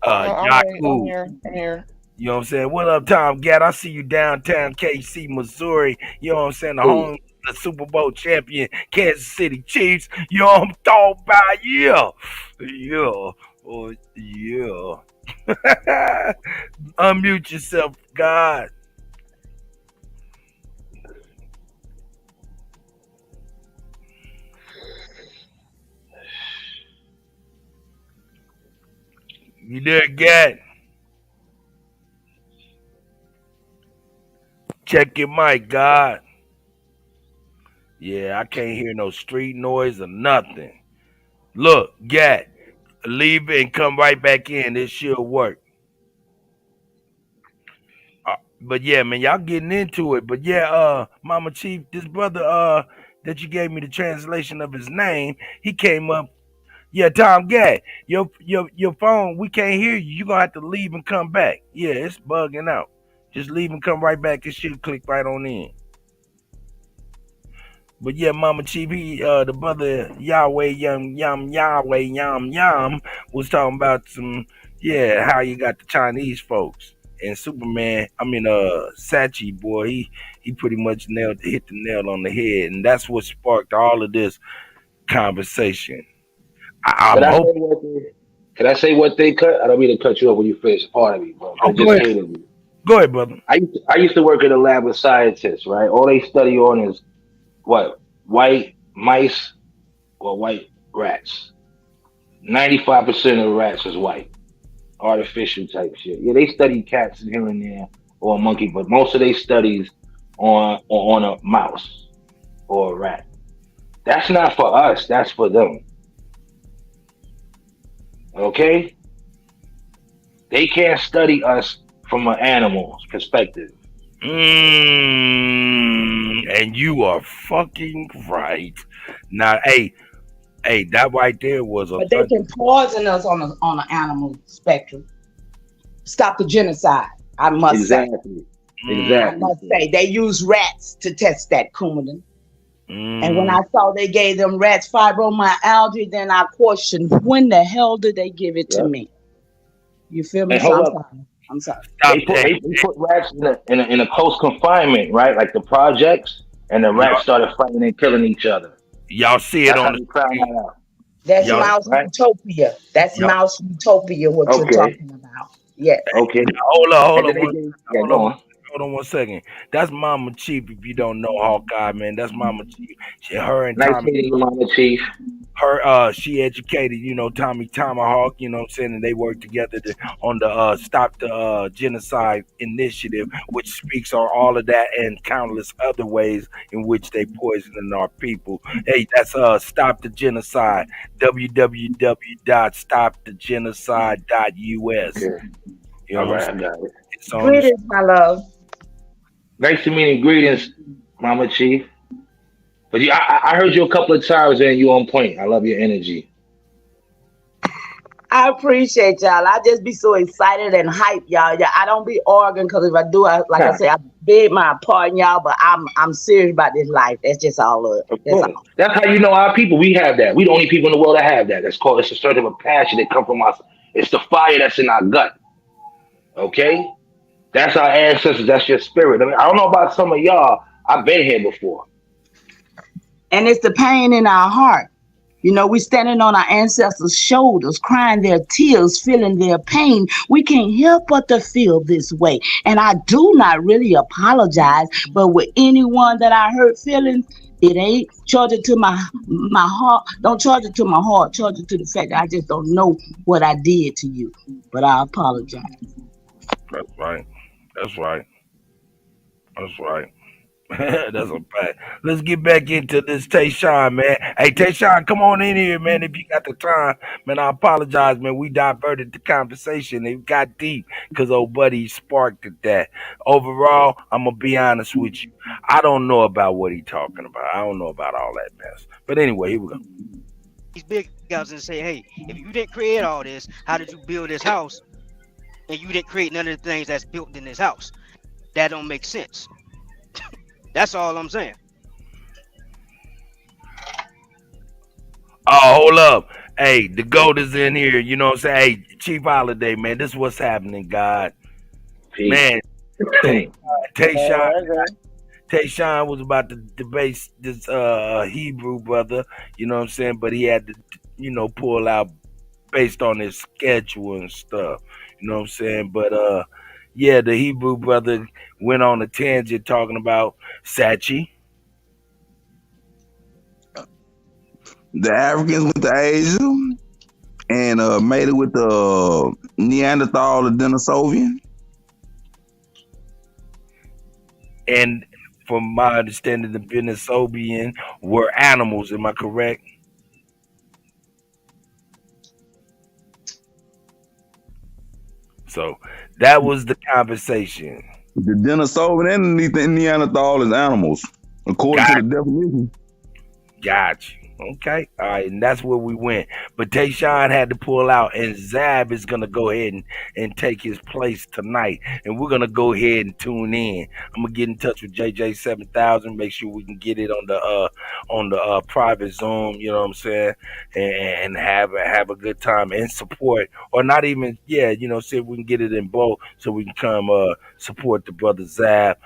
Yaku. here. I'm here. You know what I'm saying? What up, Tom Gat? I see you downtown KC, Missouri. You know what I'm saying? The Who? home, the Super Bowl champion, Kansas City Chiefs. You know what I'm talking about? Yeah. Yeah. Oh, yeah. Unmute yourself, God. You there, Gat? Check your mic, God. Yeah, I can't hear no street noise or nothing. Look, Gat, leave it and come right back in. This should work. But yeah, man, y'all getting into it. But yeah, Mama Chief, this brother that you gave me the translation of his name, he came up. Yeah, Tom Gad, your phone, we can't hear you. You're gonna have to leave and come back. Yeah, it's bugging out. Just leave and come right back. It should click right on in. But yeah, Mama Chief, he the brother Yahweh Yahweh Yam was talking about some how you got the Chinese folks and Superman. I mean Sachi boy, he pretty much hit the nail on the head, and that's what sparked all of this conversation. Can I'm I say hoping. what they? Can I say what they cut? I don't mean to cut you off when you finish. Pardon me, bro. Oh, I go just ahead. hated you. Go ahead, brother. I used to work in a lab with scientists, right? All they study on is what white mice or white rats. 95% of the rats is white, artificial type shit. Yeah, they study cats here and there or a monkey, but most of their studies on a mouse or a rat. That's not for us. That's for them. Okay? They can't study us from an animal's perspective. And you are fucking right. Now, hey, that right there was a But they can poison us on an animal spectrum. Stop the genocide. I must say. Exactly. I Exactly. must say they use rats to test that, Kumadan. And when Mm. I saw they gave them rats fibromyalgia, then I questioned when the hell did they give it to Yep. me? You feel me? And So hold I'm up. sorry. I'm sorry. Stop that. They put rats in a close confinement, right? Like the projects, and the rats started fighting and killing each other. Y'all see it That's how on the they found that out. That's y'all mouse right? utopia. That's y'all. mouse utopia. What you're Okay. talking about? Yes. Okay. Hold And on, then they gave, yeah, hold go on, on. hold on 1 second. That's Mama Chief. If you don't know Hawkeye, man, that's Mama Chief. Her and Nice Tommy. meeting you, Mama Chief. She educated, Tommy Tomahawk, you know what I'm saying, and they work together on the Stop the Genocide initiative, which speaks on all of that and countless other ways in which they poisoning our people. Hey, that's Stop the Genocide, www.stopthegenocide.us. Okay. You know All what I'm right, I saying? got it. It's on the Greetings, my love. Nice to meet you. Greetings, Mama Chief. But I heard you a couple of times and you on point. I love your energy. I appreciate y'all. I just be so excited and hyped, y'all. Yeah, I don't be arguing because if I do, like I say, I beg my pardon, y'all. But I'm serious about this life. That's just all up. Of That's course. all. That's how you know our people. We have that. We the only people in the world that have that. It's a sort of a passion that come from us. It's the fire that's in our gut. Okay? That's our ancestors. That's your spirit. I mean, I don't know about some of y'all. I've been here before. And it's the pain in our heart. We standing on our ancestors' shoulders, crying their tears, feeling their pain. We can't help but to feel this way. And I do not really apologize, but with anyone that I hurt feelings, it ain't charge it to my heart. Don't charge it to my heart. Charge it to the fact that I just don't know what I did to you. But I apologize. That's right. That's right. That's right. That's a fact. Let's get back into this Tayshawn, man. Hey, Tayshawn, come on in here, man. If you got the time, man, I apologize, man. We diverted the conversation. It got deep because old buddy sparked at that. Overall, I'm gonna be honest with you. I don't know about what he talking about. I don't know about all that mess. But anyway, here we go. These big guys and say, hey, if you didn't create all this, how did you build this house? And you didn't create none of the things that's built in this house. That don't make sense. That's all I'm saying. Oh, hold up. Hey, the GOAT is in here. You know what I'm saying? Hey, Chief Holiday, man. This is what's happening, God. Peace. Man, Tayshawn. Okay. Tayshawn was about to debate this Hebrew brother, you know what I'm saying? But he had to, pull out based on his schedule and stuff. You know what I'm saying? But yeah, the Hebrew brother went on a tangent talking about Sachi. The Africans went to Asia and made it with the Neanderthal, the Denisovian. And from my understanding, the Denisovian were animals. Am I correct? So that was the conversation. The Denisovan and the Neanderthal is animals, according to the definition. Got you. Okay. All right. And that's where we went. But Tayshawn had to pull out, and Zab is going to go ahead and take his place tonight. And we're going to go ahead and tune in. I'm going to get in touch with JJ7000, make sure we can get it on the private Zoom, you know what I'm saying? And have a good time and support, or not even, yeah, you know, see if we can get it in both so we can come support the brother Zab.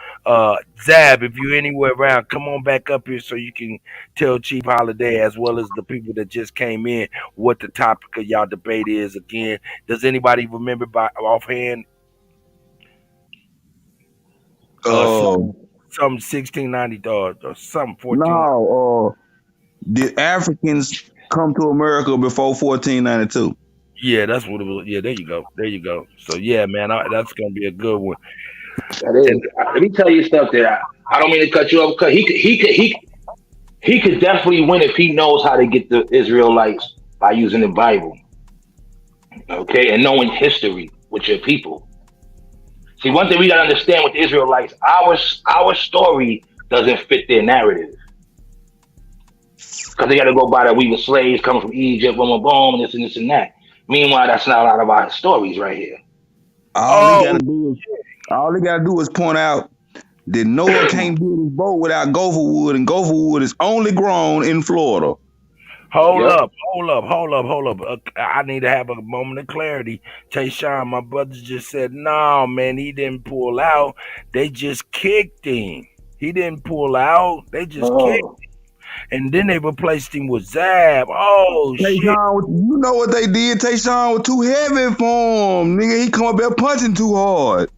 Zab, if you're anywhere around, come on back up here so you can tell Chief Holiday as well as the people that just came in what the topic of y'all debate is again. Does anybody remember by offhand? Some 1690 or something 14. No, did Africans come to America before 1492? Yeah, that's what it was. Yeah, there you go. There you go. So yeah, man, that's gonna be a good one. That is. Let me tell you something. I don't mean to cut you off. Cause he could definitely win if he knows how to get the Israelites by using the Bible. Okay, and knowing history with your people. See, one thing we gotta understand with the Israelites, our story doesn't fit their narrative. Because they gotta go by that we were slaves coming from Egypt, boom, boom, boom, and this and that. Meanwhile, that's not a lot of our stories right here. All they gotta do is point out that Noah can't build his boat without gopher wood, and gopher wood is only grown in Florida. Hold up. I need to have a moment of clarity. Tayshawn, my brothers just said, no, man, he didn't pull out. They just kicked him. He didn't pull out. They just kicked him. And then they replaced him with Zab. Oh, Tayshawn, shit. You know what they did? Tayshawn was too heavy for him. Nigga, he come up there punching too hard.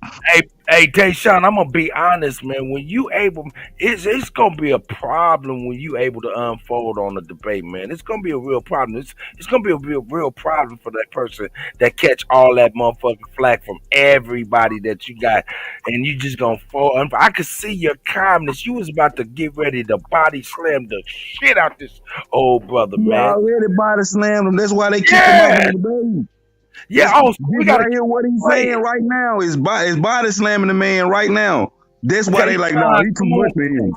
Hey, Tayshawn, I'm gonna be honest, man. When you able, it's gonna be a problem when you able to unfold on the debate, man. It's gonna be a real problem. It's gonna be a real problem for that person that catch all that motherfucking flack from everybody that you got, and you just gonna fall. I could see your calmness. You was about to get ready to body slam the shit out this old brother, You man. already body slammed him. That's why they kicked him out of the debate. Yeah, we gotta hear what he's saying right now. Is body slamming the man right now. That's why they like, nah, he too much for him.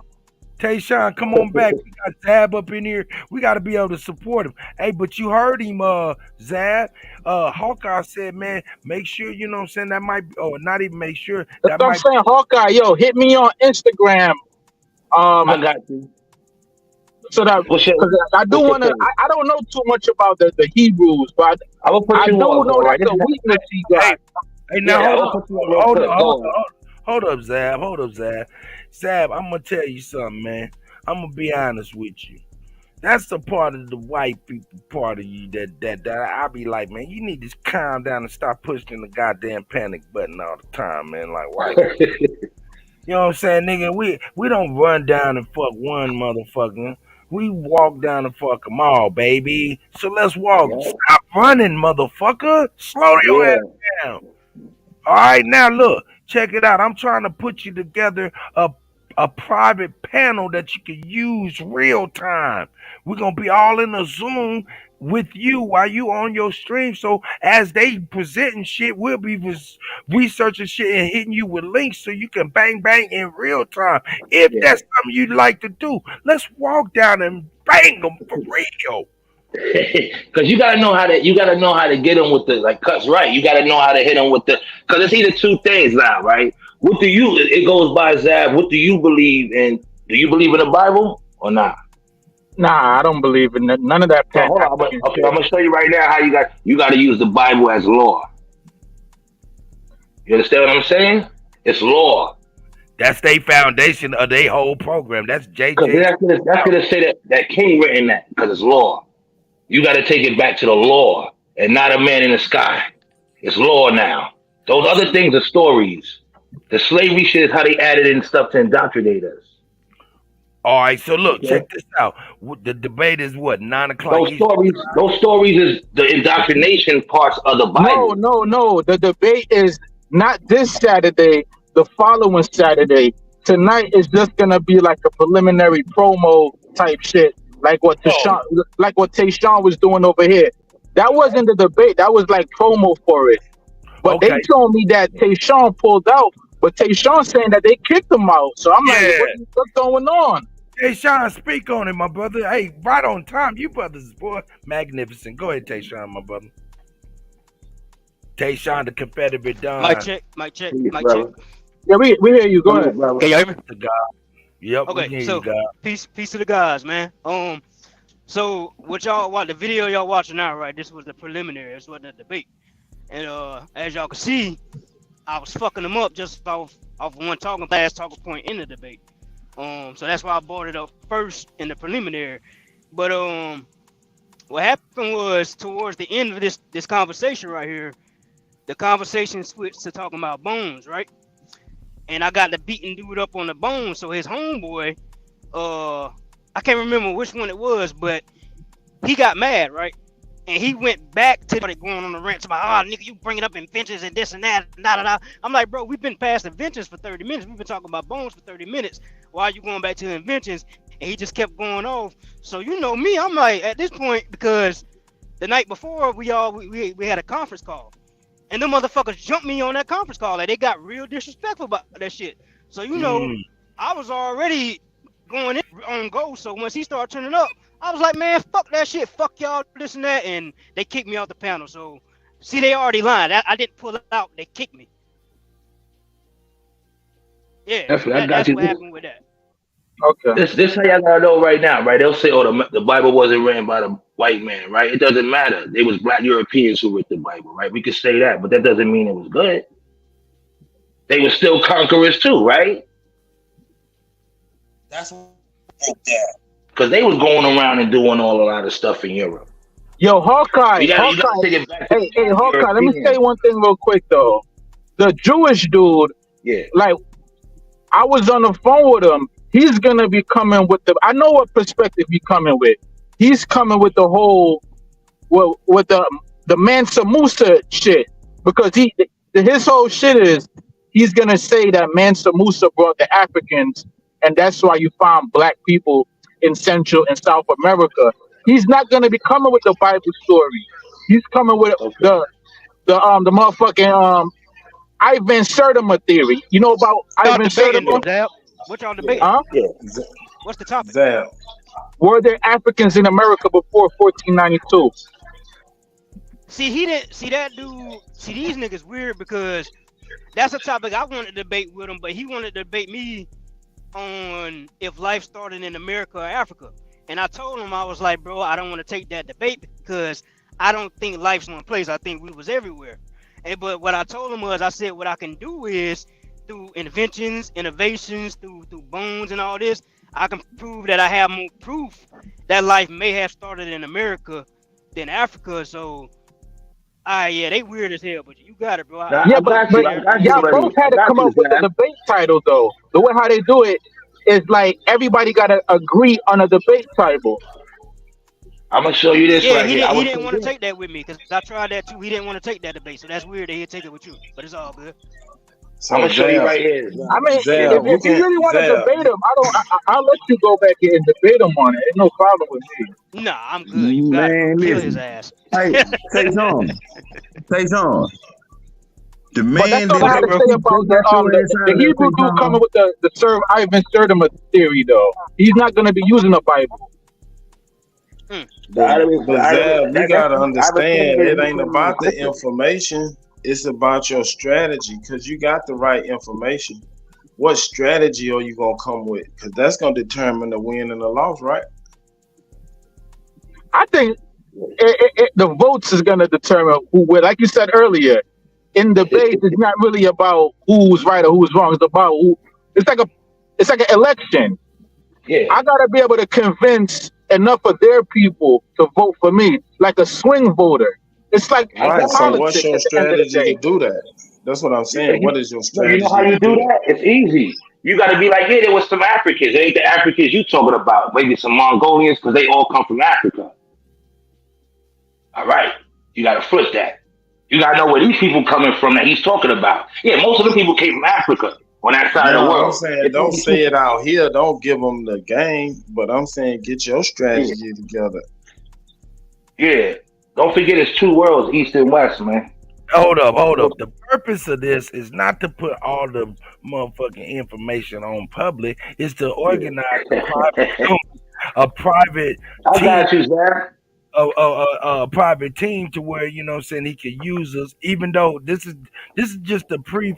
Tayshawn, come on back. We got Zab up in here. We got to be able to support him. Hey, but you heard him, Zab. Hawkeye said, man, make sure, you know what I'm saying, that might, or not even make sure. That's what I'm saying. Hawkeye, yo, hit me on Instagram. I got you. So that I do want to. I don't know too much about the Hebrews, but I do know that's a weakness he got. Hey, now hold up, Zab. Hold up, Zab. Zab, I'm gonna tell you something, man. I'm gonna be honest with you. That's the part of the white people part of you that I be like, man, you need to calm down and stop pushing the goddamn panic button all the time, man. Like, why? You know what I'm saying, nigga? We don't run down and fuck one motherfucker. We walk down and fuck them all, baby. So let's walk. Yeah. Stop running, motherfucker. Slow your ass down. All right, now look, check it out. I'm trying to put you together a private panel that you can use real time. We're gonna be all in a Zoom with you while you on your stream. So as they presenting shit, we'll be researching shit and hitting you with links so you can bang in real time. If that's something you'd like to do, let's walk down and bang them for real. Because you gotta know how to get them with the like cuts right. You gotta know how to hit them with the, because it's either two things now, right? What do you? It goes by Zab. What do you believe in? Do you believe in the Bible or not? Nah, I don't believe in that. None of that. Hold on, I'm gonna show you right now how you got to use the Bible as law. You understand what I'm saying? It's law. That's their foundation of their whole program. That's JJ. That's gonna say that King written that because it's law. You got to take it back to the law and not a man in the sky. It's law now. Those other things are stories. The slavery shit is how they added in stuff to indoctrinate us. All right, so look, check this out. The debate is what, 9 o'clock? Those stories is the indoctrination parts of the Bible. No. The debate is not this Saturday, the following Saturday. Tonight is just gonna be like a preliminary promo type shit, like what Tayshawn was doing over here. That wasn't the debate. That was like promo for it. But they told me that Tayshawn pulled out, But Tayshawn saying that they kicked him out. So I'm like, what's going on? Tayshawn, speak on it, my brother. Hey, right on time. You brothers, boy, magnificent. Go ahead, Tayshawn, my brother. Tayshawn, the Confederate Don. Mic check, mic check, Peace, mic brother. check. Yeah, we hear you. Go ahead. Can you hear me? To God. Yep, we Okay, can hear so you, God. peace to the guys, man. So what y'all watch the video y'all watching now, right? This was the preliminary. This wasn't a debate. And as y'all can see, I was fucking them up just off one talking point in the debate. So that's why I brought it up first in the preliminary. But what happened was towards the end of this conversation right here, the conversation switched to talking about bones, right? And I got the beating dude up on the bones. So his homeboy, I can't remember which one it was, but he got mad, right? And he went back to going on the rant about, nigga, you bringing up inventions and this and that, da. I'm like, bro, we've been past inventions for 30 minutes. We've been talking about bones for 30 minutes. Why are you going back to inventions? And he just kept going off. So you know me, I'm like, at this point, because the night before we had a conference call. And them motherfuckers jumped me on that conference call. Like, they got real disrespectful about that shit. So, you know, I was already going in on go. So once he started turning up, I was like, man, fuck that shit. Fuck y'all, this and that. And they kicked me off the panel. So, see, they already lied. I didn't pull it out. They kicked me. Yeah, that's what happened with that. Okay. This how y'all gotta know right now, right? They'll say, "Oh, the Bible wasn't written by the white man," right? It doesn't matter. It was Black Europeans who wrote the Bible, right? We could say that, but that doesn't mean it was good. They were still conquerors too, right? That's because they was going around and doing a lot of stuff in Europe. Yo, Hawkeye. You gotta take it back to Hey, Hawkeye. Let me say one thing real quick though. The Jewish dude, like, I was on the phone with him. He's gonna be coming with I know what perspective he's coming with. He's coming with the whole, with the Mansa Musa shit, because his whole shit is he's gonna say that Mansa Musa brought the Africans, and that's why you found black people in Central and South America. He's not gonna be coming with the Bible story. He's coming with the motherfucking Ivan Sertima theory. You know about Ivan Sertima? What y'all debating? Huh? What's the topic? Were there Africans in America before 1492? See, he didn't see that dude. See, these niggas weird because that's a topic I wanted to debate with him, but he wanted to debate me on if life started in America or Africa. And I told him, I was like, bro, I don't want to take that debate because I don't think life's one place. I think we was everywhere. But what I told him was, I said, what I can do is through inventions, innovations, through bones and all this, I can prove that I have more proof that life may have started in America than Africa. So, they weird as hell, but you got it, bro. But y'all both had to come up with a debate title, though. The way how they do it is like everybody got to agree on a debate title. I'm gonna show you this right here. He didn't want to take that with me because I tried that too. He didn't want to take that debate, so that's weird that he'd take it with you. But it's all good. So I'm gonna show you right here. I mean, if you really want to debate him, I'll let you go back here and debate him on it. Ain't no problem with me. Nah, I'm good. You got to kill his ass. Hey, Tayshawn. The man but that's all I had to say about the Hebrew dude coming with the Ivan Sertima theory, though. He's not going to be using the Bible. But you gotta understand, it ain't about the information. It's about your strategy, because you got the right information. What strategy are you gonna come with? Because that's gonna determine the win and the loss, right? I think the votes is gonna determine who will. Like you said earlier, in debate, it's not really about who's right or who's wrong. It's about who. It's like an election. Yeah. I gotta be able to convince enough of their people to vote for me, like a swing voter. It's like right. So what's your strategy to do that? That's what I'm saying. What is your strategy? You know how you do that? It's easy. You got to be like, there was some Africans. It ain't the Africans you talking about. Maybe some Mongolians, because they all come from Africa. All right. You got to flip that. You got to know where these people coming from that he's talking about. Yeah, most of the people came from Africa on that side of the world. I'm saying, don't say it out here. Don't give them the game. But I'm saying, get your strategy together. Yeah. Don't forget it's two worlds, East and West, man. Hold up, hold up. The purpose of this is not to put all the motherfucking information on public. It's to organize a private Zoom, a private I team, got you, Zach. a private team to where you know what I'm saying he could use us. Even though this is just a pre.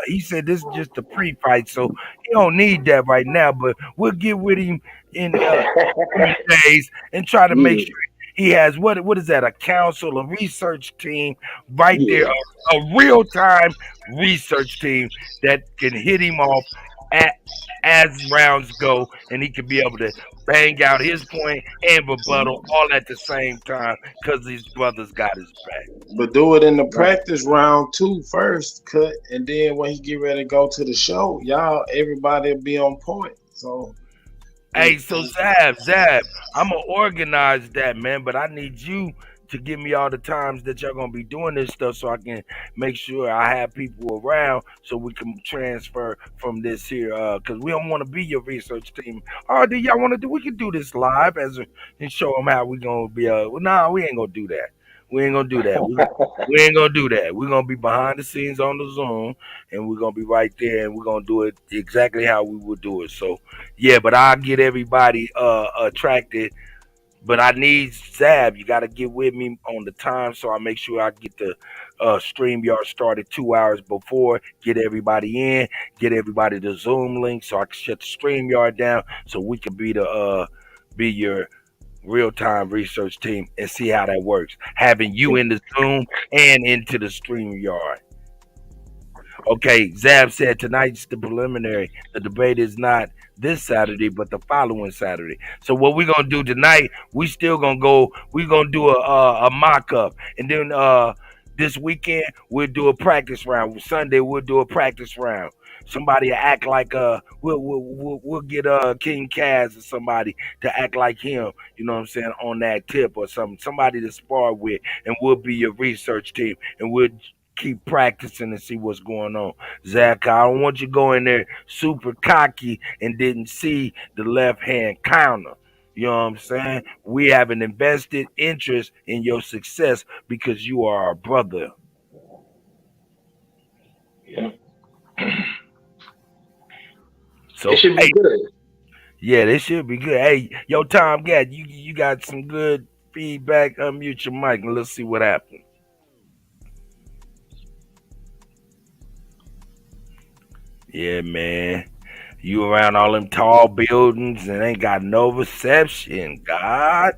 He said this is just a pre-fight, so he don't need that right now. But we'll get with him in coming days and try to make Yeah, sure he has what is that? A council, a research team right there, yeah. a real time research team that can hit him off at as rounds go, and he can be able to bang out his point and rebuttal all at the same time because his brothers got his back. But do it in the Right. practice round 2 first, cut, and then when he get ready to go to the show, y'all, everybody will be on point. So Hey, so Zab, I'm gonna organize that, man, but I need you to give me all the times that y'all gonna be doing this stuff so I can make sure I have people around so we can transfer from this here. Cause we don't want to be your research team. Oh, do y'all want to do? We can do this live and show them how we gonna be. Well, nah, we ain't gonna do that. We ain't gonna do that. We ain't gonna do that. We're gonna be behind the scenes on the Zoom, and we're gonna be right there, and we're gonna do it exactly how we would do it. So yeah, but I'll get everybody attracted. But I need Zab. You got to get with me on the time, so I make sure I get the StreamYard started 2 hours before. Get everybody in. Get everybody the Zoom link, so I can shut the StreamYard down, so we can be your real time research team and see how that works. Having you in the Zoom and into the StreamYard. Okay, Zab said tonight's the preliminary. The debate is not this Saturday, but the following Saturday. So what we're gonna do tonight? We still gonna go. We're gonna do a mock up, and then this weekend we'll do a practice round. Sunday we'll do a practice round. Somebody act like we'll get King Kaz or somebody to act like him. You know what I'm saying on that tip or something. Somebody to spar with, and we'll be your research team, and we'll keep practicing and see what's going on. Zach, I don't want you going there super cocky and didn't see the left hand counter. You know what I'm saying? We have an invested interest in your success because you are our brother. Yeah. So It should be hey, good. yeah, this should be good. Hey, yo, Tom Gad, you got some good feedback. Unmute your mic and let's see what happens. Yeah, man. You around all them tall buildings and ain't got no reception. God.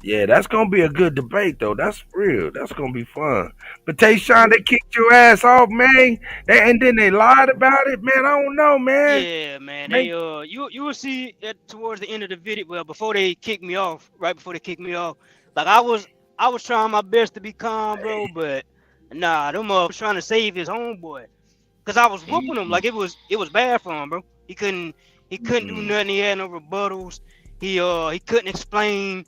Yeah, that's gonna be a good debate though. That's real. That's gonna be fun. But Tayshawn, they kicked your ass off, man. And then they lied about it, man. I don't know, man. Yeah, man. They Make you will see that towards the end of the video. Well, before they kicked me off, right before they kicked me off, like I was trying my best to be calm, bro. But nah, them was trying to save his homeboy, cause I was whooping him like it was bad for him, bro. He couldn't do nothing. He had no rebuttals. He couldn't explain.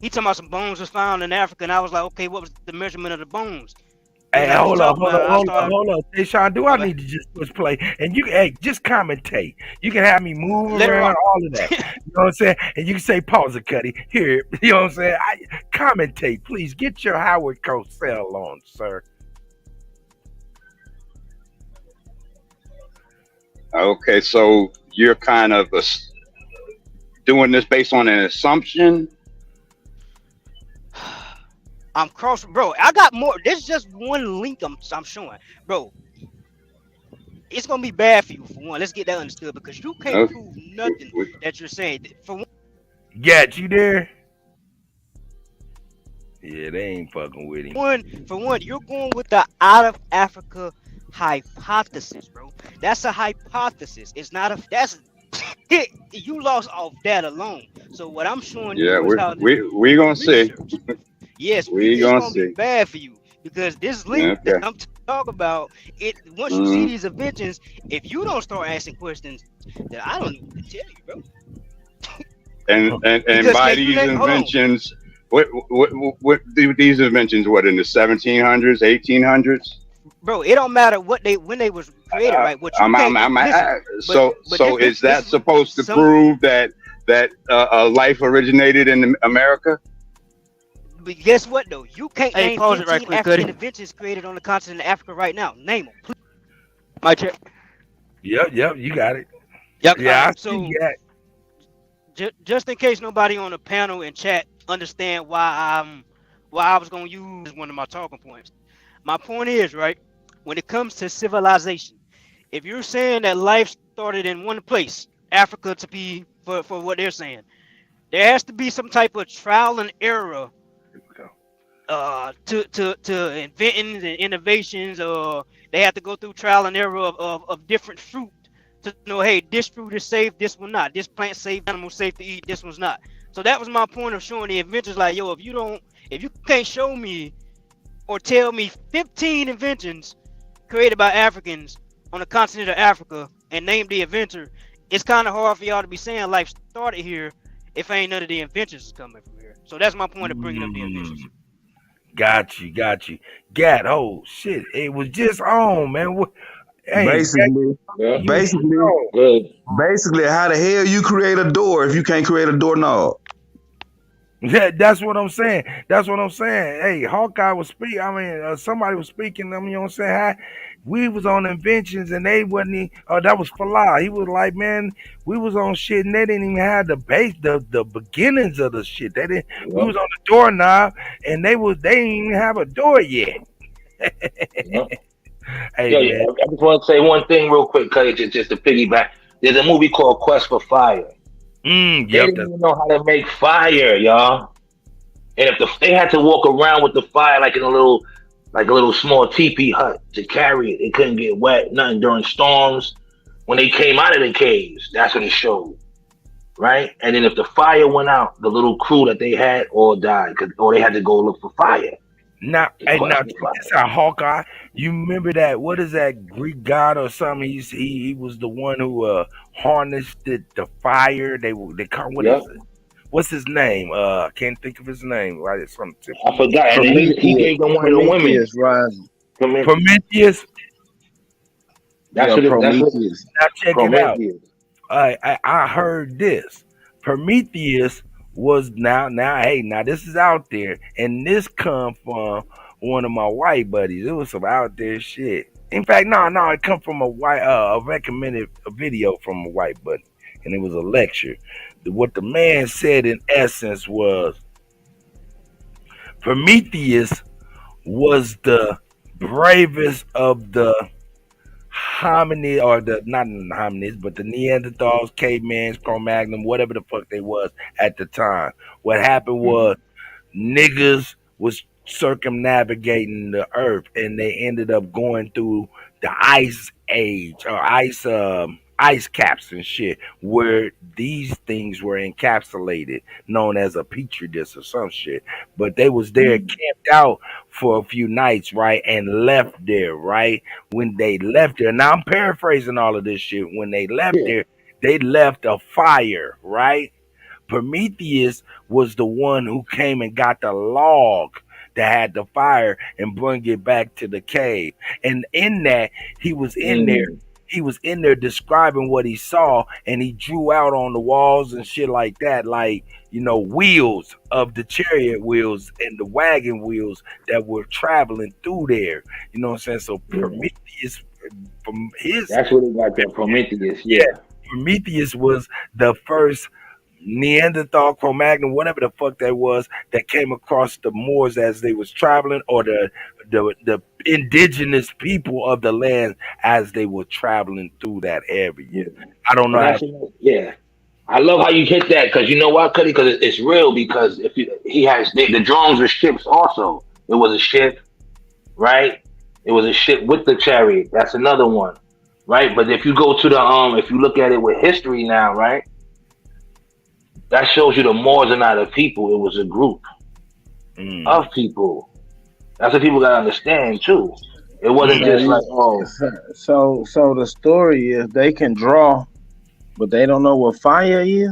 He talking about some bones was found in Africa, and I was like, okay, what was the measurement of the bones? Hey, Like, hold up. Tayshawn, do I need to just push play? And you just commentate. You can have me move let it around, rock. all of that. You know what I'm saying? And you can say pause it, Cuddy. Here, you know what I'm saying? Commentate, please. Get your Howard Cosell on, sir. Okay, so you're kind of doing this based on an assumption. I'm cross, bro. I got more. There's just one link I'm showing, bro. It's gonna be bad for you for one. Let's get that understood because you can't Okay. prove nothing that you're saying. For one, Got you there? Yeah, they ain't fucking with him. you're going with the out of Africa hypothesis, bro. That's a hypothesis. It's not a. That's you lost off that alone. So what I'm showing Yeah, you is how we're gonna see. yes, We it's gonna gonna be see. bad for you because this link Okay. that I'm talking about, it once you see these inventions, if you don't start asking questions, then I don't know what to tell you, bro. And Because by can you these name? Hold on, inventions, what these inventions? What in the 1700s, 1800s? bro. It don't matter what when they was created, right? What you can't listen. So is that supposed to prove that life originated in America? But guess what though? You can't Hey, name pause it right 15 quick, African Kutty. inventions created on the continent of Africa right now. Name them, please. My check. Yep, you got it. Yep. Yeah, I see So that. just in case nobody on the panel and chat understand why I was gonna use one of my talking points. My point is, right, when it comes to civilization, if you're saying that life started in one place, Africa to be for what they're saying, there has to be some type of trial and error to inventings and innovations, or they have to go through trial and error of different fruit to know, hey, this fruit is safe, this one not. This plant safe, animal safe to eat, this one's not. So that was my point of showing the inventors like, yo, if you can't show me or tell me 15 inventions created by Africans on the continent of Africa and name the inventor, it's kind of hard for y'all to be saying life started here if ain't none of the inventions is coming from here. So that's my point of bringing up the inventions. Got you. Gat, oh shit, it was just on, man. What? Hey, Basically, basically, how the hell you create a door if you can't create a doorknob? Yeah, that's what I'm saying. Hey, Hawkeye was speaking. I mean, somebody was speaking. I mean, you know what I'm saying? We was on inventions and they wasn't. That was Falah. He was like, man, we was on shit and they didn't even have the base, the beginnings of the shit. They didn't. Yep. We was on the doorknob and they didn't even have a door yet. Yep. Hey, man. I just want to say one thing real quick, cause just to piggyback. There's a movie called Quest for Fire. They didn't even know how to make fire, y'all. And if they had to walk around with the fire like a little small teepee hut to carry it, it couldn't get wet, nothing during storms. When they came out of the caves, that's what it showed, right? And then if the fire went out, the little crew that they had all died, or they had to go look for fire. Now, it's a Hawkeye. You remember that? What is that Greek god or something? He was the one who harnessed the fire. They come. What's his name? Can't think of his name. Right? It's something. I forgot. And then he gave them one of the women. Prometheus. That's what Prometheus. Now check it out. I heard this. Prometheus was now this is out there, and this come from one of my white buddies. It was some out there shit. In fact, no, it come from a recommended video from a white buddy, and it was a lecture. What the man said in essence was Prometheus was the bravest of the hominid, or not the hominids, but the Neanderthals, Cavemans, Cro-Magnon, whatever the fuck they was at the time. What happened was niggas was circumnavigating the earth, and they ended up going through the ice age or ice caps and shit, where these things were encapsulated, known as a petri dish or some shit. But they was there camped out for a few nights, right, and left there, right? When they left there, now I'm paraphrasing all of this shit. When they left there, they left a fire, right? Prometheus was the one who came and got the log that had the fire and bring it back to the cave. And in that, he was in there. He was in there describing what he saw, and he drew out on the walls and shit like that, like, you know, wheels of the chariot wheels and the wagon wheels that were traveling through there. You know what I'm saying? So Prometheus, from his... That's what he got there, Prometheus, yeah. Prometheus was the first Neanderthal, Cro-Magnon, whatever the fuck that was, that came across the moors as they was traveling, or the indigenous people of the land as they were traveling through that area. I don't know. Yeah, I love how you hit that, because you know why, Kutty? Because it's real. Because the drones were ships also. It was a ship, right? It was a ship with the chariot. That's another one, right? But if you go to the if you look at it with history now, right? That shows you the Moors are not a people. It was a group of people. That's what people gotta understand too. It wasn't just like, oh. So the story is they can draw, but they don't know what fire is.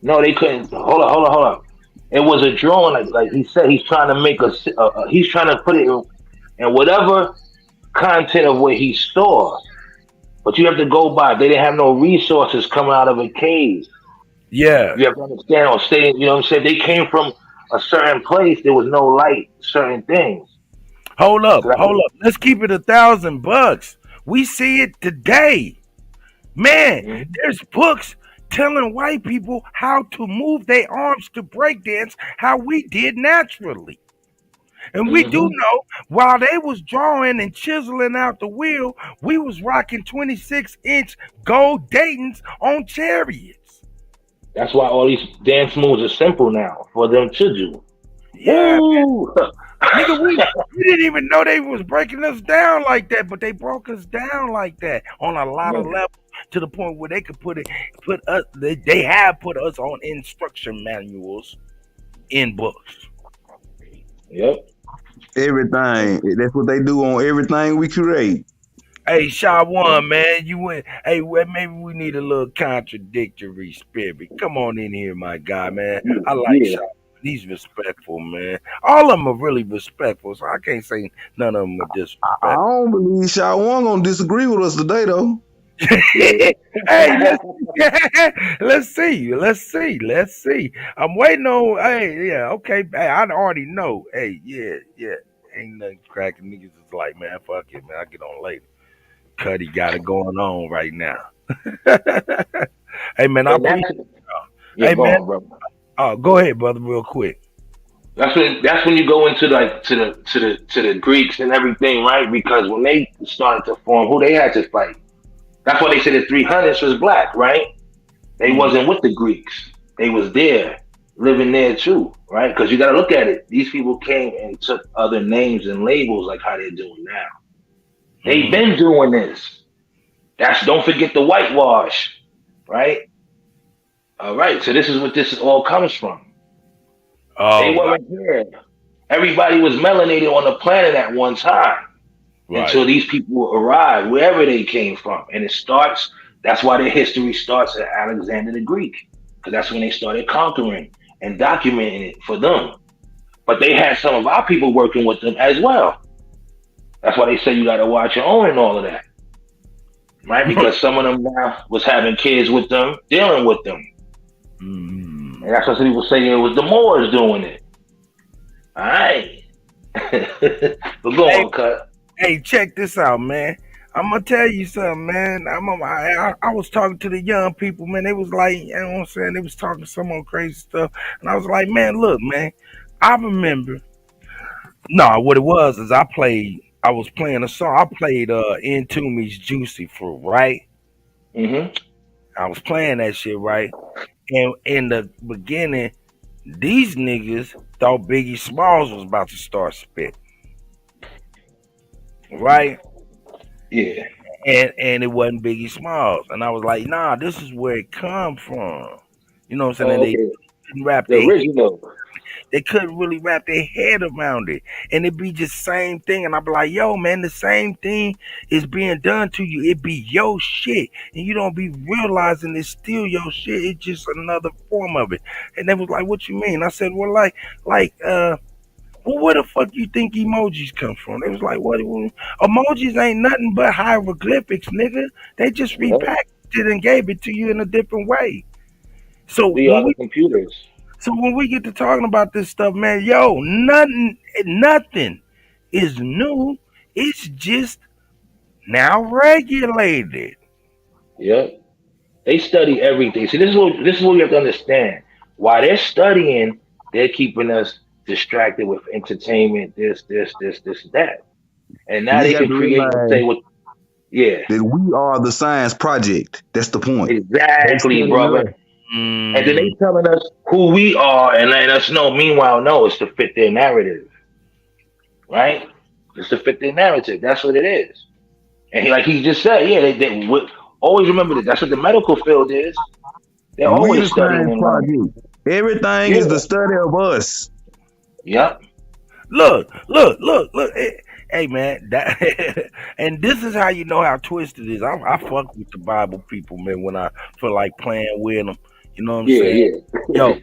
No, they couldn't. Hold on. It was a drawing, like he said. He's trying to make he's trying to put it in whatever content of what he saw. But you have to go by. They didn't have no resources coming out of a cave. Yeah, you have to understand or stay. You know what I'm saying? They came from a certain place, there was no light, certain things. Hold up, So that, hold up. Let's keep it $1,000. We see it today. Man, Mhm. there's books telling white people how to move their arms to breakdance how we did naturally. And we do know while they was drawing and chiseling out the wheel, we was rocking 26-inch gold Daytons on chariots. That's why all these dance moves are simple now for them to do. Yeah, Woo! nigga, we didn't even know they was breaking us down like that, but they broke us down like that on a lot of levels to the point where they could put us. They have put us on instruction manuals in books. Yep. Everything. That's what they do on everything we create. Hey, Shawan, man, you went. Hey, well, maybe we need a little contradictory spirit. Come on in here, my guy, man. I like Yeah. Shawan. He's respectful, man. All of them are really respectful, so I can't say none of them are I disrespectful. don't believe Shawan gonna disagree with us today, though. Hey, let's see. I'm waiting on. Hey, yeah, okay. Hey, I already know. Hey, yeah. Ain't nothing cracking. Niggas is like, man, fuck it, man. I get on later. Kutty got it going on right now. Hey, man, I And that's appreciate y'all. yeah. Hey, Go man. on, bro. Oh, go ahead, brother, real quick. That's when you go into like to the Greeks and everything, right? Because when they started to form, who they had to fight. That's why they said the 300s was black, right? They wasn't with the Greeks. They was there, living there too, right? Because you got to look at it. These people came and took other names and labels like how they're doing now. They've been doing this. Don't forget the whitewash, right? All right. So this is what this all comes from. They Oh, weren't here. Everybody was melanated on the planet at one time until these people arrived, wherever they came from. And it starts, that's why their history starts at Alexander the Greek, because that's when they started conquering and documenting it for them. But they had some of our people working with them as well. That's why they say you got to watch your own and all of that, right? Because some of them now was having kids with them, dealing with them. And that's what people say it was the Moors doing it. All right. But go on, Cut. Hey, check this out, man. I'm gonna tell you something, man. I was talking to the young people, man. They was like, you know what I'm saying? They was talking some more crazy stuff, and I was like, man, look, man. I remember. No, what it was is I was playing a song. I played Entombed's Juicy Fruit, right? I was playing that shit, right? And in the beginning, these niggas thought Biggie Smalls was about to start spit. Right? Yeah. And it wasn't Biggie Smalls. And I was like, nah, this is where it come from. You know what I'm saying? Oh, And they okay. couldn't wrap The their original. they couldn't really wrap their head around it. And it'd be just same thing. And I'd be like, yo, man, the same thing is being done to you. It be your shit. And you don't be realizing it's still your shit. It's just another form of it. And they was like, what you mean? I said, well, well, where the fuck you think emojis come from? They was like, what? Emojis ain't nothing but hieroglyphics, nigga. They just repackaged it and gave it to you in a different way. So We are the computers. So when we get to talking about this stuff, man, yo, nothing is new. It's just now regulated. Yep. They study everything. See, this is what you have to understand. While they're studying, they're keeping us distracted with entertainment, this, that. And now We they got can to create and realize say what that we are the science project. That's the point. exactly, brother. And then they telling us who we are and letting us know. Meanwhile, no, it's to fit their narrative. Right? It's to fit their narrative. That's what it is. And like he just said, yeah, they would always remember that. That's what the medical field is. They're We always the studying science and learning. project. Everything is the study of us. Yep. Look. Hey man, and this is how you know how twisted it is. I fuck with the Bible people, man, when I feel like playing with them. You know what I'm saying? Yeah. Yo,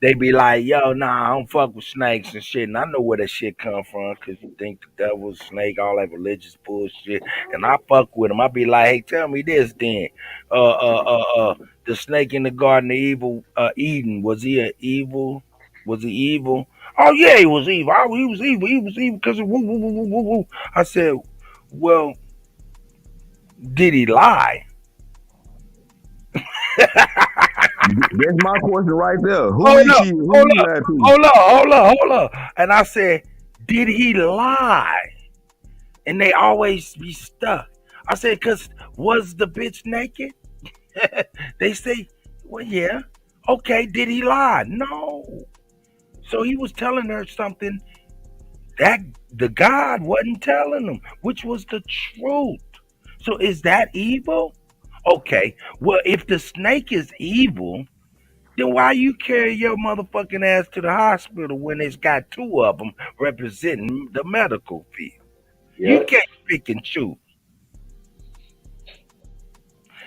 they be like, yo, nah, I don't fuck with snakes and shit. And I know where that shit come from because you think the devil's snake, all that religious bullshit. And I fuck with them. I be like, hey, tell me this then. The snake in the Garden of Eden, was he an evil Was he evil? Oh yeah, he was evil. Oh, he was evil. He was evil because of woo woo woo woo woo woo. I said, well, did he lie? That's my question right there. Who Hold he up, cheated? Who hold he up, lied to? hold up. And I said, did he lie? And they always be stuck. I said, cause was the bitch naked? They say, well, yeah. Okay, did he lie? No. So he was telling her something that the God wasn't telling him, which was the truth. So is that evil? Okay. Well, if the snake is evil, then why you carry your motherfucking ass to the hospital when it's got two of them representing the medical field? You Yep. can't pick and choose.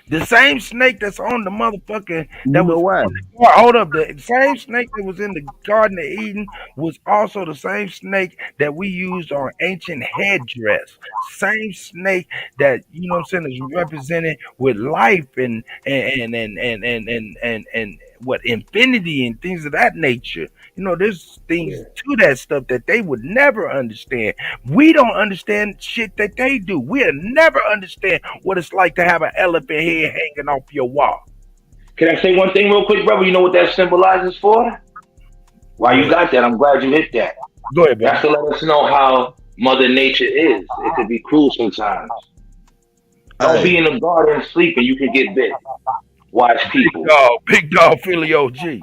The same snake that's on the motherfucking You that know was why? in the hold up, the same snake that was in the Garden of Eden was also the same snake that we used on ancient headdress. Same snake that what I'm saying is represented with life and what infinity and things of that nature. There's things Yeah. to that stuff that they would never understand. We don't understand shit that they do. We'll never understand what it's like to have an elephant head hanging off your wall. Can I say one thing real quick, brother? You know what that symbolizes for? Why Go you ahead. got that? I'm glad you hit that. Go ahead, That's brother. to let us know how Mother Nature is. It could be cruel sometimes. Don't be Hey, in the garden sleeping. You could get bit. Watch people. Big dog, Philly OG.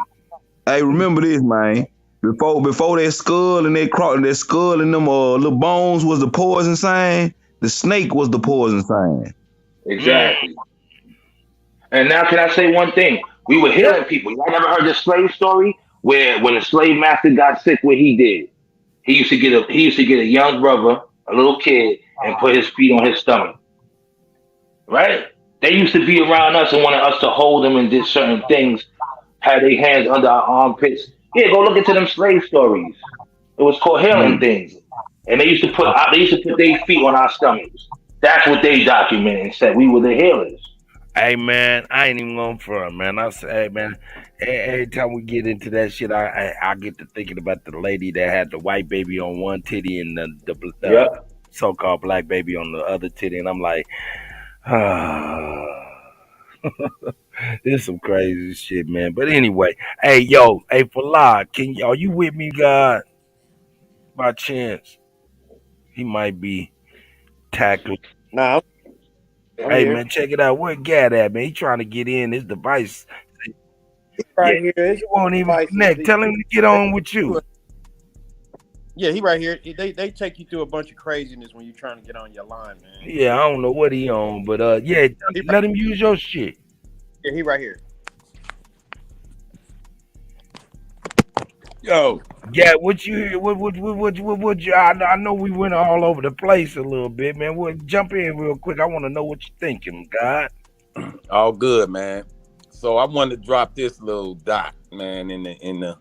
hey, remember this, man. Before that skull and that skull and them little bones was the poison sign, the snake was the poison sign. Exactly. And now, can I say one thing? We were healing people. Y'all never heard the slave story where when the slave master got sick, what he did? He used to get a young brother, a little kid, and put his feet on his stomach. Right? They used to be around us and wanted us to hold them and did certain things, had their hands under our armpits. Yeah, go look into them slave stories. It was called healing things. And they used to put their feet on our stomachs. That's what they documented and said we were the healers. Hey man, I ain't even going front, man. I say, hey man, every time we get into that shit, I get to thinking about the lady that had the white baby on one titty and the Yep. so-called black baby on the other titty, and I'm like, this is some crazy shit, man. But anyway, hey yo, hey Falah, are you with me, God? By chance, he might be tackled. Nah, I'm Hey here. man, check it out. Where Gad at, man? He trying to get in his device. Yeah, Right here. His he won't even devices. connect. Tell him to get on with you. Yeah, he right here. They take you through a bunch of craziness when you're trying to get on your line, man. Yeah, I don't know what he on, but yeah, let him use your shit. Yeah, he right here. Yo, yeah, what you hear? What you? I know we went all over the place a little bit, man. We'll jump in real quick. I want to know what you're thinking, God. All good, man. So I wanted to drop this little dot, man, in the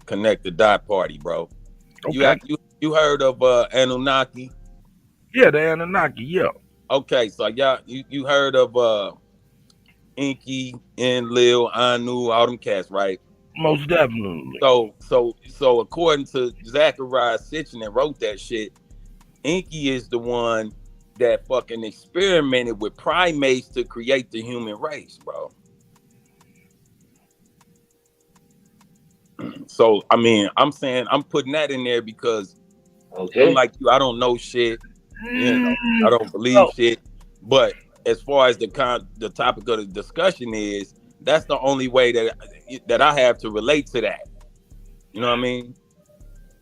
connect the dot party, bro. Okay. You heard of Anunnaki? Yeah, the Anunnaki. Yeah. Okay, so you heard of Inky, Enlil, Anu, all them cats, right? Most definitely. So according to Zachariah Sitchin that wrote that shit, Inky is the one that fucking experimented with primates to create the human race, bro. So I mean, I'm saying I'm putting that in there because unlike you, I don't know shit. I don't believe shit. But as far as the topic of the discussion is, that's the only way that I have to relate to that. You know what I mean?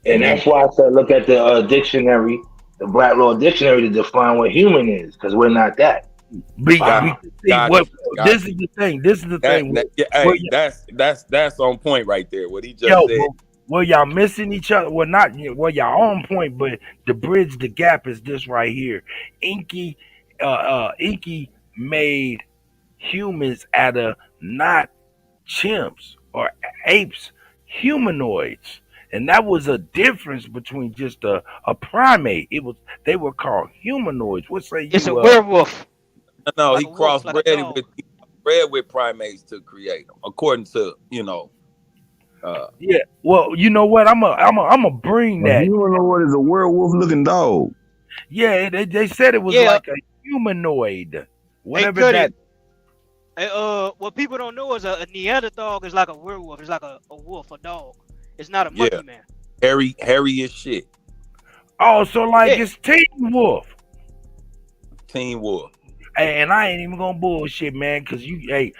And that's why I said look at the dictionary, the Black Law Dictionary, to define what human is, because we're not that. This is the thing. This is the thing. That's on point right there. What he just said. Well, y'all missing each other. Well, not well, y'all on point, but the bridge, the gap is this right here. Inky made humans out of not chimps or apes, humanoids. And that was a difference between just a primate. They were called humanoids. What say you? It's a werewolf. No, Like he a wolf, crossbred like a dog. with primates to create them, according to Yeah. Well, you know what? I'm a bring A that. humanoid is a werewolf looking dog. Yeah, they said it was Yeah. like a humanoid, Hey, whatever Kutty. that. What people don't know is a Neanderthal is like a werewolf. It's like a wolf, a dog. It's not a Yeah. monkey man. Hairy as shit. Oh, so like Yeah. it's Teen Wolf. Teen Wolf. Hey, and I ain't even gonna bullshit, man, cause we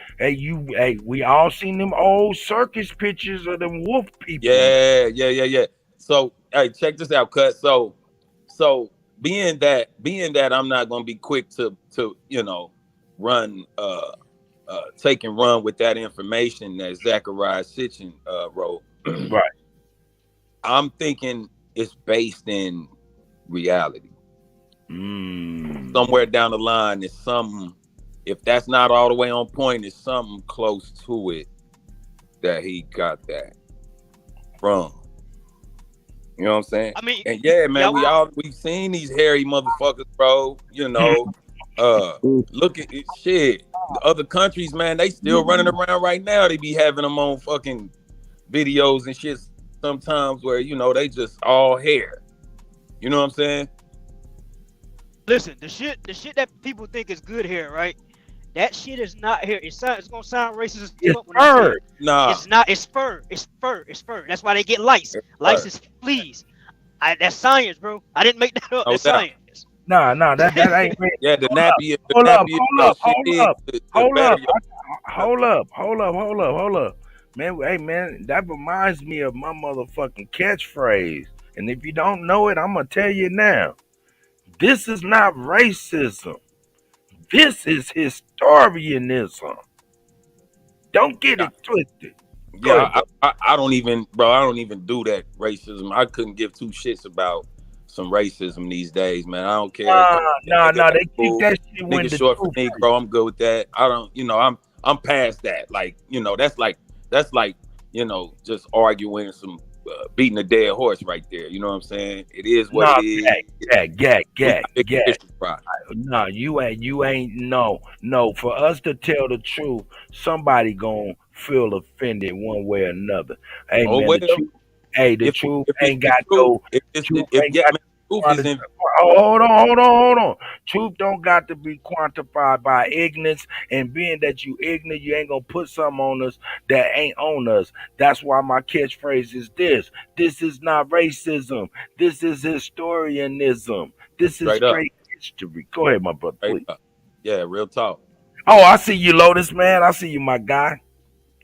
all seen them old circus pictures of them wolf people. Yeah. So, hey, check this out, Cut. So being that I'm not gonna be quick to run take and run with that information that Zachariah Sitchin wrote. Right. I'm thinking it's based in reality. Somewhere down the line is something. If that's not all the way on point, it's something close to it that he got that from. You know what I'm saying? I mean, and yeah, man, we've seen these hairy motherfuckers, bro. Look at it, shit. The other countries, man, they still running around right now. They be having them on fucking videos and shit sometimes where they just all hair. You know what I'm saying? Listen, the shit that people think is good hair, right? That shit is not hair. It's gonna sound racist as fuck when I say it. Nah. It's not. It's fur. It's fur. It's fur. That's why they get lice. Lice is fleas. That's science, bro. I didn't make that up. That's science. Nah, that ain't. Yeah, the nappy. Hold up. Man, hey man, that reminds me of my motherfucking catchphrase. And if you don't know it, I'm gonna tell you now. This is not racism. This is historianism. Don't get it twisted. Yeah, I don't even, bro. I don't even do that racism. I couldn't give two shits about some racism these days, man. I don't care. Nah. They keep that shit when nigga short for me, bro. I'm good with that. I don't, I'm past that. Like, that's like, just arguing some, beating a dead horse right there. You know what I'm saying? It is what it is. Yeah. No, you ain't. No. For us to tell the truth, somebody gonna feel offended one way or another. Hey, man, the truth ain't got no. Hold on. Truth don't got to be quantified by ignorance, and being that you ignorant, you ain't gonna put something on us that ain't on us. That's why my catchphrase is this. This is not racism. This is historianism. This is straight history. Go ahead, my brother, please. Yeah, real talk. Oh, I see you, Lotus, man. I see you, my guy.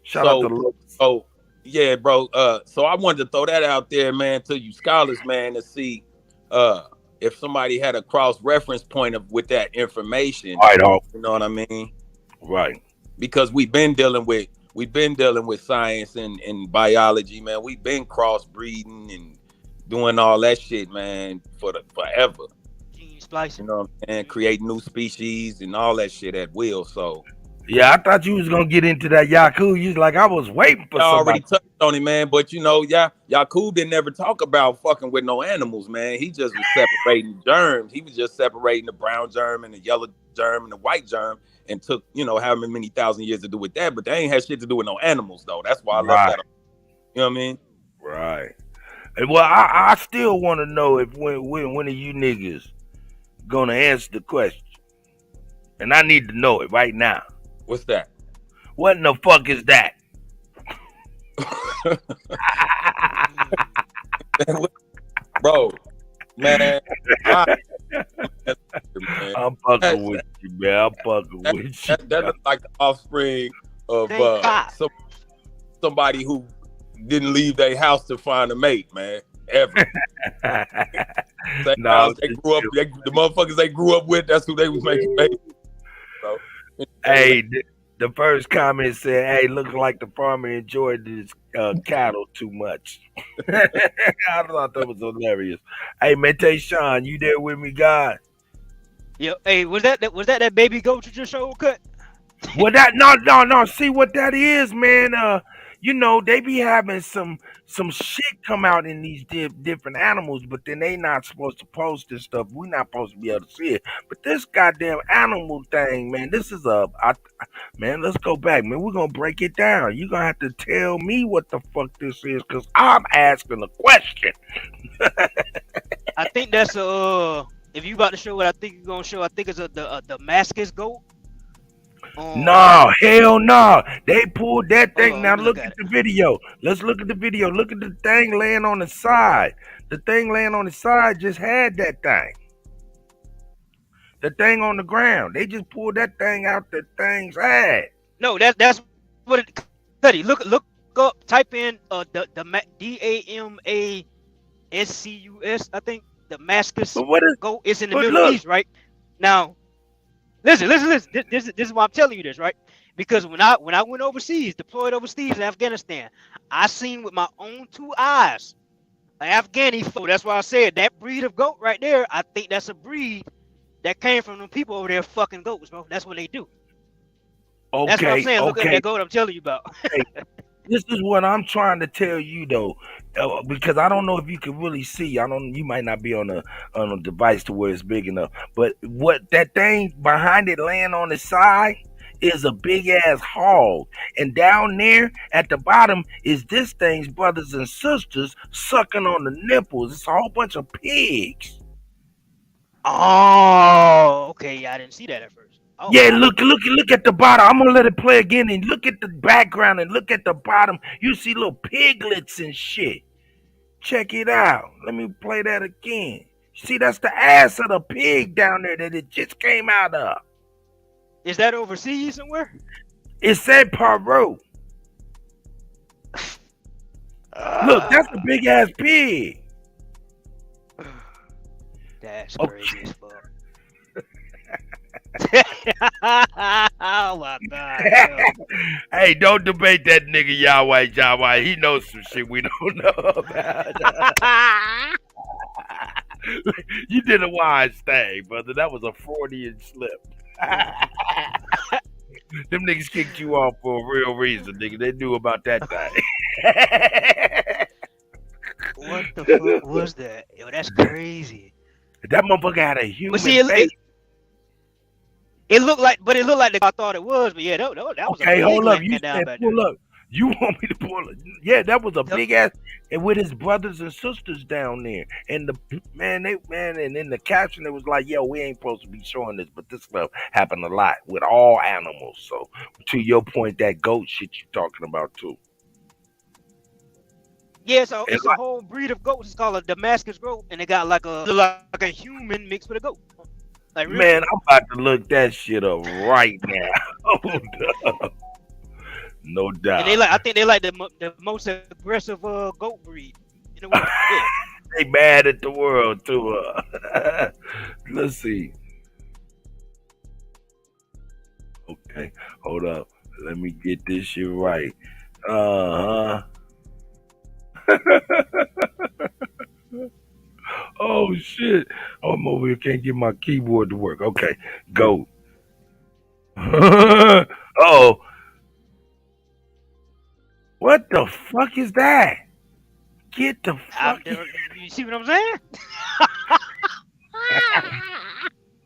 Shout out to Lotus. Oh, yeah, bro. So I wanted to throw that out there, man, to you scholars, man, to see if somebody had a cross-reference point with that information. Right on. You know what I mean? Right. Because we've been dealing with science and biology, man. We've been crossbreeding and doing all that shit, man, forever. Gene splicing. You know what I'm saying? Creating new species and all that shit at will. So yeah, I thought you was gonna get into that Yaku. You was like, I was waiting for somebody. I already touched on it, man. But Yaku didn't ever talk about fucking with no animals, man. He just was separating germs. He was just separating the brown germ and the yellow germ and the white germ, and took however many thousand years to do with that. But they ain't had shit to do with no animals, though. That's why I left that. You know what I mean? Right. Well, I still want to know if when are you niggas gonna answer the question, and I need to know it right now. What's that? What in the fuck is that? Bro, man. I'm fucking with you, man. I'm fucking with you. That looks like the offspring of somebody who didn't leave their house to find a mate, man. Ever. No, they grew up. The motherfuckers they grew up with. That's who they was making babies. So, hey, the first comment said, "Hey, looks like the farmer enjoyed his cattle too much." I thought that was hilarious. Hey, man, Sean, you there with me, God? Yo, hey, was that baby goat you just showed, Cut? Well, that no. See what that is, man. you know, they be having some shit come out in these different animals, but then they not supposed to post this stuff. We not supposed to be able to see it. But this goddamn animal thing, man, this is man. Let's go back, man. We're gonna break it down. You're gonna have to tell me what the fuck this is, cause I'm asking a question. I think that's if you about to show what I think you're gonna show, I think it's the Damascus goat. No, hell no. They pulled that thing. Hold on, Now let me look look at at the video. Let's look at the video. Look at the thing laying on the side. The thing laying on the side just had that thing. The thing on the ground. They just pulled that thing out the thing's head. No, that's what it. Kutty, look up. Type in the Damascus. I think Damascus goat. It's in the Middle East, right? Now, listen. This is why I'm telling you this, right? Because when I went overseas, deployed overseas in Afghanistan, I seen with my own 2 eyes an Afghani foe. That's why I said that breed of goat right there. I think that's a breed that came from the people over there fucking goats, bro. That's what they do. Okay, that's what I'm saying. Look at okay. that goat I'm telling you about. Hey, this is what I'm trying to tell you though, because I don't know if you can really see. I don't. You might not be on a device to where it's big enough. But what that thing behind it laying on the side is a big ass hog, and down there at the bottom is this thing's brothers and sisters sucking on the nipples. It's a whole bunch of pigs. Oh, okay. Yeah, I didn't see that at first. Oh, yeah, look at the bottom. I'm gonna let it play again and look at the background and look at the bottom. You see little piglets and shit. Check it out. Let me play that again. See, that's the ass of the pig down there that it just came out of. Is that overseas somewhere? It said Peru. Look, that's a big ass pig. That's crazy as fuck. Oh my god. Hey, don't debate that nigga Yahweh. He knows some shit we don't know about. You did a wise thing, brother. That was a Freudian slip. Them niggas kicked you off for a real reason, nigga. They knew about that thing. What the fuck was that? Yo, that's crazy. That motherfucker had a human face. It looked like I thought it was, but yeah, that was okay. Hold up, you said pull up. You want me to pull it? Yeah, that was a big ass, and with his brothers and sisters down there, and and in the caption it was like, "Yo, we ain't supposed to be showing this, but this stuff happened a lot with all animals." So, to your point, that goat shit you talking about too. Yeah, so it's a whole breed of goats. It's called a Damascus goat, and it got like a human mixed with a goat. Like, man, I'm about to look that shit up right now. Hold up. No doubt. And I think they like the most aggressive goat breed. You know what? Yeah. They mad at the world too. Let's see. Okay, hold up. Let me get this shit right. Oh shit! I'm over here, can't get my keyboard to work. Okay, go. Oh, what the fuck is that? Get the fuck. You see what I'm saying?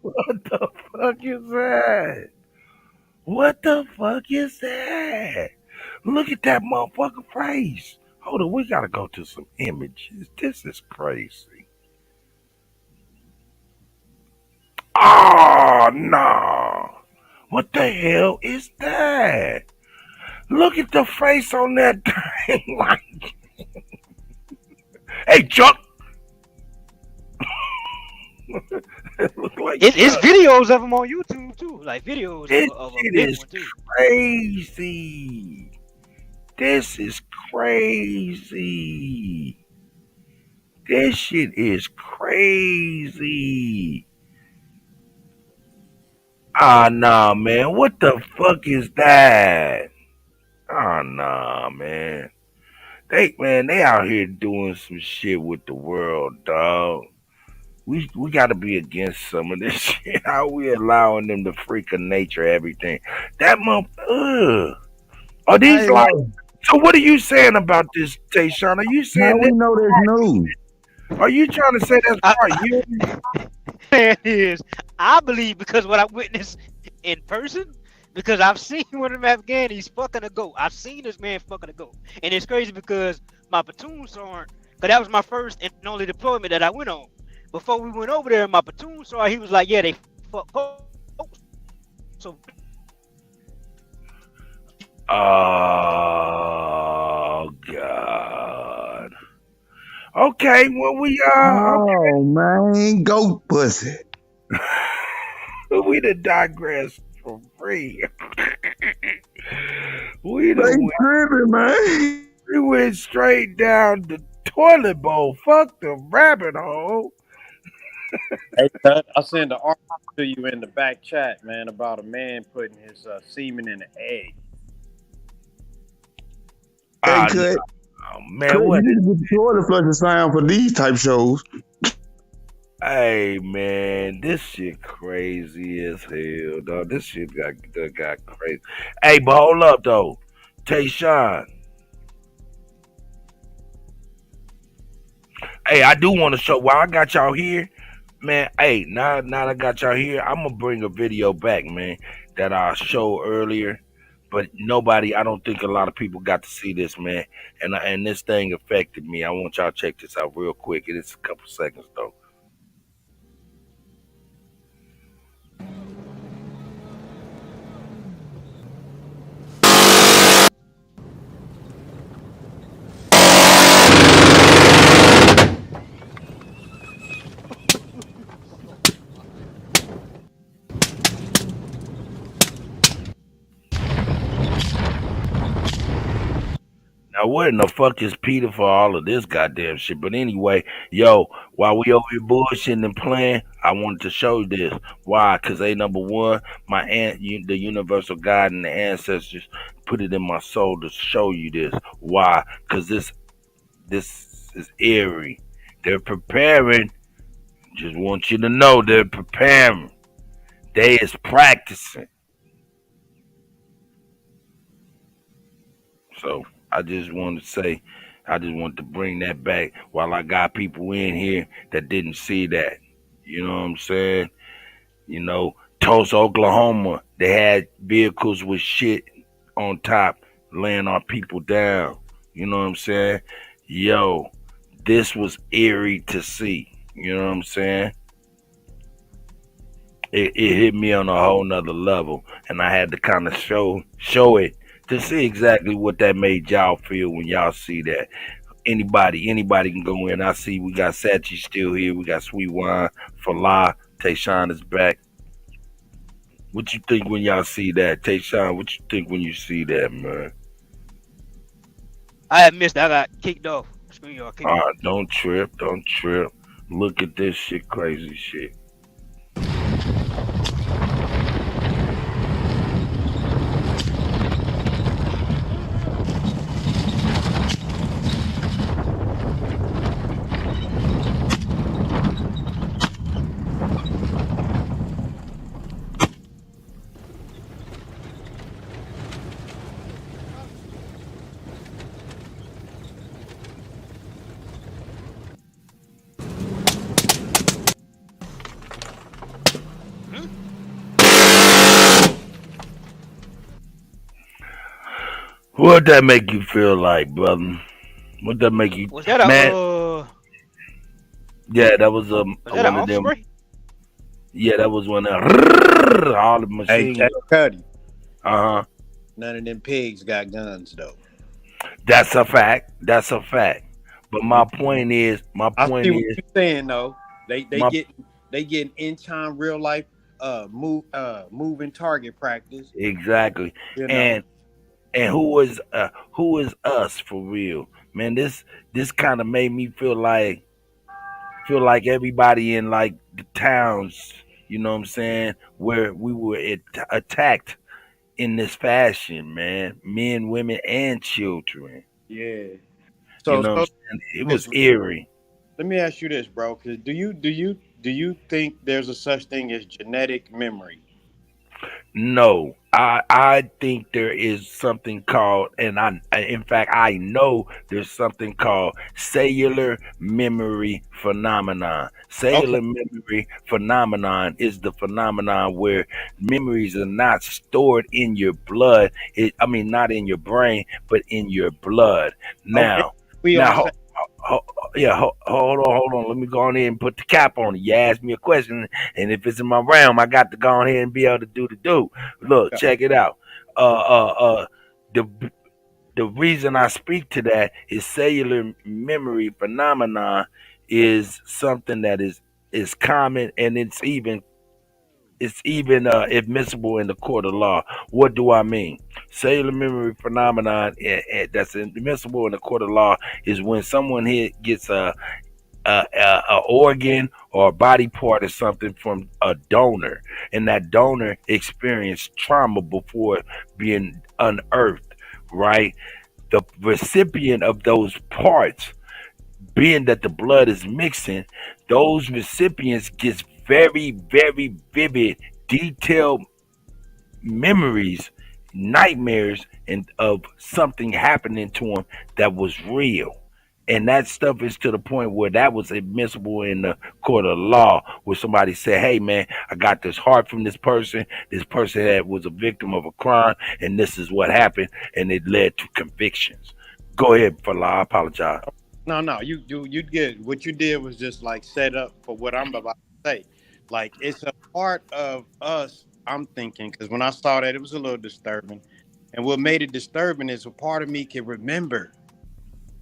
What the fuck is that? What the fuck is that? Look at that motherfucker face. Hold on, we gotta go to some images. This is crazy. Oh no! What the hell is that? Look at the face on that thing. Hey, Chuck. It's videos of them on YouTube too, like videos of a big one too. Crazy. This is crazy. This shit is crazy. Ah, nah, man. What the fuck is that? Ah, nah, man. They out here doing some shit with the world, dog. We gotta be against some of this shit. How we allowing them to freak of nature everything? That are these like So what are you saying about this, Tayshawn? Are you How saying we that? know that's new? Are you trying to say that's I, part you? man is I believe because what I witnessed in person, because I've seen one of them Afghanis fucking a goat. I've seen this man fucking a goat, and it's crazy because my platoon sergeant, because that was my first and only deployment that I went on. Before we went over there, my platoon sergeant, he was like, "Yeah, they fuck goats." So Oh God. Okay, well Oh man, goat pussy. we done digressed for free. We They done tripping, man. we went straight down the toilet bowl. Fuck the rabbit hole. Hey, Cut, I sent an article to you in the back chat, man, about a man putting his semen in an egg. Hey, Ah, cut. no, Cut, man, you what? need to get the toilet flushing sound for these type shows. Hey, man, this shit crazy as hell, dog. This shit got crazy. Hey, but hold up, though. Tayshawn. Hey, I do want to show. While I got y'all here, man. Hey, now I got y'all here, I'm gonna bring a video back, man, that I showed earlier. But nobody, I don't think a lot of people got to see this, man. And this thing affected me. I want y'all to check this out real quick. It is a couple seconds though. Now, what in the fuck is Peter for all of this goddamn shit? But anyway, yo, while we over here bullshitting and playing, I wanted to show you this. Why? Because number one, the universal God and the ancestors put it in my soul to show you this. Why? Because this is eerie. They're preparing. Just want you to know they're preparing. They is practicing. So I just want to say, I just want to bring that back while I got people in here that didn't see that. You know what I'm saying? You know, Tulsa, Oklahoma, they had vehicles with shit on top laying our people down. You know what I'm saying? Yo, this was eerie to see. You know what I'm saying? It hit me on a whole nother level, and I had to kind of show it to see exactly what that made y'all feel when y'all see that. Anybody can go in. I see we got Sachi still here. We got Sweet Wine, Falah, Tayshawn is back. What you think when y'all see that, Tayshawn? What you think when you see that, man? I had missed. I got kicked off. Screen y'all kicked off. Don't trip, don't trip. Look at this shit, crazy shit. What that make you feel like, brother? What that make you, Was that man? Yeah, that was was that an one of off them. spray? Yeah, that was one of all the Hey, machine. Cuddy, Uh huh. none of them pigs got guns though. That's a fact. That's a fact. But Yeah. my point is, I see what you're saying though. They my getting in time real life moving target practice. exactly. You know. And who is us for real, man? This kind of made me feel like everybody in like the towns. You know what I'm saying? Where we were attacked in this fashion, man. Men, women, and children. Yeah. You So know what I'm so saying? It this, was eerie. let me ask you this, bro. Because do you think there's a such thing as genetic memory? No, I think there is something called, and in fact, I know there's something called cellular memory phenomenon. Okay. Cellular memory phenomenon is the phenomenon where memories are not stored in your blood. I mean, not in your brain, but in your blood. Okay. Now, We on now, the same. hold on. Let me go on in and put the cap on it. You asked me a question, and if it's in my realm, I got to go on here and be able to do the do. Look, Yeah. check it out. Uh, uh, uh, the the reason I speak to that is cellular memory phenomenon is something that is common, and it's even admissible in the court of law. What do I mean? Cellular memory phenomenon that's admissible in the court of law is when someone here gets a organ or a body part or something from a donor, and that donor experienced trauma before being unearthed, right? The recipient of those parts, being that the blood is mixing, those recipients gets very, very vivid, detailed memories, nightmares, and of something happening to them that was real. And that stuff is to the point where that was admissible in the court of law, where somebody said, "Hey, man, I got this heart from this person. This person that was a victim of a crime, and this is what happened," and it led to convictions. Go ahead, fella. I apologize. No, no, you did what you did was just like set up for what I'm about to say. Like it's a part of us. I'm thinking because when I saw that, it was a little disturbing, and what made it disturbing is a part of me can remember.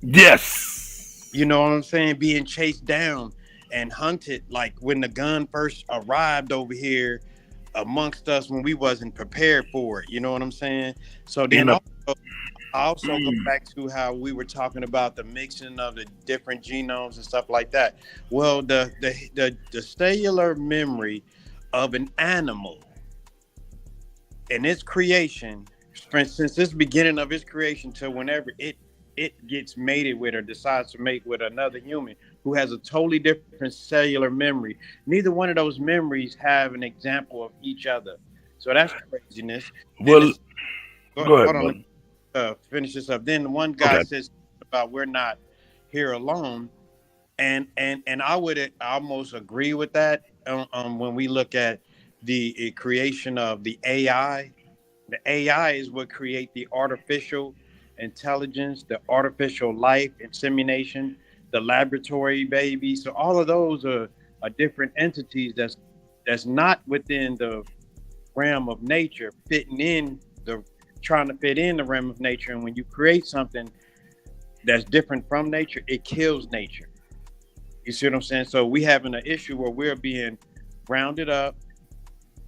Yes. You know what I'm saying? Being chased down and hunted, like when the gun first arrived over here amongst us when we wasn't prepared for it. You know what I'm saying? So then In a I also go back to how we were talking about the mixing of the different genomes and stuff like that. Well, the cellular memory of an animal and its creation, for instance, this beginning of its creation to whenever it gets mated with or decides to mate with another human who has a totally different cellular memory. Neither one of those memories have an example of each other. So that's craziness. Then well, it's go hold ahead, on, let brother. me finish this up. Then one guy Okay. says about we're not here alone, and I would almost agree with that. When we look at the creation of the AI is what create the artificial intelligence, the artificial life, insemination, the laboratory baby. So all of those are different entities that's not within the realm of nature, fitting in the trying to fit in the realm of nature. And when you create something that's different from nature, it kills nature. You see what I'm saying? So we having an issue where we're being rounded up,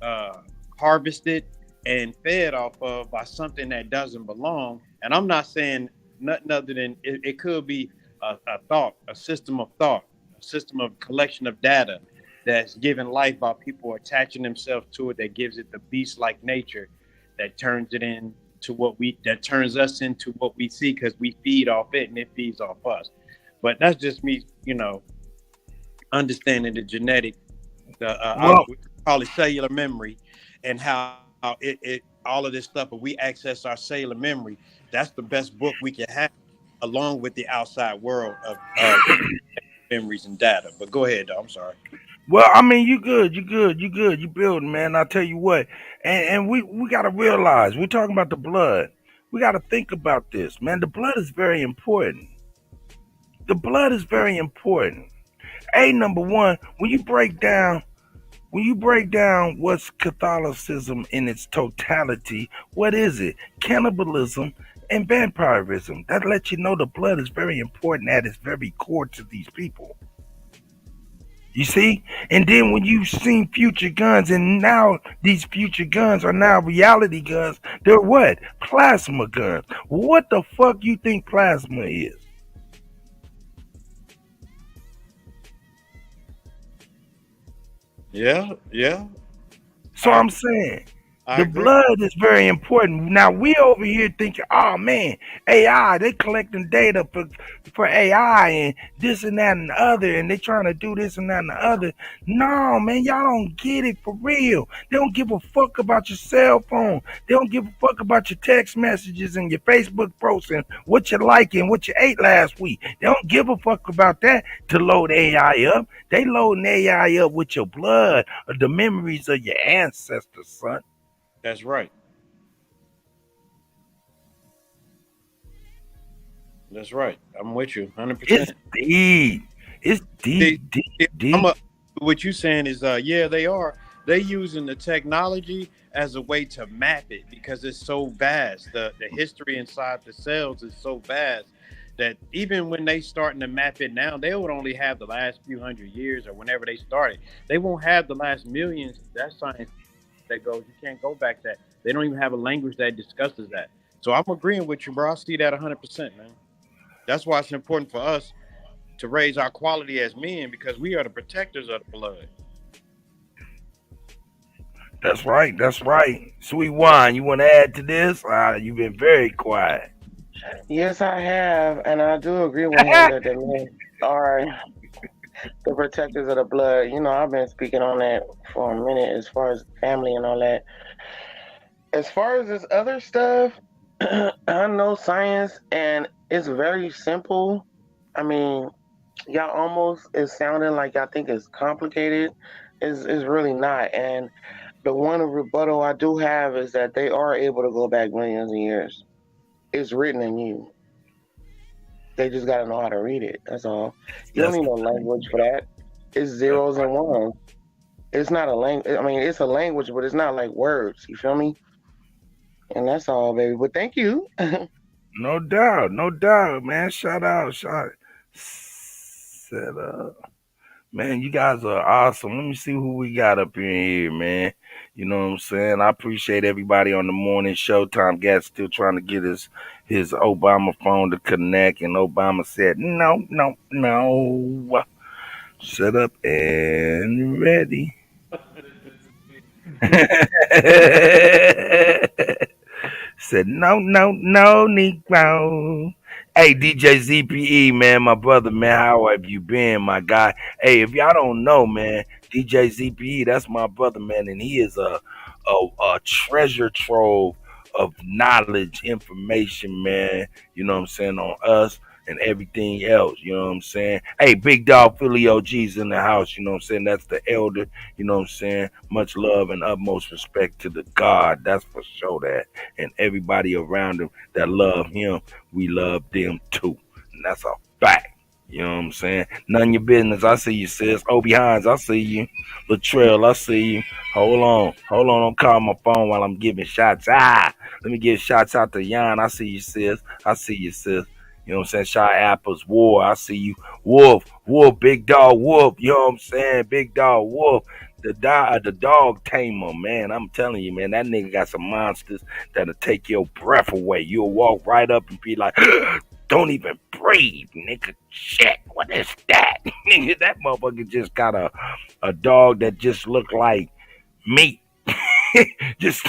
uh, harvested, and fed off of by something that doesn't belong. And I'm not saying nothing other than it could be a thought, a system of thought, a system of collection of data that's given life by people attaching themselves to it that gives it the beast like nature that turns it into that turns us into what we see because we feed off it and it feeds off us. But that's just me, understanding the genetic, Well, we call it cellular memory, and how it all of this stuff. If we access our cellular memory, that's the best book we can have, along with the outside world of memories and data. But go ahead, though. I'm sorry. well, I mean, you building, man. I tell you what, and we gotta realize we're talking about the blood. We gotta think about this, man. The blood is very important. The blood is very important. Number one, when you break down what's Catholicism in its totality, what is it? Cannibalism and vampirism. That lets you know the blood is very important at its very core to these people. You see? And then when you've seen future guns, and now these future guns are now reality guns, they're what? Plasma guns. What the fuck you think plasma is? Yeah, yeah. So I'm saying, I The agree. blood is very important. Now we over here thinking, oh man, AI, they collecting data for AI and this and that and the other, and they trying to do this and that and the other. No, man, y'all don't get it for real. They don't give a fuck about your cell phone. They don't give a fuck about your text messages and your Facebook posts and what you like and what you ate last week. They don't give a fuck about that to load AI up. They loading AI up with your blood or the memories of your ancestors, son. That's right. That's right. I'm with you, 100%. It's deep. It's deep, deep, deep. What you saying is, yeah, they are. They using the technology as a way to map it because it's so vast. The history inside the cells is so vast that even when they starting to map it now, they would only have the last few hundred years or whenever they started. They won't have the last millions. That's science that goes. You can't go back that. They don't even have a language that discusses that. So I'm agreeing with you, bro. I see that 100%, man. That's why it's important for us to raise our quality as men because we are the protectors of the blood. That's right. That's right. Sweet wine, you want to add to this? You've been very quiet. Yes, I have, and I do agree with him that the men are the protectors of the blood. You know, I've been speaking on that for a minute as far as family and all that. As far as this other stuff, I know science, and it's very simple. I mean, y'all almost is sounding like y'all think it's complicated. Is really not. And the one rebuttal I do have is that they are able to go back millions of years. It's written in you. They just gotta know how to read it. That's all. You don't need no language for that. It's zeros and ones. It's not a language. I mean, it's a language, but it's not like words. You feel me? And that's all, baby. But thank you. No doubt. No doubt, man. Shout out. Set up. Man, you guys are awesome. Let me see who we got up in here, man. You know what I'm saying? I appreciate everybody on the morning show. Tom Gat's still trying to get his Obama phone to connect, and Obama said, no, no, no. Set up and ready. Said, no, no, no, Negro. Hey, DJ ZPE, man, my brother, man, how have you been, my guy? Hey, if y'all don't know, man, DJ ZPE, that's my brother, man, and he is a treasure trove of knowledge, information, man, you know what I'm saying, on us and everything else, you know what I'm saying? Hey, Big Dog Philly OG's in the house, you know what I'm saying? That's the elder, you know what I'm saying? Much love and utmost respect to the God, that's for sure that. And everybody around him that love him, we love them too. And that's a fact. You know what I'm saying? None of your business. I see you, sis. Obi Hines, I see you. Latrell, I see you. Hold on. Hold on. Don't call my phone while I'm giving shots. Let me give shots out to Jan. I see you, sis. I see you, sis. You know what I'm saying? Shy Apples, War, I see you. Wolf, Big Dog Wolf. You know what I'm saying? Big Dog Wolf. The dog tamer, man. I'm telling you, man, that nigga got some monsters that'll take your breath away. You'll walk right up and be like, don't even breathe, nigga. Shit, what is that? Nigga, that motherfucker just got a dog that just look like meat. Just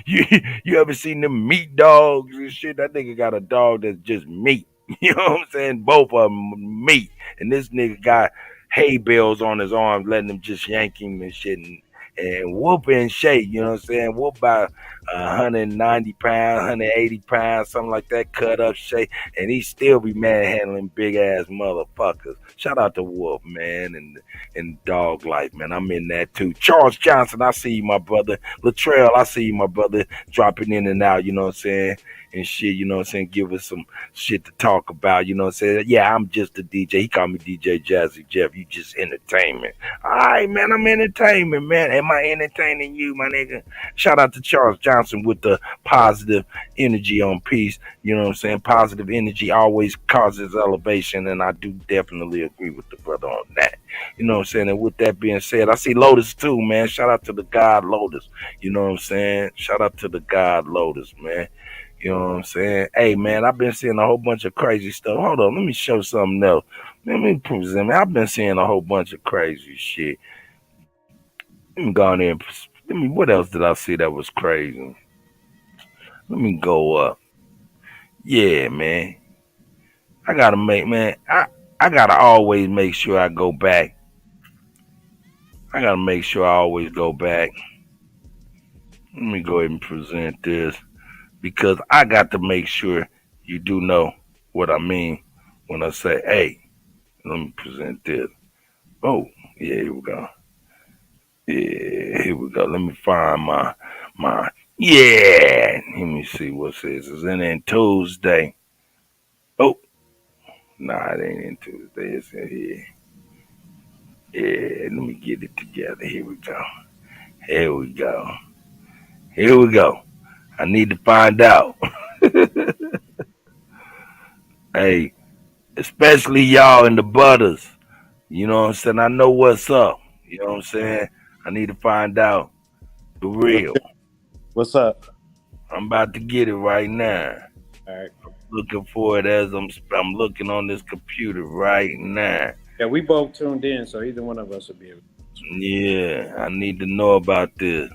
you ever seen them meat dogs and shit? That nigga got a dog that's just meat. You know what I'm saying? Both of them meat. And this nigga got hay bales on his arms, letting him just yank him and shit. And whoop and shake, you know what I'm saying? Whoop about 190 pounds, 180 pounds, something like that, cut up shake. And he still be manhandling big ass motherfuckers. Shout out to Wolf, man, and dog life, man. I'm in that too. Charles Johnson, I see you, my brother. Latrell, I see you, my brother, dropping in and out, you know what I'm saying? And shit, you know what I'm saying? Give us some shit to talk about, you know what I'm saying? Yeah, I'm just a DJ. He called me DJ Jazzy Jeff. You just entertainment. All right, man, I'm entertainment, man. Am I entertaining you, my nigga? Shout out to Charles Johnson with the positive energy on peace. You know what I'm saying? Positive energy always causes elevation, and I do definitely agree with the brother on that. You know what I'm saying? And with that being said, I see Lotus too, man. Shout out to the God Lotus. You know what I'm saying? Shout out to the God Lotus, man. You know what I'm saying? Hey, man, I've been seeing a whole bunch of crazy stuff. Hold on, let me show something else. Let me present. I've been seeing a whole bunch of crazy shit. Let me go in there and What else did I see that was crazy? Let me go up. Yeah, man. I gotta make, man. I gotta always make sure I go back. I gotta make sure I always go back. Let me go ahead and present this because I got to make sure you do know what I mean when I say, hey, let me present this. Oh, yeah, here we go. Yeah, here we go. Let me find my yeah. Let me see what says. It's in Tuesday. Oh, nah, it ain't in Tuesday. It's in here. Yeah, let me get it together. Here we go. Here we go. Here we go. I need to find out. Hey, especially y'all in the butters. You know what I'm saying? I know what's up. You know what I'm saying? I need to find out the real. What's up? I'm about to get it right now. All right. I'm looking for it as I'm looking on this computer right now. Yeah, we both tuned in, so either one of us will be able to. Yeah, I need to know about this.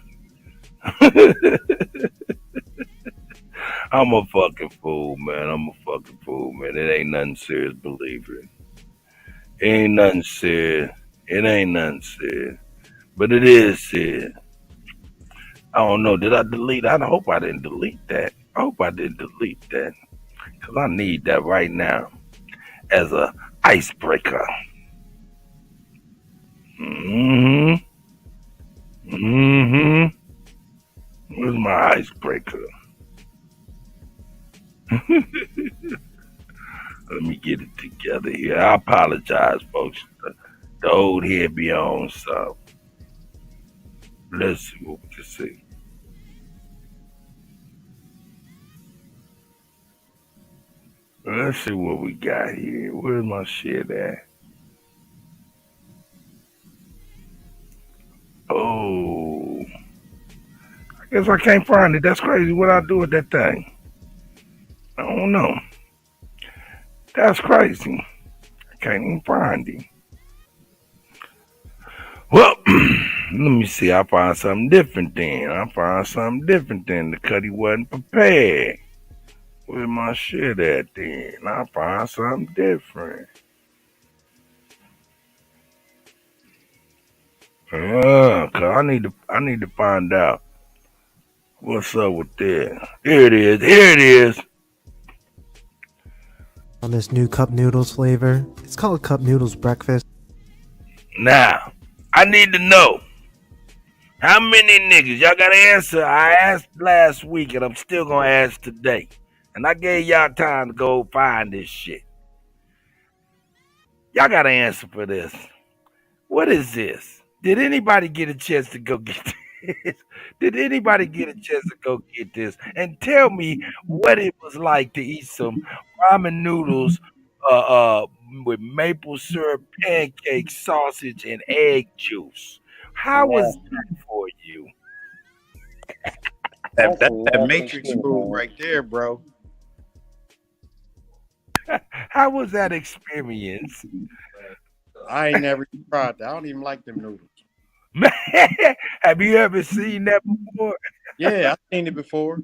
I'm a fucking fool, man. I'm a fucking fool, man. It ain't nothing serious, believe it. It ain't nothing serious. It ain't nothing serious. But it is serious. I don't know. Did I delete? I hope I didn't delete that. I hope I didn't delete that. Because I need that right now as a icebreaker. Mm-hmm. Mm-hmm. Where's my icebreaker? Let me get it together here. I apologize, folks. The old head be on, so let's see what we can see. Let's see what we got here. Where's my shit at? Oh, I guess I can't find it. That's crazy. What I do with that thing? I don't know. That's crazy. I can't even find it. Well, let me see. I find something different then. The Kutty wasn't prepared. Where's my shit at then? I find something different. Cause I need to find out what's up with that. Here it is. Here it is. On this new cup noodles flavor. It's called cup noodles breakfast. Now, I need to know how many niggas y'all got to answer. I asked last week and I'm still gonna ask today. And I gave y'all time to go find this shit. Y'all got to answer for this. What is this? Did anybody get a chance to go get this? Did anybody get a chance to go get this? And tell me what it was like to eat some ramen noodles with maple syrup, pancake, sausage, and egg juice. How was that for you? That's that Matrix food right there, bro. How was that experience? I ain't never tried that. I don't even like them noodles. Man, have you ever seen that before? Yeah, I've seen it before.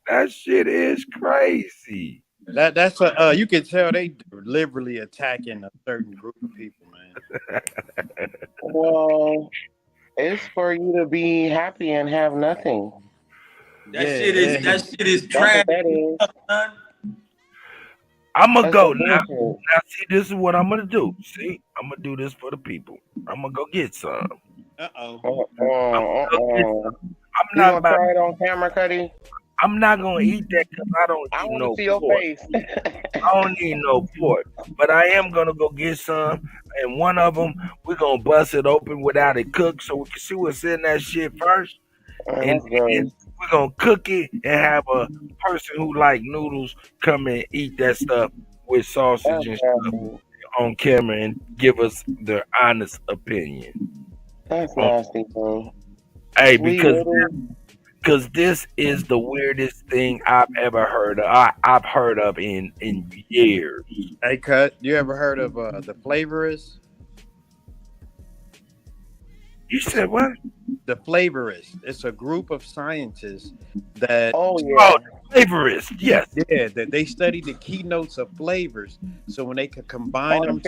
That shit is crazy. That's you can tell they deliberately attacking a certain group of people, man. Well, it's for you to be happy and have nothing. That shit is trash. That is. I'm gonna go now. Now, see, this is what I'm gonna do. See, I'm gonna do this for the people. I'm gonna go get some. I'm I'm not not gonna try it on camera, Kutty. I'm not gonna eat that because I don't I eat want no to see your pork. face. I don't need no pork, but I am gonna go get some, and one of them we're gonna bust it open without it cooked, so we can see what's in that shit first, and we're gonna cook it and have a person who like noodles come and eat that stuff with sausage and stuff on camera and give us their honest opinion. That's nasty, bro. Hey, Sweet because this is the weirdest thing I've ever heard of. I've heard of in years. Hey, Cut, you ever heard of the Flavorist? You said what? the flavorists. It's a group of scientists that flavorists. Yes. Yeah, that they study the keynotes of flavors. So when they can combine them,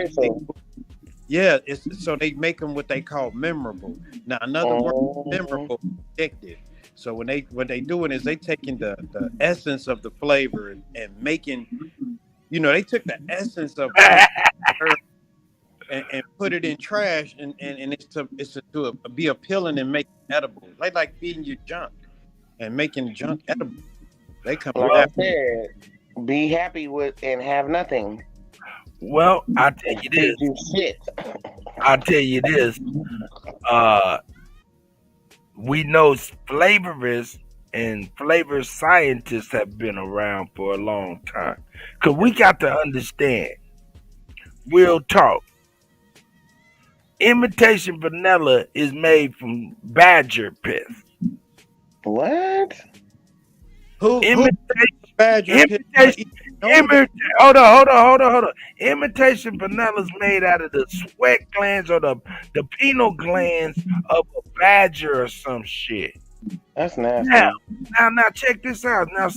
so they make them what they call memorable. Now another word, memorable, addictive. So what they doing is they taking the essence of the flavor and making, they took the essence of and put it in trash and it's to be appealing and make it edible. Like feeding you junk and making junk edible. They come like I said, be happy with and have nothing. Well, I'll tell you this. I'll tell you this. We know flavorists and flavor scientists have been around for a long time. Because we got to understand, real talk, imitation vanilla is made from badger piss. What? Hold on. Imitation vanilla is made out of the sweat glands or the penile glands of a badger or some shit. That's nasty. Now check this out. Now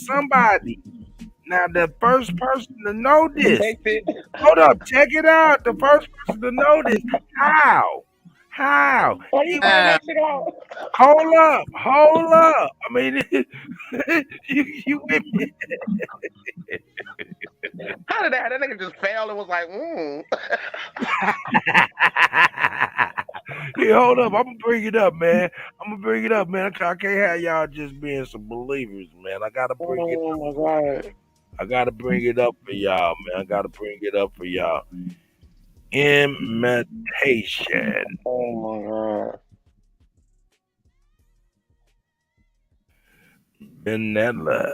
the first person to know this. Hold up, check it out. The first person to know this. How? Why you that shit out? Hold up. I mean, you with me? How did that nigga just fail and was like, Yeah, hold up. I'm gonna bring it up, man. I can't have y'all just being some believers, man. I gotta bring it up. Oh my God. I gotta bring it up for y'all, man. Imitation. Oh my God. Vanilla.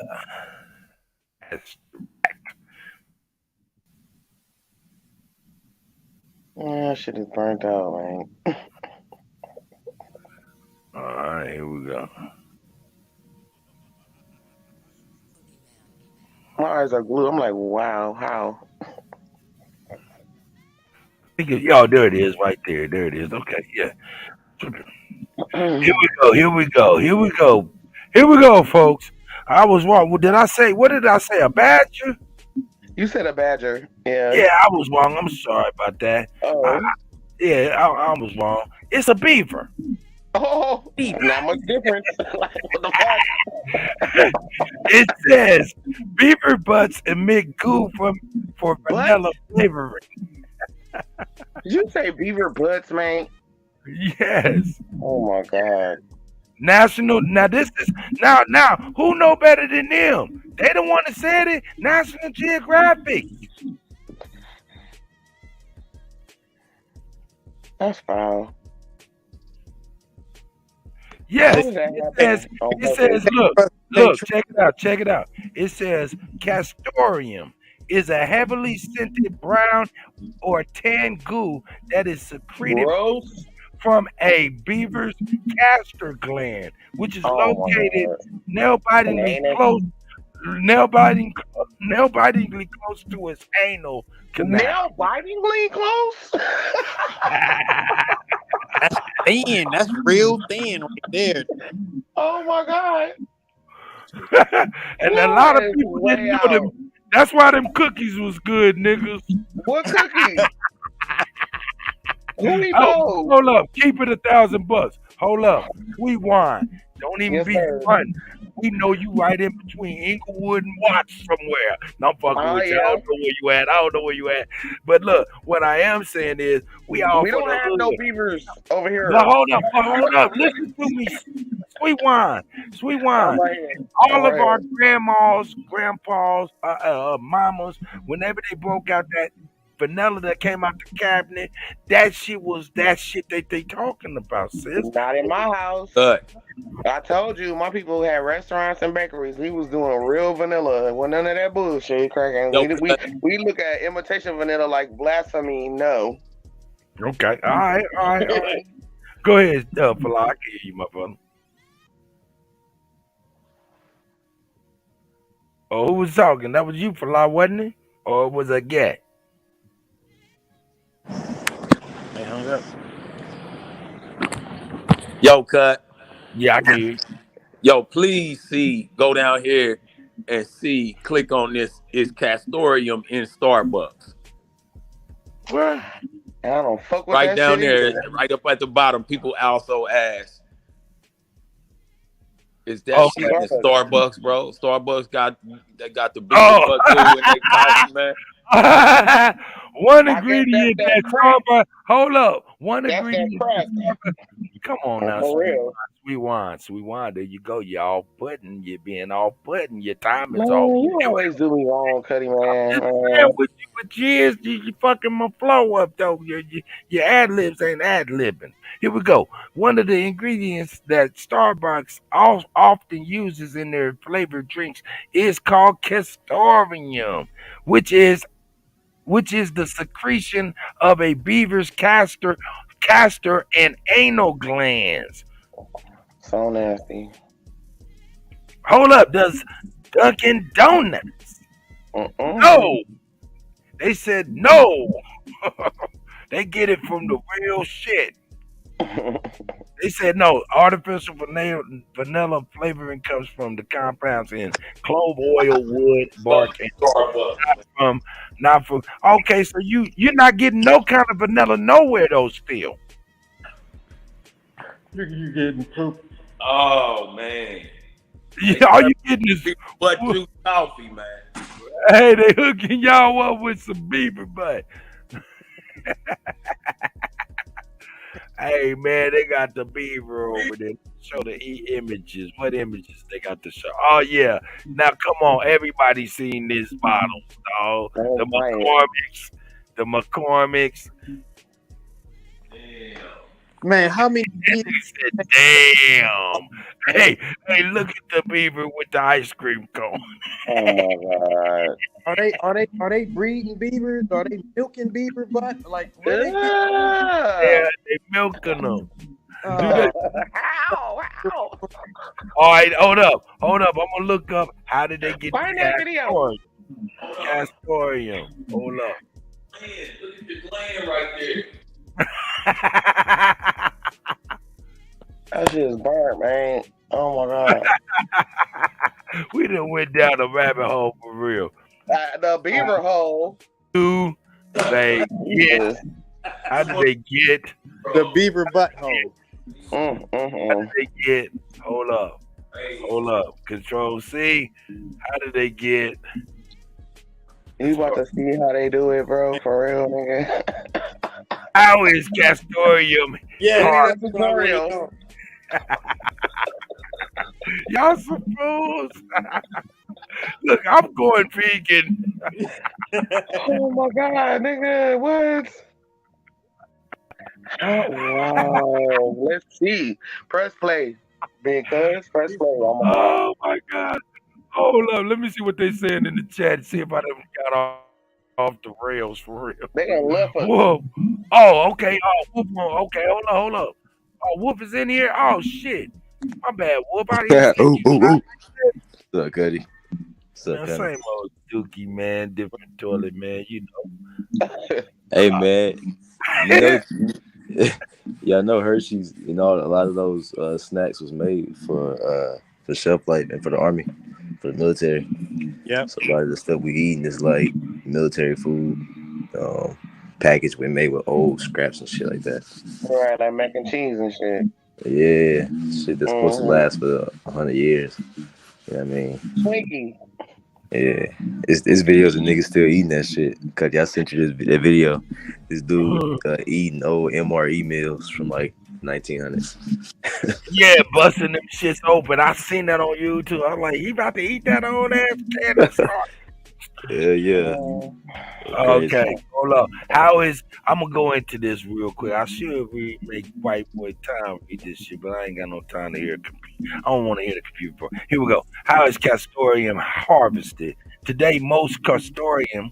That shit is burnt out, man. All right, here we go. My eyes are glued. I'm like, wow, how? There it is, right there. There it is. Okay, yeah. Here we go, folks. I was wrong. What did I say? A badger? You said a badger. Yeah. Yeah, I was wrong. I'm sorry about that. Oh. I was wrong. It's a beaver. Oh, not much difference. It says beaver butts emit goo for vanilla flavoring. Did you say beaver butts, man? Yes. Oh my God. Now who know better than them? They the one that said it. National Geographic. That's foul. Yes, it says look, check it out. It says castoreum is a heavily scented brown or tan goo that is secreted from a beaver's castor gland, which is located nail-bitingly close to its anal canal. Nail-bitingly close? That's thin. That's real thin right there. Oh my God. And a lot of people didn't know them. That's why them cookies was good, niggas. What cookies? Who he knows? Hold up. Keep it $1,000. Hold up. Sweet wine. Don't even be fun. We know you right in between Inglewood and Watts somewhere. No, I'm fucking with you. I don't know where you at. But look, what I am saying is we don't have no beavers over here. But hold up. Listen to me. Sweet wine. All of our grandmas, grandpas, mamas, whenever they broke out that vanilla that came out the cabinet, that shit that they talking about, sis. Not in my house. I told you, my people had restaurants and bakeries. We was doing real vanilla. It wasn't none of that bullshit cracking. We look at imitation vanilla like blasphemy. No. Okay. All right. Go ahead, Fala. I can hear you, my brother. Oh, who was talking? That was you, Fala, wasn't it? Or was it Gat? They hung up. Yo, Cut. Yeah, I can hear you. Yo, please go down here and click on this. Is Castorium in Starbucks? I don't fuck with Right that down shit there, either. right up at the bottom. People also ask, is that shit in Okay. Starbucks, bro? Starbucks got the beaver Oh. butt too in their coffee, man. One I guess that's ingredient that that crack. Starbucks. Hold up. One That's that ingredient crack. that Starbucks. Come on now, For real. sweet wine. There you go. You're all putting. You're being all putting. Your time is Man, off. you always do me wrong, Cuddy, man. Yeah, with years, you fucking my flow up though. Your ad libs ain't ad libbing. Here we go. One of the ingredients that Starbucks often uses in their flavored drinks is called castorium, which is the secretion of a beaver's castor and anal glands. So nasty. Hold up, does Dunkin' Donuts? No, they said no. They get it from the real shit. They said no. Artificial vanilla flavoring comes from the compounds in clove oil, wood, bark, and not from. Okay, so you're not getting no kind of vanilla nowhere though. Still, You getting poop. Oh man, yeah, all you getting is butt juice coffee, man. hey, they hooking y'all up with some beaver butt. Hey man, they got the beaver over there. Show the images. What images they got to show? Oh yeah. Now come on, everybody seen this bottle, dog. The McCormick's. The McCormick's. Man, how many? He said, damn. Hey, look at the beaver with the ice cream cone. Oh my god. Are they breeding beavers? Are they milking beaver butt? Like where they get? Yeah, they milking them. Ow, All right, hold up. I'm gonna look up how did they get Find the that video. castorium. Hold up. Man, look at the gland right there. That shit is burnt, man. Oh my god. We done went down a rabbit hole for real. The beaver hole. Who they get? How did they get the beaver butt hole? How did they get? Hold up. Control C. How did they get? You about to see how they do it, bro? For real, nigga. How is castorium? Yeah, that's tutorial. Y'all some fools. Look, I'm going vegan. Oh my god, nigga, what? Oh, wow. Let's see. Press play. Big cuz, press play. Oh my god. Hold up. Let me see what they saying in the chat. See if I done got off the rails for real. They done left us. Whoa. Oh, okay. Oh, Whoop. Okay, hold up. Oh, Whoop is in here. Oh shit. My bad, Whoop. I didn't see you. What's up, Kutty? What's up, Man, Kutty? same old Dookie, man. Different toilet, man. You know. Hey, man. Yeah, I know Hershey's. You know, a lot of those snacks was made for shelf life and for the army, for the military. Yeah. So a lot of the stuff we eating is like military food, packaged with made with old scraps and shit like that. Right, like mac and cheese and shit. Yeah, shit that's supposed to last for 100 years. You know what I mean? Twinkie. Yeah, it's videos of niggas still eating that shit. Cause I sent you that video. This dude eating old MRE meals from like 1900s. Yeah, busting them shits open. I seen that on YouTube. I'm like, he about to eat that old ass can of sauce. Yeah. Okay, hold up. I'm gonna go into this real quick. I should make white boy time read this shit, but I ain't got no time to hear it. I don't want to hear the computer part. Here we go. How is castorium harvested? Today, most castorium,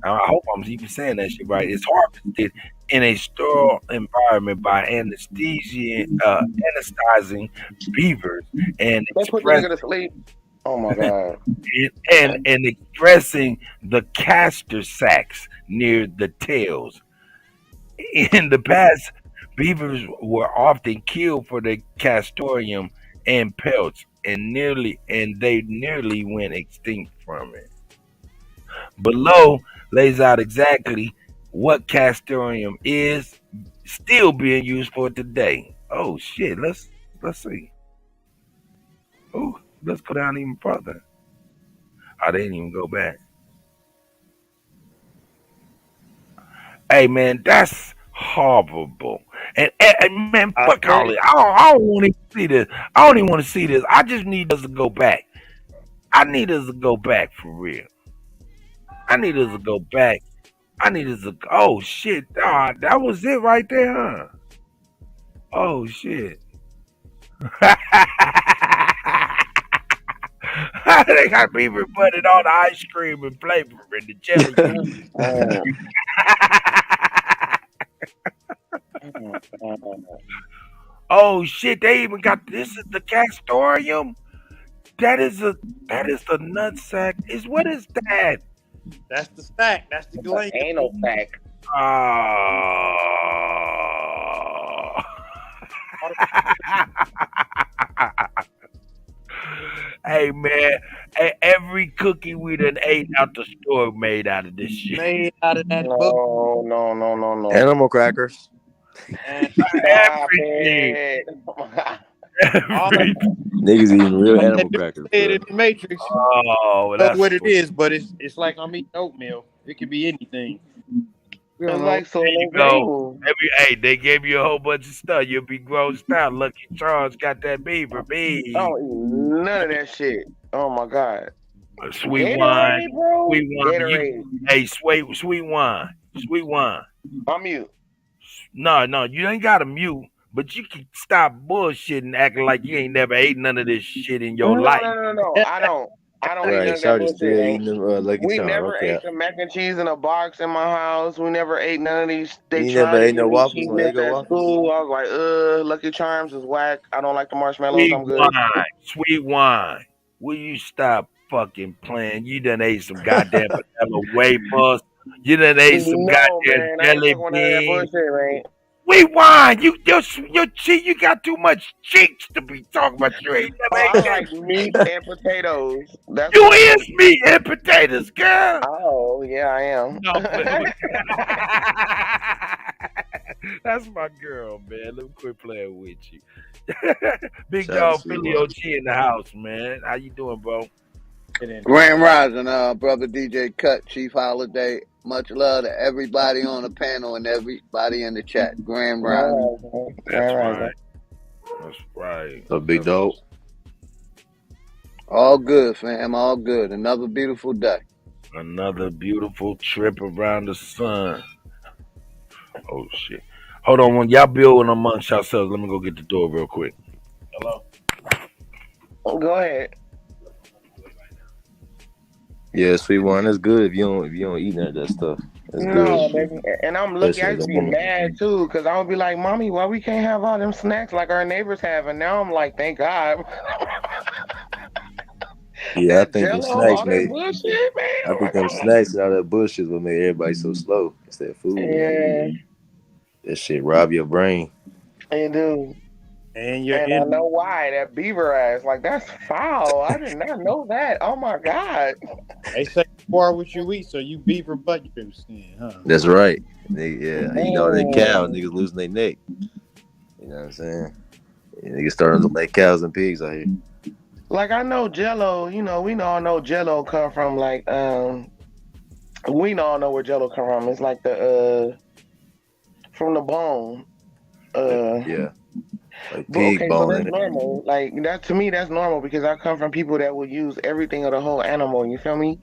I hope I'm even saying that shit right, is harvested in a sterile environment by anesthetizing beavers and Let's put the nigga to sleep. Oh my god. and expressing the castor sacs near the tails. In the past, Beavers were often killed for their castoreum and pelts, and they nearly went extinct from it. Below lays out exactly what castoreum is, still being used for today. Oh shit, let's see. Oh, let's go down even further. I didn't even go back. Hey man, that's horrible. And man, fuck all it. I don't want to see this. I don't even want to see this. I just need us to go back. I need us to go back for real. I need us to go back. I need us to. Oh shit! That was it right there, huh? Oh shit! They got beaver putting all the ice cream and flavor and the jelly. Oh shit! They even got this. Is the castorium? That is the nutsack. What is that? That's the stack. That's the gland. Anal sack. Hey man, every cookie we done ate out the store made out of this shit. Made out of that book. No. Animal crackers. Everything. Niggas eating real animal crackers. In the Matrix. Oh, that's what it is, but it's like I'm eating oatmeal. It could be anything. It's like so. There you go. They gave you a whole bunch of stuff. You'll be grossed out. Lucky Charles got that beaver. I don't eat none of that shit. Oh my god. Sweet Gatorade, wine. bro. Sweet wine. Gatorade. Sweet wine. Sweet wine. I'm mute. No, you ain't got to mute, but you can stop bullshitting, acting like you ain't never ate none of this shit in your life. No. I don't eat none of that Shawty bullshit. still eating them Lucky We Charms. never ate the mac and cheese in a box in my house. We never ate none of these. They You tried never to ate give no me waffles cheese or nips Eggo at waffles? school. I was like, Lucky Charms is whack. I don't like the marshmallows. I'm good. Sweet wine. Will you stop fucking playing? You done ate some goddamn vanilla wafers. You done ate some goddamn jelly beans. Sweet wine. Your cheek. You got too much cheeks to be talking about. You ain't never ate I that like meat and potatoes. That's You what I is like. meat and potatoes, girl. Oh yeah, I am. No, that's my girl, man. Let me quit playing with you. Big Shout out dog to Philly you, OG in the house, man. How you doing, bro? Grand Rising, brother DJ Cut, Chief Holiday. Much love to everybody on the panel and everybody in the chat. Grand Rising. That's right. That's right. A big dog. All good, fam. All good. Another beautiful day. Another beautiful trip around the sun. Oh shit! Hold on, when y'all building amongst yourselves, let me go get the door real quick. Hello. Go ahead. Yeah, sweet wine. That's good if you don't eat none of that stuff. That's No, good. baby. And I'm looking, I Especially used to the be woman. mad too, because I would be like, Mommy, why we can't have all them snacks like our neighbors have? And now I'm like, thank God. Yeah, I think them Jello, snacks all that made. bullshit, man. I think them snacks and all that bullshit will make everybody so slow. It's that food. Yeah. That shit rob your brain. They do. And you're I know why. That beaver ass, like, that's foul. I did not know that. Oh my God. They say more what you eat, so you beaver butt juice then, huh? That's right. Eating all that cow, niggas losing their neck. You know what I'm saying? Niggas starting to look like cows and pigs out here. Like, I know Jello, we all know Jello come from, like, we all know where Jello come from. It's like from the bone. Yeah. Like But pig okay, so bone that's in it. normal. Like, that to me, that's normal because I come from people that will use everything of the whole animal. You feel me?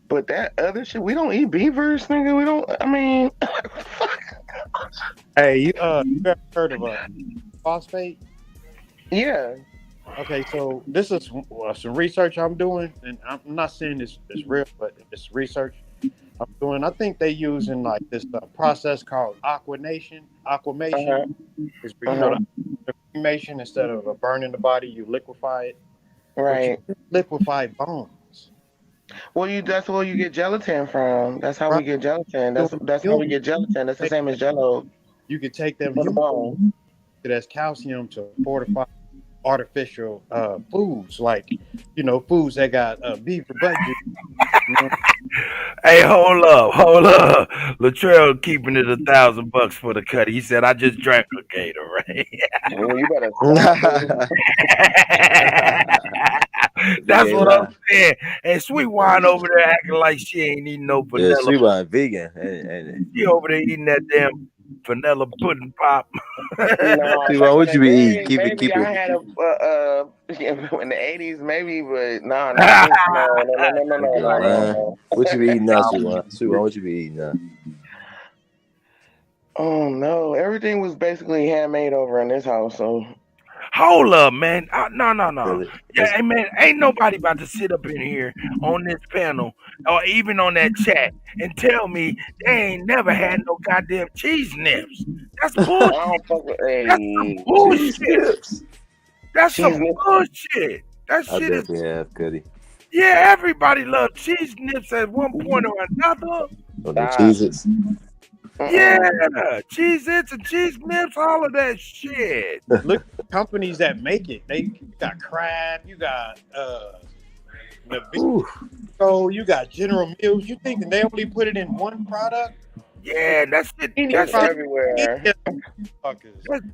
But that other shit, we don't eat beavers, nigga. We don't. I mean, Hey, you ever heard of phosphate? Yeah. Okay, so this is some research I'm doing, and I'm not saying it's real, but it's research I'm doing. I think they using like this process called aquamation. Is the cremation, instead of burning the body, you liquefy it. Right. But you liquefy bones. Well, that's where you get gelatin from. That's how we get gelatin. That's how we get gelatin. That's the same as Jello. You could take them For the human bone. as calcium to fortify artificial foods, like foods that got beef or butt juice. You know? Hey, hold up. Latrell keeping it $1,000 for the cut. He said, "I just drank a Gatorade." Well, you better stop That's ain't what I'm lying. saying. And Sweet Wine over there acting like she ain't eating no Yeah, vanilla. sweet wine vegan, ain't it? She over there eating that damn vanilla pudding pop. No, Sweet back wine, in what the you be eating? day, Keep maybe I it. had a in the '80s, maybe, but nah, not this. Nigga lying. No. What you be eating now, sweet wine? Sweet wine, what you be eating now? Oh no, everything was basically handmade over in this house. So Hold up, man. No. Really? Yeah, hey, man, ain't nobody about to sit up in here on this panel or even on that chat and tell me they ain't never had no goddamn cheese nips. That's I bullshit. don't fuck with That's some Cheese bullshit. nips. That's cheese some nips. bullshit. That I shit is. definitely have, Cuddy. Yeah, everybody loved cheese nips at one point or another. Oh, the Stop. Cheez-Its. Yeah, cheese its and cheese nips, all of that shit. Look, companies that make it. You got Kraft, you got Nabisco, you got General Mills. You thinking they only put it in one product? Yeah, that shit. It's everywhere.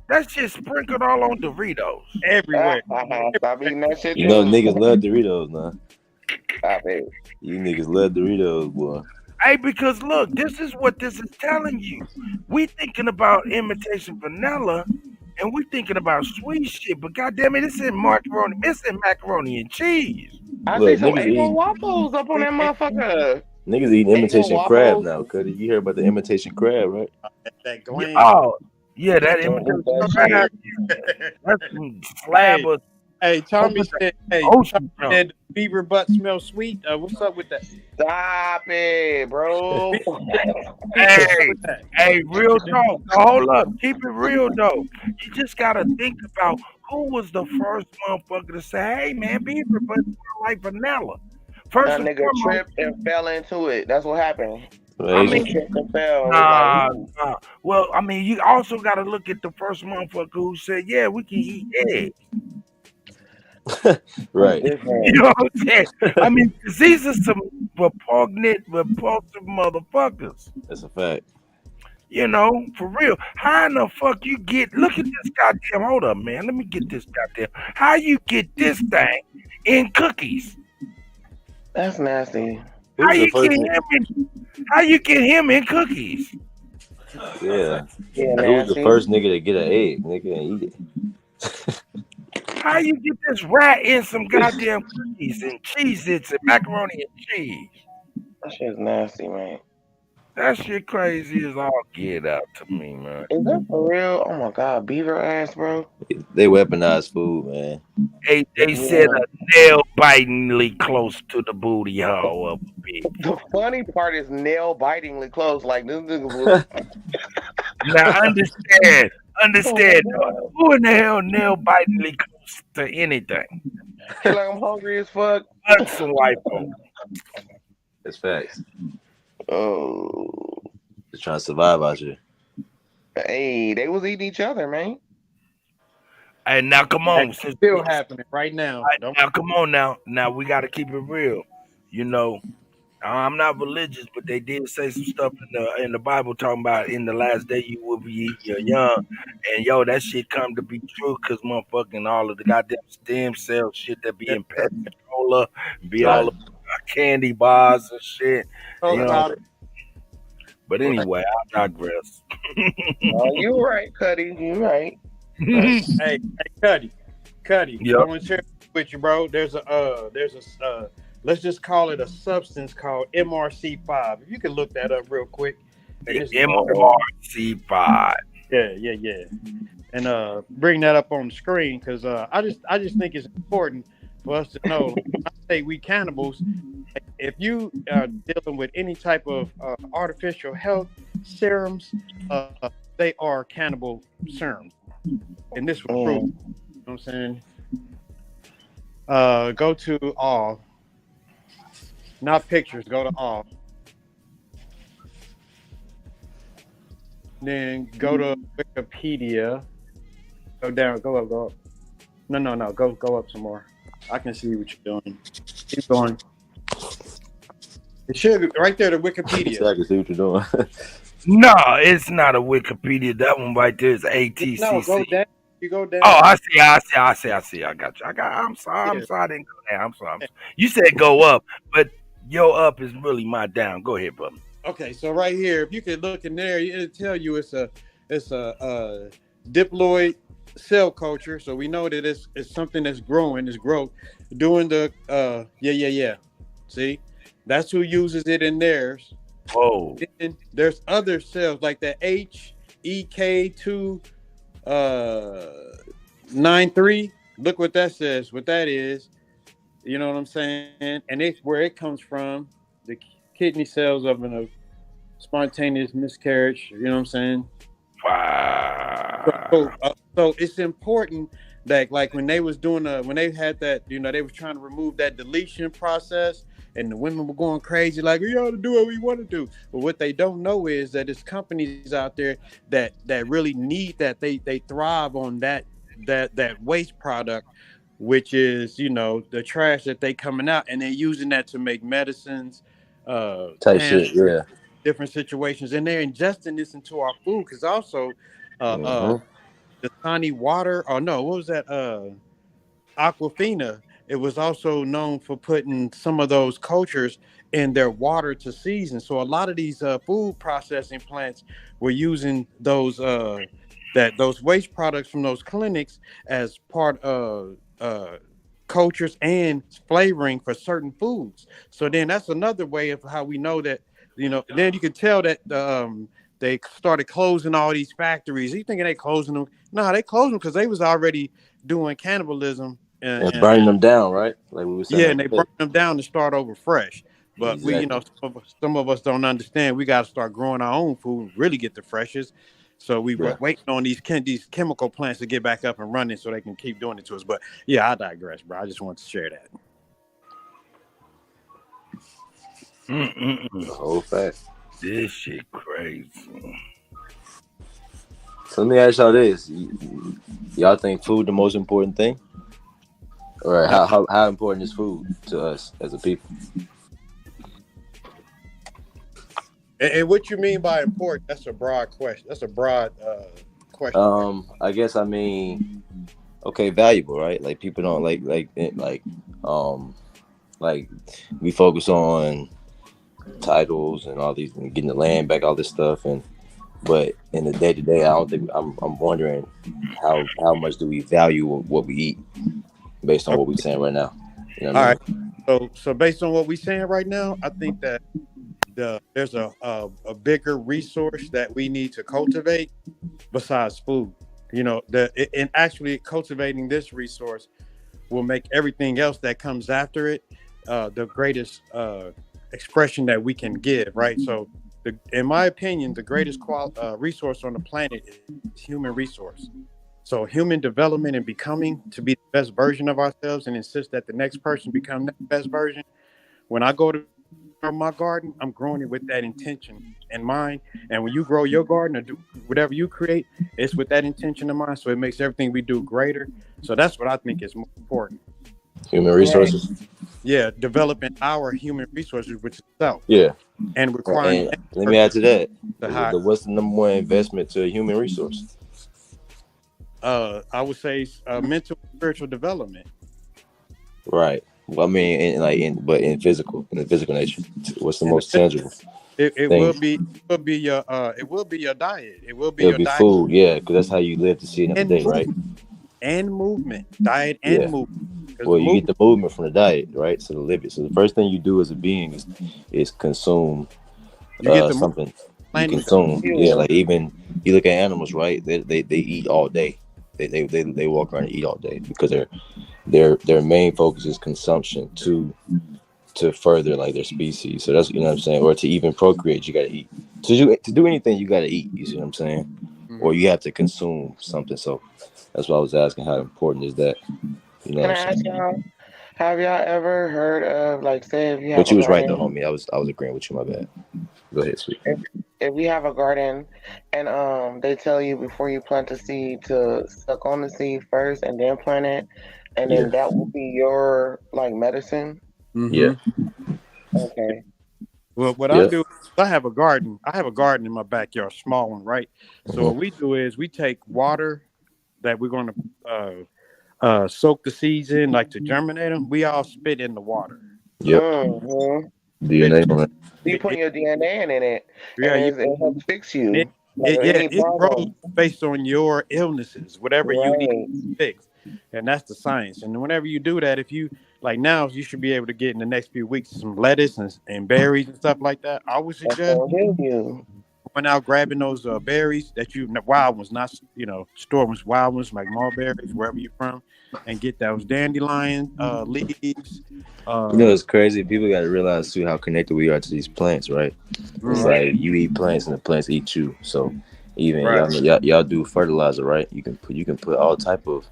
That shit sprinkled all on Doritos. Everywhere. Stop eating that shit You know, too. niggas love Doritos now. Stop it. You niggas love Doritos, boy. Hey, because look, this is what this is telling you. We thinking about imitation vanilla, and we thinking about sweet shit. But goddamn it, it's in macaroni. It's in macaroni and cheese. I Look, see some niggas Eggo eat. waffles up on that motherfucker. Niggas eating Eggo imitation crab waffles. now, Cuddy. You heard about the imitation crab, right? That gland. Oh, yeah, that Don't eat imitation that crab. shit. That's some slab of. Hey, Tommy said. Hey, Ocean Tommy said the beaver butt smells sweet. What's up with that? Stop it, bro. Hey, real talk. Hold up. Keep it real, though. You just got to think about who was the first motherfucker to say, hey, man, beaver butt smell like vanilla. First That and nigga foremost, tripped and fell into it. That's what happened. I He mean, tripped and fell. nah. It was Well, I mean, you also got to look at the first motherfucker who said, yeah, we can eat eggs. Right. You know what I'm saying? I mean, 'cause these are some repulsive motherfuckers. That's a fact. You know, for real. How in the fuck you get? Look at this goddamn. Hold up, man. Let me get this goddamn. How you get this thing in cookies? That's nasty. How you get him in? How you get him in cookies? Yeah. Yeah, Who was the nasty. first nigga to get an egg, nigga, and eat it? How you get this rat in some goddamn cookies and Cheez-Its and macaroni and cheese? That shit's nasty, man. That shit crazy as all get out to me, man. Is that for real? Oh my god, beaver ass, bro. They weaponized food, man. They said a nail bitingly close to the booty hole of a pig. The funny part is nail bitingly close. Like this nigga was. Now understand. Who in the hell nail bitingly close to anything? Like I'm hungry as fuck. That's some white folk. That's facts. Oh. Just trying to survive out here. Hey, they was eating each other, man. And now come on, That's still happening right now. Now come on now. Now we got to keep it real. You know, I'm not religious, but they did say some stuff in the Bible talking about in the last day you will be young, and yo, that shit come to be true because motherfucking all of the goddamn stem cell shit that be in pet controller, be all of candy bars and shit. Talk about it. But anyway, I digress. Oh, you right, Cuddy. You right. Hey, Kutty. Yep. I want to share with you, bro. There's a let's just call it a substance called MRC5. If you can look that up real quick. MRC5. Yeah. And bring that up on the screen because I just think it's important for us to know. Like, when I say we cannibals, like, if you are dealing with any type of artificial health serums, they are cannibal serums. And this was proven. You know what I'm saying? Go to all. Not pictures, go to all. then go to Wikipedia. Go down. Go up. Go up. No. Go up some more. I can see what you're doing. Keep going. It should right there. The Wikipedia. So I can see what you're doing. No, it's not a Wikipedia. That one right there is ATCC. No, go down. You go down. Oh, I see. I got you. I'm sorry. I didn't go down. I'm sorry. You said go up, but your up is really my down. Go ahead, brother. Okay, so right here, if you could look in there, it'll tell you it's a diploid cell culture. So we know that it's something that's growing, it's growth. Doing the yeah. See, that's who uses it in theirs. Whoa. And there's other cells like the HEK2 93. Look what that says. What that is, you know what I'm saying? And it's where it comes from. The kidney cells of a spontaneous miscarriage. You know what I'm saying? Wow. So it's important that, like, when they was doing when they had that, you know, they was trying to remove that deletion process, and the women were going crazy, like, we ought to do what we want to do. But what they don't know is that there's companies out there that really need that. They thrive on that waste product, which is, you know, the trash that they coming out, and they're using that to make medicines, Type shit, yeah. different situations, and they're ingesting this into our food. Because also the Tani water, or no, what was that, Aquafina, it was also known for putting some of those cultures in their water to season. So a lot of these food processing plants were using those those waste products from those clinics as part of cultures and flavoring for certain foods. So then that's another way of how we know that, you know, then you can tell that they started closing all these factories. You thinking they closing them? No, they closed them because they was already doing cannibalism And burning them down, right? Like we were saying. Yeah, and they burn them down to start over fresh. But Exactly. we, you know, some of us don't understand. We got to start growing our own food, really get the freshest. So we were waiting on these chemical plants to get back up and running so they can keep doing it to us. But yeah, I digress, bro. I just want to share that. Whole fact. This shit crazy. So let me ask y'all this: y'all think food the most important thing, or how important is food to us as a people? And what you mean by important? That's a broad question. That's a broad question. I guess I mean, okay, valuable, right? Like people don't like we focus on titles and all these and getting the land back, all this stuff, but in the day to day, I don't think I'm wondering how much do we value what we eat based on what we're saying right now. You know what I mean? Right. So based on what we're saying right now, I think that there's a bigger resource that we need to cultivate besides food. You know, and actually cultivating this resource will make everything else that comes after it the greatest expression that we can give, right? So in my opinion, the greatest resource on the planet is human resource. So human development and becoming to be the best version of ourselves and insist that the next person become the best version. When I go to my garden, I'm growing it with that intention in mind. And when you grow your garden or do whatever you create, it's with that intention in mind. So it makes everything we do greater. So that's what I think is more important. Human resources. Yeah, developing our human resources, which is self. Yeah. And requiring. And let me add to that. What's the number one investment to a human resource? I would say mental and spiritual development. Right. Well, I mean, in the physical nature, what's the most tangible? It will be your diet. It will be your diet. Food, yeah, because that's how you live to see another day, right? And movement, diet and movement. Well, you get the movement from the diet, right? So to live it. So the first thing you do as a being is consume something. You consume, yeah. Like even you look at animals, right? They eat all day. They walk around and eat all day because their main focus is consumption to further like their species. So that's, you know what I'm saying, or to even procreate, you gotta eat. To do anything, you gotta eat. You see what I'm saying? Mm-hmm. Or you have to consume something. So that's why I was asking, how important is that? You know. Can I ask y'all? Have y'all ever heard of, like, say if you have? But you was right though, homie. I was agreeing with you. My bad. Go ahead, sweet. if you have a garden and they tell you before you plant the seed to suck on the seed first and then plant it, and Yeah. then that will be your like medicine. Yeah. Okay. Well, what I Yep. do, I have a garden. I have a garden in my backyard, small one, right? So what we do is we take water that we're going to soak the seeds in, like to germinate them. We all spit in the water. Yep. Spit, DNA on it. You put your DNA in it, yeah, and you. it helps fix And you. Like any it grows problem. based on your illnesses, whatever you eat, Right. fix, and that's the science. And whenever you do that, if you like now, you should be able to get in the next few weeks some lettuce and berries and stuff like that. I would That's suggest gonna heal you. going out grabbing those berries that you wild ones, not store ones, wild ones like mulberries, wherever you're from, and get those dandelion leaves. You know, it's crazy. People got to realize too how connected we are to these plants, right? It's like you eat plants and the plants eat you. So even y'all do fertilizer, right? You can put all type of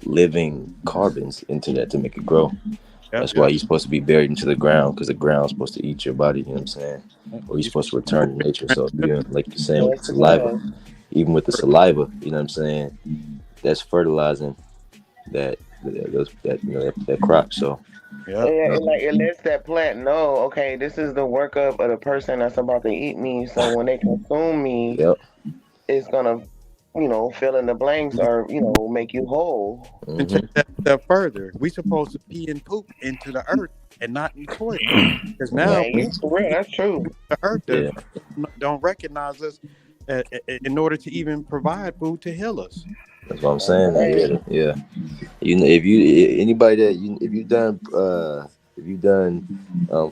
living carbons into that to make it grow. That's why you're supposed to be buried into the ground, because the ground's supposed to eat your body. You know what I'm saying? Or you're supposed to return to nature. So like you're saying with the saliva, even with the saliva, you know what I'm saying? That's fertilizing that crop. So. It lets that plant know, okay, this is the workup of the person that's about to eat me. So when they consume me, it's gonna, fill in the blanks or make you whole. And take that step further, we supposed to pee and poop into the earth and not in the toilet, because now That's true. the earth don't recognize us in order to even provide food to heal us. That's what I'm saying. Yeah. You know, if you done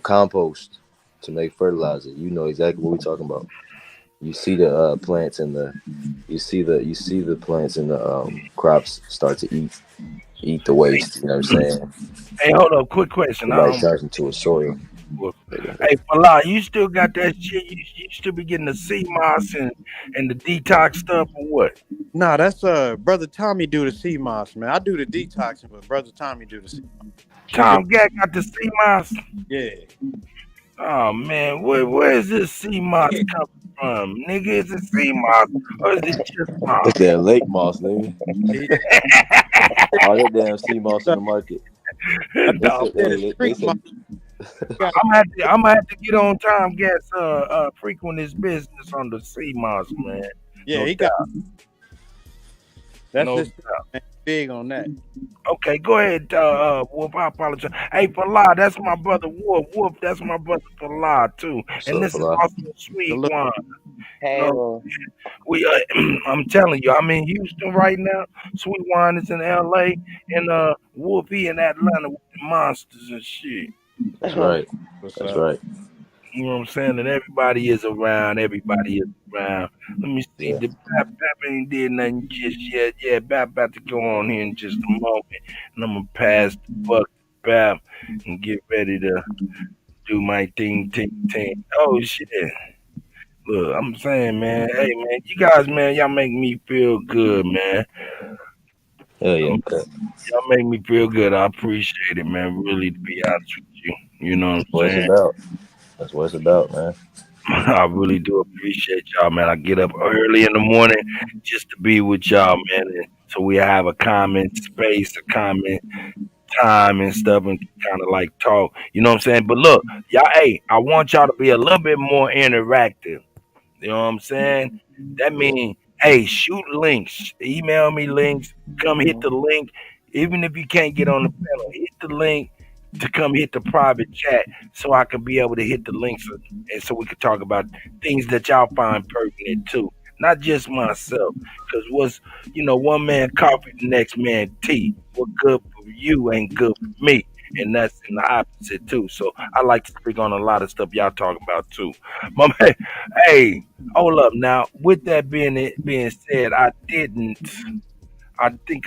compost to make fertilizer, you know exactly what we're talking about. You see the plants and you see the plants and the crops start to eat the waste. You know what I'm saying? Hey, hold up, quick question. Somebody turns into a soil. Hey, Fala, you still got that shit? You still be getting the sea moss and the detox stuff or what? Nah, that's brother Tommy do the sea moss, man. I do the detoxing, but brother Tommy do the sea moss. Tom Gak got the sea moss. Yeah. Oh man, where is this sea moss coming from, nigga? Is it sea moss or is it just moss? It's that lake moss, nigga. All that damn sea moss in the market. I'm gonna have to get on Tom Gat's frequent his business on the sea moss, man. Yeah, no he doubt. got. That's No just doubt. big on that. Okay, go ahead, Wolf. I apologize. Hey, Fala, that's my brother Wolf. Wolf, that's my brother Fala too. And this is also Sweet Wine. We, I'm telling you, I'm in Houston right now. Sweet Wine is in L.A. and Wolf he in Atlanta with the monsters and shit. That's right. That's right. You know what I'm saying? And everybody is around. Everybody is around. Let me see. The Bap ain't did nothing just yet. Yeah, Bap about to go on here in just a moment. And I'm going to pass the buck to Bap and get ready to do my thing. Oh, shit. Look, I'm saying, man. Hey, man. You guys, man, y'all make me feel good, man. Hell yeah. Y'all make me feel good. I appreciate it, man. Really, to be honest with you. You know That's what what I'm it's saying? about. That's what it's about, man. I really do appreciate y'all, man. I get up early in the morning just to be with y'all, man. And so we have a common space, a common time and stuff, and kind of like talk. You know what I'm saying? But look, y'all, hey, I want y'all to be a little bit more interactive. You know what I'm saying? That means, hey, shoot links, email me links, come hit the link. Even if you can't get on the panel, hit the link to come hit the private chat so I can be able to hit the links and so we can talk about things that y'all find pertinent too. Not just myself. Because one man coffee, the next man tea. What good for you ain't good for me. And that's in the opposite too. So I like to speak on a lot of stuff y'all talking about too. My man, hey, hold up now. With that being said, I think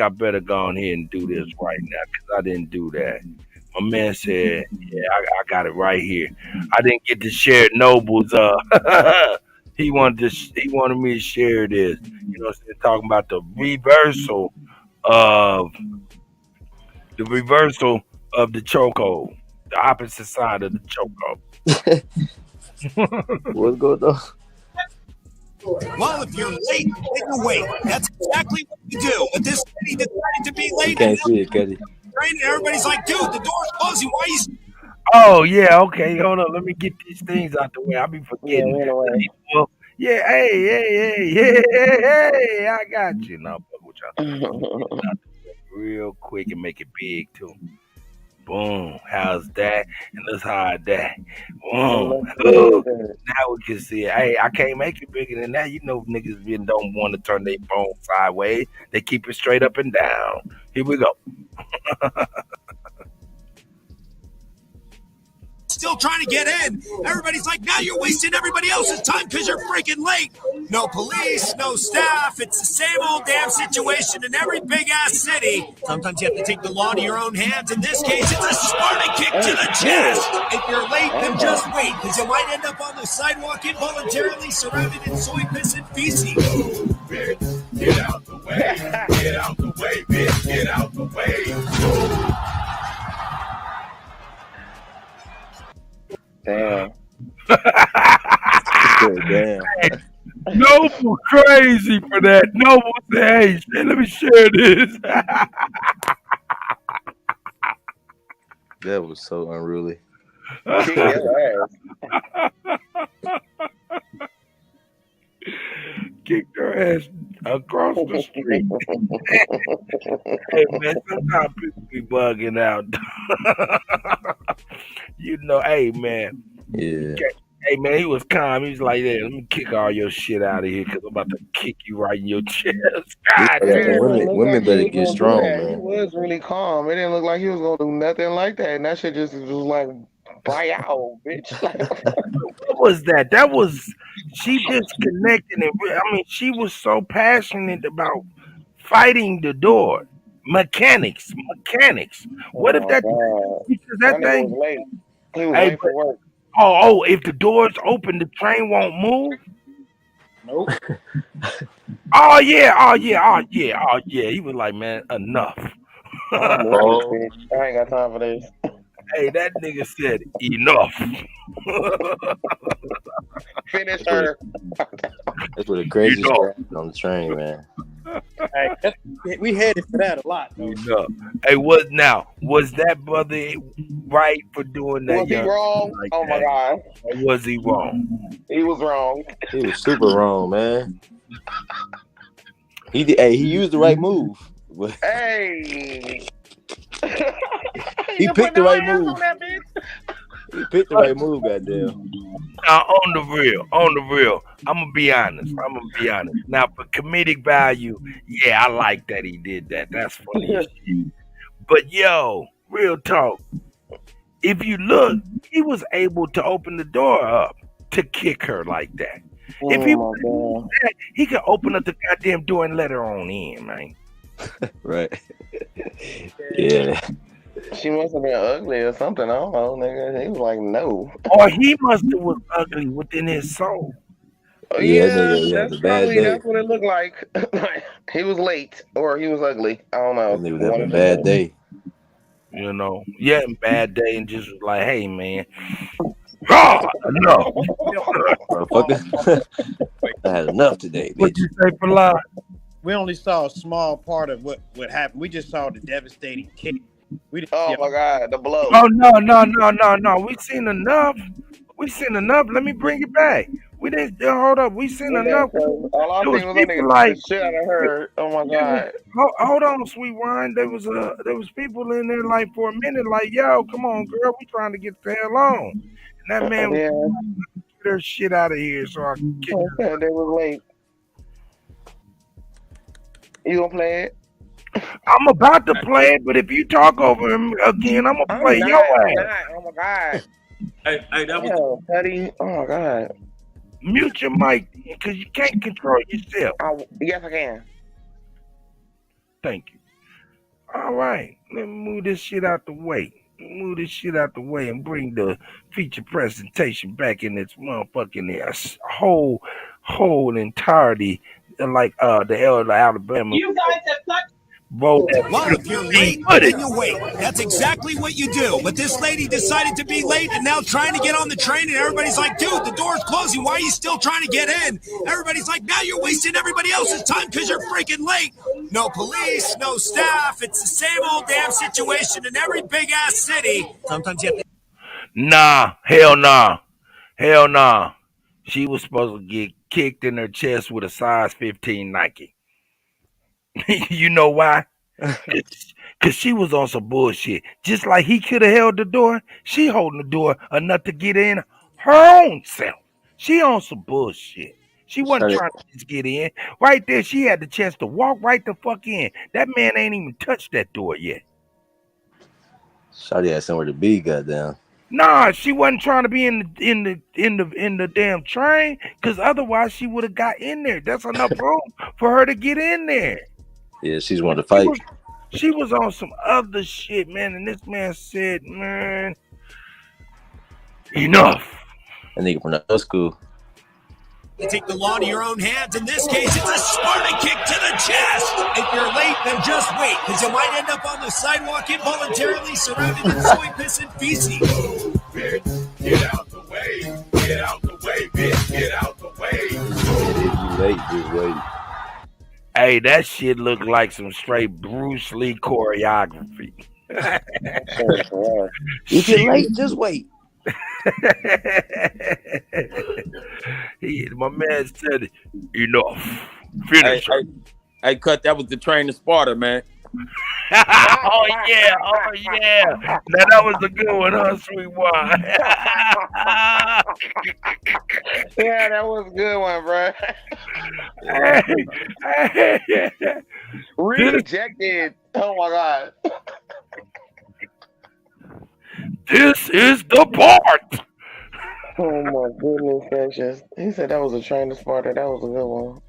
I better go on here and do this right now because I didn't do that. My man said, "Yeah, I got it right here." I didn't get to share Noble's. He wanted me to share this. You know, what I'm saying? Talking about of the reversal of the chokehold, the opposite side of the chokehold. What's going on? Well, if you're late, then you wait. That's exactly what you do. But this lady decided to be You late. can't see it, Kutty. And everybody's like, dude, the door's closing. Why are you... Oh yeah, okay. Hold on. Let me get these things out the way. I'll be Yeah, forgetting. we in a way. Well, yeah, hey, I got you. No, fuck with y'all. Out the way real quick and make it big too. Boom. How's that? And let's hide that. Boom. Ooh. Now we can see it. Hey, I can't make it bigger than that. You know, niggas really don't want to turn their phone sideways. They keep it straight up and down. Here we go. Still trying to get in. Everybody's like, now you're wasting everybody else's time because you're freaking late. No police, no staff. It's the same old damn situation in every big ass city. Sometimes you have to take the law to your own hands. In this case, it's a Sparta kick to the chest. If you're late, then just wait, because you might end up on the sidewalk involuntarily surrounded in soy piss and feces. Get out the way. Get out the way, bitch. Get out the way. Damn. Damn. Noble crazy for that. Noble said, hey, shit, let me share this. That was so unruly. Kick your ass. Kicked her ass across the street. Hey man, sometimes people be bugging out. You know, hey man. Yeah. Hey man, he was calm. He was like, "Yeah, let me kick all your shit out of here, cause I'm about to kick you right in your chest." God damn. Women better get strong, He man. was really calm. It didn't look like he was gonna do nothing like that. And that shit just was like, bye out, bitch. What was that? That was she disconnected and I mean, she was so passionate about fighting the door. Mechanics. What if that? Because that thing. Was late. He was Hey, late for work. Oh, if the door's open, the train won't move? Nope. Oh yeah. He was like, man, enough. I ain't got time for this. Hey, that nigga said enough. Finish her. That's what the craziest shit on the train, man. Hey, we headed for that a lot, though. Enough. Hey, was that brother right for doing that? Was he wrong? Like oh my God. Or was he wrong? He was wrong. He was super wrong, man. He did. Hey, he used the right move. Hey. He picked the right move. He picked the right move, goddamn. Now, on the real, I'm gonna be honest. Now, for comedic value, yeah, I like that he did that. That's funny as shit. But yo, real talk. If you look, he was able to open the door up to kick her like that. If he was that, he could open up the goddamn door and let her on in, man. Right. Yeah. She must have been ugly or something. I don't know, nigga. He was like, no. Or he must have was ugly within his soul. Yeah, that's probably that's what it looked like. He was late or he was ugly. I don't know. He was having a bad day. You know, bad day and just was like, hey man. God, no. I had enough today, bitch. What you say, Fala? We only saw a small part of what happened. We just saw the devastating kick. Oh my God, the blow. Oh no. We seen enough. Let me bring it back. We didn't hold up. We seen enough. All I seen was that nigga shit out of her. Oh my God. Hold on, sweet wine. There was people in there like for a minute, like, yo, come on, girl, we trying to get the hell on. And that man was get her shit out of here so I can kick her. They was late. You gonna play it? I'm about to play it, but if you talk over him again, I'm gonna play your ass. Oh my God. Hey, that was Kutty. Oh my God. Mute your mic because you can't control yourself. Yes, I can. Thank you. All right, let me move this shit out the way. And bring the feature presentation back in its motherfucking whole entirety, like the Alabama. You guys have got. Bro, Well, if you're late, then you wait. That's exactly what you do. But this lady decided to be late and now trying to get on the train, and everybody's like, dude, the door's closing. Why are you still trying to get in? Everybody's like, now you're wasting everybody else's time because you're freaking late. No police, no staff. It's the same old damn situation in every big-ass city. Sometimes you have to... Nah, hell nah. Hell nah. She was supposed to get kicked in her chest with a size 15 Nike. You know why? Because she was on some bullshit. Just like he could have held the door, she holding the door enough to get in her own self. She on some bullshit. She wasn't trying to just get in. Right there, she had the chance to walk right the fuck in. That man ain't even touched that door yet. Shawty had somewhere to be, goddamn. Nah, she wasn't trying to be in the damn train, because otherwise she would have got in there. That's enough room for her to get in there. Yeah, she's wanted to fight. She was on some other shit, man, and this man said, man, enough. A nigga from the school. You take the law into your own hands. In this case, it's a Sparta kick to the chest. If you're late, then just wait, because you might end up on the sidewalk involuntarily surrounded in soy piss and feces. Get out the way. Get out the way, bitch. Get out the way. If you late, just wait. Hey, that shit looked like some straight Bruce Lee choreography. If you're late, just wait. My man said, enough. Finish. Hey, Cut, that was the train to Sparta, man. Oh yeah. Now that was a good one, huh, sweet one? Yeah, that was a good one, bro. Rejected. Oh my god. This is the part. Oh my goodness gracious. He said that was a train to Sparta. That was a good one.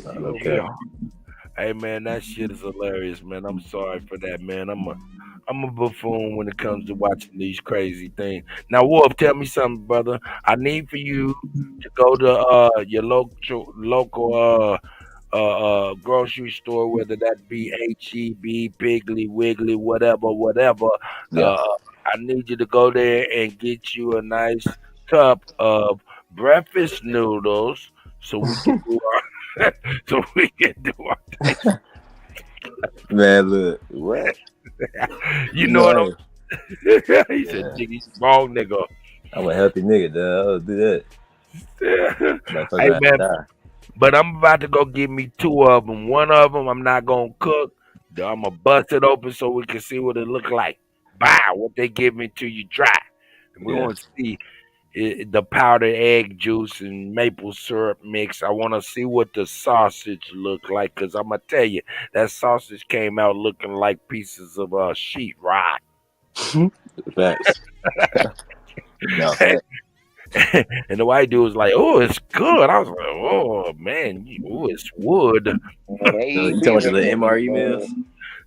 Okay. Hey man, that shit is hilarious, man. I'm sorry for that, man. I'm a buffoon when it comes to watching these crazy things. Now, Wolf, tell me something, brother. I need for you to go to your local grocery store, whether that be HEB, Piggly Wiggly, whatever. Yeah. I need you to go there and get you a nice cup of breakfast noodles so we can do our thing. Man, look, what? You know what I'm He said, "Jiggy, wrong nigga." I'm a healthy nigga, dog. I'll do that. Hey man, but I'm about to go get me two of them. One of them I'm not gonna cook. I'm gonna bust it open so we can see what it look like. Wow, what they give me to you dry. And we want to see the powdered egg juice and maple syrup mix. I want to see what the sausage look like, because I'm going to tell you, that sausage came out looking like pieces of sheetrock. Facts. No, and the white dude was like, oh, it's good. I was like, oh, man, oh, it's wood. You talking about the MRE meals?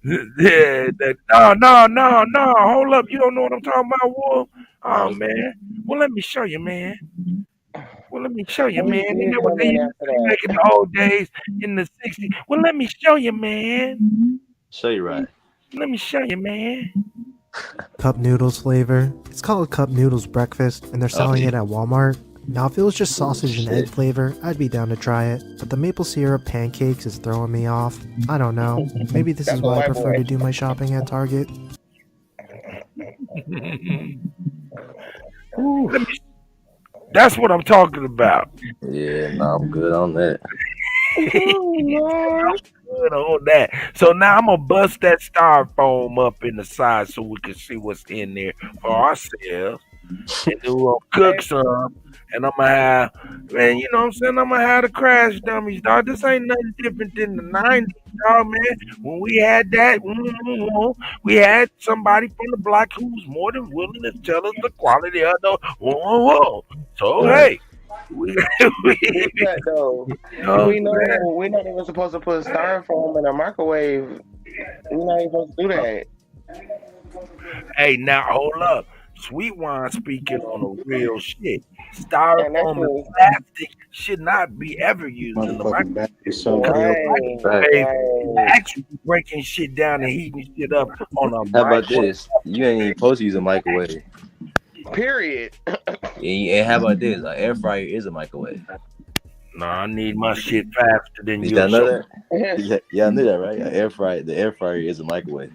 Yeah, no. Hold up. You don't know what I'm talking about, Wolf? Oh, man. Well, let me show you, man. You know what they used to do back in the old days in the 60s. Well, let me show you, man. Show you right. Let me show you, man. Cup noodles flavor. It's called Cup Noodles Breakfast, and they're selling it at Walmart. Now, if it was just sausage and egg flavor, I'd be down to try it. But the maple syrup pancakes is throwing me off. I don't know. Maybe this is why I prefer to do my shopping at Target. That's what I'm talking about. Yeah, no, I'm good on that. Good on that. So now I'm gonna bust that styrofoam up in the side so we can see what's in there for ourselves. And then we'll cook some. And I'm gonna have, man, you know what I'm saying? I'm gonna have the crash dummies, dog. This ain't nothing different than the 90s, dog, man. When we had that, we had somebody from the block who was more than willing to tell us the quality of the So, hey. We know we're not even supposed to put styrofoam in a microwave. We're not even supposed to do that. Hey, now hold up. Sweet Wine speaking on a real shit. And that's Styrofoam and just plastic should not be ever used in the Motherfucking microwave. battery so Because killed. the right, microwave is right. actually breaking shit down and heating shit up on a How about microwave. this? You ain't even supposed to use a microwave. Period. And how about this? An air fryer is a microwave. No, I need my shit faster than Did you. y'all know So that? Yeah, I knew that, right? The air fryer is a microwave.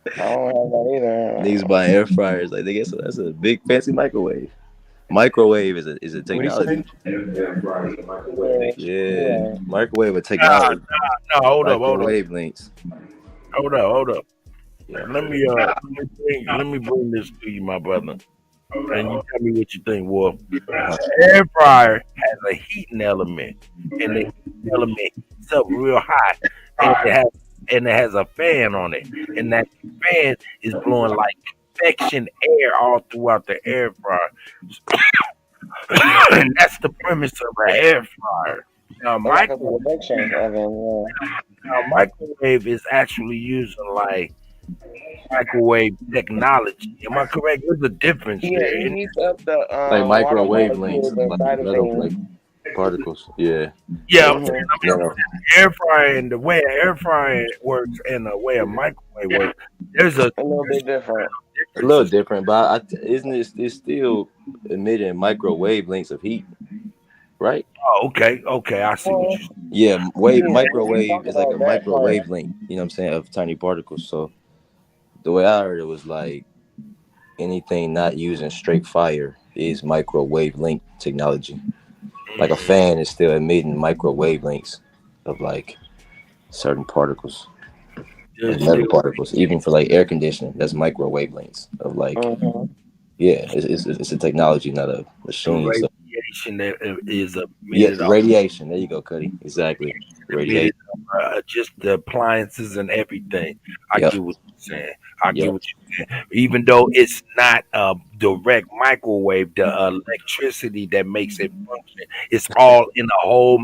I don't have that either. Niggas buying air fryers like they get so that's a big fancy microwave. Microwave is a What do you technology. say? Yeah, microwave a nah, technology. hold up. Microwave links. Hold up. Yeah. Let me bring this to you, my brother. And you tell me what you think, Wolf. Air fryer has a heating element, and the heating element heats up real hot, and it has a fan on it, and that fan is blowing like convection air all throughout the air fryer. And that's the premise of an air fryer. Now, Like a convection oven, microwave is actually using like microwave technology. Am I correct? There's a difference yeah. there. It heats up the Like water microwave links, molecules inside of like things. particles. Yeah. Yeah, I'm Mhm. saying, No. air fryer and the way an air fryer works and the way a microwave works, there's a little bit different. A little different, but isn't it? It's still emitting microwave lengths of heat, right? Oh, okay, I see what you. Yeah, Yeah, microwave talk is like a about that part. microwave length. You know what I'm saying, of tiny particles. So the way I heard it was like anything not using straight fire is microwave length technology. Like a fan is still emitting microwave lengths of like certain particles, like metal particles. Even for like air conditioning, that's microwave lengths of like yeah, it's a technology, not a machine. So Radiation that is yeah, emitted off. radiation. There you go, Kutty. Exactly, radiation. Just the appliances and everything. I Yep. get what you're saying. Get what you're saying. Even though it's not a direct microwave, the electricity that makes it function, it's all in a whole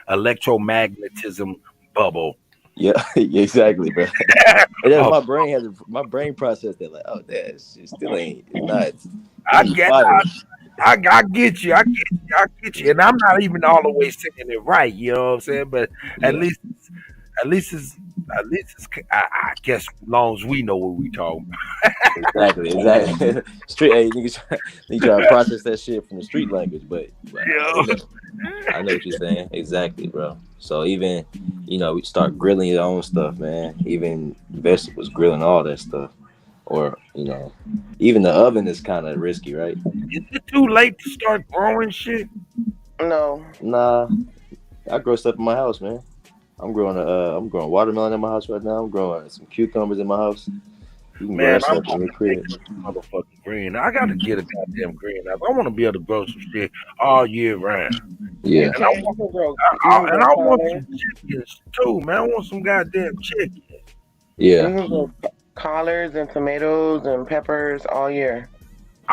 electromagnetism bubble. Yeah, exactly, bro. And that's my brain processed that like, oh, that shit still ain't. It's not. I It's get, fire. I get you. I get you. And I'm not even all the way saying it right. You know what I'm saying? But at least it's. I guess, as long as we know what we talking about. Exactly. Street, hey, niggas try to process that shit from the street language, but I know what you're saying. Exactly, bro. So even, we start grilling your own stuff, man. Even vegetables, grilling all that stuff. Or, even the oven is kind of risky, right? Is it too late to start growing shit? No. Nah, I grow stuff in my house, man. I'm growing watermelon in my house right now. I'm growing some cucumbers in my house. You can grow Man, that I'm stuff in your crib. motherfucking green. I gotta get a goddamn greenhouse. I want to be able to grow some shit all year round. Yeah. And I want some chickens too, man. I want some goddamn chickens. Yeah. You can grow collards and tomatoes and peppers all year.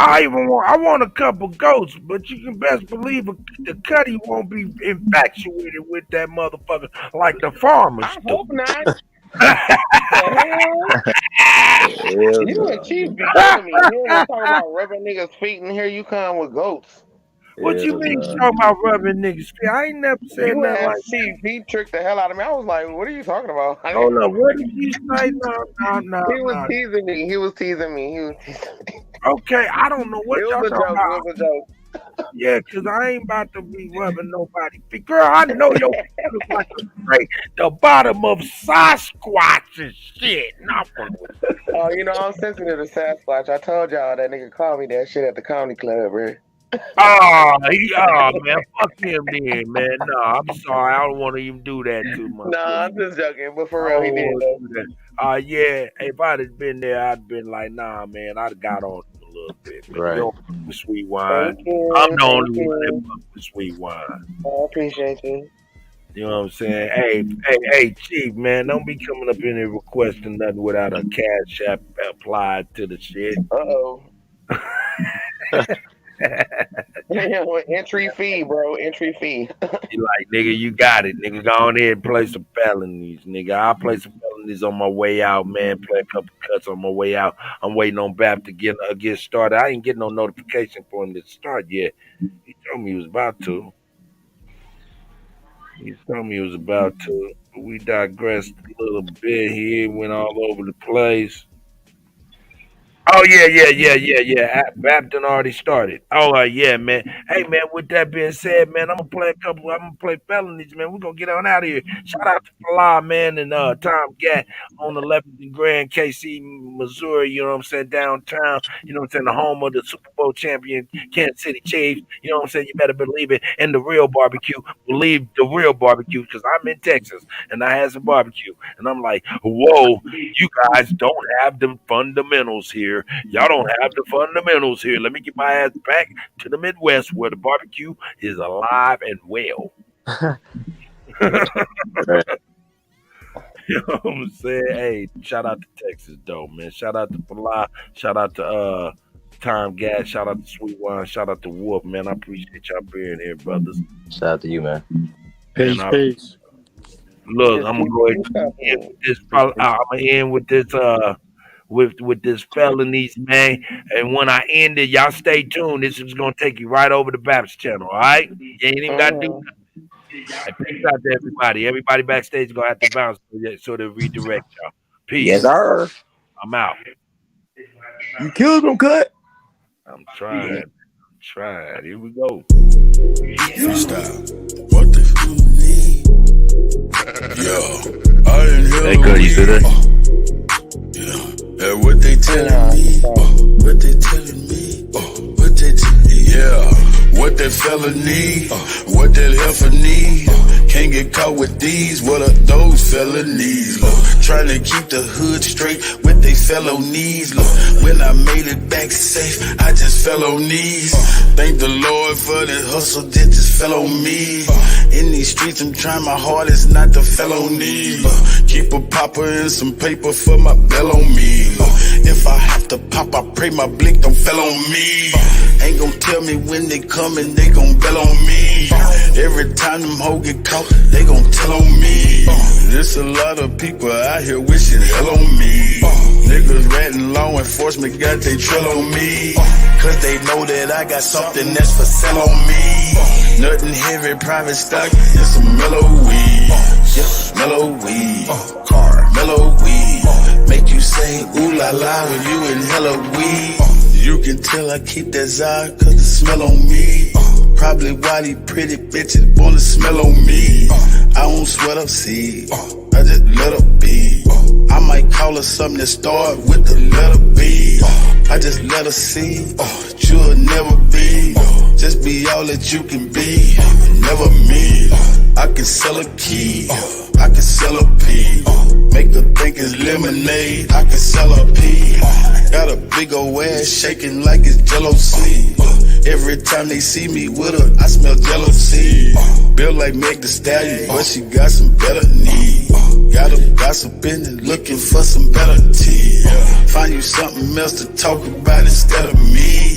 I want a couple goats, but you can best believe the Kutty won't be infatuated with that motherfucker like the farmers do. Hope not. You and Chief be killing me. You want to talk about rubbing niggas' feet, and here you come with goats. What you mean you talking about rubbing niggas' feet? I ain't never said You nothing asked like Chief. He tricked the hell out of me. I was like, what are you talking about? Hold up, what did you say? No. He was teasing me. Okay, I don't know what y'all talking about. It was a joke. Yeah, because I ain't about to be rubbing nobody's feet. Girl, I know your feet look like the bottom of Sasquatch and shit. Oh, I'm sensitive to Sasquatch. I told y'all that nigga called me that shit at the comedy club, bro. Man, fuck him then, man. No, I'm sorry. I don't want to even do that too much. No, I'm just joking, but for real, he did though. Yeah, if I'd have been there, I'd been like, nah, man, I'd have got on a little bit. But right. You don't fuck with sweet wine. I'm the only one that fuck with sweet wine. I appreciate you. You know what I'm saying? Hey, Chief, man, don't be coming up in here requesting nothing without a cash app applied to the shit. Uh-oh. Entry fee, bro. Entry fee. You like, nigga, you got it. Nigga, go on ahead and play some felonies, nigga. I'll play some felonies on my way out, man. Play a couple bus on my way out. I'm waiting on Bap to get started. I ain't getting no notification for him to start yet. He told me he was about to. He told me he was about to. But we digressed a little bit here. Went all over the place. Oh yeah. Bap done already started. Oh yeah, man. Hey man, with that being said, man, I'm gonna play felonies, man. We're gonna get on out of here. Shout out to Falah, man, and Tom Gat on 11th and Grand, KC, Missouri, you know what I'm saying, downtown, you know what I'm saying, the home of the Super Bowl champion Kansas City Chiefs, you know what I'm saying, you better believe it. And the real barbecue, believe the real barbecue, because I'm in Texas and I had some barbecue. And I'm like, whoa, you guys don't have the fundamentals here. Y'all don't have the fundamentals here. Let me get my ass back to the Midwest where the barbecue is alive and well. You know what I'm saying? Hey, shout out to Texas, though, man. Shout out to Falah. Shout out to Tom Gas. Shout out to Sweet Wine. Shout out to Wolf, man. I appreciate y'all being here, brothers. Shout out to you, man. Peace. Look, I'm gonna go ahead and end with this. I'm gonna end with this. With this felonies, man. And when I end it, y'all stay tuned. This is gonna take you right over to Baptist channel, all right? You ain't even gotta do nothing. Hey, peace out to everybody. Everybody backstage is gonna have to bounce so they redirect y'all. Peace. Yes, sir. I'm out. You killed him, Cut. I'm trying. Here we go. Freestyle. What the fuck need? Yo, I ain't here. Hey, Cut, you see that? Yeah, what they telling me? What they telling me? What they telling me? Yeah, what that fella need? What that heifer need? Can't get caught with these. What are those felonies? Trying to keep the hood straight with they felonies. When I made it back safe, I just fell on knees. Thank the Lord for the hustle that just fell on me. In these streets, I'm trying my hardest not to felony. Keep a popper and some paper for my bell on me. If I have to pop, I pray my blick don't fell on me. Ain't gon' tell me when they coming, they gon' bell on me. Every time them hoes get caught, they gon' tell on me. There's a lot of people out here wishing hell on me. Niggas ratting law enforcement got they trail on me. Cause they know that I got something that's for sale on me. Nothing heavy, private stock, and some mellow weed. Yeah, mellow weed. Car, mellow weed. Make you say ooh la la when you in hella weed. You can tell I keep that Zod cause the smell on me. Probably why these pretty bitches wanna smell on me. I don't sweat up seed, I just let her be. I might call her something that start with the letter B. I just let her see, you'll never be. Just be all that you can be, never me. I can sell a key, I can sell a pea. Make her think it's lemonade, I can sell a pea. Got a big old ass shaking like it's Jello seed. Every time they see me with her, I smell jealousy. Built like Meg the Stallion, but she got some better knees. Got her gossiping and looking for some better tea. Find you something else to talk about instead of me.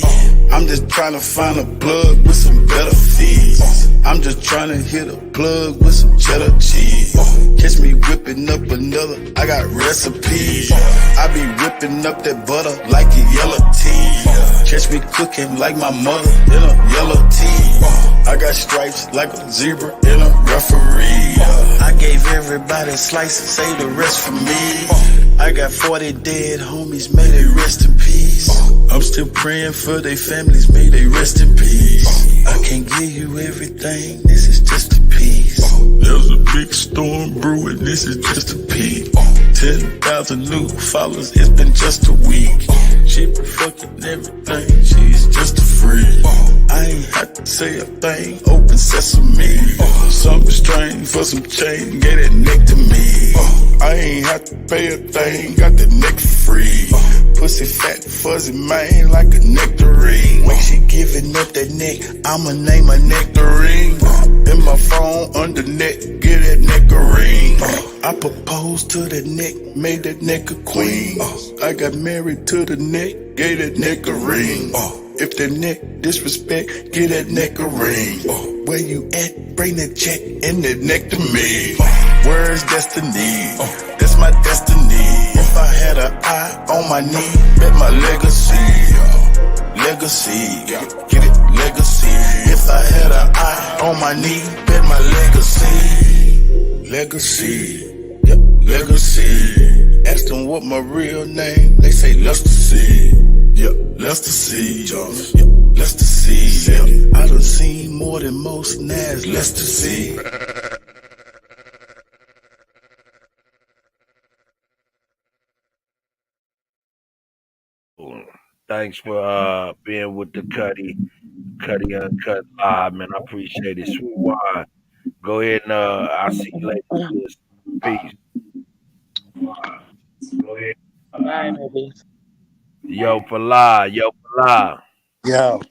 I'm just trying to find a plug with some better fees. I'm just trying to hit a plug with some cheddar cheese. Catch me whipping up another, I got recipes. I be whipping up that butter like a yellow tea. Catch me cooking like my mother in a yellow tea. I got stripes like a zebra in a referee. I gave everybody a slice and say the rest for me. I got 40 dead homies, may they rest in peace. I'm still praying for their families, may they rest in peace. I can't give you everything, this is just a piece. There's a big storm brewing, this is just a peek. 10,000 new followers, it's been just a week. She been fucking everything, she's just a freak. I ain't have to say a thing, open sesame. Something strange for some change, get that neck to me. I ain't have to pay a thing, got the neck for free. Pussy fat, fuzzy, man, like a nectarine. When she giving up that neck, I'ma name her nectarine. In my phone, under neck, get that nectarine. I proposed to the neck, made that neck a queen. I got married to the neck, gave that neck a ring. If the neck disrespect, get that neck a ring. Where you at? Bring that check and that neck to me. Where's destiny? That's my destiny. If I had had an eye on my knee, bet my legacy, legacy, get it, legacy. If I had an eye on my knee, bet my legacy, legacy, yep, legacy. Ask them what my real name, they say Lester C. Yep, Lester C. Yep, Lester C. Yep. I done seen more than most Nas, Lester C. Thanks for being with the Kutty UnKutt live, man. I appreciate it. Sweet wine. Go ahead and I'll see you later, sis. Peace. Go ahead. Bye, babies. Yo, for live. Yo.